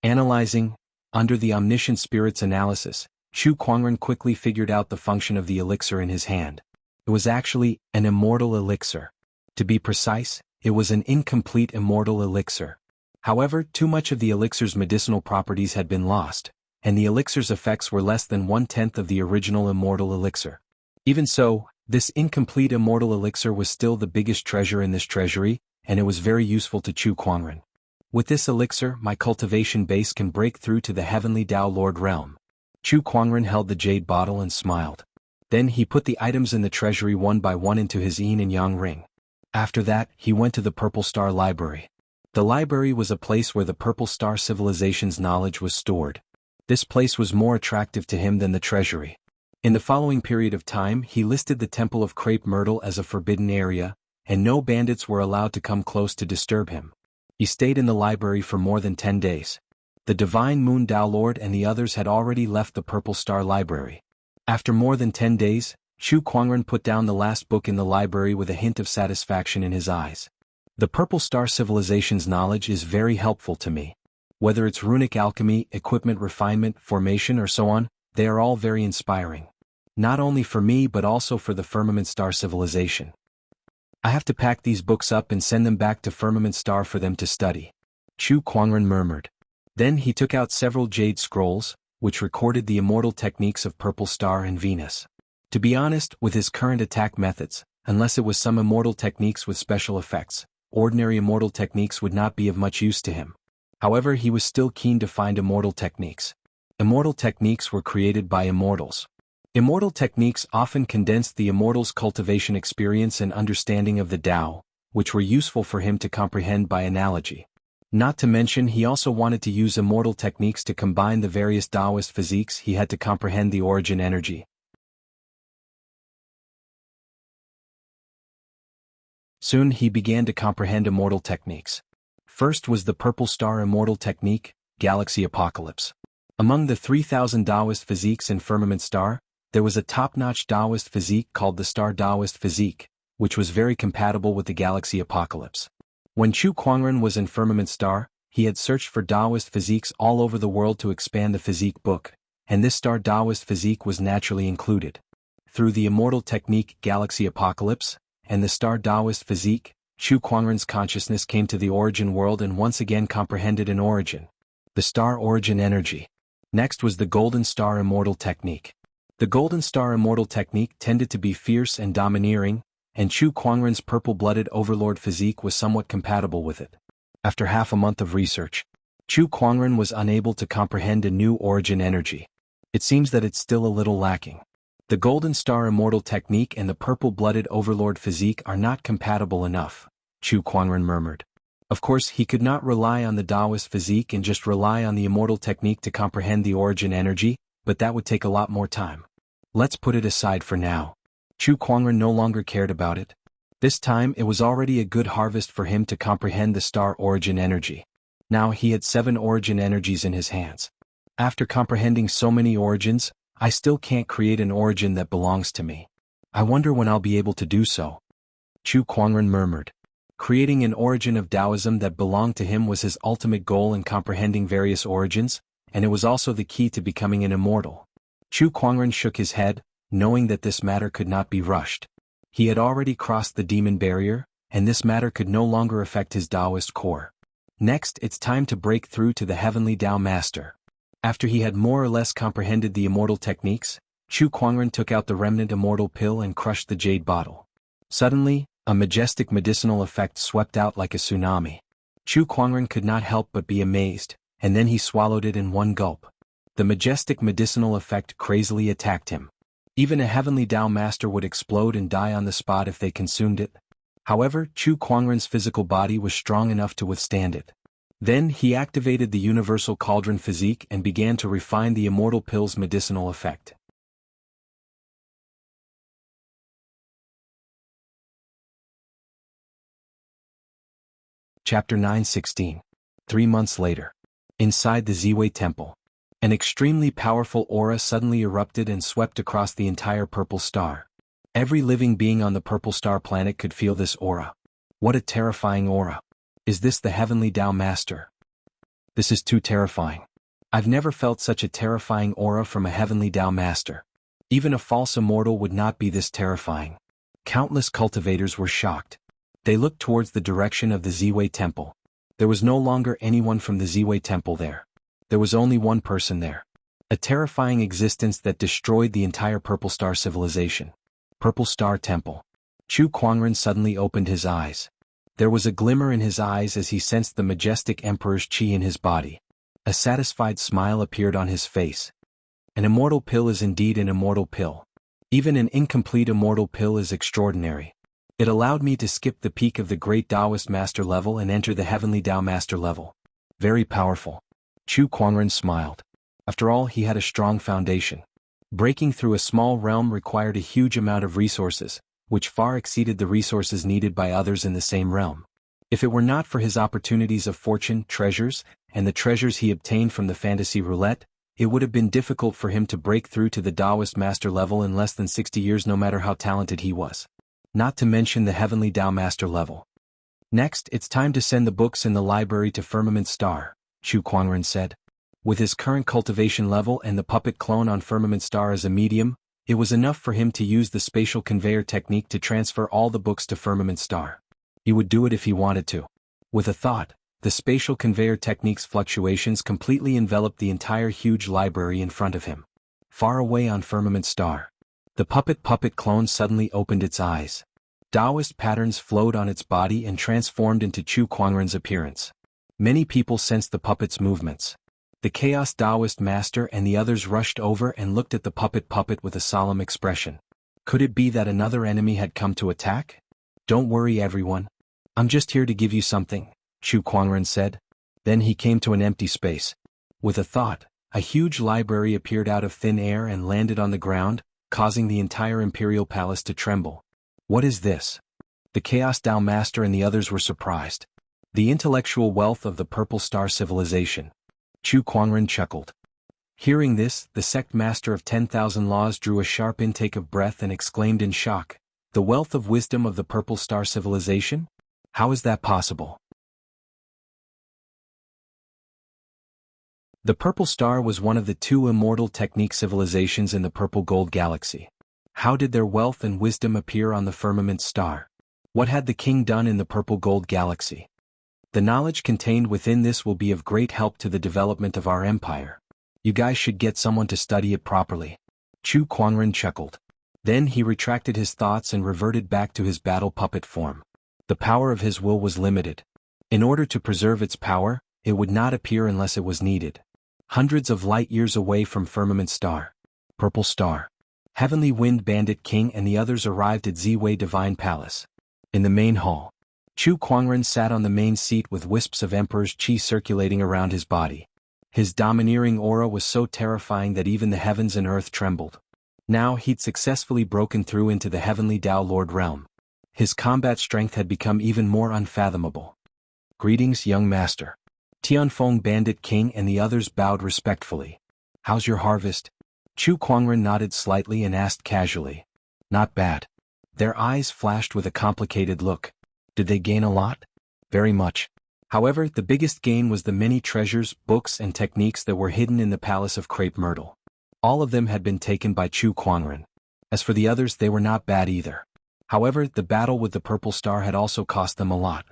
Analyzing, under the omniscient spirit's analysis, Chu Kuangren quickly figured out the function of the elixir in his hand. It was actually an immortal elixir. To be precise, it was an incomplete immortal elixir. However, too much of the elixir's medicinal properties had been lost, and the elixir's effects were less than 1/10 of the original immortal elixir. Even so, this incomplete immortal elixir was still the biggest treasure in this treasury, and it was very useful to Chu Kuangren. With this elixir, my cultivation base can break through to the heavenly Tao Lord realm. Chu Kuangren held the jade bottle and smiled. Then he put the items in the treasury one by one into his yin and yang ring. After that, he went to the Purple Star Library. The library was a place where the Purple Star civilization's knowledge was stored. This place was more attractive to him than the treasury. In the following period of time, he listed the Temple of Crepe Myrtle as a forbidden area, and no bandits were allowed to come close to disturb him. He stayed in the library for more than 10 days. The Divine Moon Tao Lord and the others had already left the Purple Star Library. After more than 10 days, Chu Kuangren put down the last book in the library with a hint of satisfaction in his eyes. The Purple Star civilization's knowledge is very helpful to me. Whether it's runic alchemy, equipment refinement, formation or so on, they are all very inspiring. Not only for me but also for the Firmament Star civilization. I have to pack these books up and send them back to Firmament Star for them to study. Chu Kuangren murmured. Then he took out several jade scrolls, which recorded the immortal techniques of Purple Star and Venus. To be honest, with his current attack methods, unless it was some immortal techniques with special effects, ordinary immortal techniques would not be of much use to him. However, he was still keen to find immortal techniques. Immortal techniques were created by immortals. Immortal techniques often condensed the immortal's cultivation experience and understanding of the Tao, which were useful for him to comprehend by analogy. Not to mention he also wanted to use immortal techniques to combine the various Taoist physiques he had to comprehend the origin energy. Soon he began to comprehend immortal techniques. First was the Purple Star Immortal Technique, Galaxy Apocalypse. Among the 3,000 Taoist physiques in Firmament Star, there was a top-notch Taoist physique called the Star Taoist Physique, which was very compatible with the Galaxy Apocalypse. When Chu Kuangren was in Firmament Star, he had searched for Taoist physiques all over the world to expand the physique book, and this Star Taoist physique was naturally included. Through the Immortal Technique Galaxy Apocalypse, and the Star Taoist physique, Chu Kuangren's consciousness came to the origin world and once again comprehended an origin. The Star Origin Energy. Next was the Golden Star Immortal Technique. The Golden Star Immortal Technique tended to be fierce and domineering, and Chu Kuangren's purple-blooded overlord physique was somewhat compatible with it. After half a month of research, Chu Kuangren was unable to comprehend a new origin energy. It seems that it's still a little lacking. The Golden Star Immortal Technique and the purple-blooded overlord physique are not compatible enough, Chu Kuangren murmured. Of course, he could not rely on the Taoist physique and just rely on the Immortal Technique to comprehend the origin energy, but that would take a lot more time. Let's put it aside for now. Chu Kuangren no longer cared about it. This time it was already a good harvest for him to comprehend the Star Origin Energy. Now he had 7 origin energies in his hands. After comprehending so many origins, I still can't create an origin that belongs to me. I wonder when I'll be able to do so. Chu Kuangren murmured. Creating an origin of Taoism that belonged to him was his ultimate goal in comprehending various origins, and it was also the key to becoming an immortal. Chu Kuangren shook his head, knowing that this matter could not be rushed. He had already crossed the demon barrier, and this matter could no longer affect his Taoist core. Next, it's time to break through to the Heavenly Tao Master. After he had more or less comprehended the immortal techniques, Chu Kuangren took out the remnant immortal pill and crushed the jade bottle. Suddenly, a majestic medicinal effect swept out like a tsunami. Chu Kuangren could not help but be amazed, and then he swallowed it in one gulp. The majestic medicinal effect crazily attacked him. Even a Heavenly Tao Master would explode and die on the spot if they consumed it. However, Chu Kuangren's physical body was strong enough to withstand it. Then he activated the Universal Cauldron Physique and began to refine the immortal pill's medicinal effect. Chapter 9:16. 3 months later. Inside the Ziwei Temple. An extremely powerful aura suddenly erupted and swept across the entire Purple Star. Every living being on the Purple Star planet could feel this aura. What a terrifying aura. Is this the Heavenly Tao Master? This is too terrifying. I've never felt such a terrifying aura from a Heavenly Tao Master. Even a false immortal would not be this terrifying. Countless cultivators were shocked. They looked towards the direction of the Ziwei Temple. There was no longer anyone from the Ziwei Temple there. There was only one person there. A terrifying existence that destroyed the entire Purple Star civilization. Purple Star Temple. Chu Kuangren suddenly opened his eyes. There was a glimmer in his eyes as he sensed the majestic Emperor's qi in his body. A satisfied smile appeared on his face. An immortal pill is indeed an immortal pill. Even an incomplete immortal pill is extraordinary. It allowed me to skip the peak of the Great Taoist Master level and enter the Heavenly Tao Master level. Very powerful. Chu Kuangren smiled. After all, he had a strong foundation. Breaking through a small realm required a huge amount of resources, which far exceeded the resources needed by others in the same realm. If it were not for his opportunities of fortune, treasures, and the treasures he obtained from the fantasy roulette, it would have been difficult for him to break through to the Taoist Master level in less than 60 years no matter how talented he was. Not to mention the Heavenly Tao Master level. Next, it's time to send the books in the library to Firmament Star, Chu Kuangren said. With his current cultivation level and the puppet clone on Firmament Star as a medium, it was enough for him to use the spatial conveyor technique to transfer all the books to Firmament Star. He would do it if he wanted to. With a thought, the spatial conveyor technique's fluctuations completely enveloped the entire huge library in front of him. Far away on Firmament Star. The puppet clone suddenly opened its eyes. Taoist patterns flowed on its body and transformed into Chu Kuangren's appearance. Many people sensed the puppet's movements. The Chaos Taoist Master and the others rushed over and looked at the puppet with a solemn expression. Could it be that another enemy had come to attack? Don't worry everyone. I'm just here to give you something, Chu Kuangren said. Then he came to an empty space. With a thought, a huge library appeared out of thin air and landed on the ground, causing the entire Imperial Palace to tremble. What is this? The Chaos Tao Master and the others were surprised. The intellectual wealth of the Purple Star Civilization. Chu Kuangren chuckled. Hearing this, the sect master of 10,000 laws drew a sharp intake of breath and exclaimed in shock, "The wealth of wisdom of the Purple Star Civilization? How is that possible?" The Purple Star was one of the two immortal technique civilizations in the Purple Gold Galaxy. How did their wealth and wisdom appear on the firmament star? What had the king done in the Purple Gold Galaxy? The knowledge contained within this will be of great help to the development of our empire. You guys should get someone to study it properly. Chu Kuangren chuckled. Then he retracted his thoughts and reverted back to his battle puppet form. The power of his will was limited. In order to preserve its power, it would not appear unless it was needed. Hundreds of light years away from Firmament Star, Purple Star, Heavenly Wind Bandit King and the others arrived at Ziwei Divine Palace. In the main hall, Chu Kuangren sat on the main seat with wisps of Emperor's Qi circulating around his body. His domineering aura was so terrifying that even the heavens and earth trembled. Now he'd successfully broken through into the Heavenly Tao Lord realm. His combat strength had become even more unfathomable. "Greetings, young master." Tianfeng Bandit King and the others bowed respectfully. "How's your harvest?" Chu Kuangren nodded slightly and asked casually. "Not bad." Their eyes flashed with a complicated look. Did they gain a lot? Very much. However, the biggest gain was the many treasures, books and techniques that were hidden in the Palace of Crepe Myrtle. All of them had been taken by Chu Kuangren. As for the others, they were not bad either. However, the battle with the Purple Star had also cost them a lot.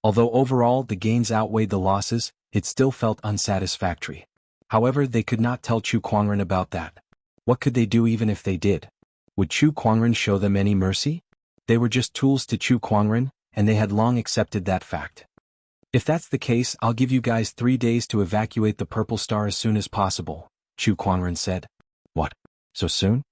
Although overall the gains outweighed the losses, it still felt unsatisfactory. However, they could not tell Chu Kuangren about that. What could they do even if they did? Would Chu Kuangren show them any mercy? They were just tools to Chu Kuangren, and they had long accepted that fact. "If that's the case, I'll give you guys 3 days to evacuate the Purple Star as soon as possible," Chu Kuangren said. "What? So soon?"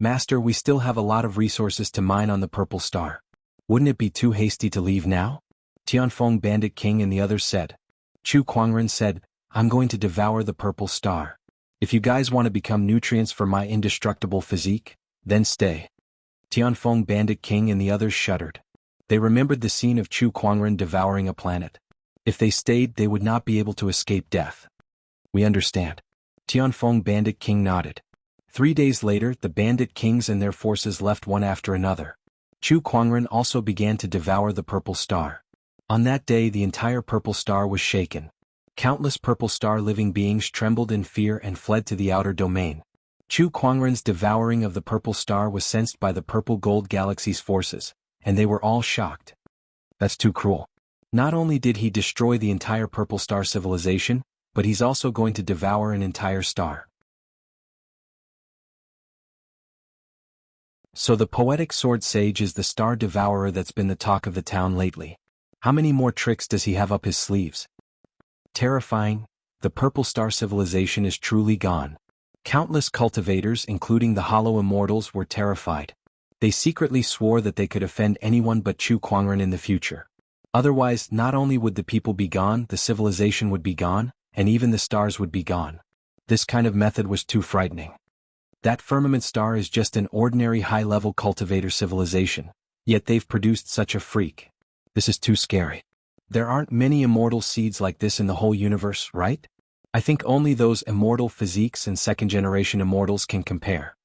"Master, we still have a lot of resources to mine on the Purple Star. Wouldn't it be too hasty to leave now?" Tianfeng Bandit King and the others said. Chu Kuangren said, "I'm going to devour the Purple Star. If you guys want to become nutrients for my indestructible physique, then stay." Tianfeng Bandit King and the others shuddered. They remembered the scene of Chu Kuangren devouring a planet. If they stayed, they would not be able to escape death. "We understand." Tianfeng Bandit King nodded. 3 days later, the Bandit Kings and their forces left one after another. Chu Kuangren also began to devour the Purple Star. On that day, the entire Purple Star was shaken. Countless Purple Star living beings trembled in fear and fled to the outer domain. Chu Kuangren's devouring of the Purple Star was sensed by the Purple Gold Galaxy's forces, and they were all shocked. That's too cruel. Not only did he destroy the entire Purple Star civilization, but he's also going to devour an entire star. So the poetic sword sage is the star devourer that's been the talk of the town lately. How many more tricks does he have up his sleeves? Terrifying, the Purple Star civilization is truly gone. Countless cultivators, including the Hollow Immortals, were terrified. They secretly swore that they could offend anyone but Chu Kuangren in the future. Otherwise, not only would the people be gone, the civilization would be gone, and even the stars would be gone. This kind of method was too frightening. That firmament star is just an ordinary high-level cultivator civilization, yet they've produced such a freak. This is too scary. There aren't many immortal seeds like this in the whole universe, right? I think only those immortal physiques and second-generation immortals can compare.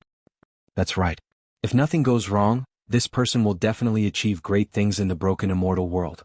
That's right. If nothing goes wrong, this person will definitely achieve great things in the broken immortal world.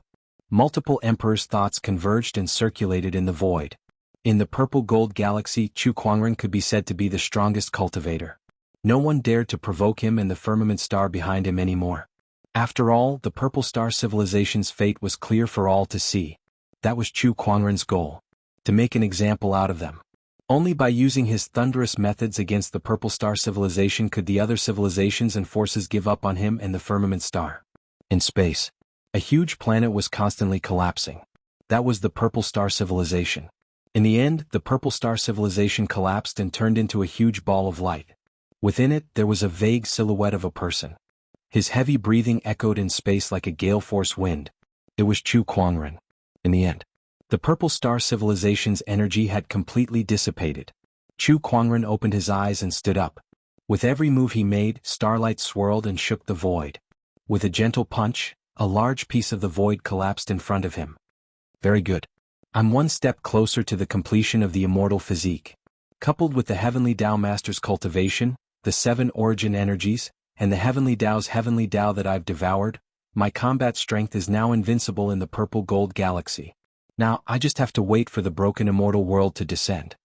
Multiple emperors' thoughts converged and circulated in the void. In the Purple Gold Galaxy, Chu Kuangren could be said to be the strongest cultivator. No one dared to provoke him and the firmament star behind him anymore. After all, the Purple Star civilization's fate was clear for all to see. That was Chu Kuangren's goal. To make an example out of them. Only by using his thunderous methods against the Purple Star civilization could the other civilizations and forces give up on him and the firmament star. In space, a huge planet was constantly collapsing. That was the Purple Star civilization. In the end, the Purple Star civilization collapsed and turned into a huge ball of light. Within it, there was a vague silhouette of a person. His heavy breathing echoed in space like a gale-force wind. It was Chu Kuangren. In the end, the Purple Star civilization's energy had completely dissipated. Chu Kuangren opened his eyes and stood up. With every move he made, starlight swirled and shook the void. With a gentle punch, a large piece of the void collapsed in front of him. Very good. I'm one step closer to the completion of the immortal physique. Coupled with the Heavenly Tao Master's cultivation, the 7 origin energies, and the Heavenly Tao's Heavenly Tao that I've devoured, my combat strength is now invincible in the purple gold galaxy. Now, I just have to wait for the broken immortal world to descend.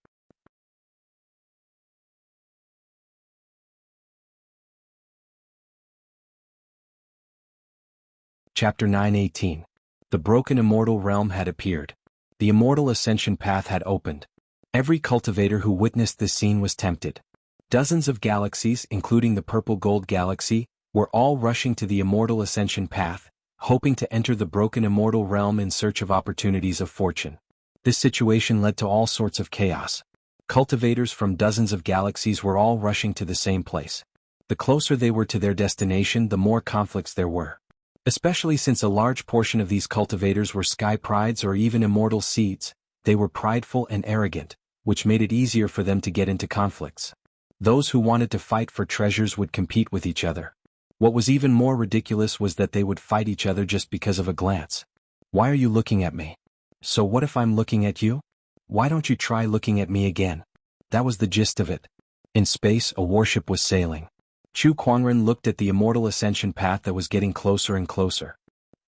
Chapter 9:18. The broken immortal realm had appeared. The immortal ascension path had opened. Every cultivator who witnessed this scene was tempted. Dozens of galaxies, including the purple gold galaxy, were all rushing to the immortal ascension path, hoping to enter the broken immortal realm in search of opportunities of fortune. This situation led to all sorts of chaos. Cultivators from dozens of galaxies were all rushing to the same place. The closer they were to their destination, the more conflicts there were. Especially since a large portion of these cultivators were sky prides or even immortal seeds, they were prideful and arrogant, which made it easier for them to get into conflicts. Those who wanted to fight for treasures would compete with each other. What was even more ridiculous was that they would fight each other just because of a glance. Why are you looking at me? So what if I'm looking at you? Why don't you try looking at me again? That was the gist of it. In space, a warship was sailing. Chu Kuangren looked at the immortal ascension path that was getting closer and closer.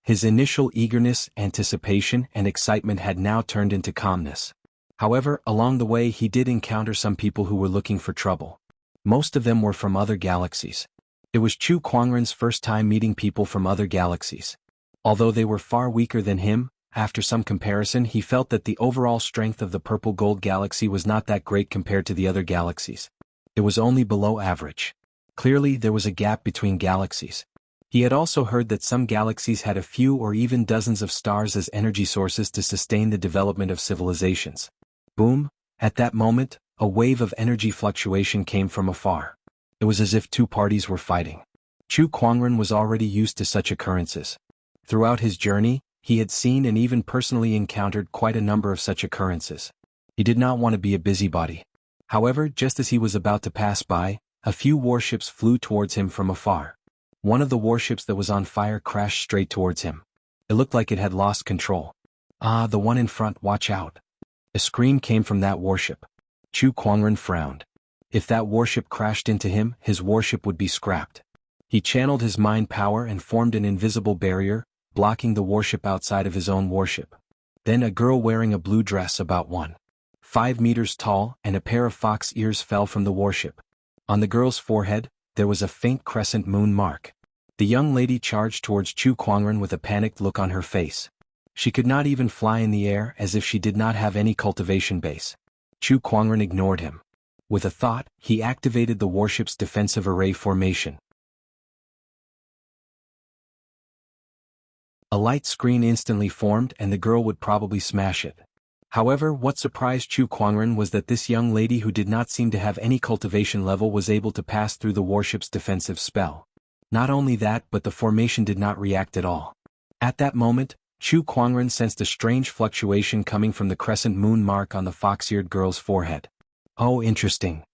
His initial eagerness, anticipation, and excitement had now turned into calmness. However, along the way he did encounter some people who were looking for trouble. Most of them were from other galaxies. It was Chu Kuangren's first time meeting people from other galaxies. Although they were far weaker than him, after some comparison he felt that the overall strength of the purple gold galaxy was not that great compared to the other galaxies. It was only below average. Clearly there was a gap between galaxies. He had also heard that some galaxies had a few or even dozens of stars as energy sources to sustain the development of civilizations. Boom! At that moment, a wave of energy fluctuation came from afar. It was as if two parties were fighting. Chu Kuangren was already used to such occurrences. Throughout his journey, he had seen and even personally encountered quite a number of such occurrences. He did not want to be a busybody. However, just as he was about to pass by, a few warships flew towards him from afar. One of the warships that was on fire crashed straight towards him. It looked like it had lost control. "Ah, the one in front, watch out." A scream came from that warship. Chu Kuangren frowned. If that warship crashed into him, his warship would be scrapped. He channeled his mind power and formed an invisible barrier, blocking the warship outside of his own warship. Then a girl wearing a blue dress about 1.5 meters tall and a pair of fox ears fell from the warship. On the girl's forehead, there was a faint crescent moon mark. The young lady charged towards Chu Kuangren with a panicked look on her face. She could not even fly in the air, as if she did not have any cultivation base. Chu Kuangren ignored him. With a thought, he activated the warship's defensive array formation. A light screen instantly formed and the girl would probably smash it. However, what surprised Chu Kuangren was that this young lady who did not seem to have any cultivation level was able to pass through the warship's defensive spell. Not only that, but the formation did not react at all. At that moment, Chu Kuangren sensed a strange fluctuation coming from the crescent moon mark on the fox-eared girl's forehead. "Oh, interesting."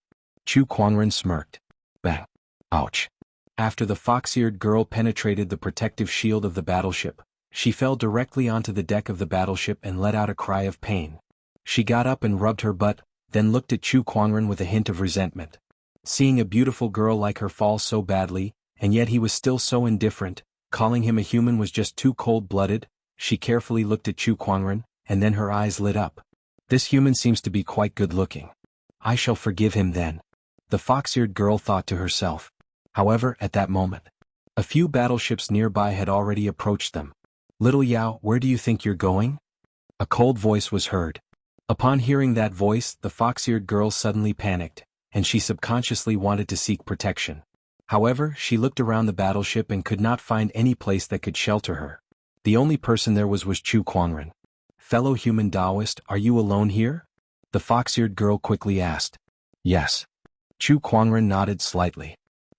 Chu Kuangren smirked. Bang. Ouch. After the fox-eared girl penetrated the protective shield of the battleship, she fell directly onto the deck of the battleship and let out a cry of pain. She got up and rubbed her butt, then looked at Chu Kuangren with a hint of resentment. Seeing a beautiful girl like her fall so badly, and yet he was still so indifferent, calling him a human was just too cold-blooded, she carefully looked at Chu Kuangren, and then her eyes lit up. This human seems to be quite good-looking. I shall forgive him then. The fox-eared girl thought to herself. However, at that moment, a few battleships nearby had already approached them. "Little Yao, where do you think you're going?" A cold voice was heard. Upon hearing that voice, the fox-eared girl suddenly panicked, and she subconsciously wanted to seek protection. However, she looked around the battleship and could not find any place that could shelter her. The only person there was Chu Kuangren. "Fellow human Taoist, are you alone here?" The fox-eared girl quickly asked. "Yes." Chu Kuangren nodded slightly.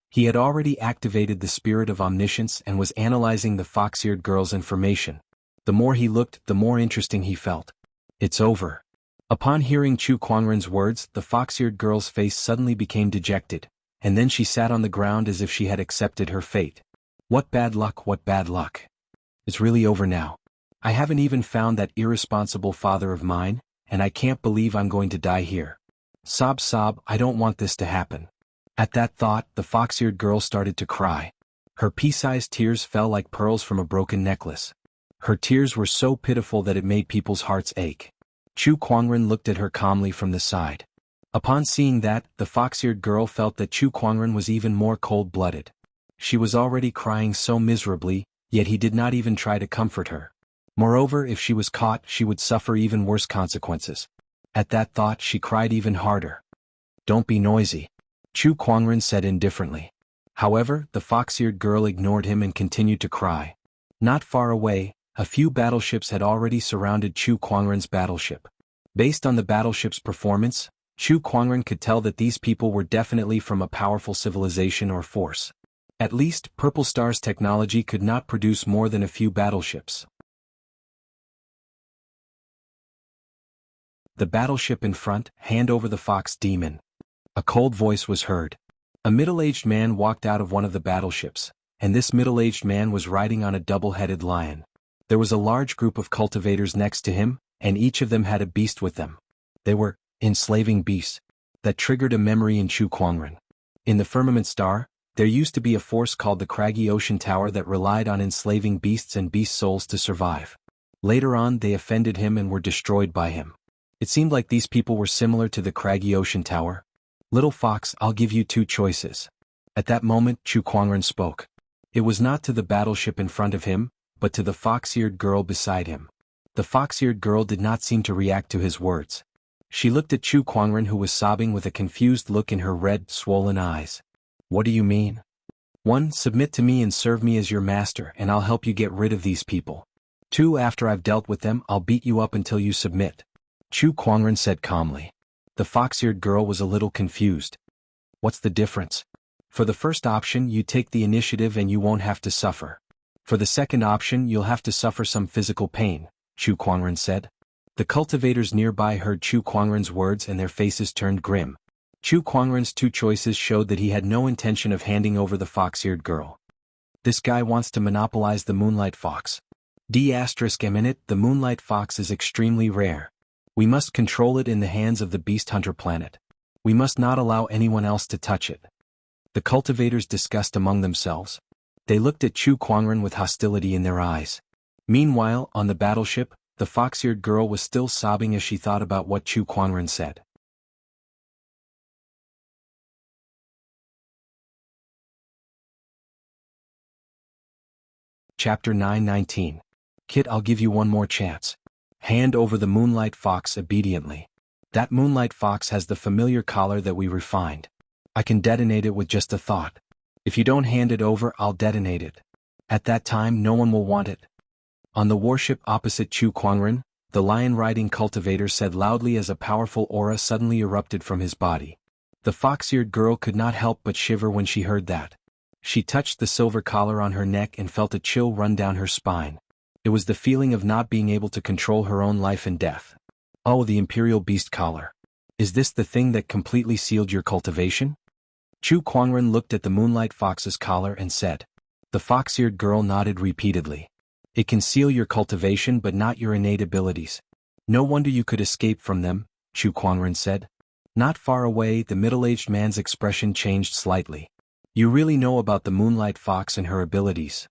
He had already activated the spirit of omniscience and was analyzing the fox-eared girl's information. The more he looked, the more interesting he felt. "It's over." Upon hearing Chu Kuangren's words, the fox-eared girl's face suddenly became dejected, and then she sat on the ground as if she had accepted her fate. "What bad luck, what bad luck. It's really over now." I haven't even found that irresponsible father of mine, and I can't believe I'm going to die here. Sob sob, I don't want this to happen. At that thought, the fox-eared girl started to cry. Her pea-sized tears fell like pearls from a broken necklace. Her tears were so pitiful that it made people's hearts ache. Chu Kuangren looked at her calmly from the side. Upon seeing that, the fox-eared girl felt that Chu Kuangren was even more cold-blooded. She was already crying so miserably, yet he did not even try to comfort her. Moreover, if she was caught, she would suffer even worse consequences. At that thought, she cried even harder. Don't be noisy, Chu Kuangren said indifferently. However, the fox-eared girl ignored him and continued to cry. Not far away, a few battleships had already surrounded Chu Kuangren's battleship. Based on the battleship's performance, Chu Kuangren could tell that these people were definitely from a powerful civilization or force. At least, Purple Star's technology could not produce more than a few battleships. The battleship in front, hand over the fox demon. A cold voice was heard. A middle-aged man walked out of one of the battleships, and this middle-aged man was riding on a double-headed lion. There was a large group of cultivators next to him, and each of them had a beast with them. They were enslaving beasts. That triggered a memory in Chu Kuangren. In the Firmament Star, there used to be a force called the Craggy Ocean Tower that relied on enslaving beasts and beast souls to survive. Later on, they offended him and were destroyed by him. It seemed like these people were similar to the Craggy Ocean Tower. Little fox, I'll give you two choices. At that moment, Chu Kuangren spoke. It was not to the battleship in front of him, but to the fox-eared girl beside him. The fox-eared girl did not seem to react to his words. She looked at Chu Kuangren, who was sobbing with a confused look in her red, swollen eyes. What do you mean? 1. Submit to me and serve me as your master, and I'll help you get rid of these people. 2. After I've dealt with them, I'll beat you up until you submit. Chu Kuangren said calmly. The fox-eared girl was a little confused. What's the difference? For the first option, you take the initiative and you won't have to suffer. For the second option, you'll have to suffer some physical pain, Chu Kuangren said. The cultivators nearby heard Chu Kuangren's words and their faces turned grim. Chu Kuangren's two choices showed that he had no intention of handing over the fox-eared girl. This guy wants to monopolize the Moonlight Fox. ***, the Moonlight Fox is extremely rare. We must control it in the hands of the Beast Hunter planet. We must not allow anyone else to touch it. The cultivators discussed among themselves. They looked at Chu Kuangren with hostility in their eyes. Meanwhile, on the battleship, the fox-eared girl was still sobbing as she thought about what Chu Kuangren said. Chapter 9:19. Kid, I'll give you one more chance. Hand over the Moonlight Fox obediently. That Moonlight Fox has the familiar collar that we refined. I can detonate it with just a thought. If you don't hand it over, I'll detonate it. At that time, no one will want it. On the warship opposite Chu Kuangren, the lion-riding cultivator said loudly as a powerful aura suddenly erupted from his body. The fox-eared girl could not help but shiver when she heard that. She touched the silver collar on her neck and felt a chill run down her spine. It was the feeling of not being able to control her own life and death. Oh, the Imperial Beast Collar. Is this the thing that completely sealed your cultivation? Chu Kuangren looked at the Moonlight Fox's collar and said. The fox-eared girl nodded repeatedly. It can seal your cultivation but not your innate abilities. No wonder you could escape from them, Chu Kuangren said. Not far away, the middle-aged man's expression changed slightly. You really know about the Moonlight Fox and her abilities.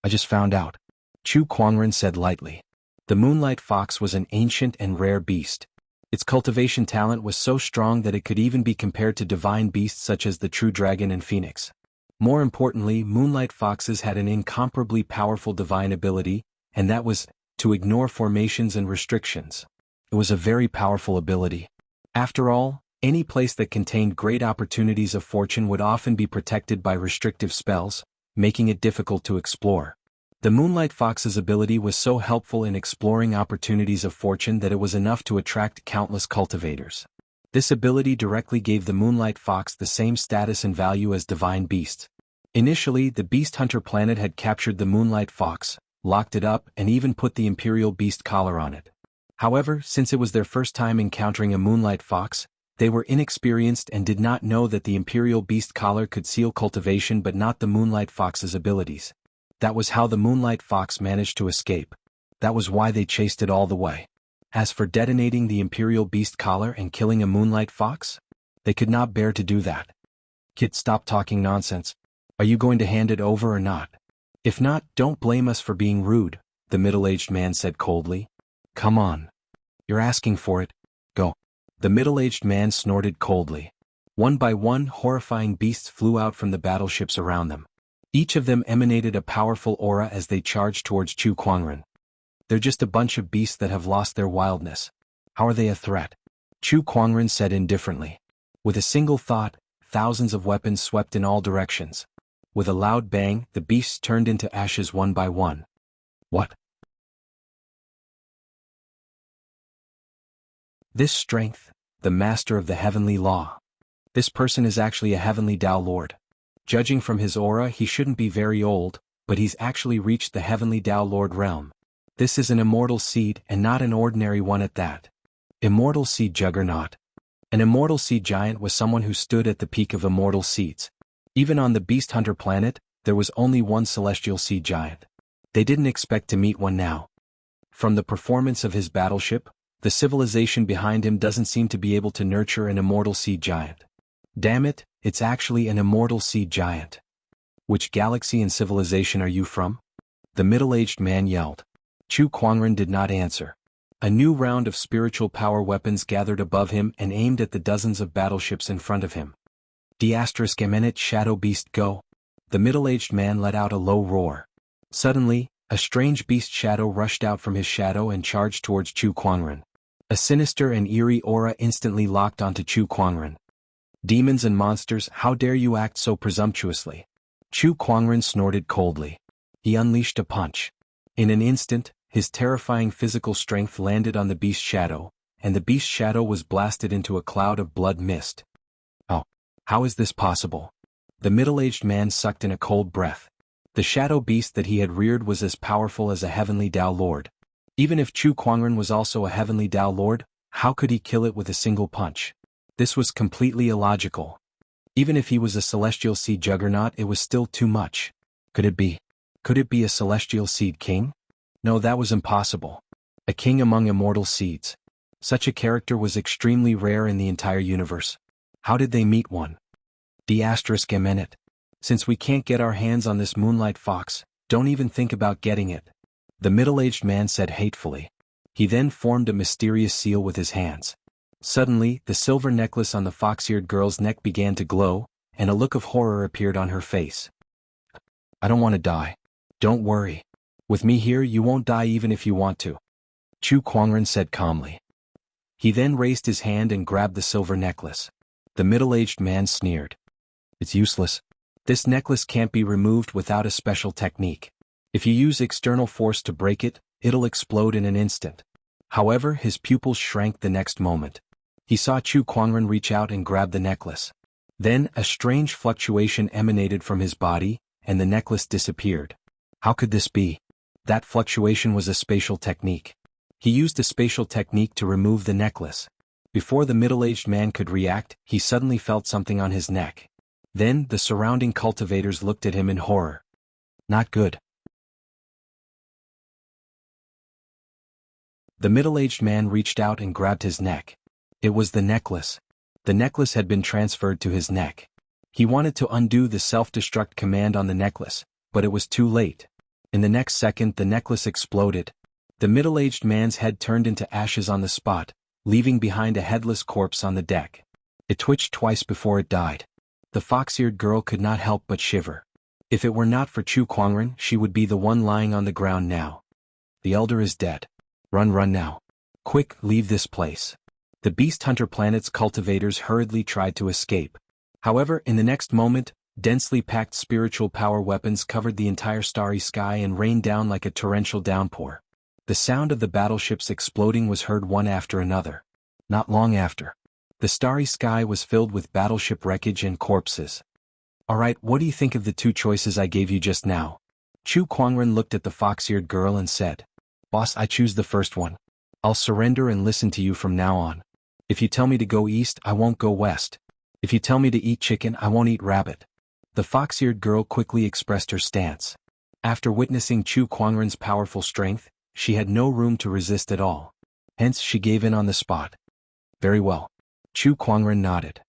I just found out. Chu Kuangren said lightly. The Moonlight Fox was an ancient and rare beast. Its cultivation talent was so strong that it could even be compared to divine beasts such as the true dragon and phoenix. More importantly, Moonlight Foxes had an incomparably powerful divine ability, and that was to ignore formations and restrictions. It was a very powerful ability. After all, any place that contained great opportunities of fortune would often be protected by restrictive spells, making it difficult to explore. The Moonlight Fox's ability was so helpful in exploring opportunities of fortune that it was enough to attract countless cultivators. This ability directly gave the Moonlight Fox the same status and value as divine beasts. Initially, the Beast Hunter planet had captured the Moonlight Fox, locked it up, and even put the Imperial Beast Collar on it. However, since it was their first time encountering a Moonlight Fox, they were inexperienced and did not know that the Imperial Beast Collar could seal cultivation but not the Moonlight Fox's abilities. That was how the Moonlight Fox managed to escape. That was why they chased it all the way. As for detonating the Imperial Beast collar and killing a Moonlight Fox, they could not bear to do that. Kid, stop talking nonsense. Are you going to hand it over or not? If not, don't blame us for being rude, the middle-aged man said coldly. Come on. You're asking for it. Go. The middle-aged man snorted coldly. One by one, horrifying beasts flew out from the battleships around them. Each of them emanated a powerful aura as they charged towards Chu Kuangren. They're just a bunch of beasts that have lost their wildness. How are they a threat? Chu Kuangren said indifferently. With a single thought, thousands of weapons swept in all directions. With a loud bang, the beasts turned into ashes one by one. What? This strength, the master of the heavenly law. This person is actually a heavenly Dao Lord. Judging from his aura, he shouldn't be very old, but he's actually reached the heavenly Dao Lord realm. This is an immortal seed and not an ordinary one at that. Immortal seed juggernaut. An immortal seed giant was someone who stood at the peak of immortal seeds. Even on the Beast Hunter planet, there was only one celestial seed giant. They didn't expect to meet one now. From the performance of his battleship, the civilization behind him doesn't seem to be able to nurture an immortal seed giant. Damn it, it's actually an immortal seed giant. Which galaxy and civilization are you from? The middle-aged man yelled. Chu Kuangren did not answer. A new round of spiritual power weapons gathered above him and aimed at the dozens of battleships in front of him. *Eminent Shadow Beast go! The middle-aged man let out a low roar. Suddenly, a strange beast shadow rushed out from his shadow and charged towards Chu Kuangren. A sinister and eerie aura instantly locked onto Chu Kuangren. Demons and monsters, how dare you act so presumptuously? Chu Kuangren snorted coldly. He unleashed a punch. In an instant, his terrifying physical strength landed on the beast shadow, and the beast shadow was blasted into a cloud of blood mist. Oh, how is this possible? The middle-aged man sucked in a cold breath. The shadow beast that he had reared was as powerful as a heavenly Dao Lord. Even if Chu Kuangren was also a heavenly Dao Lord, how could he kill it with a single punch? This was completely illogical. Even if he was a celestial seed juggernaut, it was still too much. Could it be? Could it be a celestial seed king? No, that was impossible. A king among immortal seeds. Such a character was extremely rare in the entire universe. How did they meet one? *Eminent. Since we can't get our hands on this Moonlight Fox, don't even think about getting it. The middle-aged man said hatefully. He then formed a mysterious seal with his hands. Suddenly, the silver necklace on the fox-eared girl's neck began to glow, and a look of horror appeared on her face. I don't want to die. Don't worry. With me here you won't die even if you want to. Chu Kuangren said calmly. He then raised his hand and grabbed the silver necklace. The middle-aged man sneered. It's useless. This necklace can't be removed without a special technique. If you use external force to break it, it'll explode in an instant. However, his pupils shrank the next moment. He saw Chu Kuangren reach out and grab the necklace. Then, a strange fluctuation emanated from his body, and the necklace disappeared. How could this be? That fluctuation was a spatial technique. He used a spatial technique to remove the necklace. Before the middle-aged man could react, he suddenly felt something on his neck. Then, the surrounding cultivators looked at him in horror. Not good. The middle-aged man reached out and grabbed his neck. It was the necklace. The necklace had been transferred to his neck. He wanted to undo the self-destruct command on the necklace, but it was too late. In the next second, the necklace exploded. The middle-aged man's head turned into ashes on the spot, leaving behind a headless corpse on the deck. It twitched twice before it died. The fox-eared girl could not help but shiver. If it were not for Chu Kuangren, she would be the one lying on the ground now. The elder is dead. Run now. Quick, leave this place. The Beast Hunter planet's cultivators hurriedly tried to escape. However, in the next moment, densely packed spiritual power weapons covered the entire starry sky and rained down like a torrential downpour. The sound of the battleships exploding was heard one after another. Not long after, the starry sky was filled with battleship wreckage and corpses. Alright, what do you think of the two choices I gave you just now? Chu Kuangren looked at the fox-eared girl and said, Boss, I choose the first one. I'll surrender and listen to you from now on. If you tell me to go east, I won't go west. If you tell me to eat chicken, I won't eat rabbit. The fox-eared girl quickly expressed her stance. After witnessing Chu Kuangren's powerful strength, She had no room to resist at all. Hence she gave in on the spot. Very well. Chu Kuangren nodded.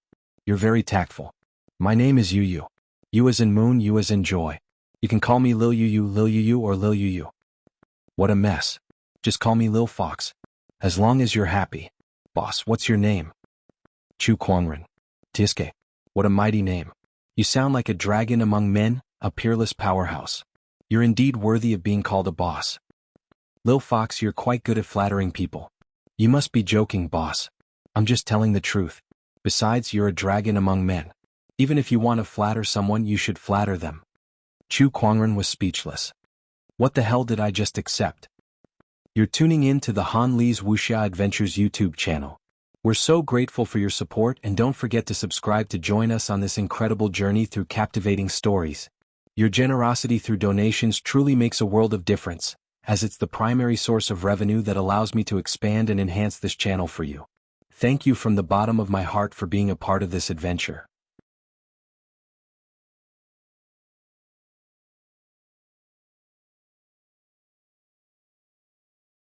You're very tactful. My name is Yu Yu. Yu as in moon, Yu as in joy. You can call me Lil Yu Yu, or Lil Yu Yu. What a mess. Just call me Lil Fox. As long as you're happy. Boss, what's your name? Chu Kuangren. Tiske. What a mighty name. You sound like a dragon among men, a peerless powerhouse. You're indeed worthy of being called a boss. Lil Fox, you're quite good at flattering people. You must be joking, boss. I'm just telling the truth. Besides, you're a dragon among men. Even if you want to flatter someone, you should flatter them. Chu Kuangren was speechless. What the hell did I just accept? You're tuning in to the Han Li's Wuxia Adventures YouTube channel. We're so grateful for your support, and don't forget to subscribe to join us on this incredible journey through captivating stories. Your generosity through donations truly makes a world of difference, as it's the primary source of revenue that allows me to expand and enhance this channel for you. Thank you from the bottom of my heart for being a part of this adventure.